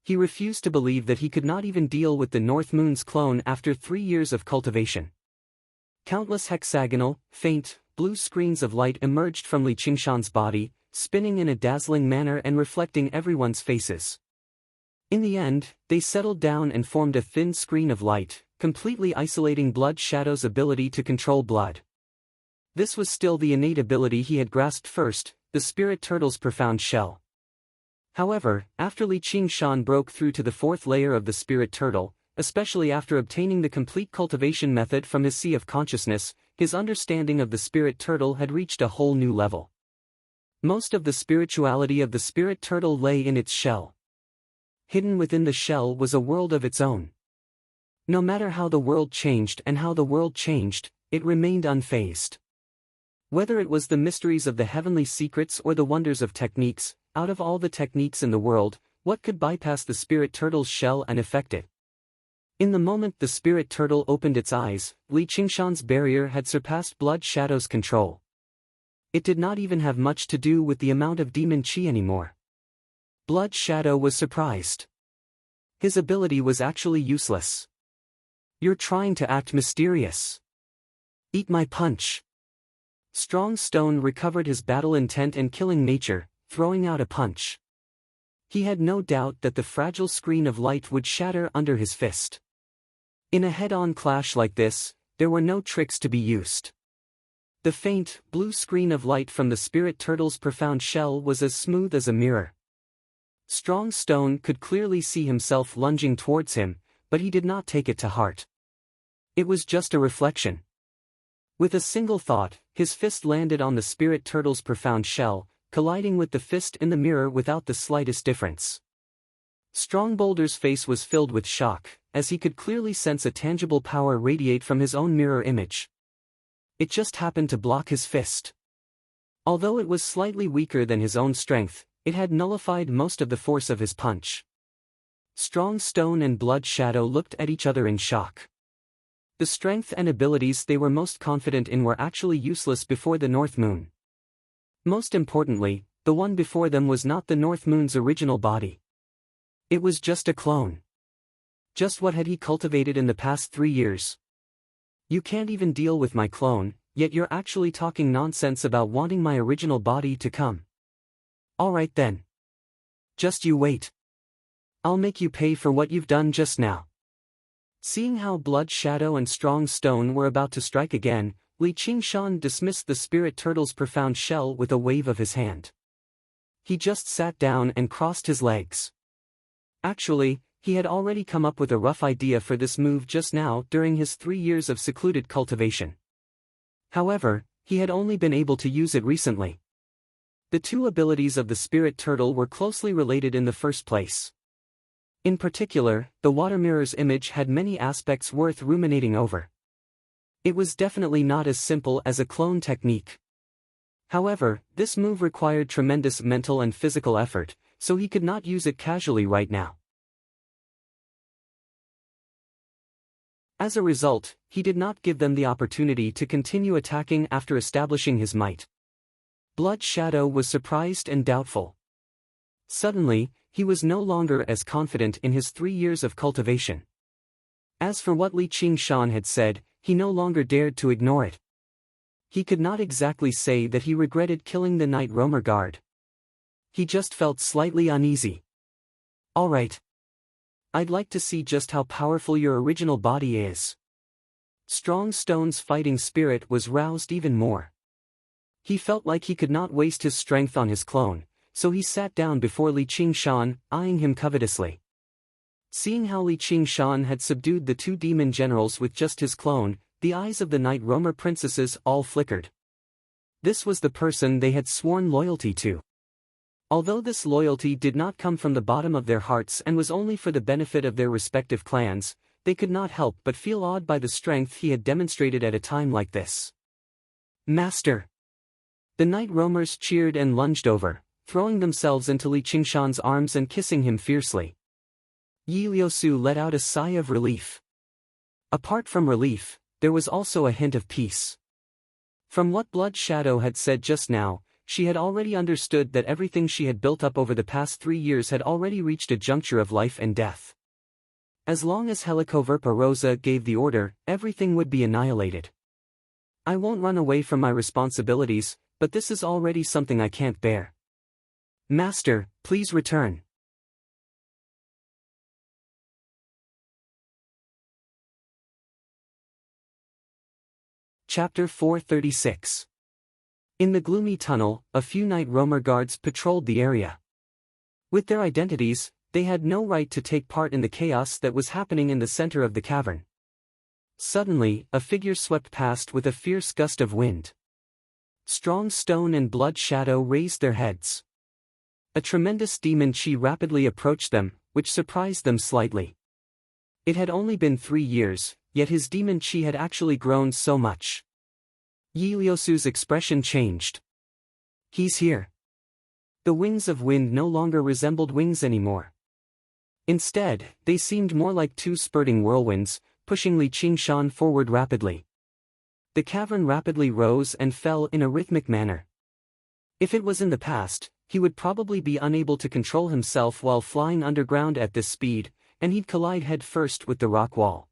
He refused to believe that he could not even deal with the North Moon's clone after 3 years of cultivation. Countless hexagonal, faint, blue screens of light emerged from Li Qingshan's body, spinning in a dazzling manner and reflecting everyone's faces. In the end, they settled down and formed a thin screen of light, completely isolating Blood Shadow's ability to control blood. This was still the innate ability he had grasped first, the spirit turtle's profound shell. However, after Li Qingshan broke through to the 4th layer of the spirit turtle, especially after obtaining the complete cultivation method from his sea of consciousness, his understanding of the spirit turtle had reached a whole new level. Most of the spirituality of the spirit turtle lay in its shell. Hidden within the shell was a world of its own. No matter how the world changed and how the world changed, it remained unfazed. Whether it was the mysteries of the heavenly secrets or the wonders of techniques, out of all the techniques in the world, what could bypass the spirit turtle's shell and affect it? In the moment the spirit turtle opened its eyes, Li Qingshan's barrier had surpassed Blood Shadow's control. It did not even have much to do with the amount of demon chi anymore. Blood Shadow was surprised. His ability was actually useless. You're trying to act mysterious. Eat my punch. Strong Stone recovered his battle intent and killing nature, throwing out a punch. He had no doubt that the fragile screen of light would shatter under his fist. In a head-on clash like this, there were no tricks to be used. The faint, blue screen of light from the spirit turtle's profound shell was as smooth as a mirror. Strong Stone could clearly see himself lunging towards him, but he did not take it to heart. It was just a reflection. With a single thought, his fist landed on the spirit turtle's profound shell, colliding with the fist in the mirror without the slightest difference. Strong Boulder's face was filled with shock, as he could clearly sense a tangible power radiate from his own mirror image. It just happened to block his fist. Although it was slightly weaker than his own strength, it had nullified most of the force of his punch. Strong Stone and Blood Shadow looked at each other in shock. The strength and abilities they were most confident in were actually useless before the North Moon. Most importantly, the one before them was not the North Moon's original body. It was just a clone. Just what had he cultivated in the past 3 years? You can't even deal with my clone, yet you're actually talking nonsense about wanting my original body to come. Alright then. Just you wait. I'll make you pay for what you've done just now. Seeing how Blood Shadow and Strong Stone were about to strike again, Li Qingshan dismissed the spirit turtle's profound shell with a wave of his hand. He just sat down and crossed his legs. Actually, he had already come up with a rough idea for this move just now during his 3 years of secluded cultivation. However, he had only been able to use it recently. The two abilities of the spirit turtle were closely related in the first place. In particular, the water mirror's image had many aspects worth ruminating over. It was definitely not as simple as a clone technique. However, this move required tremendous mental and physical effort, so he could not use it casually right now. As a result, he did not give them the opportunity to continue attacking after establishing his might. Blood Shadow was surprised and doubtful. Suddenly, he was no longer as confident in his 3 years of cultivation. As for what Li Qingshan had said, he no longer dared to ignore it. He could not exactly say that he regretted killing the Night Roamer guard. He just felt slightly uneasy. Alright. I'd like to see just how powerful your original body is. Strong Stone's fighting spirit was roused even more. He felt like he could not waste his strength on his clone, so he sat down before Li Qingshan, eyeing him covetously. Seeing how Li Qingshan had subdued the 2 demon generals with just his clone, the eyes of the Night Roamer princesses all flickered. This was the person they had sworn loyalty to. Although this loyalty did not come from the bottom of their hearts and was only for the benefit of their respective clans, they could not help but feel awed by the strength he had demonstrated at a time like this. Master! The night roamers cheered and lunged over, throwing themselves into Li Qingshan's arms and kissing him fiercely. Yi Liusu let out a sigh of relief. Apart from relief, there was also a hint of peace. From what Blood Shadow had said just now, she had already understood that everything she had built up over the past 3 years had already reached a juncture of life and death. As long as Helicoverpa Rosa gave the order, everything would be annihilated. I won't run away from my responsibilities, but this is already something I can't bear. Master, please return. Chapter 436. In the gloomy tunnel, a few night roamer guards patrolled the area. With their identities, they had no right to take part in the chaos that was happening in the center of the cavern. Suddenly, a figure swept past with a fierce gust of wind. Strong Stone and Blood Shadow raised their heads. A tremendous demon chi rapidly approached them, which surprised them slightly. It had only been 3 years, yet his demon chi had actually grown so much. Yi Liusu's expression changed. He's here. The wings of wind no longer resembled wings anymore. Instead, they seemed more like 2 spurting whirlwinds, pushing Li Qingshan forward rapidly. The cavern rapidly rose and fell in a rhythmic manner. If it was in the past, he would probably be unable to control himself while flying underground at this speed, and he'd collide head first with the rock wall.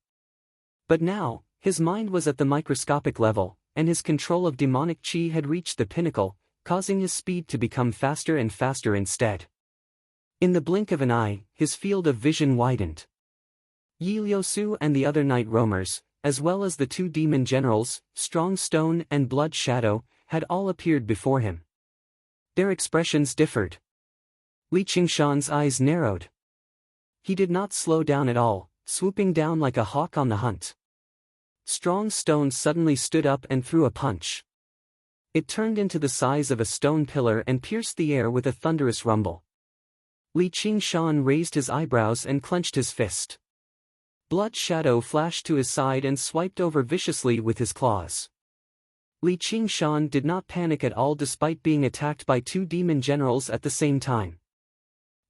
But now, his mind was at the microscopic level, and his control of demonic chi had reached the pinnacle, causing his speed to become faster and faster instead. In the blink of an eye, his field of vision widened. Yi Liusu and the other night roamers, as well as the 2 demon generals, Strong Stone and Blood Shadow, had all appeared before him. Their expressions differed. Li Qingshan's eyes narrowed. He did not slow down at all, swooping down like a hawk on the hunt. Strong Stone suddenly stood up and threw a punch. It turned into the size of a stone pillar and pierced the air with a thunderous rumble. Li Qingshan raised his eyebrows and clenched his fist. Blood Shadow flashed to his side and swiped over viciously with his claws. Li Qingshan did not panic at all despite being attacked by 2 demon generals at the same time.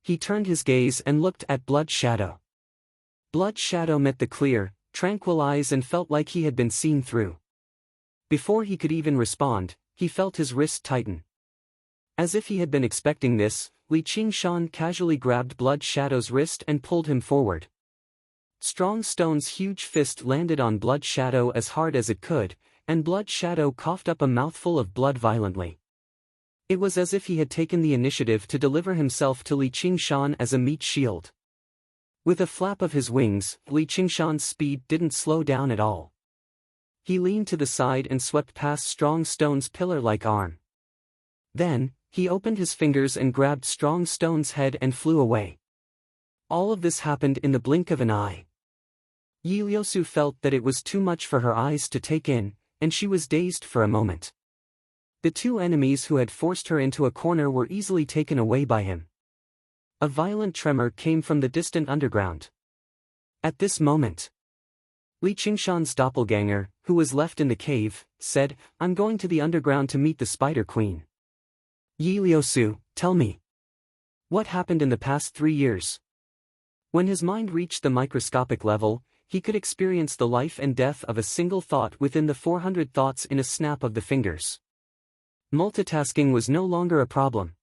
He turned his gaze and looked at Blood Shadow. Blood Shadow met the clear, tranquil eyes and felt like he had been seen through. Before he could even respond, he felt his wrist tighten. As if he had been expecting this, Li Qingshan casually grabbed Blood Shadow's wrist and pulled him forward. Strong Stone's huge fist landed on Blood Shadow as hard as it could, and Blood Shadow coughed up a mouthful of blood violently. It was as if he had taken the initiative to deliver himself to Li Qingshan as a meat shield. With a flap of his wings, Li Qingshan's speed didn't slow down at all. He leaned to the side and swept past Strong Stone's pillar-like arm. Then, he opened his fingers and grabbed Strong Stone's head and flew away. All of this happened in the blink of an eye. Yi Liusu felt that it was too much for her eyes to take in, and she was dazed for a moment. The 2 enemies who had forced her into a corner were easily taken away by him. A violent tremor came from the distant underground. At this moment, Li Qingshan's doppelganger, who was left in the cave, said, "I'm going to the underground to meet the Spider Queen." Yi Liusu, tell me. What happened in the past 3 years? When his mind reached the microscopic level, he could experience the life and death of a single thought within the 400 thoughts in a snap of the fingers. Multitasking was no longer a problem.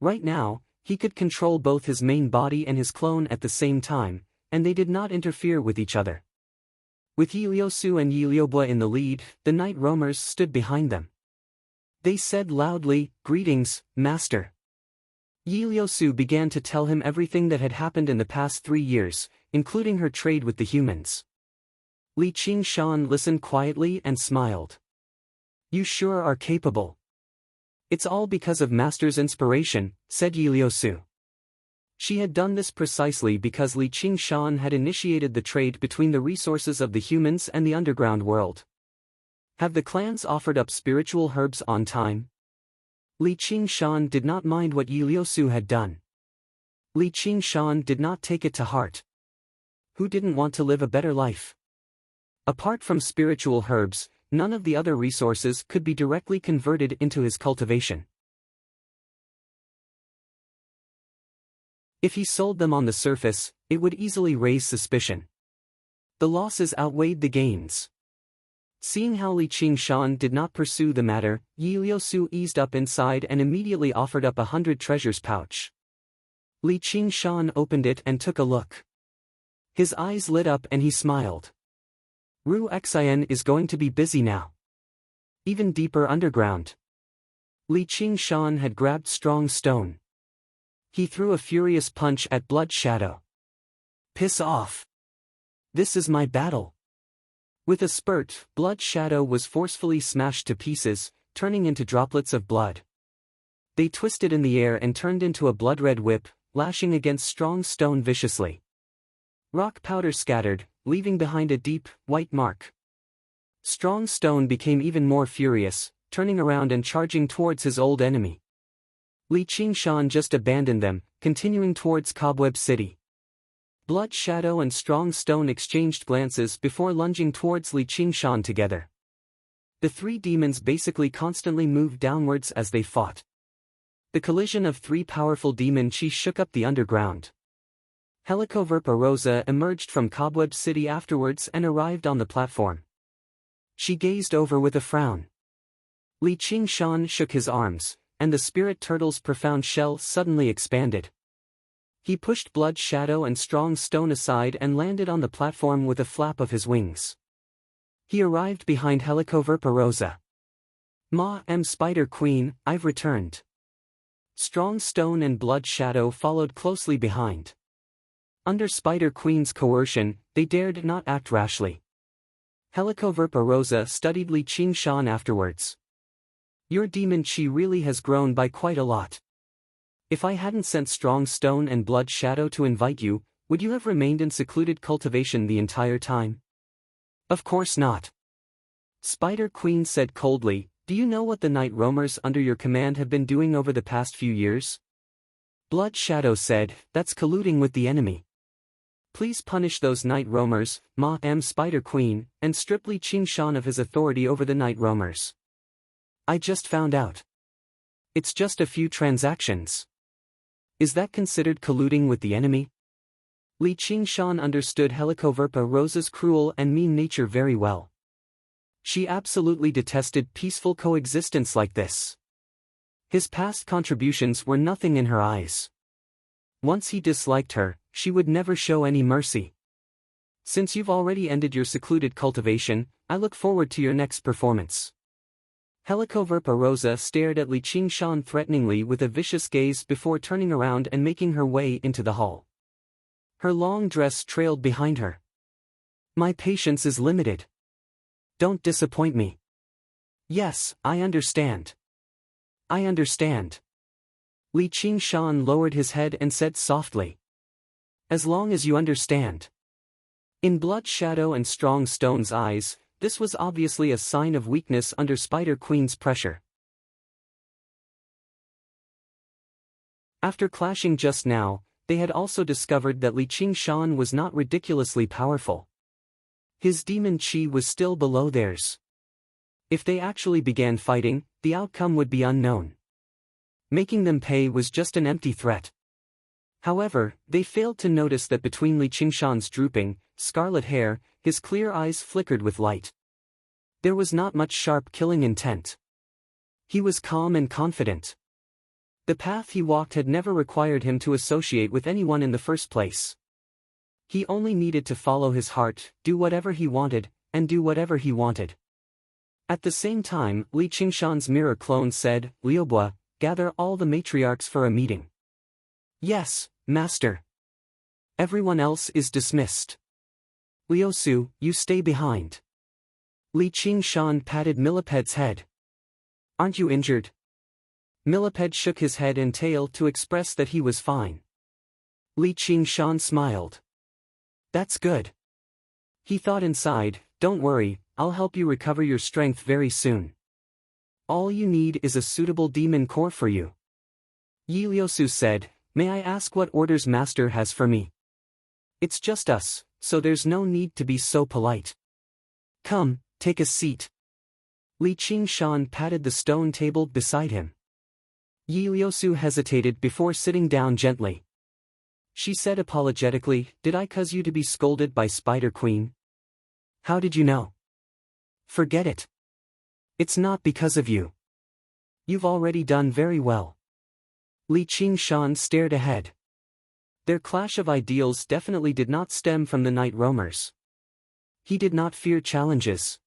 Right now, he could control both his main body and his clone at the same time, and they did not interfere with each other. With Yi Liusu and Yi Liubua in the lead, the night roamers stood behind them. They said loudly, "Greetings, Master." Yi Liusu began to tell him everything that had happened in the past 3 years, including her trade with the humans. Li Qingshan listened quietly and smiled. "You sure are capable." "It's all because of Master's inspiration," said Yi Liusu. She had done this precisely because Li Qingshan had initiated the trade between the resources of the humans and the underground world. Have the clans offered up spiritual herbs on time? Li Qingshan did not mind what Yi Liusu had done. Li Qingshan did not take it to heart. Who didn't want to live a better life? Apart from spiritual herbs, none of the other resources could be directly converted into his cultivation. If he sold them on the surface, it would easily raise suspicion. The losses outweighed the gains. Seeing how Li Qingshan did not pursue the matter, Yi Liusu eased up inside and immediately offered up 100 treasures pouch. Li Qingshan opened it and took a look. His eyes lit up and he smiled. Ru Xian is going to be busy now. Even deeper underground. Li Qingshan had grabbed strong stone. He threw a furious punch at Blood Shadow. Piss off. This is my battle. With a spurt, Blood Shadow was forcefully smashed to pieces, turning into droplets of blood. They twisted in the air and turned into a blood-red whip, lashing against strong stone viciously. Rock powder scattered, leaving behind a deep, white mark. Strong Stone became even more furious, turning around and charging towards his old enemy. Li Qingshan just abandoned them, continuing towards Cobweb City. Blood Shadow and Strong Stone exchanged glances before lunging towards Li Qingshan together. The three demons basically constantly moved downwards as they fought. The collision of three powerful demon chi shook up the underground. Helicoverpa Rosa emerged from Cobweb City afterwards and arrived on the platform. She gazed over with a frown. Li Qingshan shook his arms, and the spirit turtle's profound shell suddenly expanded. He pushed Blood Shadow and Strong Stone aside and landed on the platform with a flap of his wings. He arrived behind Helicoverpa Rosa. Spider Queen, I've returned. Strong Stone and Blood Shadow followed closely behind. Under Spider Queen's coercion, they dared not act rashly. Helicoverpa Rosa studied Li Qingshan afterwards. Your demon chi really has grown by quite a lot. If I hadn't sent Strong Stone and Blood Shadow to invite you, would you have remained in secluded cultivation the entire time? Of course not. Spider Queen said coldly, do you know what the night roamers under your command have been doing over the past few years? Blood Shadow said, that's colluding with the enemy. Please punish those night roamers, Spider Queen, and strip Li Qingshan of his authority over the night roamers. I just found out. It's just a few transactions. Is that considered colluding with the enemy? Li Qingshan understood Helicoverpa Rosa's cruel and mean nature very well. She absolutely detested peaceful coexistence like this. His past contributions were nothing in her eyes. Once he disliked her, she would never show any mercy. Since you've already ended your secluded cultivation, I look forward to your next performance. Helicoverpa Rosa stared at Li Qingshan threateningly with a vicious gaze before turning around and making her way into the hall. Her long dress trailed behind her. My patience is limited. Don't disappoint me. Yes, I understand. I understand. Li Qingshan lowered his head and said softly. As long as you understand. In Blood Shadow and Strong Stone's eyes, this was obviously a sign of weakness under Spider Queen's pressure. After clashing just now, they had also discovered that Li Qingshan was not ridiculously powerful. His demon chi was still below theirs. If they actually began fighting, the outcome would be unknown. Making them pay was just an empty threat. However, they failed to notice that between Li Qingshan's drooping, scarlet hair, his clear eyes flickered with light. There was not much sharp killing intent. He was calm and confident. The path he walked had never required him to associate with anyone in the first place. He only needed to follow his heart, do whatever he wanted, and do whatever he wanted. At the same time, Li Qingshan's mirror clone said, Liubo, gather all the matriarchs for a meeting. Yes, master. Everyone else is dismissed. Liusu, you stay behind. Li Qingshan patted Milliped's head. Aren't you injured? Millipede shook his head and tail to express that he was fine. Li Qingshan smiled. That's good. He thought inside, don't worry, I'll help you recover your strength very soon. All you need is a suitable demon core for you. Yi Liusu said, may I ask what orders master has for me? It's just us, so there's no need to be so polite. Come, take a seat. Li Qingshan patted the stone table beside him. Yi Liusu hesitated before sitting down gently. She said apologetically, did I cause you to be scolded by Spider Queen? How did you know? Forget it. It's not because of you. You've already done very well. Li Qingshan stared ahead. Their clash of ideals definitely did not stem from the night roamers. He did not fear challenges.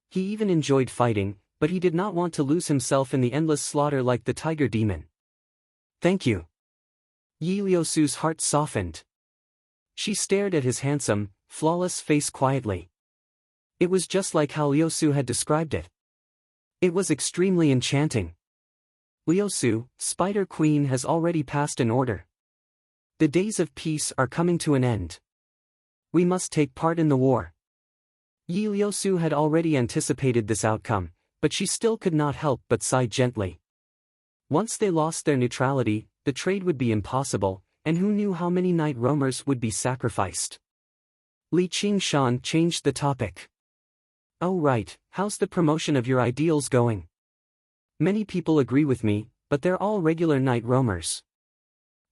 He even enjoyed fighting, but he did not want to lose himself in the endless slaughter like the tiger demon. Thank you. Yi Liusu's heart softened. She stared at his handsome, flawless face quietly. It was just like how Liusu had described it. It was extremely enchanting. Liusu, Spider Queen has already passed an order. The days of peace are coming to an end. We must take part in the war. Yi Liusu had already anticipated this outcome, but she still could not help but sigh gently. Once they lost their neutrality, the trade would be impossible, and who knew how many night roamers would be sacrificed. Li Qingshan changed the topic. Oh right, how's the promotion of your ideals going? Many people agree with me, but they're all regular night roamers.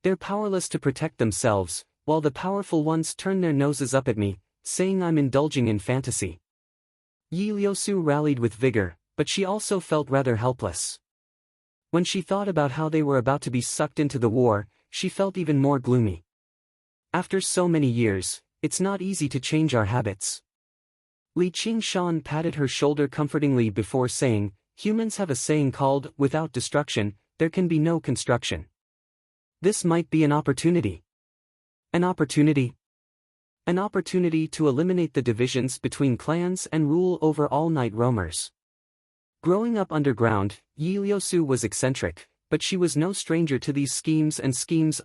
They're powerless to protect themselves, while the powerful ones turn their noses up at me, saying I'm indulging in fantasy. Yi Liusu rallied with vigor, but she also felt rather helpless. When she thought about how they were about to be sucked into the war, she felt even more gloomy. After so many years, it's not easy to change our habits. Li Qingshan patted her shoulder comfortingly before saying, humans have a saying called, without destruction, there can be no construction. This might be an opportunity. An opportunity? An opportunity to eliminate the divisions between clans and rule over all night roamers. Growing up underground, Yi Liusu was eccentric, but she was no stranger to these schemes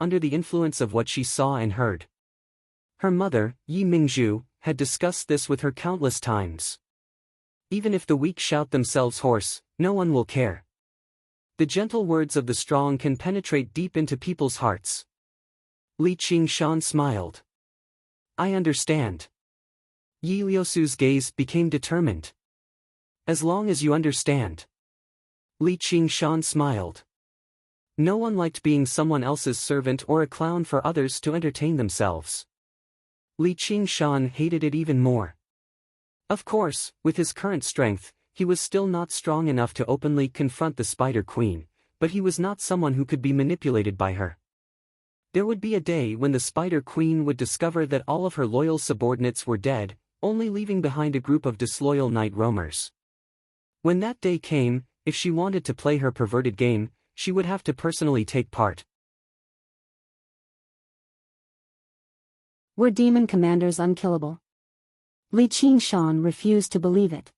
under the influence of what she saw and heard. Her mother, Yi Mingzhu, had discussed this with her countless times. Even if the weak shout themselves hoarse, no one will care. The gentle words of the strong can penetrate deep into people's hearts. Li Qingshan smiled. I understand. Yi Liusu's gaze became determined. As long as you understand. Li Qingshan smiled. No one liked being someone else's servant or a clown for others to entertain themselves. Li Qingshan hated it even more. Of course, with his current strength, he was still not strong enough to openly confront the Spider Queen, but he was not someone who could be manipulated by her. There would be a day when the Spider Queen would discover that all of her loyal subordinates were dead, only leaving behind a group of disloyal night roamers. When that day came, if she wanted to play her perverted game, she would have to personally take part. Were demon commanders unkillable? Li Qingshan refused to believe it.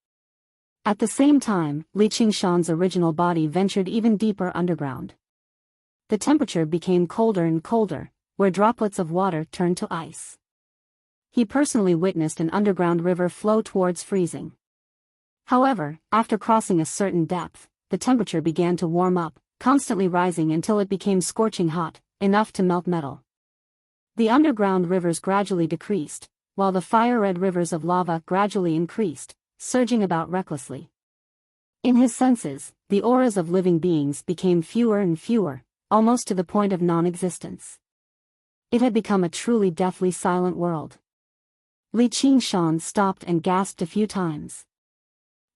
At the same time, Li Qingshan's original body ventured even deeper underground. The temperature became colder and colder, where droplets of water turned to ice. He personally witnessed an underground river flow towards freezing. However, after crossing a certain depth, the temperature began to warm up, constantly rising until it became scorching hot, enough to melt metal. The underground rivers gradually decreased, while the fire-red rivers of lava gradually increased, surging about recklessly. In his senses, the auras of living beings became fewer and fewer, almost to the point of non-existence. It had become a truly deathly silent world. Li Qingshan stopped and gasped a few times.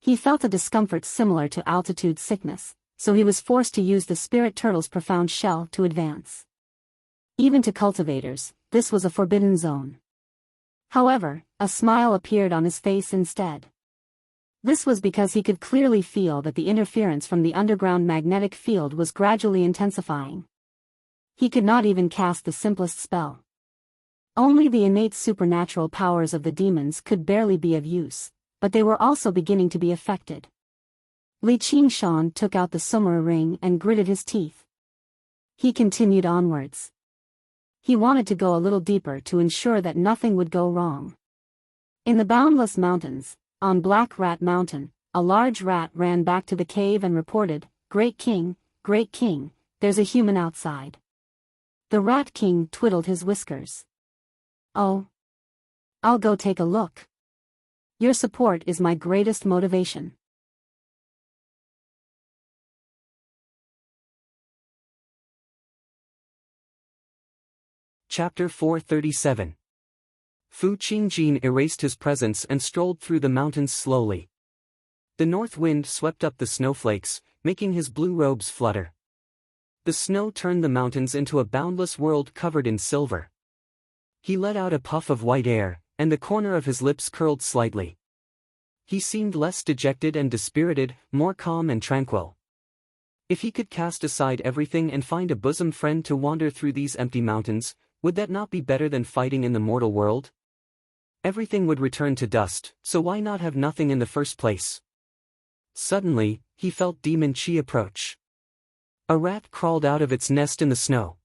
He felt a discomfort similar to altitude sickness, so he was forced to use the spirit turtle's profound shell to advance. Even to cultivators, this was a forbidden zone. However, a smile appeared on his face instead. This was because he could clearly feel that the interference from the underground magnetic field was gradually intensifying. He could not even cast the simplest spell. Only the innate supernatural powers of the demons could barely be of use, but they were also beginning to be affected. Li Qingshan took out the Sumera ring and gritted his teeth. He continued onwards. He wanted to go a little deeper to ensure that nothing would go wrong. In the boundless mountains, On Black Rat Mountain, a large rat ran back to the cave and reported, Great King, there's a human outside. The Rat King twiddled his whiskers. Oh. I'll go take a look. Your support is my greatest motivation. Chapter 437. Fu Qingjin erased his presence and strolled through the mountains slowly. The north wind swept up the snowflakes, making his blue robes flutter. The snow turned the mountains into a boundless world covered in silver. He let out a puff of white air, and the corner of his lips curled slightly. He seemed less dejected and dispirited, more calm and tranquil. If he could cast aside everything and find a bosom friend to wander through these empty mountains, would that not be better than fighting in the mortal world? Everything would return to dust, so why not have nothing in the first place? Suddenly, he felt Demon Chi approach. A rat crawled out of its nest in the snow.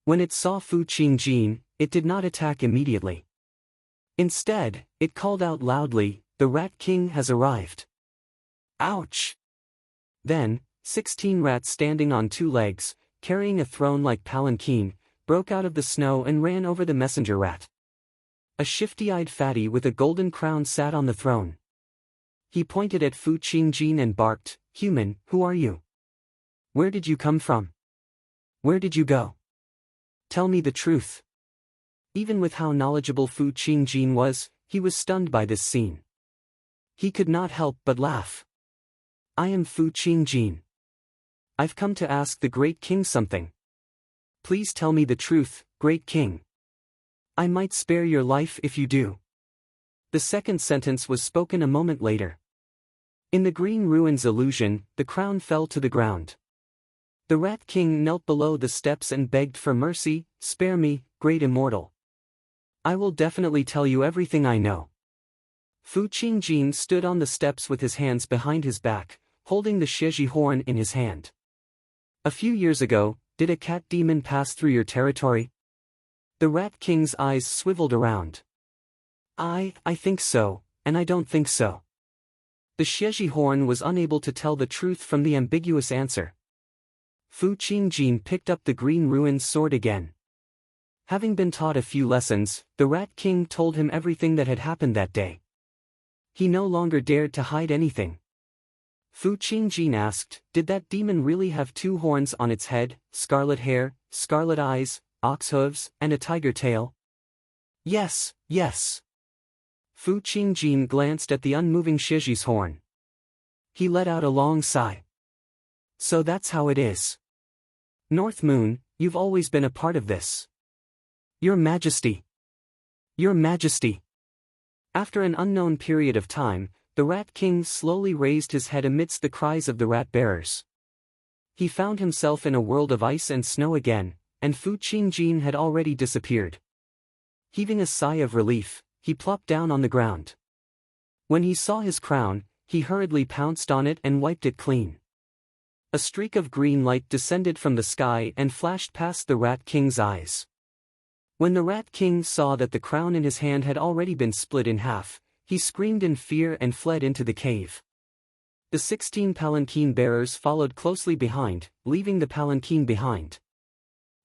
When it saw Fu Qingjin, it did not attack immediately. Instead, it called out loudly, "The Rat King has arrived." Ouch! Then, 16 rats standing on 2 legs, carrying a throne-like palanquin, broke out of the snow and ran over the messenger rat. A shifty-eyed fatty with a golden crown sat on the throne. He pointed at Fu Qingjin and barked, "Human, who are you? Where did you come from? Where did you go? Tell me the truth." Even with how knowledgeable Fu Qingjin was, he was stunned by this scene. He could not help but laugh. "I am Fu Qingjin. I've come to ask the Great King something. Please tell me the truth, Great King. I might spare your life if you do." The second sentence was spoken a moment later. In the green ruins illusion, the crown fell to the ground. The Rat King knelt below the steps and begged for mercy, "Spare me, great immortal. I will definitely tell you everything I know." Fu Qingjin stood on the steps with his hands behind his back, holding the Shizhi horn in his hand. "A few years ago, did a cat demon pass through your territory?" The Rat King's eyes swiveled around. I think so, and I don't think so." The Shizhi horn was unable to tell the truth from the ambiguous answer. Fu Qingjin picked up the green ruin's sword again. Having been taught a few lessons, the Rat King told him everything that had happened that day. He no longer dared to hide anything. Fu Qingjin asked, "Did that demon really have 2 horns on its head, scarlet hair, scarlet eyes, ox hooves, and a tiger tail?" Yes. Fu Qingjin glanced at the unmoving Shizhi's horn. He let out a long sigh. "So that's how it is. North Moon, you've always been a part of this. Your Majesty. Your Majesty." After an unknown period of time, the Rat King slowly raised his head amidst the cries of the rat bearers. He found himself in a world of ice and snow again, and Fu Qingjin had already disappeared. Heaving a sigh of relief, he plopped down on the ground. When he saw his crown, he hurriedly pounced on it and wiped it clean. A streak of green light descended from the sky and flashed past the Rat King's eyes. When the Rat King saw that the crown in his hand had already been split in half, he screamed in fear and fled into the cave. The 16 palanquin bearers followed closely behind, leaving the palanquin behind.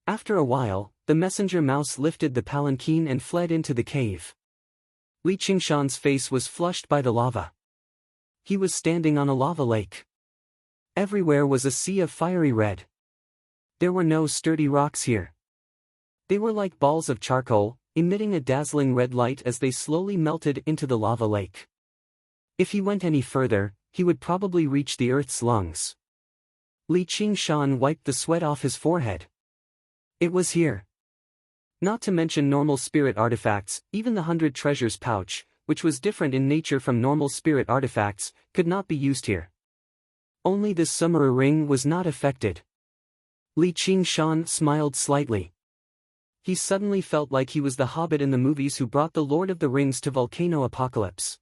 After a while, the messenger mouse lifted the palanquin and fled into the cave. Li Qingshan's face was flushed by the lava. He was standing on a lava lake. Everywhere was a sea of fiery red. There were no sturdy rocks here. They were like balls of charcoal, emitting a dazzling red light as they slowly melted into the lava lake. If he went any further, he would probably reach the earth's lungs. Li Qingshan wiped the sweat off his forehead. It was here. Not to mention normal spirit artifacts, even the 100 treasures pouch, which was different in nature from normal spirit artifacts, could not be used here. Only the Sumeru ring was not affected. Li Qingshan smiled slightly. He suddenly felt like he was the hobbit in the movies who brought the Lord of the Rings to Volcano Apocalypse.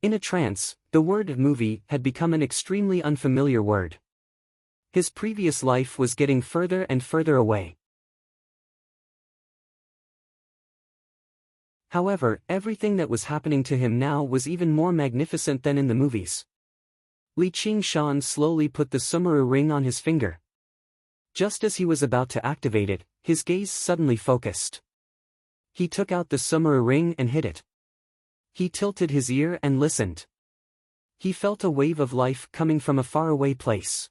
In a trance, the word movie had become an extremely unfamiliar word. His previous life was getting further and further away. However, everything that was happening to him now was even more magnificent than in the movies. Li Qingshan slowly put the Sumeru ring on his finger. Just as he was about to activate it, his gaze suddenly focused. He took out the Sumeru ring and hid it. He tilted his ear and listened. He felt a wave of life coming from a faraway place.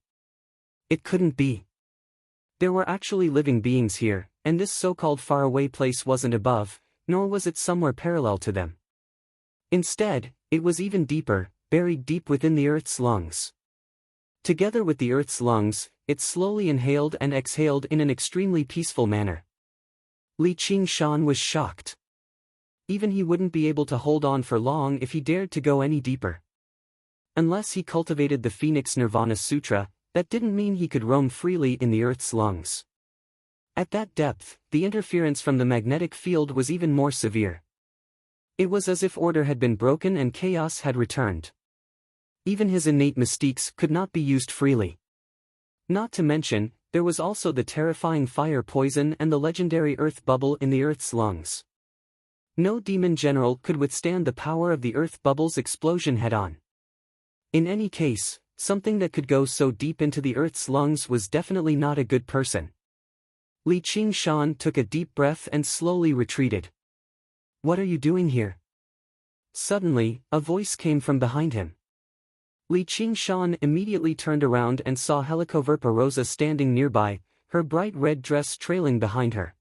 It couldn't be. There were actually living beings here, and this so-called faraway place wasn't above, nor was it somewhere parallel to them. Instead, it was even deeper, buried deep within the Earth's lungs. Together with the Earth's lungs, it slowly inhaled and exhaled in an extremely peaceful manner. Li Qingshan was shocked. Even he wouldn't be able to hold on for long if he dared to go any deeper. Unless he cultivated the Phoenix Nirvana Sutra, that didn't mean he could roam freely in the Earth's lungs. At that depth, the interference from the magnetic field was even more severe. It was as if order had been broken and chaos had returned. Even his innate mystiques could not be used freely. Not to mention, there was also the terrifying fire poison and the legendary earth bubble in the Earth's lungs. No demon general could withstand the power of the earth bubble's explosion head-on. In any case, something that could go so deep into the Earth's lungs was definitely not a good person. Li Qingshan took a deep breath and slowly retreated. "What are you doing here?" Suddenly, a voice came from behind him. Li Qingshan immediately turned around and saw Helicoverpa Rosa standing nearby, her bright red dress trailing behind her.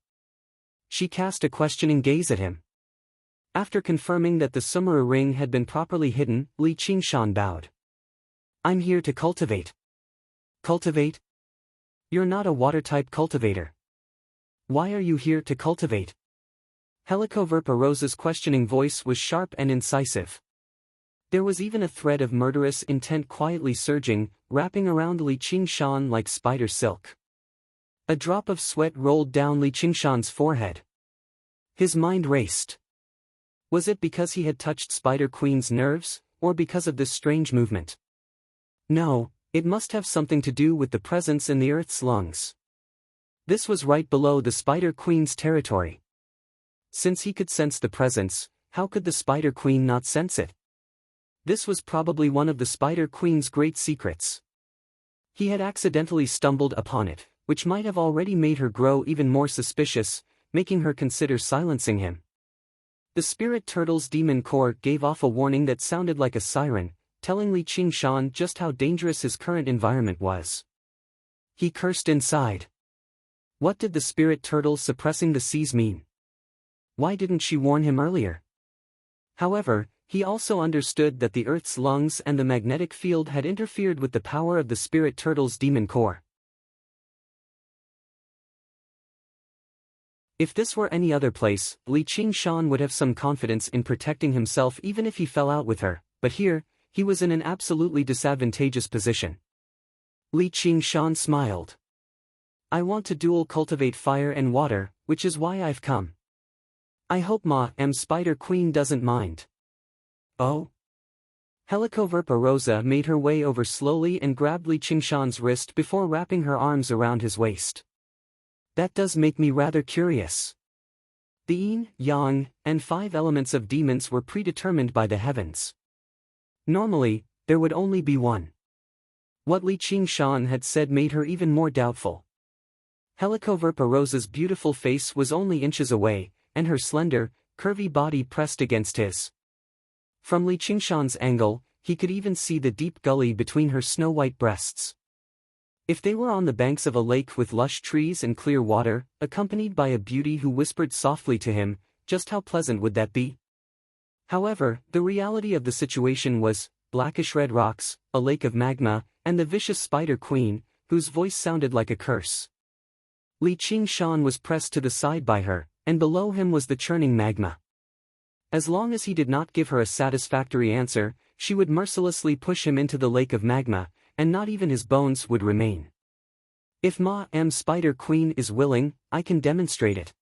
She cast a questioning gaze at him. After confirming that the Sumeru ring had been properly hidden, Li Qingshan bowed. "I'm here to cultivate." "Cultivate? You're not a water-type cultivator. Why are you here to cultivate?" Helicoverpa Rosa's questioning voice was sharp and incisive. There was even a thread of murderous intent quietly surging, wrapping around Li Qingshan like spider silk. A drop of sweat rolled down Li Qingshan's forehead. His mind raced. Was it because he had touched Spider Queen's nerves, or because of this strange movement? No, it must have something to do with the presence in the Earth's lungs. This was right below the Spider Queen's territory. Since he could sense the presence, how could the Spider Queen not sense it? This was probably one of the Spider Queen's great secrets. He had accidentally stumbled upon it, which might have already made her grow even more suspicious, making her consider silencing him. The Spirit Turtle's demon core gave off a warning that sounded like a siren, telling Li Qingshan just how dangerous his current environment was. He cursed inside. What did the Spirit Turtle suppressing the seas mean? Why didn't she warn him earlier? However, he also understood that the Earth's lungs and the magnetic field had interfered with the power of the Spirit Turtle's demon core. If this were any other place, Li Qingshan would have some confidence in protecting himself even if he fell out with her, but here, he was in an absolutely disadvantageous position. Li Qingshan smiled. "I want to dual cultivate fire and water, which is why I've come. I hope Spider Queen doesn't mind." "Oh?" Helicoverpa Rosa made her way over slowly and grabbed Li Qingshan's wrist before wrapping her arms around his waist. "That does make me rather curious. The yin, yang, and 5 elements of demons were predetermined by the heavens. Normally, there would only be one." What Li Qingshan had said made her even more doubtful. Helicoverpa Rosa's beautiful face was only inches away, and her slender, curvy body pressed against his. From Li Qingshan's angle, he could even see the deep gully between her snow-white breasts. If they were on the banks of a lake with lush trees and clear water, accompanied by a beauty who whispered softly to him, just how pleasant would that be? However, the reality of the situation was blackish-red rocks, a lake of magma, and the vicious Spider Queen, whose voice sounded like a curse. Li Qingshan was pressed to the side by her, and below him was the churning magma. As long as he did not give her a satisfactory answer, she would mercilessly push him into the lake of magma, and not even his bones would remain. If Spider Queen is willing, I can demonstrate it.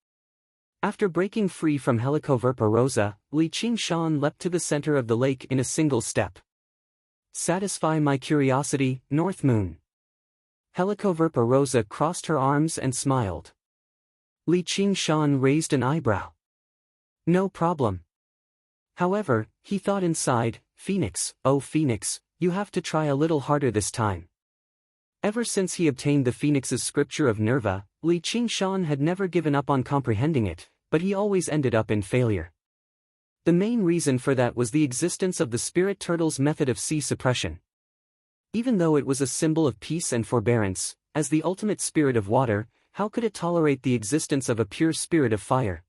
After breaking free from Helicoverpa Rosa, Li Qingshan leapt to the center of the lake in a single step. Satisfy my curiosity, North Moon. Helicoverpa Rosa crossed her arms and smiled. Li Qingshan raised an eyebrow. No problem. However, he thought inside, Phoenix, oh Phoenix, you have to try a little harder this time. Ever since he obtained the Phoenix's scripture of Nerva, Li Qingshan had never given up on comprehending it, but he always ended up in failure. The main reason for that was the existence of the spirit turtle's method of sea suppression. Even though it was a symbol of peace and forbearance, as the ultimate spirit of water, how could it tolerate the existence of a pure spirit of fire?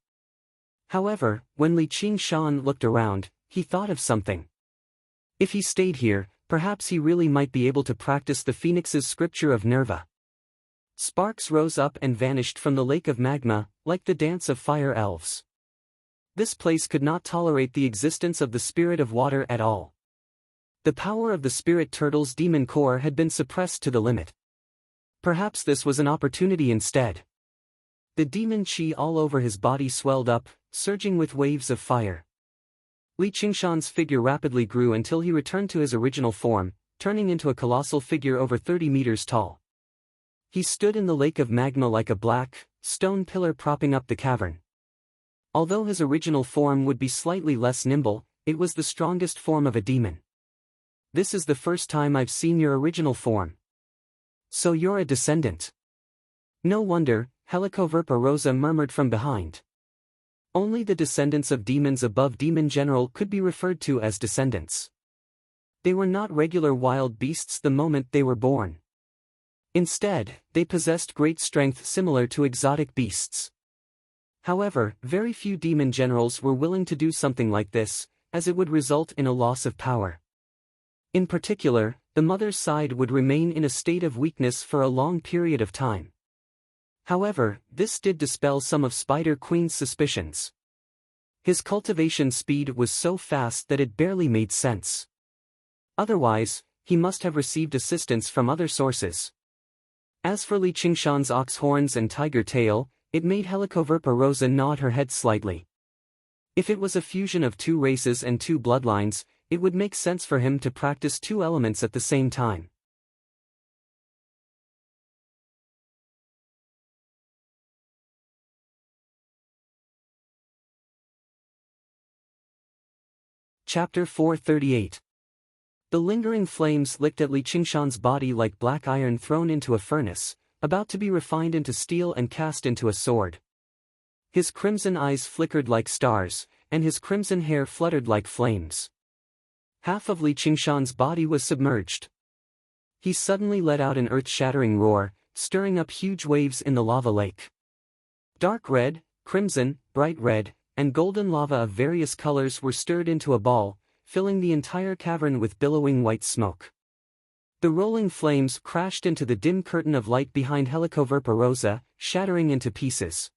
However, when Li Qingshan looked around, he thought of something. If he stayed here, perhaps he really might be able to practice the Phoenix's scripture of Nerva. Sparks rose up and vanished from the lake of magma, like the dance of fire elves. This place could not tolerate the existence of the spirit of water at all. The power of the spirit turtle's demon core had been suppressed to the limit. Perhaps this was an opportunity instead. The demon chi all over his body swelled up, surging with waves of fire. Li Qingshan's figure rapidly grew until he returned to his original form, turning into a colossal figure over 30 meters tall. He stood in the lake of magma like a black, stone pillar propping up the cavern. Although his original form would be slightly less nimble, it was the strongest form of a demon. This is the first time I've seen your original form. So you're a descendant. No wonder, Helicoverpa Rosa murmured from behind. Only the descendants of demons above Demon General could be referred to as descendants. They were not regular wild beasts the moment they were born. Instead, they possessed great strength similar to exotic beasts. However, very few demon generals were willing to do something like this, as it would result in a loss of power. In particular, the mother's side would remain in a state of weakness for a long period of time. However, this did dispel some of Spider Queen's suspicions. His cultivation speed was so fast that it barely made sense. Otherwise, he must have received assistance from other sources. As for Li Qingshan's ox horns and tiger tail, it made Helicoverpa Rosa nod her head slightly. If it was a fusion of two races and two bloodlines, it would make sense for him to practice two elements at the same time. Chapter 438. The lingering flames licked at Li Qingshan's body like black iron thrown into a furnace, about to be refined into steel and cast into a sword. His crimson eyes flickered like stars, and his crimson hair fluttered like flames. Half of Li Qingshan's body was submerged. He suddenly let out an earth-shattering roar, stirring up huge waves in the lava lake. Dark red, crimson, bright red, and golden lava of various colors were stirred into a ball, filling the entire cavern with billowing white smoke. The rolling flames crashed into the dim curtain of light behind Helicoverpa Rosa, shattering into pieces.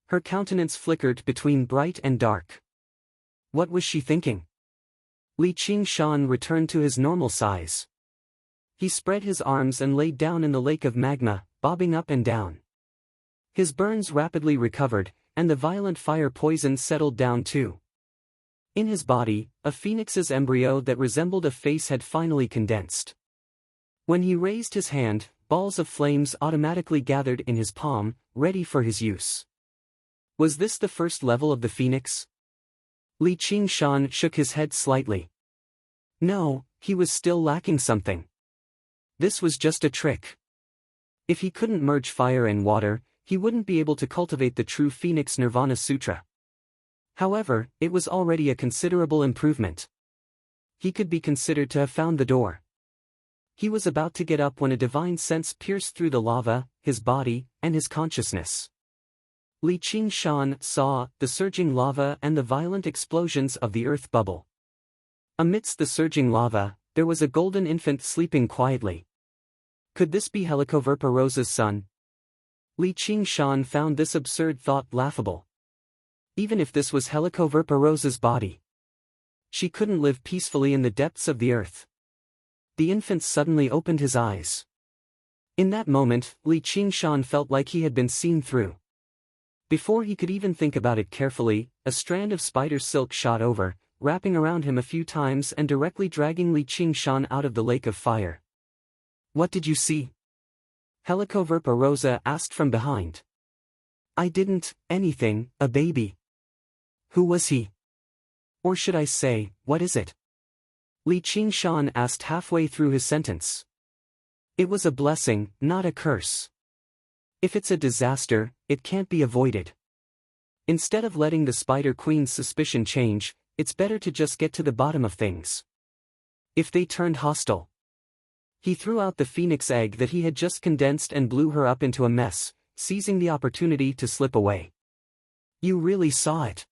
Her countenance flickered between bright and dark. What was she thinking? Li Qingshan returned to his normal size. He spread his arms and laid down in the lake of magma, bobbing up and down. His burns rapidly recovered, and the violent fire poison settled down too. In his body, a phoenix's embryo that resembled a face had finally condensed. When he raised his hand, balls of flames automatically gathered in his palm, ready for his use. Was this the first level of the phoenix? Li Qingshan shook his head slightly. No, he was still lacking something. This was just a trick. If he couldn't merge fire and water, he wouldn't be able to cultivate the true Phoenix Nirvana Sutra. However, it was already a considerable improvement. He could be considered to have found the door. He was about to get up when a divine sense pierced through the lava, his body, and his consciousness. Li Qingshan saw the surging lava and the violent explosions of the earth bubble. Amidst the surging lava, there was a golden infant sleeping quietly. Could this be Helicoverpa Rosa's son? Li Qingshan found this absurd thought laughable. Even if this was Helicoverpa Rosa's body, she couldn't live peacefully in the depths of the earth. The infant suddenly opened his eyes. In that moment, Li Qingshan felt like he had been seen through. Before he could even think about it carefully, a strand of spider silk shot over, wrapping around him a few times and directly dragging Li Qingshan out of the lake of fire. What did you see? Helicoverpa Rosa asked from behind. I didn't, anything, a baby. Who was he? Or should I say, what is it? Li Qingshan asked halfway through his sentence. It was a blessing, not a curse. If it's a disaster, it can't be avoided. Instead of letting the Spider Queen's suspicion change, it's better to just get to the bottom of things. If they turned hostile. He threw out the phoenix egg that he had just condensed and blew her up into a mess, seizing the opportunity to slip away. You really saw it.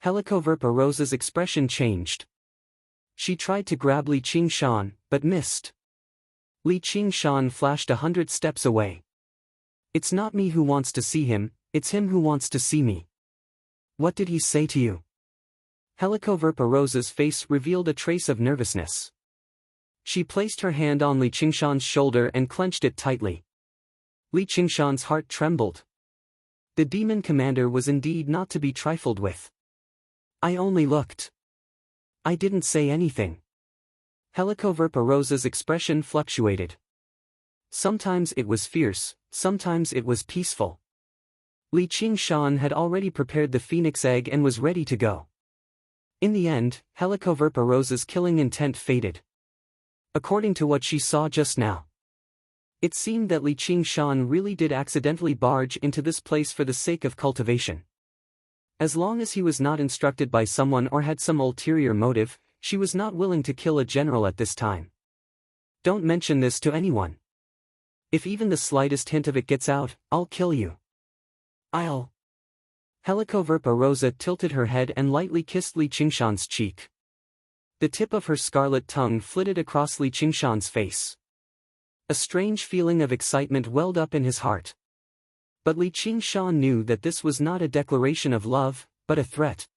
Helicoverpa Rosa's expression changed. She tried to grab Li Qingshan, but missed. Li Qingshan flashed 100 steps away. It's not me who wants to see him, it's him who wants to see me. What did he say to you? Helicoverpa Rosa's face revealed a trace of nervousness. She placed her hand on Li Qingshan's shoulder and clenched it tightly. Li Qingshan's heart trembled. The demon commander was indeed not to be trifled with. I only looked. I didn't say anything. Helicoverpa Rosa's expression fluctuated. Sometimes it was fierce, sometimes it was peaceful. Li Qingshan had already prepared the phoenix egg and was ready to go. In the end, Helicoverpa Rosa's killing intent faded. According to what she saw just now, it seemed that Li Qingshan really did accidentally barge into this place for the sake of cultivation. As long as he was not instructed by someone or had some ulterior motive, she was not willing to kill a general at this time. Don't mention this to anyone. If even the slightest hint of it gets out, I'll kill you. Helicoverpa Rosa tilted her head and lightly kissed Li Qingshan's cheek. The tip of her scarlet tongue flitted across Li Qingshan's face. A strange feeling of excitement welled up in his heart. But Li Qingshan knew that this was not a declaration of love, but a threat.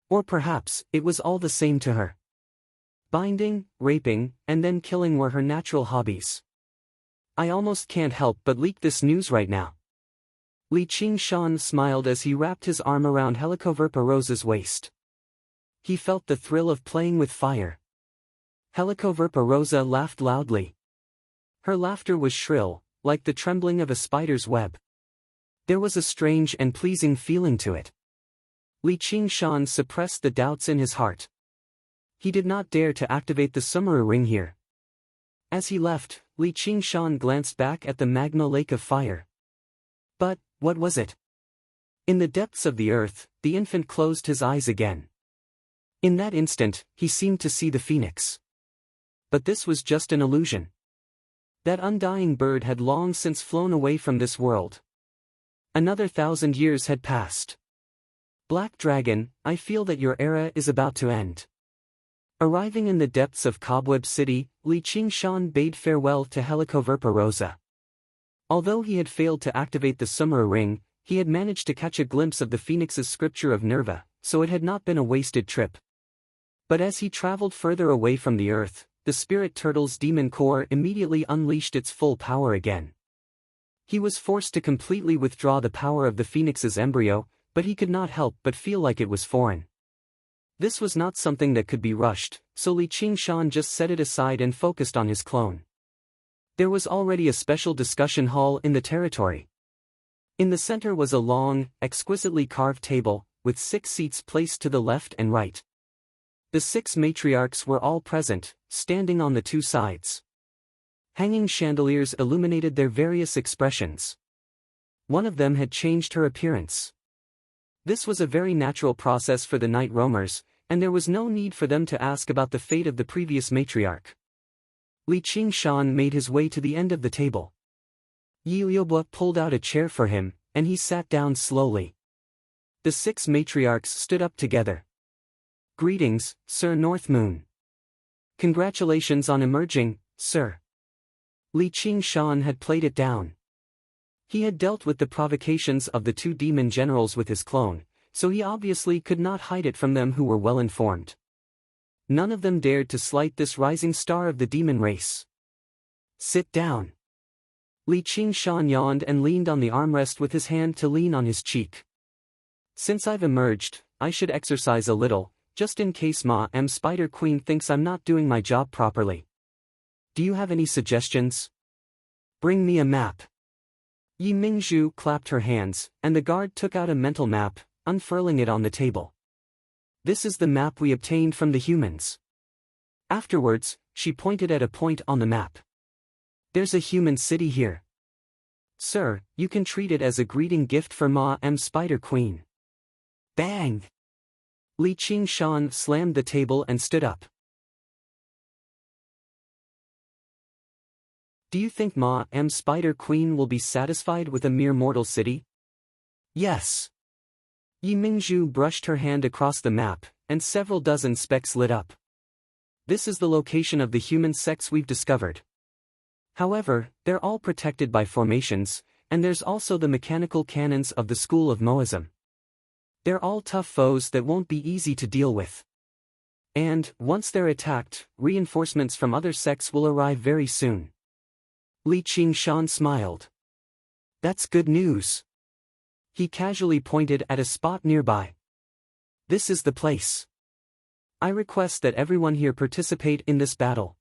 Or perhaps, it was all the same to her. Binding, raping, and then killing were her natural hobbies. I almost can't help but leak this news right now. Li Qingshan smiled as he wrapped his arm around Helicoverpa Rosa's waist. He felt the thrill of playing with fire. Helicoverpa Rosa laughed loudly. Her laughter was shrill, like the trembling of a spider's web. There was a strange and pleasing feeling to it. Li Qingshan suppressed the doubts in his heart. He did not dare to activate the Sumeru ring here. As he left, Li Qingshan glanced back at the magma lake of fire. But, what was it? In the depths of the earth, the infant closed his eyes again. In that instant, he seemed to see the phoenix. But this was just an illusion. That undying bird had long since flown away from this world. Another 1,000 years had passed. Black Dragon, I feel that your era is about to end. Arriving in the depths of Cobweb City, Li Qingshan bade farewell to Helicoverpa Rosa. Although he had failed to activate the Sumeru ring, he had managed to catch a glimpse of the phoenix's scripture of Nerva, so it had not been a wasted trip. But as he traveled further away from the earth, the spirit turtle's demon core immediately unleashed its full power again. He was forced to completely withdraw the power of the phoenix's embryo, but he could not help but feel like it was foreign. This was not something that could be rushed, so Li Qingshan just set it aside and focused on his clone. There was already a special discussion hall in the territory. In the center was a long, exquisitely carved table, with 6 seats placed to the left and right. The 6 matriarchs were all present, standing on the 2 sides. Hanging chandeliers illuminated their various expressions. One of them had changed her appearance. This was a very natural process for the night roamers, and there was no need for them to ask about the fate of the previous matriarch. Li Qingshan made his way to the end of the table. Audiobook pulled out a chair for him, and he sat down slowly. The 6 matriarchs stood up together. Greetings, Sir North Moon. Congratulations on emerging, sir. Li Qingshan had played it down. He had dealt with the provocations of the 2 demon generals with his clone, so he obviously could not hide it from them who were well informed. None of them dared to slight this rising star of the demon race. Sit down. Li Qingshan yawned and leaned on the armrest with his hand to lean on his cheek. Since I've emerged, I should exercise a little, just in case Ma Spider Queen thinks I'm not doing my job properly. Do you have any suggestions? Bring me a map. Yi Mingzhu clapped her hands, and the guard took out a mental map, unfurling it on the table. This is the map we obtained from the humans. Afterwards, she pointed at a point on the map. There's a human city here. Sir, you can treat it as a greeting gift for Ma M Spider Queen. Bang! Li Qingshan slammed the table and stood up. Do you think Ma M Spider Queen will be satisfied with a mere mortal city? Yes. Yi Mingzhu brushed her hand across the map, and several dozen specks lit up. This is the location of the human sects we've discovered. However, they're all protected by formations, and there's also the mechanical cannons of the school of Moism. They're all tough foes that won't be easy to deal with. And, once they're attacked, reinforcements from other sects will arrive very soon. Li Qingshan smiled. That's good news. He casually pointed at a spot nearby. This is the place. I request that everyone here participate in this battle.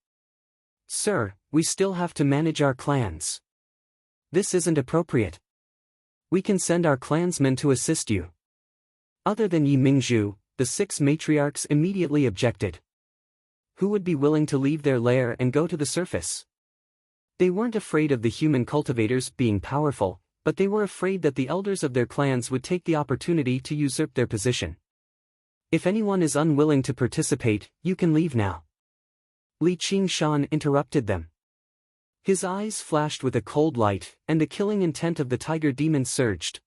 Sir, we still have to manage our clans. This isn't appropriate. We can send our clansmen to assist you. Other than Yi Mingzhu, the 6 matriarchs immediately objected. Who would be willing to leave their lair and go to the surface? They weren't afraid of the human cultivators being powerful, but they were afraid that the elders of their clans would take the opportunity to usurp their position. If anyone is unwilling to participate, you can leave now. Li Qingshan interrupted them. His eyes flashed with a cold light, and the killing intent of the tiger demon surged.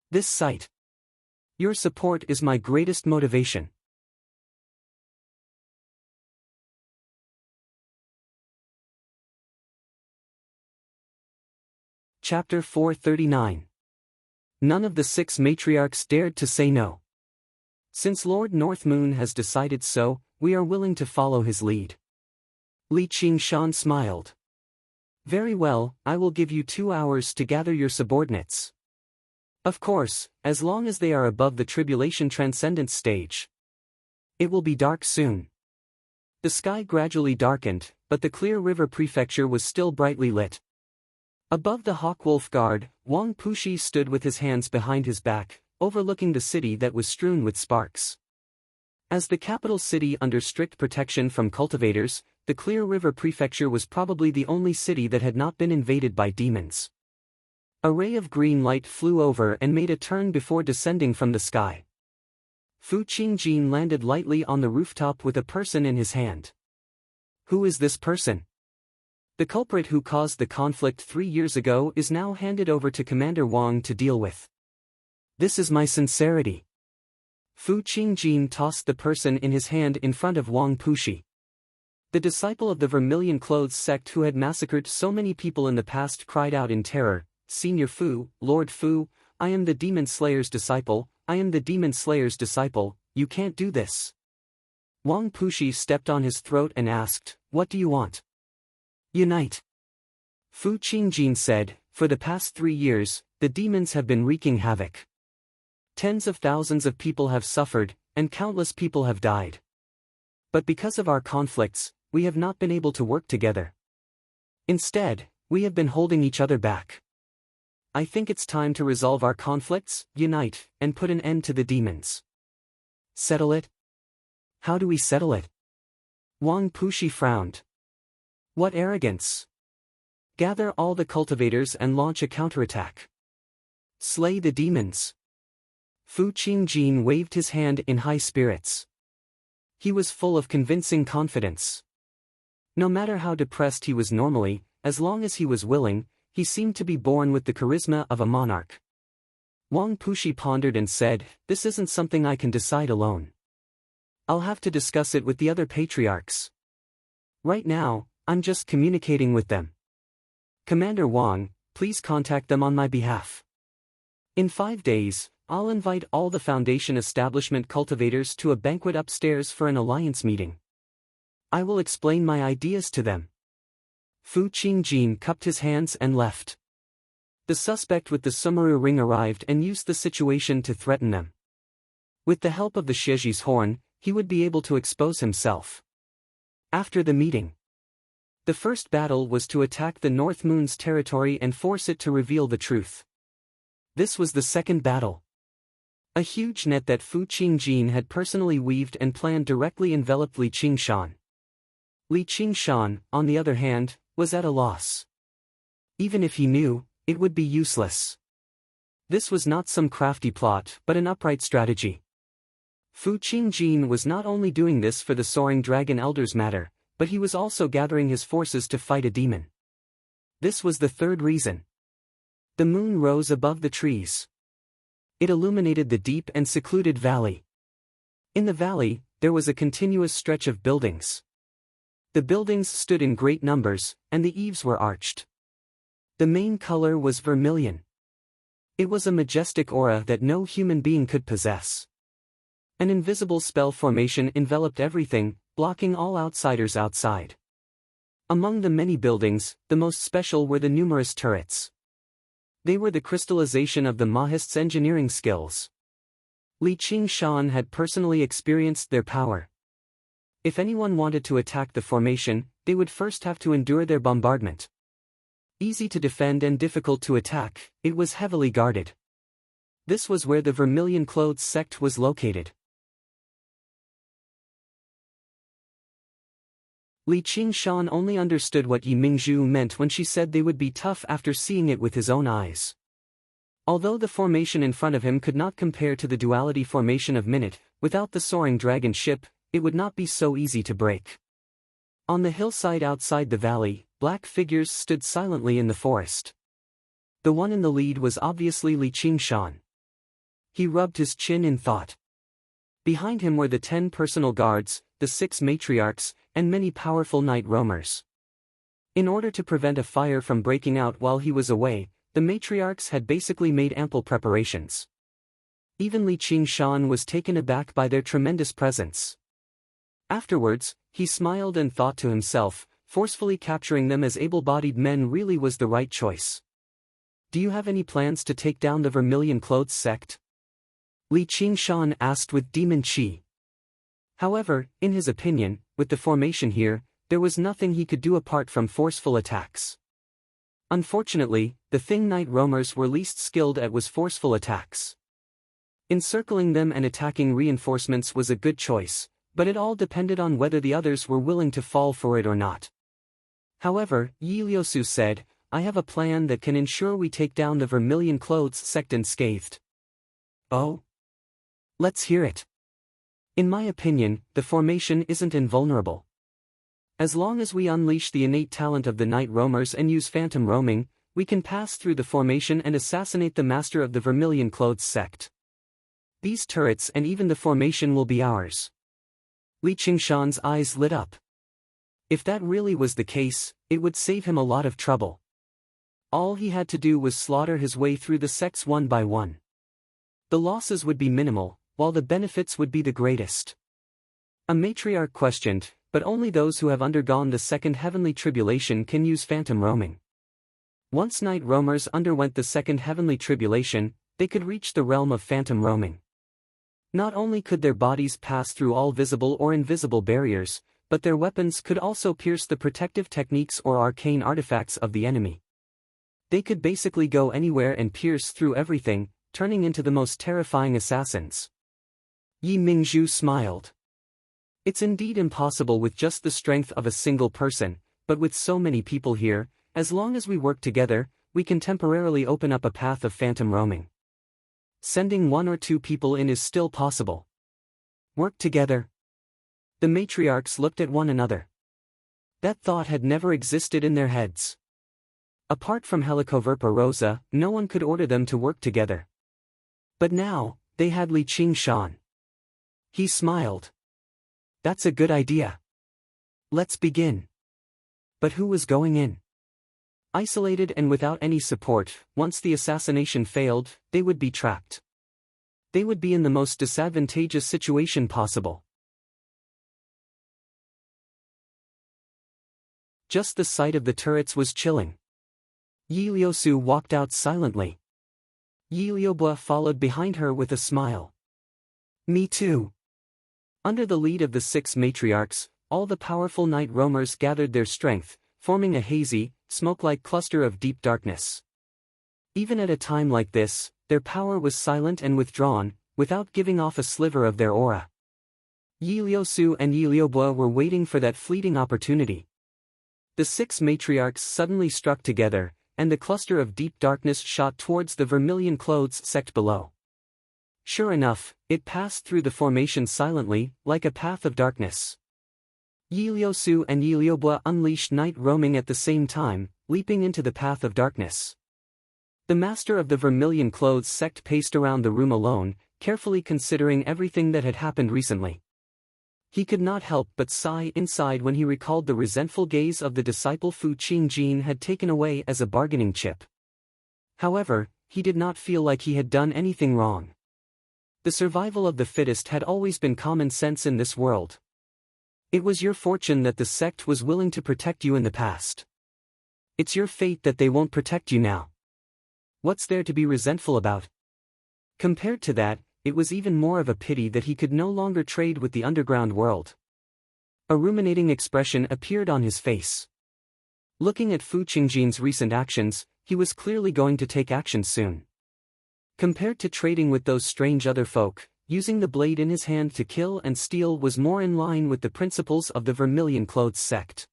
This sight. Your support is my greatest motivation. Chapter 439. None of the 6 matriarchs dared to say no. Since Lord Northmoon has decided so, we are willing to follow his lead. Li Qingshan smiled. Very well, I will give you 2 hours to gather your subordinates. Of course, as long as they are above the tribulation transcendence stage. It will be dark soon. The sky gradually darkened, but the Clear River Prefecture was still brightly lit. Above the Hawkwolf Guard, Wang Pushi stood with his hands behind his back, overlooking the city that was strewn with sparks. As the capital city under strict protection from cultivators, the Clear River Prefecture was probably the only city that had not been invaded by demons. A ray of green light flew over and made a turn before descending from the sky. Fu Qingjin landed lightly on the rooftop with a person in his hand. Who is this person? The culprit who caused the conflict 3 years ago is now handed over to Commander Wang to deal with. This is my sincerity. Fu Qingjin tossed the person in his hand in front of Wang Pushi. The disciple of the Vermilion Clothes sect who had massacred so many people in the past cried out in terror, Senior Fu, Lord Fu, I am the Demon Slayer's disciple, I am the Demon Slayer's disciple, you can't do this. Wang Pushi stepped on his throat and asked, what do you want? Unite. Fu Qingjin said, for the past 3 years, the demons have been wreaking havoc. Tens of thousands of people have suffered, and countless people have died. But because of our conflicts, we have not been able to work together. Instead, we have been holding each other back. I think it's time to resolve our conflicts, unite, and put an end to the demons. Settle it? How do we settle it? Wang Pushi frowned. What arrogance! Gather all the cultivators and launch a counterattack. Slay the demons. Fu Qingjin waved his hand in high spirits. He was full of convincing confidence. No matter how depressed he was normally, as long as he was willing, he seemed to be born with the charisma of a monarch. Wang Pushi pondered and said, this isn't something I can decide alone. I'll have to discuss it with the other patriarchs. Right now, I'm just communicating with them. Commander Wang, please contact them on my behalf. In 5 days, I'll invite all the Foundation establishment cultivators to a banquet upstairs for an alliance meeting. I will explain my ideas to them. Fu Qingjin cupped his hands and left. The suspect with the Sumeru ring arrived and used the situation to threaten them. With the help of the Shieji's horn, he would be able to expose himself. After the meeting, The first battle was to attack the North Moon's territory and force it to reveal the truth. This was the second battle. A huge net that Fu Qingjin had personally weaved and planned directly enveloped Li Qingshan. Li Qingshan, on the other hand, was at a loss. Even if he knew, it would be useless. This was not some crafty plot but an upright strategy. Fu Qingjin was not only doing this for the Soaring Dragon Elder's matter, but he was also gathering his forces to fight a demon. This was the third reason. The moon rose above the trees. It illuminated the deep and secluded valley. In the valley, there was a continuous stretch of buildings. The buildings stood in great numbers, and the eaves were arched. The main color was vermilion. It was a majestic aura that no human being could possess. An invisible spell formation enveloped everything, blocking all outsiders outside. Among the many buildings, the most special were the numerous turrets. They were the crystallization of the Mahist's engineering skills. Li Qingshan had personally experienced their power. If anyone wanted to attack the formation, they would first have to endure their bombardment. Easy to defend and difficult to attack, it was heavily guarded. This was where the Vermilion Clothes sect was located. Li Qingshan only understood what Yi Mingzhu meant when she said they would be tough after seeing it with his own eyes. Although the formation in front of him could not compare to the duality formation of Minute, without the soaring dragon ship, it would not be so easy to break. On the hillside outside the valley, black figures stood silently in the forest. The one in the lead was obviously Li Qingshan. He rubbed his chin in thought. Behind him were the 10 personal guards, the 6 matriarchs, and many powerful night roamers. In order to prevent a fire from breaking out while he was away, the matriarchs had basically made ample preparations. Even Li Qingshan was taken aback by their tremendous presence. Afterwards, he smiled and thought to himself, forcefully capturing them as able-bodied men really was the right choice. Do you have any plans to take down the Vermilion Clothes sect? Li Qingshan asked with demon chi. However, in his opinion, with the formation here, there was nothing he could do apart from forceful attacks. Unfortunately, the thing night roamers were least skilled at was forceful attacks. Encircling them and attacking reinforcements was a good choice, but it all depended on whether the others were willing to fall for it or not. However, Yi Liusu said, I have a plan that can ensure we take down the Vermilion Clothes sect unscathed. Oh? Let's hear it. In my opinion, the formation isn't invulnerable. As long as we unleash the innate talent of the night roamers and use phantom roaming, we can pass through the formation and assassinate the master of the Vermilion Clothes sect. These turrets and even the formation will be ours. Li Qingshan's eyes lit up. If that really was the case, it would save him a lot of trouble. All he had to do was slaughter his way through the sects one by one. The losses would be minimal, while the benefits would be the greatest. A matriarch questioned, but only those who have undergone the second heavenly tribulation can use phantom roaming. Once night roamers underwent the second heavenly tribulation, they could reach the realm of phantom roaming. Not only could their bodies pass through all visible or invisible barriers, but their weapons could also pierce the protective techniques or arcane artifacts of the enemy. They could basically go anywhere and pierce through everything, turning into the most terrifying assassins. Yi Mingzhu smiled. It's indeed impossible with just the strength of a single person, but with so many people here, as long as we work together, we can temporarily open up a path of phantom roaming. Sending 1 or 2 people in is still possible. Work together. The matriarchs looked at one another. That thought had never existed in their heads. Apart from Helicoverpa Rosa, no one could order them to work together. But now, they had Li Qingshan. He smiled. That's a good idea. Let's begin. But who was going in? Isolated and without any support, once the assassination failed, they would be trapped. They would be in the most disadvantageous situation possible. Just the sight of the turrets was chilling. Yi Liusu walked out silently. Yi Liubua followed behind her with a smile. Me too. Under the lead of the 6 matriarchs, all the powerful night roamers gathered their strength, forming a hazy, smoke-like cluster of deep darkness. Even at a time like this, their power was silent and withdrawn, without giving off a sliver of their aura. Yi Liusu and Yi Liubo were waiting for that fleeting opportunity. The 6 matriarchs suddenly struck together, and the cluster of deep darkness shot towards the vermilion clothes sect below. Sure enough, it passed through the formation silently, like a path of darkness. Yi Liusu and Yi Liubo unleashed night roaming at the same time, leaping into the path of darkness. The master of the vermilion clothes sect paced around the room alone, carefully considering everything that had happened recently. He could not help but sigh inside when he recalled the resentful gaze of the disciple Fu Qingjin had taken away as a bargaining chip. However, he did not feel like he had done anything wrong. The survival of the fittest had always been common sense in this world. It was your fortune that the sect was willing to protect you in the past. It's your fate that they won't protect you now. What's there to be resentful about? Compared to that, it was even more of a pity that he could no longer trade with the underground world. A ruminating expression appeared on his face. Looking at Fu Qingjin's recent actions, he was clearly going to take action soon. Compared to trading with those strange other folk, using the blade in his hand to kill and steal was more in line with the principles of the Vermilion Clothes sect.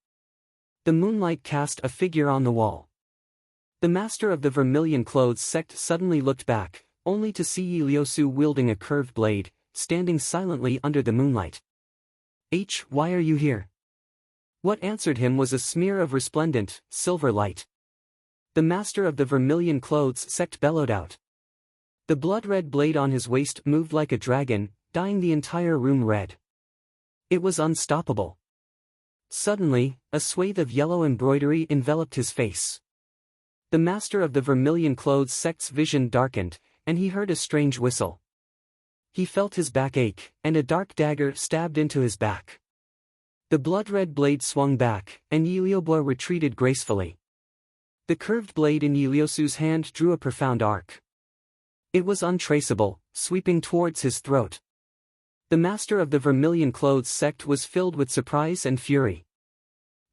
The moonlight cast a figure on the wall. The master of the Vermilion Clothes sect suddenly looked back, only to see Yi Liusu wielding a curved blade, standing silently under the moonlight. Why are you here? What answered him was a smear of resplendent, silver light. The master of the Vermilion Clothes sect bellowed out. The blood-red blade on his waist moved like a dragon, dyeing the entire room red. It was unstoppable. Suddenly, a swathe of yellow embroidery enveloped his face. The master of the Vermilion Clothes sect's vision darkened, and he heard a strange whistle. He felt his back ache, and a dark dagger stabbed into his back. The blood-red blade swung back, and Yi Liubo retreated gracefully. The curved blade in Yi Liusu's hand drew a profound arc. It was untraceable, sweeping towards his throat. The master of the Vermilion Clothes sect was filled with surprise and fury.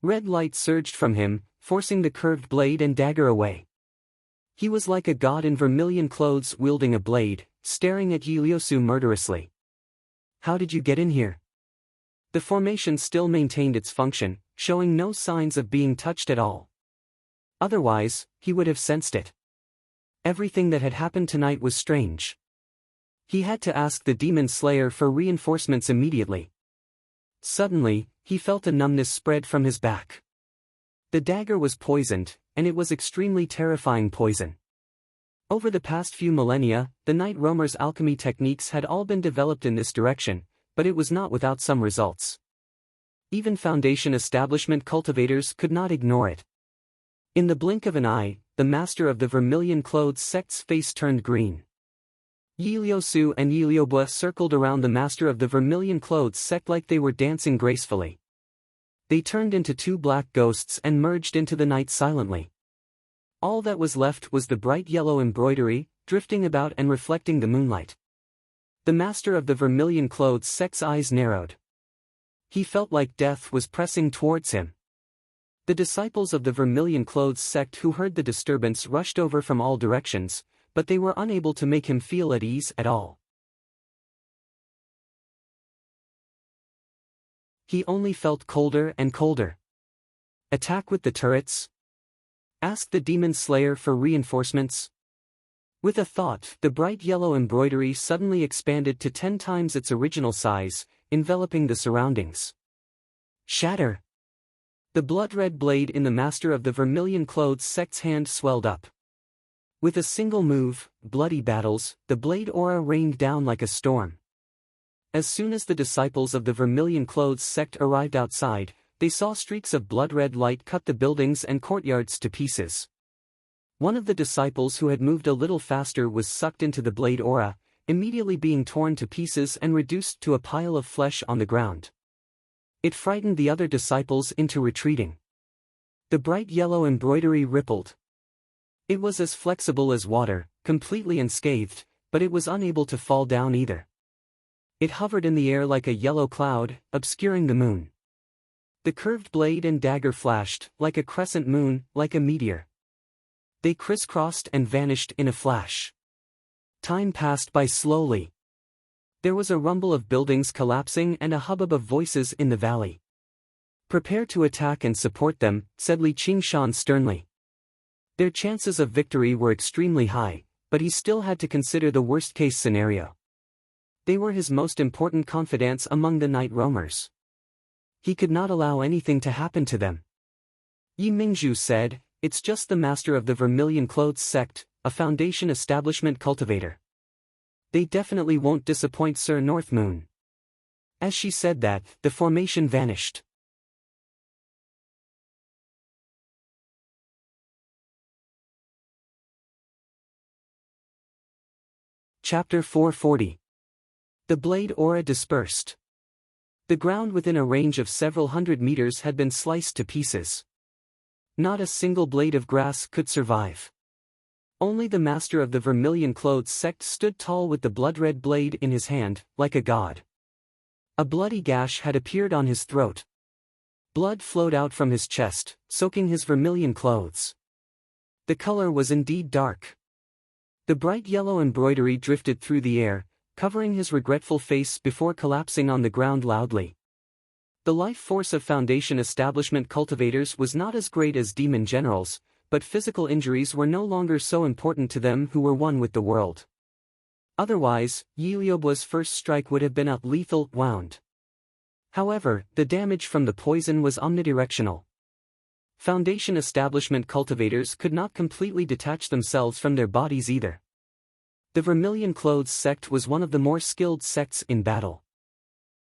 Red light surged from him, forcing the curved blade and dagger away. He was like a god in vermilion clothes wielding a blade, staring at Yi Liusu murderously. How did you get in here? The formation still maintained its function, showing no signs of being touched at all. Otherwise, he would have sensed it. Everything that had happened tonight was strange. He had to ask the demon slayer for reinforcements immediately. Suddenly, he felt a numbness spread from his back. The dagger was poisoned, and it was extremely terrifying poison. Over the past few millennia, the Night Roamer's alchemy techniques had all been developed in this direction, but it was not without some results. Even Foundation establishment cultivators could not ignore it. In the blink of an eye, the master of the Vermilion Clothes sect's face turned green. Yi Liusu and Yi Liubo circled around the master of the Vermilion Clothes sect like they were dancing gracefully. They turned into 2 black ghosts and merged into the night silently. All that was left was the bright yellow embroidery, drifting about and reflecting the moonlight. The master of the Vermilion Clothes sect's eyes narrowed. He felt like death was pressing towards him. The disciples of the Vermilion Clothes sect who heard the disturbance rushed over from all directions, but they were unable to make him feel at ease at all. He only felt colder and colder. Attack with the turrets? Ask the demon slayer for reinforcements? With a thought, the bright yellow embroidery suddenly expanded to 10 times its original size, enveloping the surroundings. Shatter! The blood-red blade in the master of the Vermilion Clothes sect's hand swelled up. With a single move, bloody battles, the blade aura rained down like a storm. As soon as the disciples of the Vermilion Clothes sect arrived outside, they saw streaks of blood-red light cut the buildings and courtyards to pieces. One of the disciples who had moved a little faster was sucked into the blade aura, immediately being torn to pieces and reduced to a pile of flesh on the ground. It frightened the other disciples into retreating. The bright yellow embroidery rippled. It was as flexible as water, completely unscathed, but it was unable to fall down either. It hovered in the air like a yellow cloud, obscuring the moon. The curved blade and dagger flashed, like a crescent moon, like a meteor. They crisscrossed and vanished in a flash. Time passed by slowly. There was a rumble of buildings collapsing and a hubbub of voices in the valley. "Prepare to attack and support them," said Li Qingshan sternly. Their chances of victory were extremely high, but he still had to consider the worst-case scenario. They were his most important confidants among the night roamers. He could not allow anything to happen to them. Yi Mingzhu said, "It's just the master of the Vermilion Clothes sect, a Foundation establishment cultivator. They definitely won't disappoint Sir Northmoon." As she said that, the formation vanished. Chapter 440. The blade aura dispersed. The ground within a range of several hundred meters had been sliced to pieces. Not a single blade of grass could survive. Only the master of the Vermilion Clothes sect stood tall with the blood-red blade in his hand, like a god. A bloody gash had appeared on his throat. Blood flowed out from his chest, soaking his vermilion clothes. The color was indeed dark. The bright yellow embroidery drifted through the air, covering his regretful face before collapsing on the ground loudly. The life force of Foundation establishment cultivators was not as great as demon generals, but physical injuries were no longer so important to them who were one with the world. Otherwise, Yi Liubua's first strike would have been a lethal wound. However, the damage from the poison was omnidirectional. Foundation establishment cultivators could not completely detach themselves from their bodies either. The Vermilion Clothes sect was one of the more skilled sects in battle.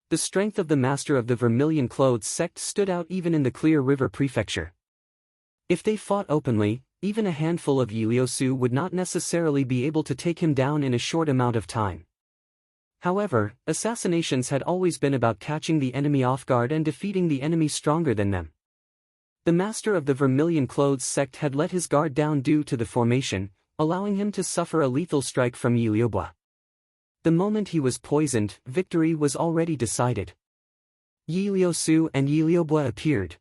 The strength of the master of the Vermilion Clothes sect stood out even in the Clear River Prefecture. If they fought openly, even a handful of Yi Liusu would not necessarily be able to take him down in a short amount of time. However, assassinations had always been about catching the enemy off guard and defeating the enemy stronger than them. The master of the Vermilion Clothes sect had let his guard down due to the formation, allowing him to suffer a lethal strike from Yi Liubua. The moment he was poisoned, victory was already decided. Yi Liusu and Yi Liubua appeared.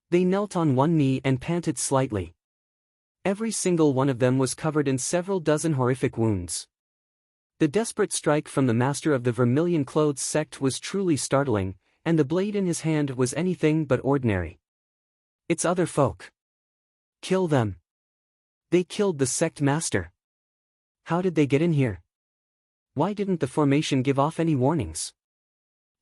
They knelt on one knee and panted slightly. Every single one of them was covered in several dozen horrific wounds. The desperate strike from the master of the Vermilion Clothes sect was truly startling, and the blade in his hand was anything but ordinary. "It's other folk. Kill them. They killed the sect master. How did they get in here? Why didn't the formation give off any warnings?"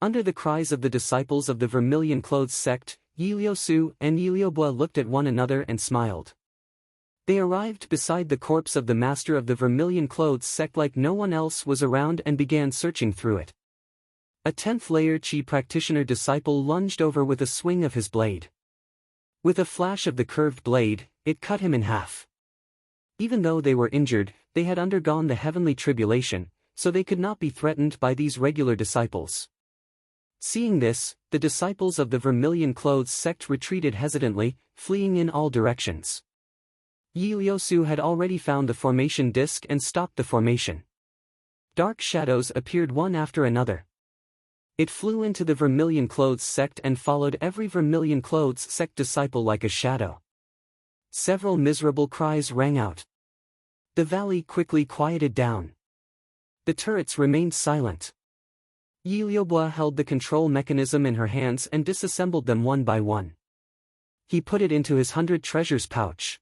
Under the cries of the disciples of the Vermilion Clothes sect, Yi Liusu and Yi Liubua looked at one another and smiled. They arrived beside the corpse of the master of the Vermilion Clothes sect like no one else was around and began searching through it. A 10th-layer Qi practitioner disciple lunged over with a swing of his blade. With a flash of the curved blade, it cut him in half. Even though they were injured, they had undergone the heavenly tribulation, so they could not be threatened by these regular disciples. Seeing this, the disciples of the Vermilion Clothes sect retreated hesitantly, fleeing in all directions. Yi Liusu had already found the formation disk and stopped the formation. Dark shadows appeared one after another. It flew into the Vermilion Clothes sect and followed every Vermilion Clothes sect disciple like a shadow. Several miserable cries rang out. The valley quickly quieted down. The turrets remained silent. Yi Liubua held the control mechanism in her hands and disassembled them one by one. He put it into his 100 treasures pouch.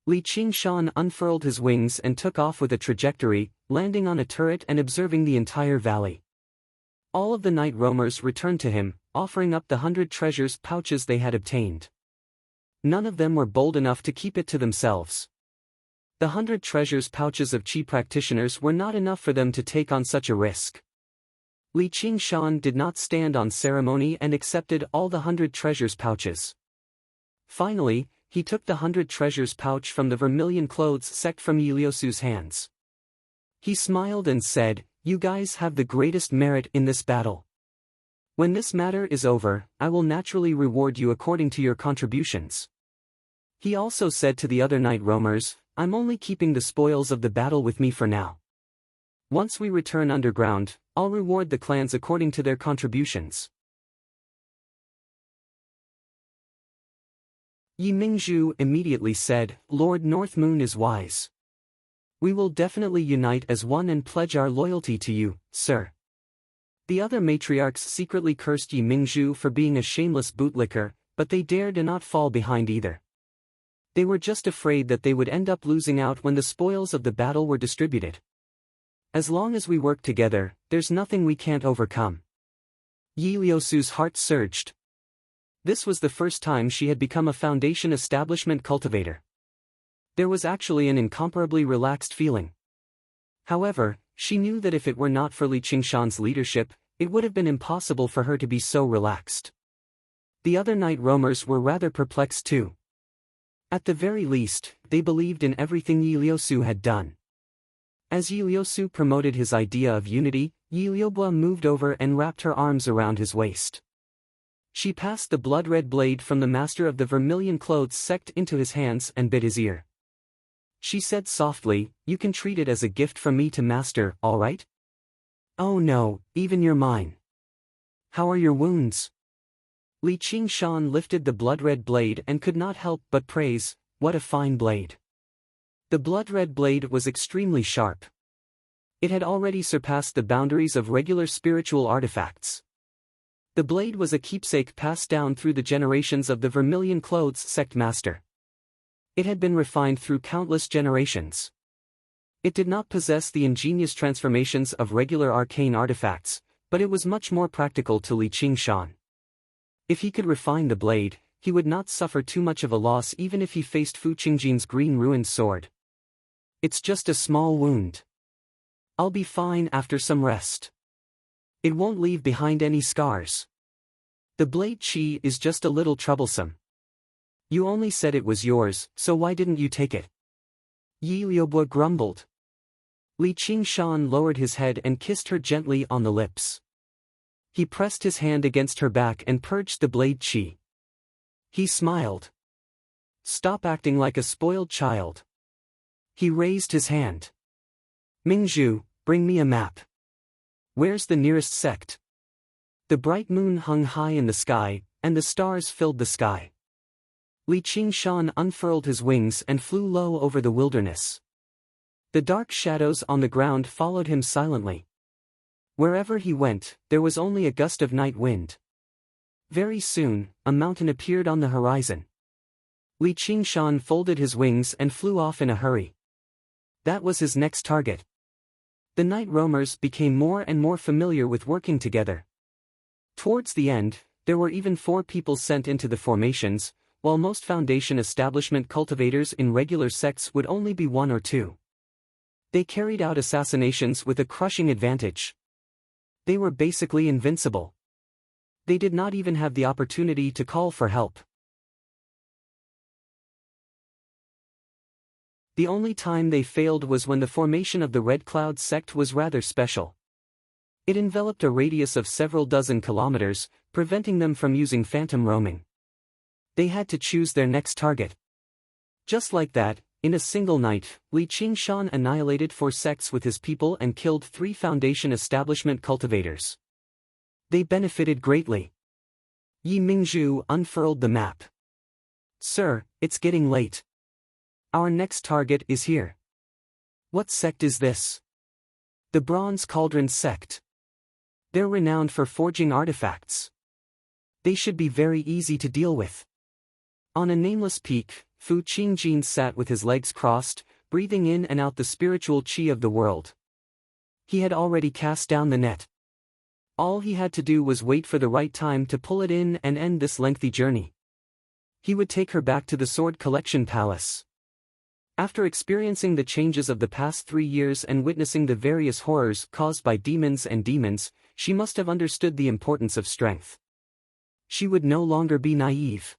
Li Qingshan unfurled his wings and took off with a trajectory, landing on a turret and observing the entire valley. All of the night roamers returned to him, offering up the 100 treasures pouches they had obtained. None of them were bold enough to keep it to themselves. The 100 treasures pouches of Qi practitioners were not enough for them to take on such a risk. Li Qingshan did not stand on ceremony and accepted all the 100 treasures pouches. Finally, he took the 100 treasures pouch from the Vermilion Clothes sect from Yi Liusu's hands. He smiled and said, "You guys have the greatest merit in this battle. When this matter is over, I will naturally reward you according to your contributions." He also said to the other night roamers, "I'm only keeping the spoils of the battle with me for now. Once we return underground, I'll reward the clans according to their contributions." Yi Mingzhu immediately said, Lord North Moon is wise. We will definitely unite as one and pledge our loyalty to you, sir. The other matriarchs secretly cursed Yi Mingzhu for being a shameless bootlicker, but they dared not fall behind either. They were just afraid that they would end up losing out when the spoils of the battle were distributed. As long as we work together, there's nothing we can't overcome. Yi Liusu's heart surged. This was the first time she had become a foundation establishment cultivator. There was actually an incomparably relaxed feeling. However, she knew that if it were not for Li Qingshan's leadership, it would have been impossible for her to be so relaxed. The other night roamers were rather perplexed too. At the very least, they believed in everything Yi Liusu had done. As Yi Liusu promoted his idea of unity, Yi Liubua moved over and wrapped her arms around his waist. She passed the blood-red blade from the master of the vermilion clothes sect into his hands and bit his ear. She said softly, you can treat it as a gift from me to master, all right? Oh no, even you're mine. How are your wounds? Li Qingshan lifted the blood-red blade and could not help but praise, what a fine blade. The blood-red blade was extremely sharp. It had already surpassed the boundaries of regular spiritual artifacts. The blade was a keepsake passed down through the generations of the vermilion clothes sect master. It had been refined through countless generations. It did not possess the ingenious transformations of regular arcane artifacts, but it was much more practical to Li Qingshan. If he could refine the blade, he would not suffer too much of a loss even if he faced Fu Qingjin's green ruined sword. It's just a small wound. I'll be fine after some rest. It won't leave behind any scars. The blade chi is just a little troublesome. You only said it was yours, so why didn't you take it? Yi Liubua grumbled. Li Qingshan lowered his head and kissed her gently on the lips. He pressed his hand against her back and purged the blade chi. He smiled. Stop acting like a spoiled child. He raised his hand. Mingzhu, bring me a map. Where's the nearest sect? The bright moon hung high in the sky, and the stars filled the sky. Li Qingshan unfurled his wings and flew low over the wilderness. The dark shadows on the ground followed him silently. Wherever he went, there was only a gust of night wind. Very soon, a mountain appeared on the horizon. Li Qingshan folded his wings and flew off in a hurry. That was his next target. The night roamers became more and more familiar with working together. Towards the end, there were even 4 people sent into the formations, while most foundation establishment cultivators in regular sects would only be 1 or 2. They carried out assassinations with a crushing advantage. They were basically invincible. They did not even have the opportunity to call for help. The only time they failed was when the formation of the Red Cloud sect was rather special. It enveloped a radius of several dozen kilometers, preventing them from using phantom roaming. They had to choose their next target. Just like that, in a single night, Li Qingshan annihilated 4 sects with his people and killed 3 foundation establishment cultivators. They benefited greatly. Yi Mingzhu unfurled the map. Sir, it's getting late. Our next target is here. What sect is this? The Bronze Cauldron sect. They're renowned for forging artifacts. They should be very easy to deal with. On a nameless peak, Fu Qingjin sat with his legs crossed, breathing in and out the spiritual qi of the world. He had already cast down the net. All he had to do was wait for the right time to pull it in and end this lengthy journey. He would take her back to the Sword Collection Palace. After experiencing the changes of the past 3 years and witnessing the various horrors caused by demons, she must have understood the importance of strength. She would no longer be naive.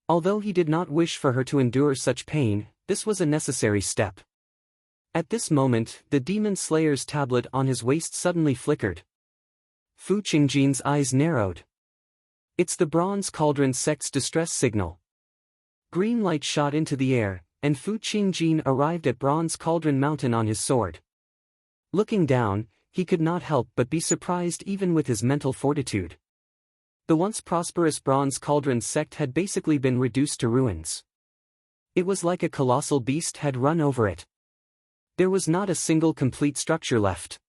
Although he did not wish for her to endure such pain, this was a necessary step. At this moment, the Demon Slayer's tablet on his waist suddenly flickered. Fu Qingjin's eyes narrowed. It's the Bronze Cauldron sect's distress signal. Green light shot into the air, and Fu Qingjin arrived at Bronze Cauldron Mountain on his sword. Looking down, he could not help but be surprised even with his mental fortitude. The once prosperous Bronze Cauldron sect had basically been reduced to ruins. It was like a colossal beast had run over it. There was not a single complete structure left.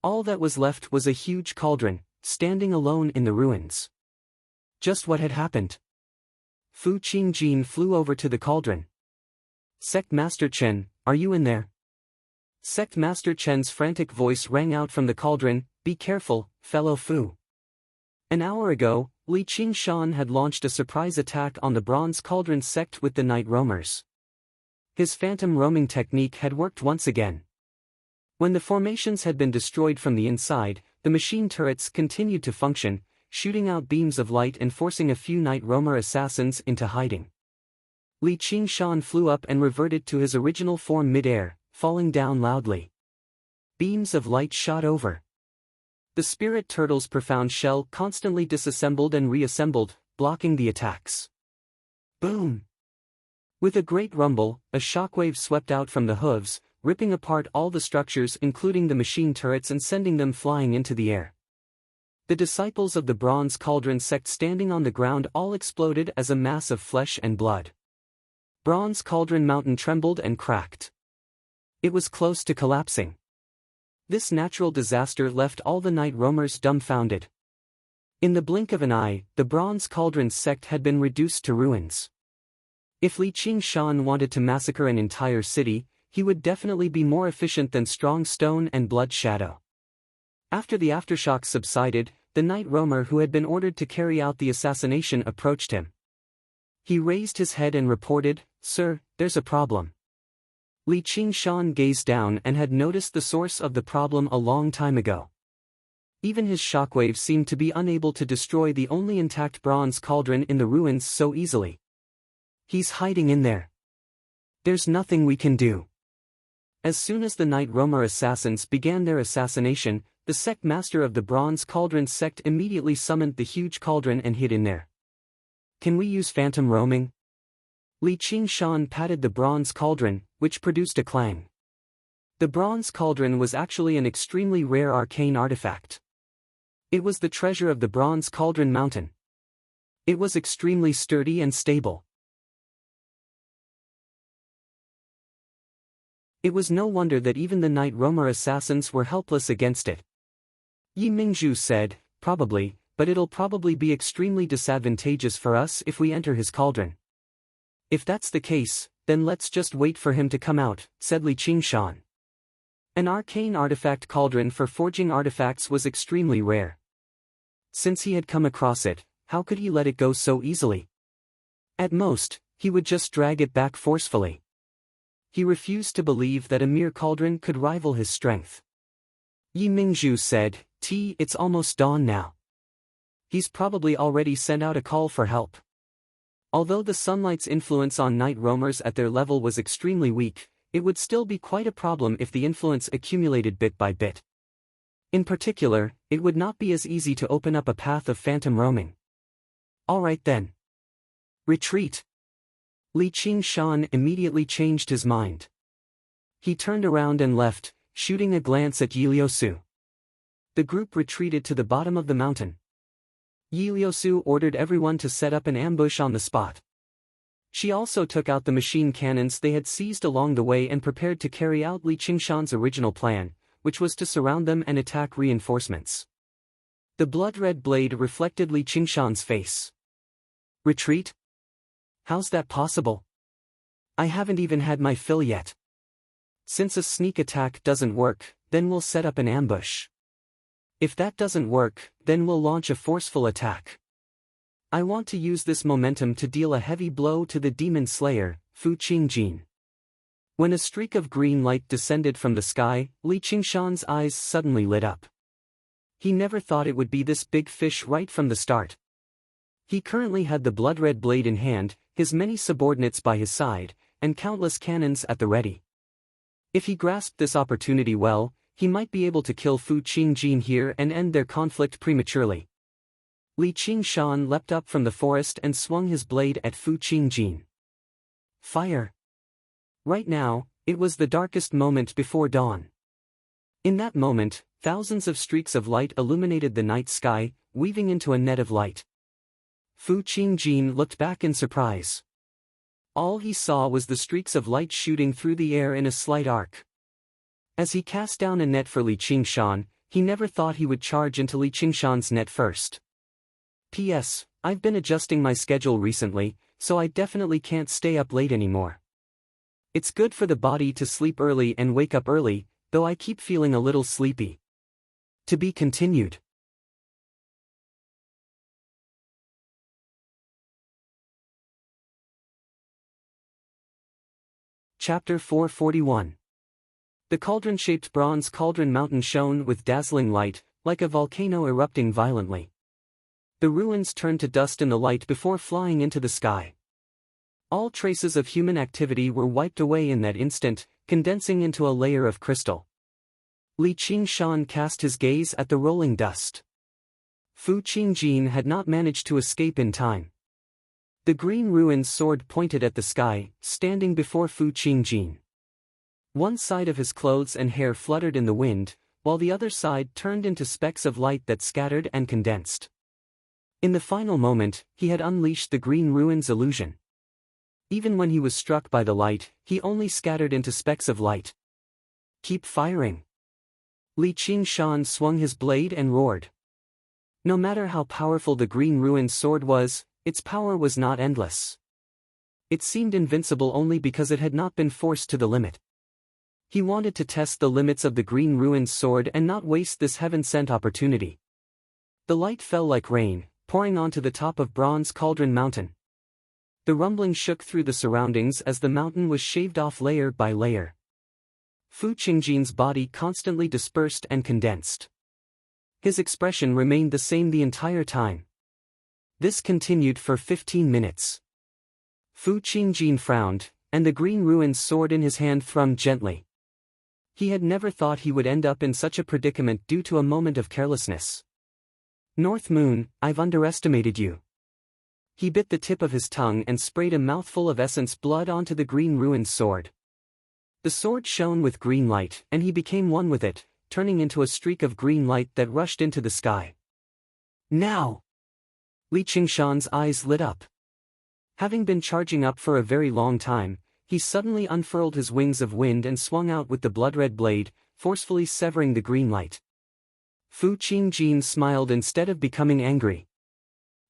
All that was left was a huge cauldron, standing alone in the ruins. Just what had happened? Fu Qingjin flew over to the cauldron. Sect Master Chen, are you in there? Sect Master Chen's frantic voice rang out from the cauldron, be careful, fellow Fu. An hour ago, Li Qingshan had launched a surprise attack on the Bronze Cauldron sect with the night roamers. His phantom roaming technique had worked once again. When the formations had been destroyed from the inside, the machine turrets continued to function, shooting out beams of light and forcing a few night roamer assassins into hiding. Li Qingshan flew up and reverted to his original form mid-air, falling down loudly. Beams of light shot over. The spirit turtle's profound shell constantly disassembled and reassembled, blocking the attacks. Boom! With a great rumble, a shockwave swept out from the hooves, ripping apart all the structures including the machine turrets and sending them flying into the air. The disciples of the Bronze Cauldron sect standing on the ground all exploded as a mass of flesh and blood. Bronze Cauldron Mountain trembled and cracked. It was close to collapsing. This natural disaster left all the night roamers dumbfounded. In the blink of an eye, the Bronze Cauldron sect had been reduced to ruins. If Li Qingshan wanted to massacre an entire city, he would definitely be more efficient than Strong Stone and Blood Shadow. After the aftershocks subsided, the night roamer who had been ordered to carry out the assassination approached him. He raised his head and reported, "Sir, there's a problem." Li Qingshan gazed down and had noticed the source of the problem a long time ago. Even his shockwave seemed to be unable to destroy the only intact bronze cauldron in the ruins so easily. He's hiding in there. There's nothing we can do. As soon as the night roamer assassins began their assassination, the sect master of the Bronze Cauldron sect immediately summoned the huge cauldron and hid in there. Can we use phantom roaming? Li Qingshan patted the bronze cauldron, which produced a clang. The bronze cauldron was actually an extremely rare arcane artifact. It was the treasure of the Bronze Cauldron Mountain. It was extremely sturdy and stable. It was no wonder that even the night roamer assassins were helpless against it. Yi Mingzhu said, "Probably, but it'll probably be extremely disadvantageous for us if we enter his cauldron." "If that's the case, then let's just wait for him to come out," said Li Qingshan. An arcane artifact cauldron for forging artifacts was extremely rare. Since he had come across it, how could he let it go so easily? At most, he would just drag it back forcefully. He refused to believe that a mere cauldron could rival his strength. Yi Mingzhu said, It's almost dawn now. He's probably already sent out a call for help." Although the sunlight's influence on night roamers at their level was extremely weak, it would still be quite a problem if the influence accumulated bit by bit. In particular, it would not be as easy to open up a path of phantom roaming. Alright then. Retreat. Li Qingshan immediately changed his mind. He turned around and left, shooting a glance at Yi Liusu. The group retreated to the bottom of the mountain. Yi Liusu ordered everyone to set up an ambush on the spot. She also took out the machine cannons they had seized along the way and prepared to carry out Li Qingshan's original plan, which was to surround them and attack reinforcements. The blood-red blade reflected Li Qingshan's face. "Retreat? How's that possible? I haven't even had my fill yet. Since a sneak attack doesn't work, then we'll set up an ambush. If that doesn't work, then we'll launch a forceful attack. I want to use this momentum to deal a heavy blow to the demon slayer, Fu Qingjin." When a streak of green light descended from the sky, Li Qingshan's eyes suddenly lit up. He never thought it would be this big fish right from the start. He currently had the blood-red blade in hand, his many subordinates by his side, and countless cannons at the ready. If he grasped this opportunity well, he might be able to kill Fu Qingjin here and end their conflict prematurely. Li Qingshan leapt up from the forest and swung his blade at Fu Qingjin. Fire! Right now, it was the darkest moment before dawn. In that moment, thousands of streaks of light illuminated the night sky, weaving into a net of light. Fu Qingjin looked back in surprise. All he saw was the streaks of light shooting through the air in a slight arc. As he cast down a net for Li Qingshan, he never thought he would charge into Li Qingshan's net first. P.S. I've been adjusting my schedule recently, so I definitely can't stay up late anymore. It's good for the body to sleep early and wake up early, though I keep feeling a little sleepy. To be continued. Chapter 441. The cauldron-shaped bronze cauldron mountain shone with dazzling light, like a volcano erupting violently. The ruins turned to dust in the light before flying into the sky. All traces of human activity were wiped away in that instant, condensing into a layer of crystal. Li Qingshan cast his gaze at the rolling dust. Fu Qingjin had not managed to escape in time. The green ruin's sword pointed at the sky, standing before Fu Qingjin. One side of his clothes and hair fluttered in the wind, while the other side turned into specks of light that scattered and condensed. In the final moment, he had unleashed the green ruin's illusion. Even when he was struck by the light, he only scattered into specks of light. Keep firing. Li Qingshan swung his blade and roared. No matter how powerful the green ruin's sword was, its power was not endless. It seemed invincible only because it had not been forced to the limit. He wanted to test the limits of the green ruin's sword and not waste this heaven-sent opportunity. The light fell like rain, pouring onto the top of Bronze Cauldron Mountain. The rumbling shook through the surroundings as the mountain was shaved off layer by layer. Fu Qingjin's body constantly dispersed and condensed. His expression remained the same the entire time. This continued for 15 minutes. Fu Qingjin frowned, and the green ruin's sword in his hand thrummed gently. He had never thought he would end up in such a predicament due to a moment of carelessness. North Moon, I've underestimated you. He bit the tip of his tongue and sprayed a mouthful of essence blood onto the green ruin's sword. The sword shone with green light, and he became one with it, turning into a streak of green light that rushed into the sky. Now! Li Qingshan's eyes lit up. Having been charging up for a very long time, he suddenly unfurled his wings of wind and swung out with the blood-red blade, forcefully severing the green light. Fu Qingjin smiled instead of becoming angry.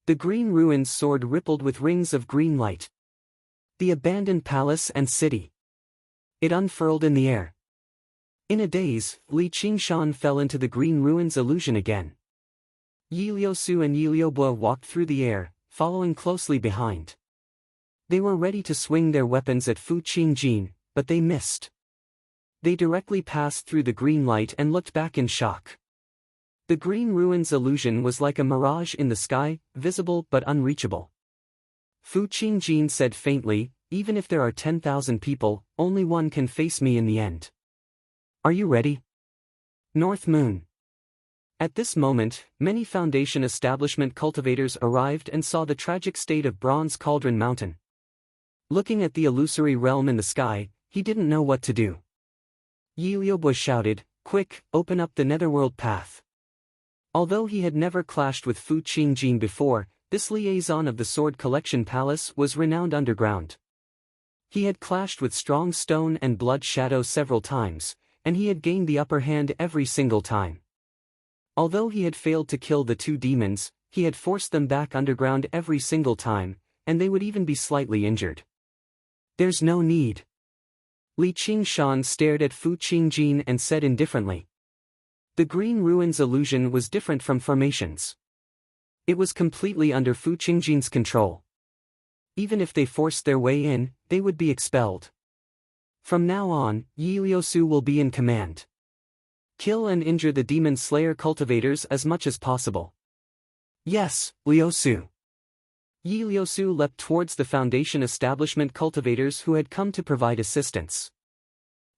The green ruin's sword rippled with rings of green light. The abandoned palace and city. It unfurled in the air. In a daze, Li Qingshan fell into the green ruin's illusion again. Yi Liusu and Yi Liubo walked through the air, following closely behind. They were ready to swing their weapons at Fu Qingjin, but they missed. They directly passed through the green light and looked back in shock. The green ruin's illusion was like a mirage in the sky, visible but unreachable. Fu Qingjin said faintly, even if there are 10,000 people, only one can face me in the end. Are you ready? North Moon. At this moment, many Foundation establishment cultivators arrived and saw the tragic state of Bronze Cauldron Mountain. Looking at the illusory realm in the sky, he didn't know what to do. Yi Liubo shouted, "Quick, open up the netherworld path." Although he had never clashed with Fu Qingjin before, this liaison of the Sword Collection Palace was renowned underground. He had clashed with Strong Stone and Blood Shadow several times, and he had gained the upper hand every single time. Although he had failed to kill the two demons, he had forced them back underground every single time, and they would even be slightly injured. There's no need. Li Qingshan stared at Fu Qingjin and said indifferently. The green ruin's illusion was different from formations. It was completely under Fu Qingjin's control. Even if they forced their way in, they would be expelled. From now on, Yi Liusu will be in command. Kill and injure the demon slayer cultivators as much as possible. Yes, Liusu. Yi Liusu leapt towards the Foundation establishment cultivators who had come to provide assistance.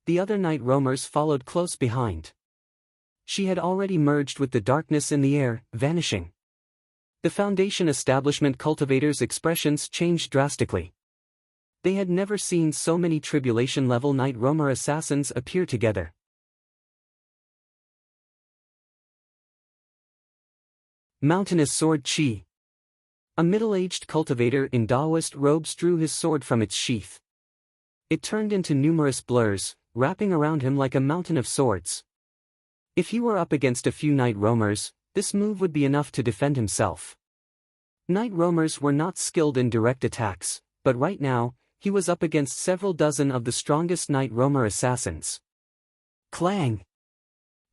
The other night roamers followed close behind. She had already merged with the darkness in the air, vanishing. The Foundation establishment cultivators' expressions changed drastically. They had never seen so many tribulation-level night roamer assassins appear together. Mountainous Sword Chi. A middle-aged cultivator in Daoist robes drew his sword from its sheath. It turned into numerous blurs, wrapping around him like a mountain of swords. If he were up against a few night roamers, this move would be enough to defend himself. Night roamers were not skilled in direct attacks, but right now, he was up against several dozen of the strongest night roamer assassins. Clang!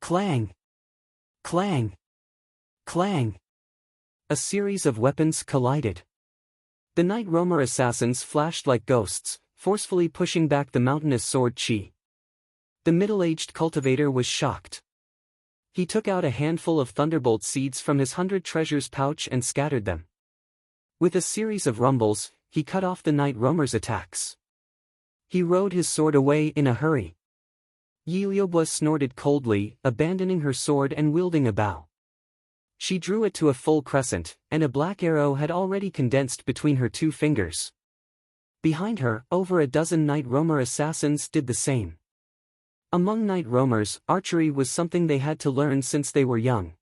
Clang! Clang! Clang! A series of weapons collided. The night roamer assassins flashed like ghosts, forcefully pushing back the mountainous sword Chi. The middle-aged cultivator was shocked. He took out a handful of thunderbolt seeds from his 100 treasures pouch and scattered them. With a series of rumbles, he cut off the night roamer's attacks. He rode his sword away in a hurry. Yiliobwa snorted coldly, abandoning her sword and wielding a bow. She drew it to a full crescent, and a black arrow had already condensed between her two fingers. Behind her, over a dozen night roamer assassins did the same. Among night roamers, archery was something they had to learn since they were young.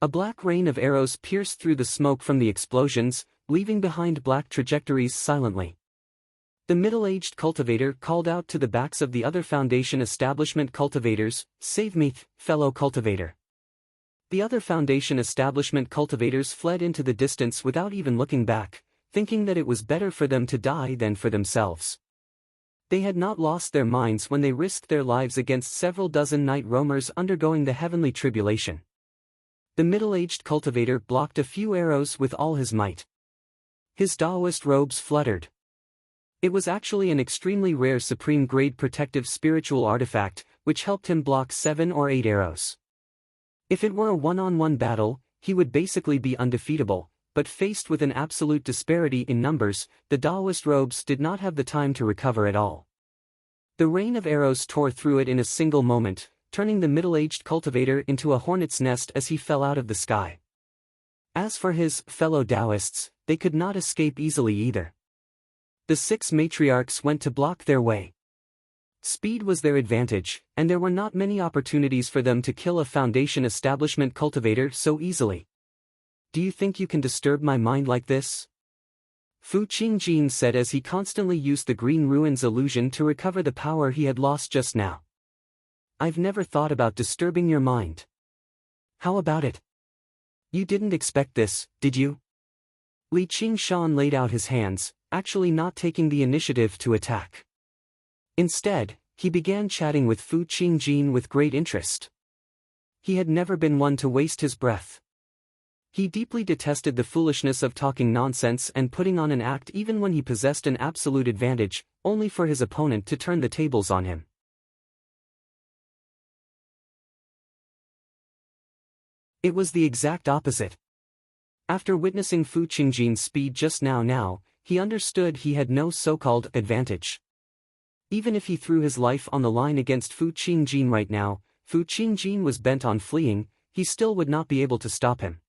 A black rain of arrows pierced through the smoke from the explosions, leaving behind black trajectories silently. The middle-aged cultivator called out to the backs of the other Foundation establishment cultivators, "Save me, fellow cultivator." The other Foundation establishment cultivators fled into the distance without even looking back, thinking that it was better for them to die than for themselves. They had not lost their minds when they risked their lives against several dozen night roamers undergoing the heavenly tribulation. The middle-aged cultivator blocked a few arrows with all his might. His Daoist robes fluttered. It was actually an extremely rare supreme-grade protective spiritual artifact, which helped him block 7 or 8 arrows. If it were a one-on-one battle, he would basically be undefeatable, but faced with an absolute disparity in numbers, the Daoist robes did not have the time to recover at all. The rain of arrows tore through it in a single moment, turning the middle-aged cultivator into a hornet's nest as he fell out of the sky. As for his fellow Daoists, they could not escape easily either. The 6 matriarchs went to block their way. Speed was their advantage, and there were not many opportunities for them to kill a Foundation establishment cultivator so easily. "Do you think you can disturb my mind like this?" Fu Qingjin said as he constantly used the green ruins illusion to recover the power he had lost just now. "I've never thought about disturbing your mind. How about it? You didn't expect this, did you?" Li Qingshan laid out his hands, actually not taking the initiative to attack. Instead, he began chatting with Fu Qingjin with great interest. He had never been one to waste his breath. He deeply detested the foolishness of talking nonsense and putting on an act even when he possessed an absolute advantage, only for his opponent to turn the tables on him. It was the exact opposite. After witnessing Fu Qingjin's speed just now, he understood he had no so-called advantage. Even if he threw his life on the line against Fu Qingjin right now, Fu Qingjin was bent on fleeing, he still would not be able to stop him.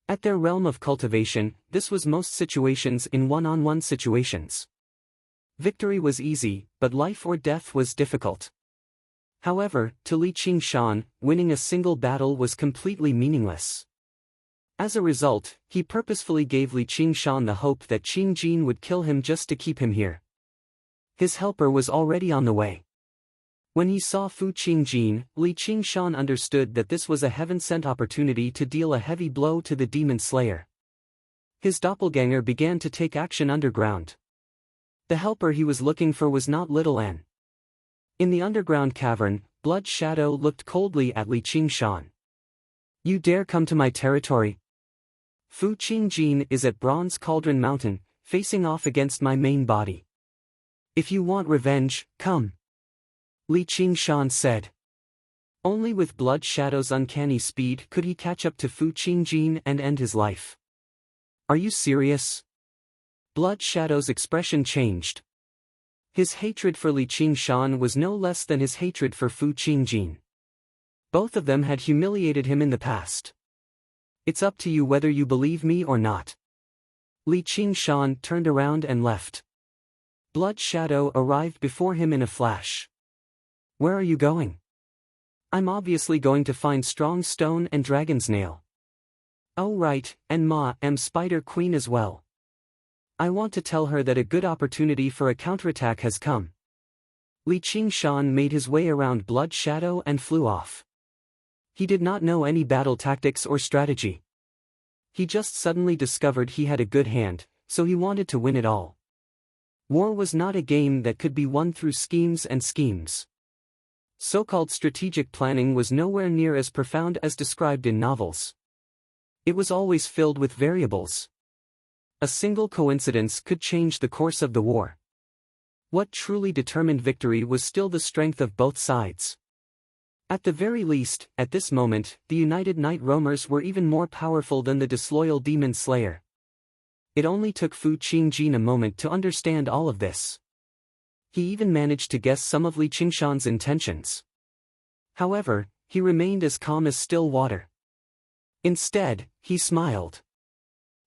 At their realm of cultivation, this was most situations in one-on-one situations. Victory was easy, but life or death was difficult. However, to Li Qingshan, winning a single battle was completely meaningless. As a result, he purposefully gave Li Qingshan the hope that Qingjin would kill him just to keep him here. His helper was already on the way. When he saw Fu Qingjin, Li Qingshan understood that this was a heaven-sent opportunity to deal a heavy blow to the demon slayer. His doppelganger began to take action underground. The helper he was looking for was not Little N. In the underground cavern, Blood Shadow looked coldly at Li Qingshan. "You dare come to my territory? Fu Qingjin is at Bronze Cauldron Mountain, facing off against my main body. If you want revenge, come," Li Qingshan said. Only with Blood Shadow's uncanny speed could he catch up to Fu Qingjin and end his life. "Are you serious?" Blood Shadow's expression changed. His hatred for Li Qingshan was no less than his hatred for Fu Qingjin. Both of them had humiliated him in the past. "It's up to you whether you believe me or not." Li Qingshan turned around and left. Blood Shadow arrived before him in a flash. "Where are you going?" "I'm obviously going to find strong stone and dragon's nail." Oh right, and Ma am Spider Queen as well. I want to tell her that a good opportunity for a counterattack has come. Li Qingshan made his way around Blood Shadow and flew off. He did not know any battle tactics or strategy. He just suddenly discovered he had a good hand, so he wanted to win it all. War was not a game that could be won through schemes and schemes. So-called strategic planning was nowhere near as profound as described in novels. It was always filled with variables. A single coincidence could change the course of the war. What truly determined victory was still the strength of both sides. At the very least, at this moment, the United Night Roamers were even more powerful than the disloyal Demon Slayer. It only took Fu Qingjin a moment to understand all of this. He even managed to guess some of Li Qingshan's intentions. However, he remained as calm as still water. Instead, he smiled.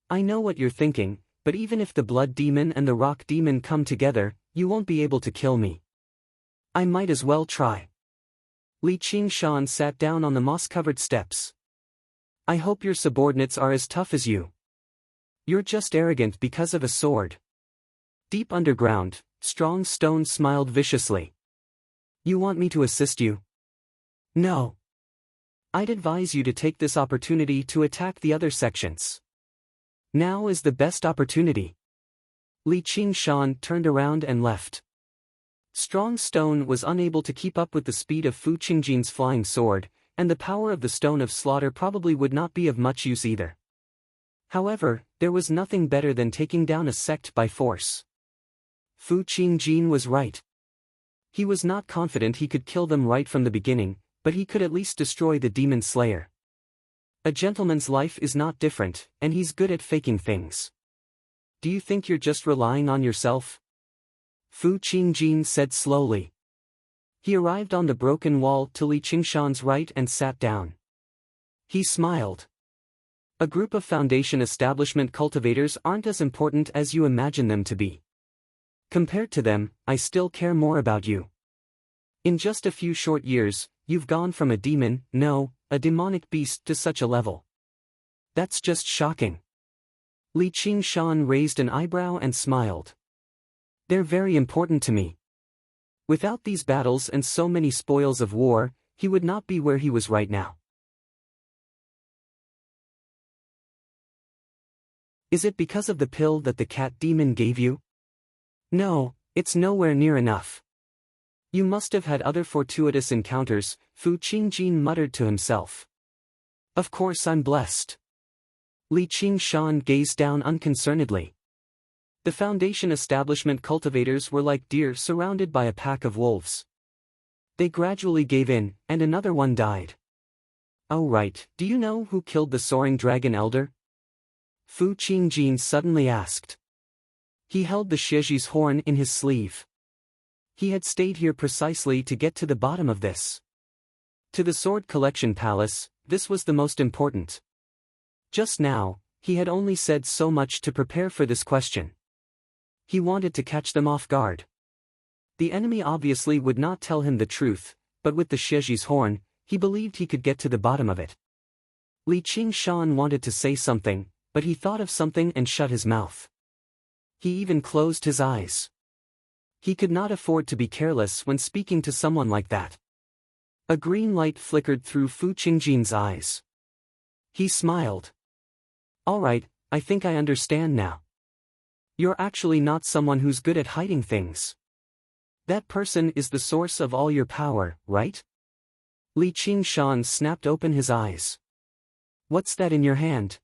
I know what you're thinking, but even if the Blood Demon and the Rock Demon come together, you won't be able to kill me. I might as well try. Li Qingshan sat down on the moss-covered steps. I hope your subordinates are as tough as you. You're just arrogant because of a sword. Deep underground, Strong Stone smiled viciously. You want me to assist you? No. I'd advise you to take this opportunity to attack the other sections. Now is the best opportunity. Li Qingshan turned around and left. Strong Stone was unable to keep up with the speed of Fu Qingjin's flying sword, and the power of the Stone of Slaughter probably would not be of much use either. However, there was nothing better than taking down a sect by force. Fu Qingjin was right. He was not confident he could kill them right from the beginning, but he could at least destroy the Demon Slayer. A gentleman's life is not different, and he's good at faking things. Do you think you're just relying on yourself? Fu Qingjin said slowly. He arrived on the broken wall to Li Qingshan's right and sat down. He smiled. A group of Foundation establishment cultivators aren't as important as you imagine them to be. Compared to them, I still care more about you. In just a few short years, you've gone from a demon, no, a demonic beast to such a level. That's just shocking. Li Qingshan raised an eyebrow and smiled. They're very important to me. Without these battles and so many spoils of war, he would not be where he was right now. Is it because of the pill that the cat demon gave you? No, it's nowhere near enough. You must have had other fortuitous encounters, Fu Qingjin muttered to himself. Of course I'm blessed. Li Qingshan gazed down unconcernedly. The Foundation establishment cultivators were like deer surrounded by a pack of wolves. They gradually gave in, and another one died. Oh right, do you know who killed the soaring dragon elder? Fu Qingjin suddenly asked. He held the Shieji's horn in his sleeve. He had stayed here precisely to get to the bottom of this. To the Sword Collection Palace, this was the most important. Just now, he had only said so much to prepare for this question. He wanted to catch them off guard. The enemy obviously would not tell him the truth, but with the Shieji's horn, he believed he could get to the bottom of it. Li Qingshan wanted to say something, but he thought of something and shut his mouth. He even closed his eyes. He could not afford to be careless when speaking to someone like that. A green light flickered through Fu Qingjin's eyes. He smiled. All right, I think I understand now. You're actually not someone who's good at hiding things. That person is the source of all your power, right? Li Qingshan snapped open his eyes. What's that in your hand?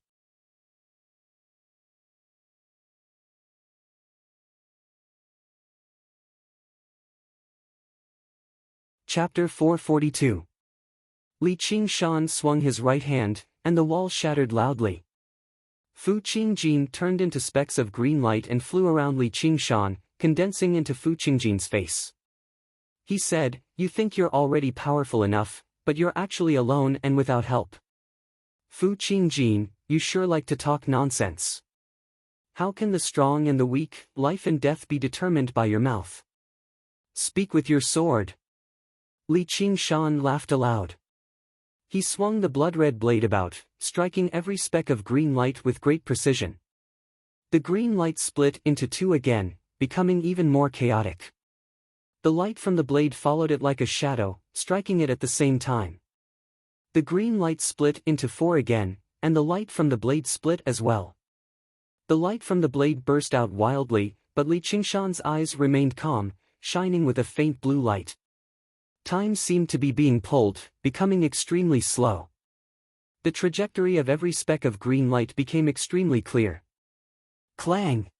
Chapter 442. Li Qingshan swung his right hand, and the wall shattered loudly. Fu Qingjin turned into specks of green light and flew around Li Qingshan, condensing into Fu Qingjin's face. He said, You think you're already powerful enough, but you're actually alone and without help. Fu Qingjin, you sure like to talk nonsense. How can the strong and the weak, life and death be determined by your mouth? Speak with your sword. Li Qingshan laughed aloud. He swung the blood-red blade about, striking every speck of green light with great precision. The green light split into two again, becoming even more chaotic. The light from the blade followed it like a shadow, striking it at the same time. The green light split into four again, and the light from the blade split as well. The light from the blade burst out wildly, but Li Qingshan's eyes remained calm, shining with a faint blue light. Time seemed to be being pulled, becoming extremely slow. The trajectory of every speck of green light became extremely clear. Clang!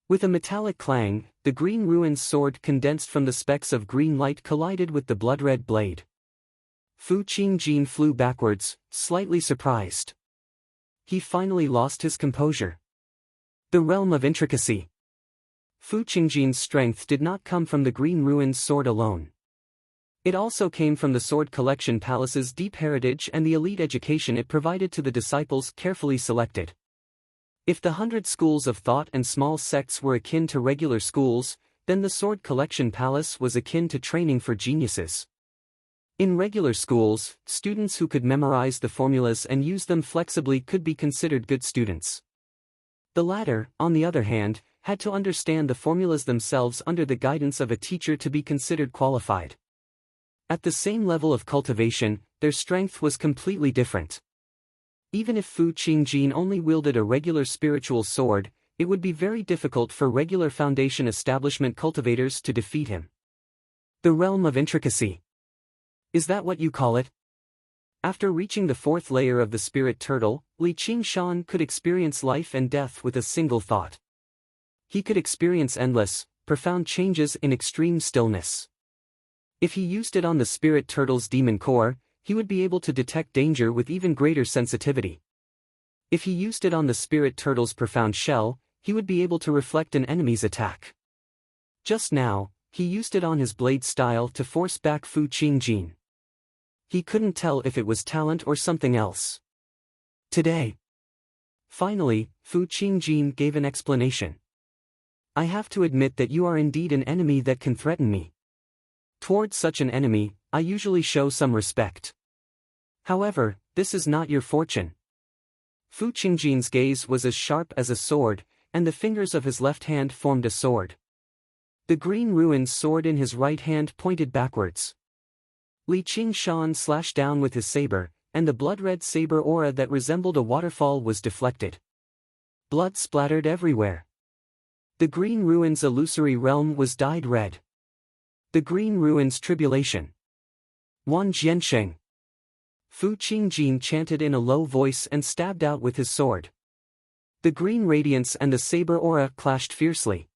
With a metallic clang, the green ruin's sword condensed from the specks of green light collided with the blood-red blade. Fu Qingjin flew backwards, slightly surprised. He finally lost his composure. The realm of intricacy. Fu Qingjin's strength did not come from the green ruin's sword alone. It also came from the Sword Collection Palace's deep heritage and the elite education it provided to the disciples carefully selected. If the 100 schools of thought and small sects were akin to regular schools, then the Sword Collection Palace was akin to training for geniuses. In regular schools, students who could memorize the formulas and use them flexibly could be considered good students. The latter, on the other hand, had to understand the formulas themselves under the guidance of a teacher to be considered qualified. At the same level of cultivation, their strength was completely different. Even if Fu Qingjin only wielded a regular spiritual sword, it would be very difficult for regular foundation establishment cultivators to defeat him. The realm of intricacy. Is that what you call it? After reaching the fourth layer of the spirit turtle, Li Qingshan could experience life and death with a single thought. He could experience endless, profound changes in extreme stillness. If he used it on the spirit turtle's demon core, he would be able to detect danger with even greater sensitivity. If he used it on the spirit turtle's profound shell, he would be able to reflect an enemy's attack. Just now, he used it on his blade style to force back Fu Qingjin. He couldn't tell if it was talent or something else. Today. Finally, Fu Qingjin gave an explanation. I have to admit that you are indeed an enemy that can threaten me. Towards such an enemy, I usually show some respect. However, this is not your fortune. Fu Qingjin's gaze was as sharp as a sword, and the fingers of his left hand formed a sword. The green ruin's sword in his right hand pointed backwards. Li Qingshan slashed down with his saber, and the blood-red saber aura that resembled a waterfall was deflected. Blood splattered everywhere. The green ruin's illusory realm was dyed red. The green ruin's tribulation. Wan Jiansheng. Fu Qingjin chanted in a low voice and stabbed out with his sword. The green radiance and the saber aura clashed fiercely.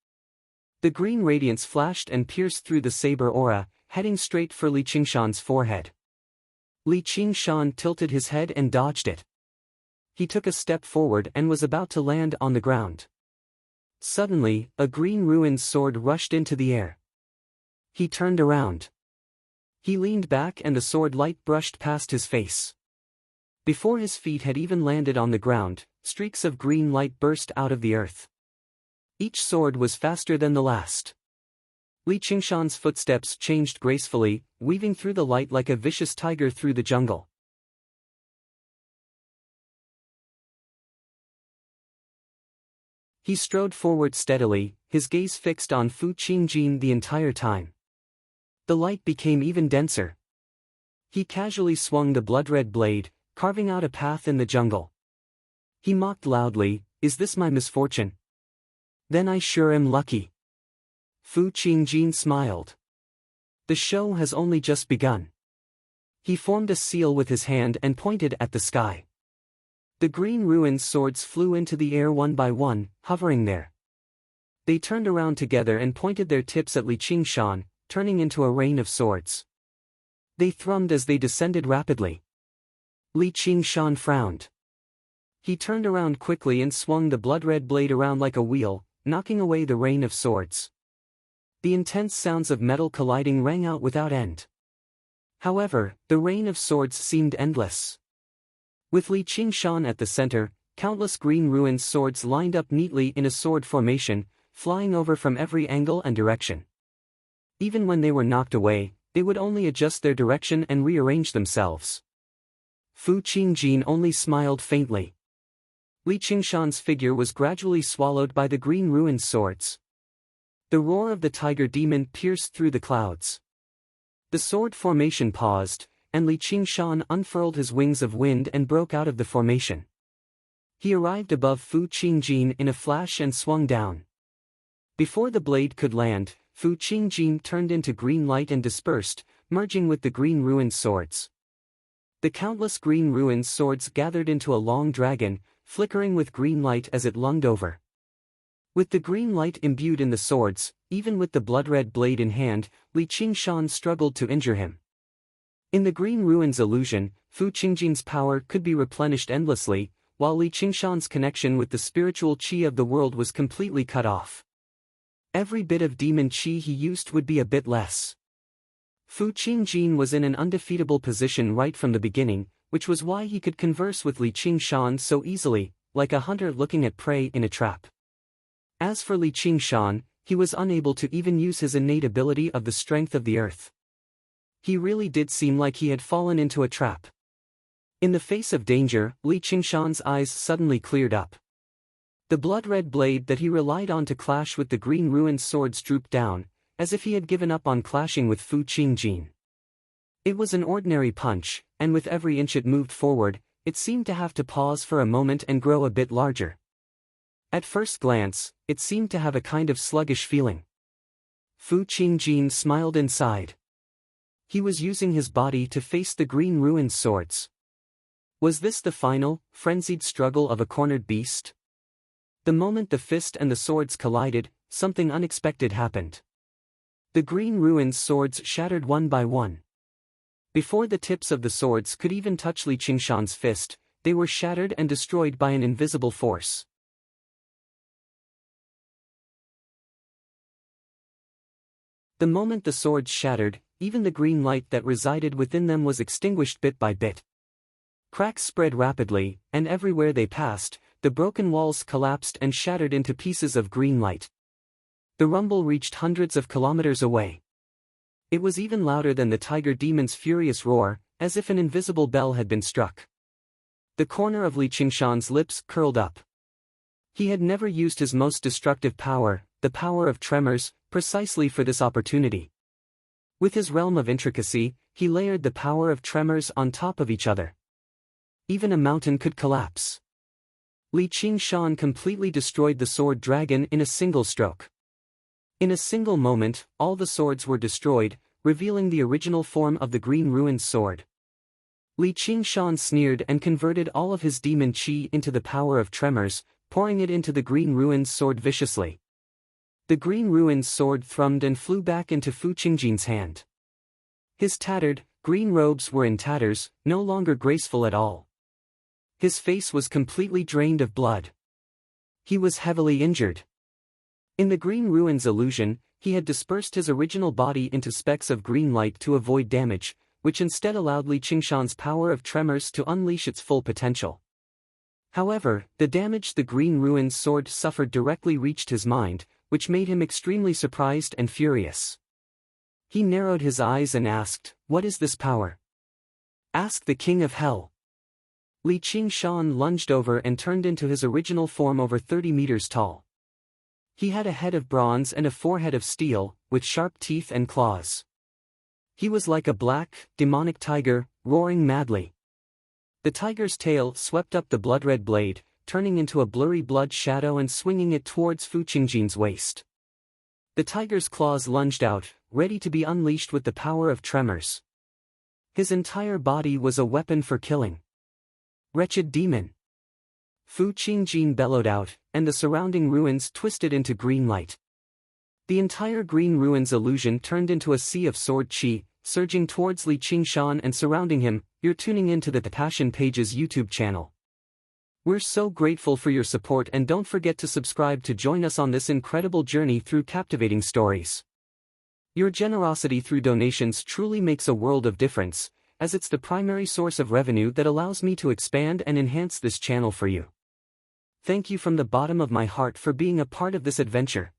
The green radiance flashed and pierced through the saber aura, heading straight for Li Qingshan's forehead. Li Qingshan tilted his head and dodged it. He took a step forward and was about to land on the ground. Suddenly, a green ruin's sword rushed into the air. He turned around. He leaned back and the sword light brushed past his face. Before his feet had even landed on the ground, streaks of green light burst out of the earth. Each sword was faster than the last. Li Qingshan's footsteps changed gracefully, weaving through the light like a vicious tiger through the jungle. He strode forward steadily, his gaze fixed on Fu Qingjin the entire time. The light became even denser. He casually swung the blood-red blade, carving out a path in the jungle. He mocked loudly, "Is this my misfortune? Then I sure am lucky." Fu Qingjin smiled. The show has only just begun. He formed a seal with his hand and pointed at the sky. The green ruin's swords flew into the air one by one, hovering there. They turned around together and pointed their tips at Li Qingshan, turning into a rain of swords. They thrummed as they descended rapidly. Li Qingshan frowned. He turned around quickly and swung the blood-red blade around like a wheel, knocking away the rain of swords. The intense sounds of metal colliding rang out without end. However, the rain of swords seemed endless. With Li Qingshan at the center, countless green ruin's swords lined up neatly in a sword formation, flying over from every angle and direction. Even when they were knocked away, they would only adjust their direction and rearrange themselves. Fu Qingjin only smiled faintly. Li Qingshan's figure was gradually swallowed by the green ruined swords. The roar of the tiger demon pierced through the clouds. The sword formation paused, and Li Qingshan unfurled his wings of wind and broke out of the formation. He arrived above Fu Qingjin in a flash and swung down. Before the blade could land, Fu Qingjin turned into green light and dispersed, merging with the green ruined swords. The countless green ruined swords gathered into a long dragon, flickering with green light as it lunged over. With the green light imbued in the swords, even with the blood-red blade in hand, Li Qingshan struggled to injure him. In the green ruins illusion, Fu Qingjin's power could be replenished endlessly, while Li Qingshan's connection with the spiritual qi of the world was completely cut off. Every bit of demon qi he used would be a bit less. Fu Qingjin was in an undefeatable position right from the beginning, which was why he could converse with Li Qingshan so easily, like a hunter looking at prey in a trap. As for Li Qingshan, he was unable to even use his innate ability of the strength of the earth. He really did seem like he had fallen into a trap. In the face of danger, Li Qingshan's eyes suddenly cleared up. The blood-red blade that he relied on to clash with the green ruined swords drooped down, as if he had given up on clashing with Fu Qingjin. It was an ordinary punch, and with every inch it moved forward, it seemed to have to pause for a moment and grow a bit larger. At first glance, it seemed to have a kind of sluggish feeling. Fu Qingjin smiled inside. He was using his body to face the green ruined swords. Was this the final, frenzied struggle of a cornered beast? The moment the fist and the swords collided, something unexpected happened. The green ruined swords shattered one by one. Before the tips of the swords could even touch Li Qingshan's fist, they were shattered and destroyed by an invisible force. The moment the swords shattered, even the green light that resided within them was extinguished bit by bit. Cracks spread rapidly, and everywhere they passed, the broken walls collapsed and shattered into pieces of green light. The rumble reached hundreds of kilometers away. It was even louder than the tiger demon's furious roar, as if an invisible bell had been struck. The corner of Li Qingshan's lips curled up. He had never used his most destructive power, the power of tremors, precisely for this opportunity. With his realm of intricacy, he layered the power of tremors on top of each other. Even a mountain could collapse. Li Qingshan completely destroyed the sword dragon in a single stroke. In a single moment, all the swords were destroyed, revealing the original form of the green ruined sword. Li Qingshan sneered and converted all of his demon qi into the power of tremors, pouring it into the green ruined sword viciously. The green ruined sword thrummed and flew back into Fu Qingjin's hand. His tattered, green robes were in tatters, no longer graceful at all. His face was completely drained of blood. He was heavily injured. In the green ruins illusion, he had dispersed his original body into specks of green light to avoid damage, which instead allowed Li Qingshan's power of tremors to unleash its full potential. However, the damage the green ruins sword suffered directly reached his mind, which made him extremely surprised and furious. He narrowed his eyes and asked, "What is this power?" "Ask the King of Hell." Li Qingshan lunged over and turned into his original form over 30 meters tall. He had a head of bronze and a forehead of steel, with sharp teeth and claws. He was like a black, demonic tiger, roaring madly. The tiger's tail swept up the blood-red blade, turning into a blurry blood shadow and swinging it towards Fu Qingjin's waist. The tiger's claws lunged out, ready to be unleashed with the power of tremors. His entire body was a weapon for killing. "Wretched demon!" Fu Qingjin bellowed out, and the surrounding ruins twisted into green light. The entire green ruins illusion turned into a sea of sword qi, surging towards Li Qingshan and surrounding him. You're tuning into the Passion Pages YouTube channel. We're so grateful for your support, and don't forget to subscribe to join us on this incredible journey through captivating stories. Your generosity through donations truly makes a world of difference, as it's the primary source of revenue that allows me to expand and enhance this channel for you. Thank you from the bottom of my heart for being a part of this adventure.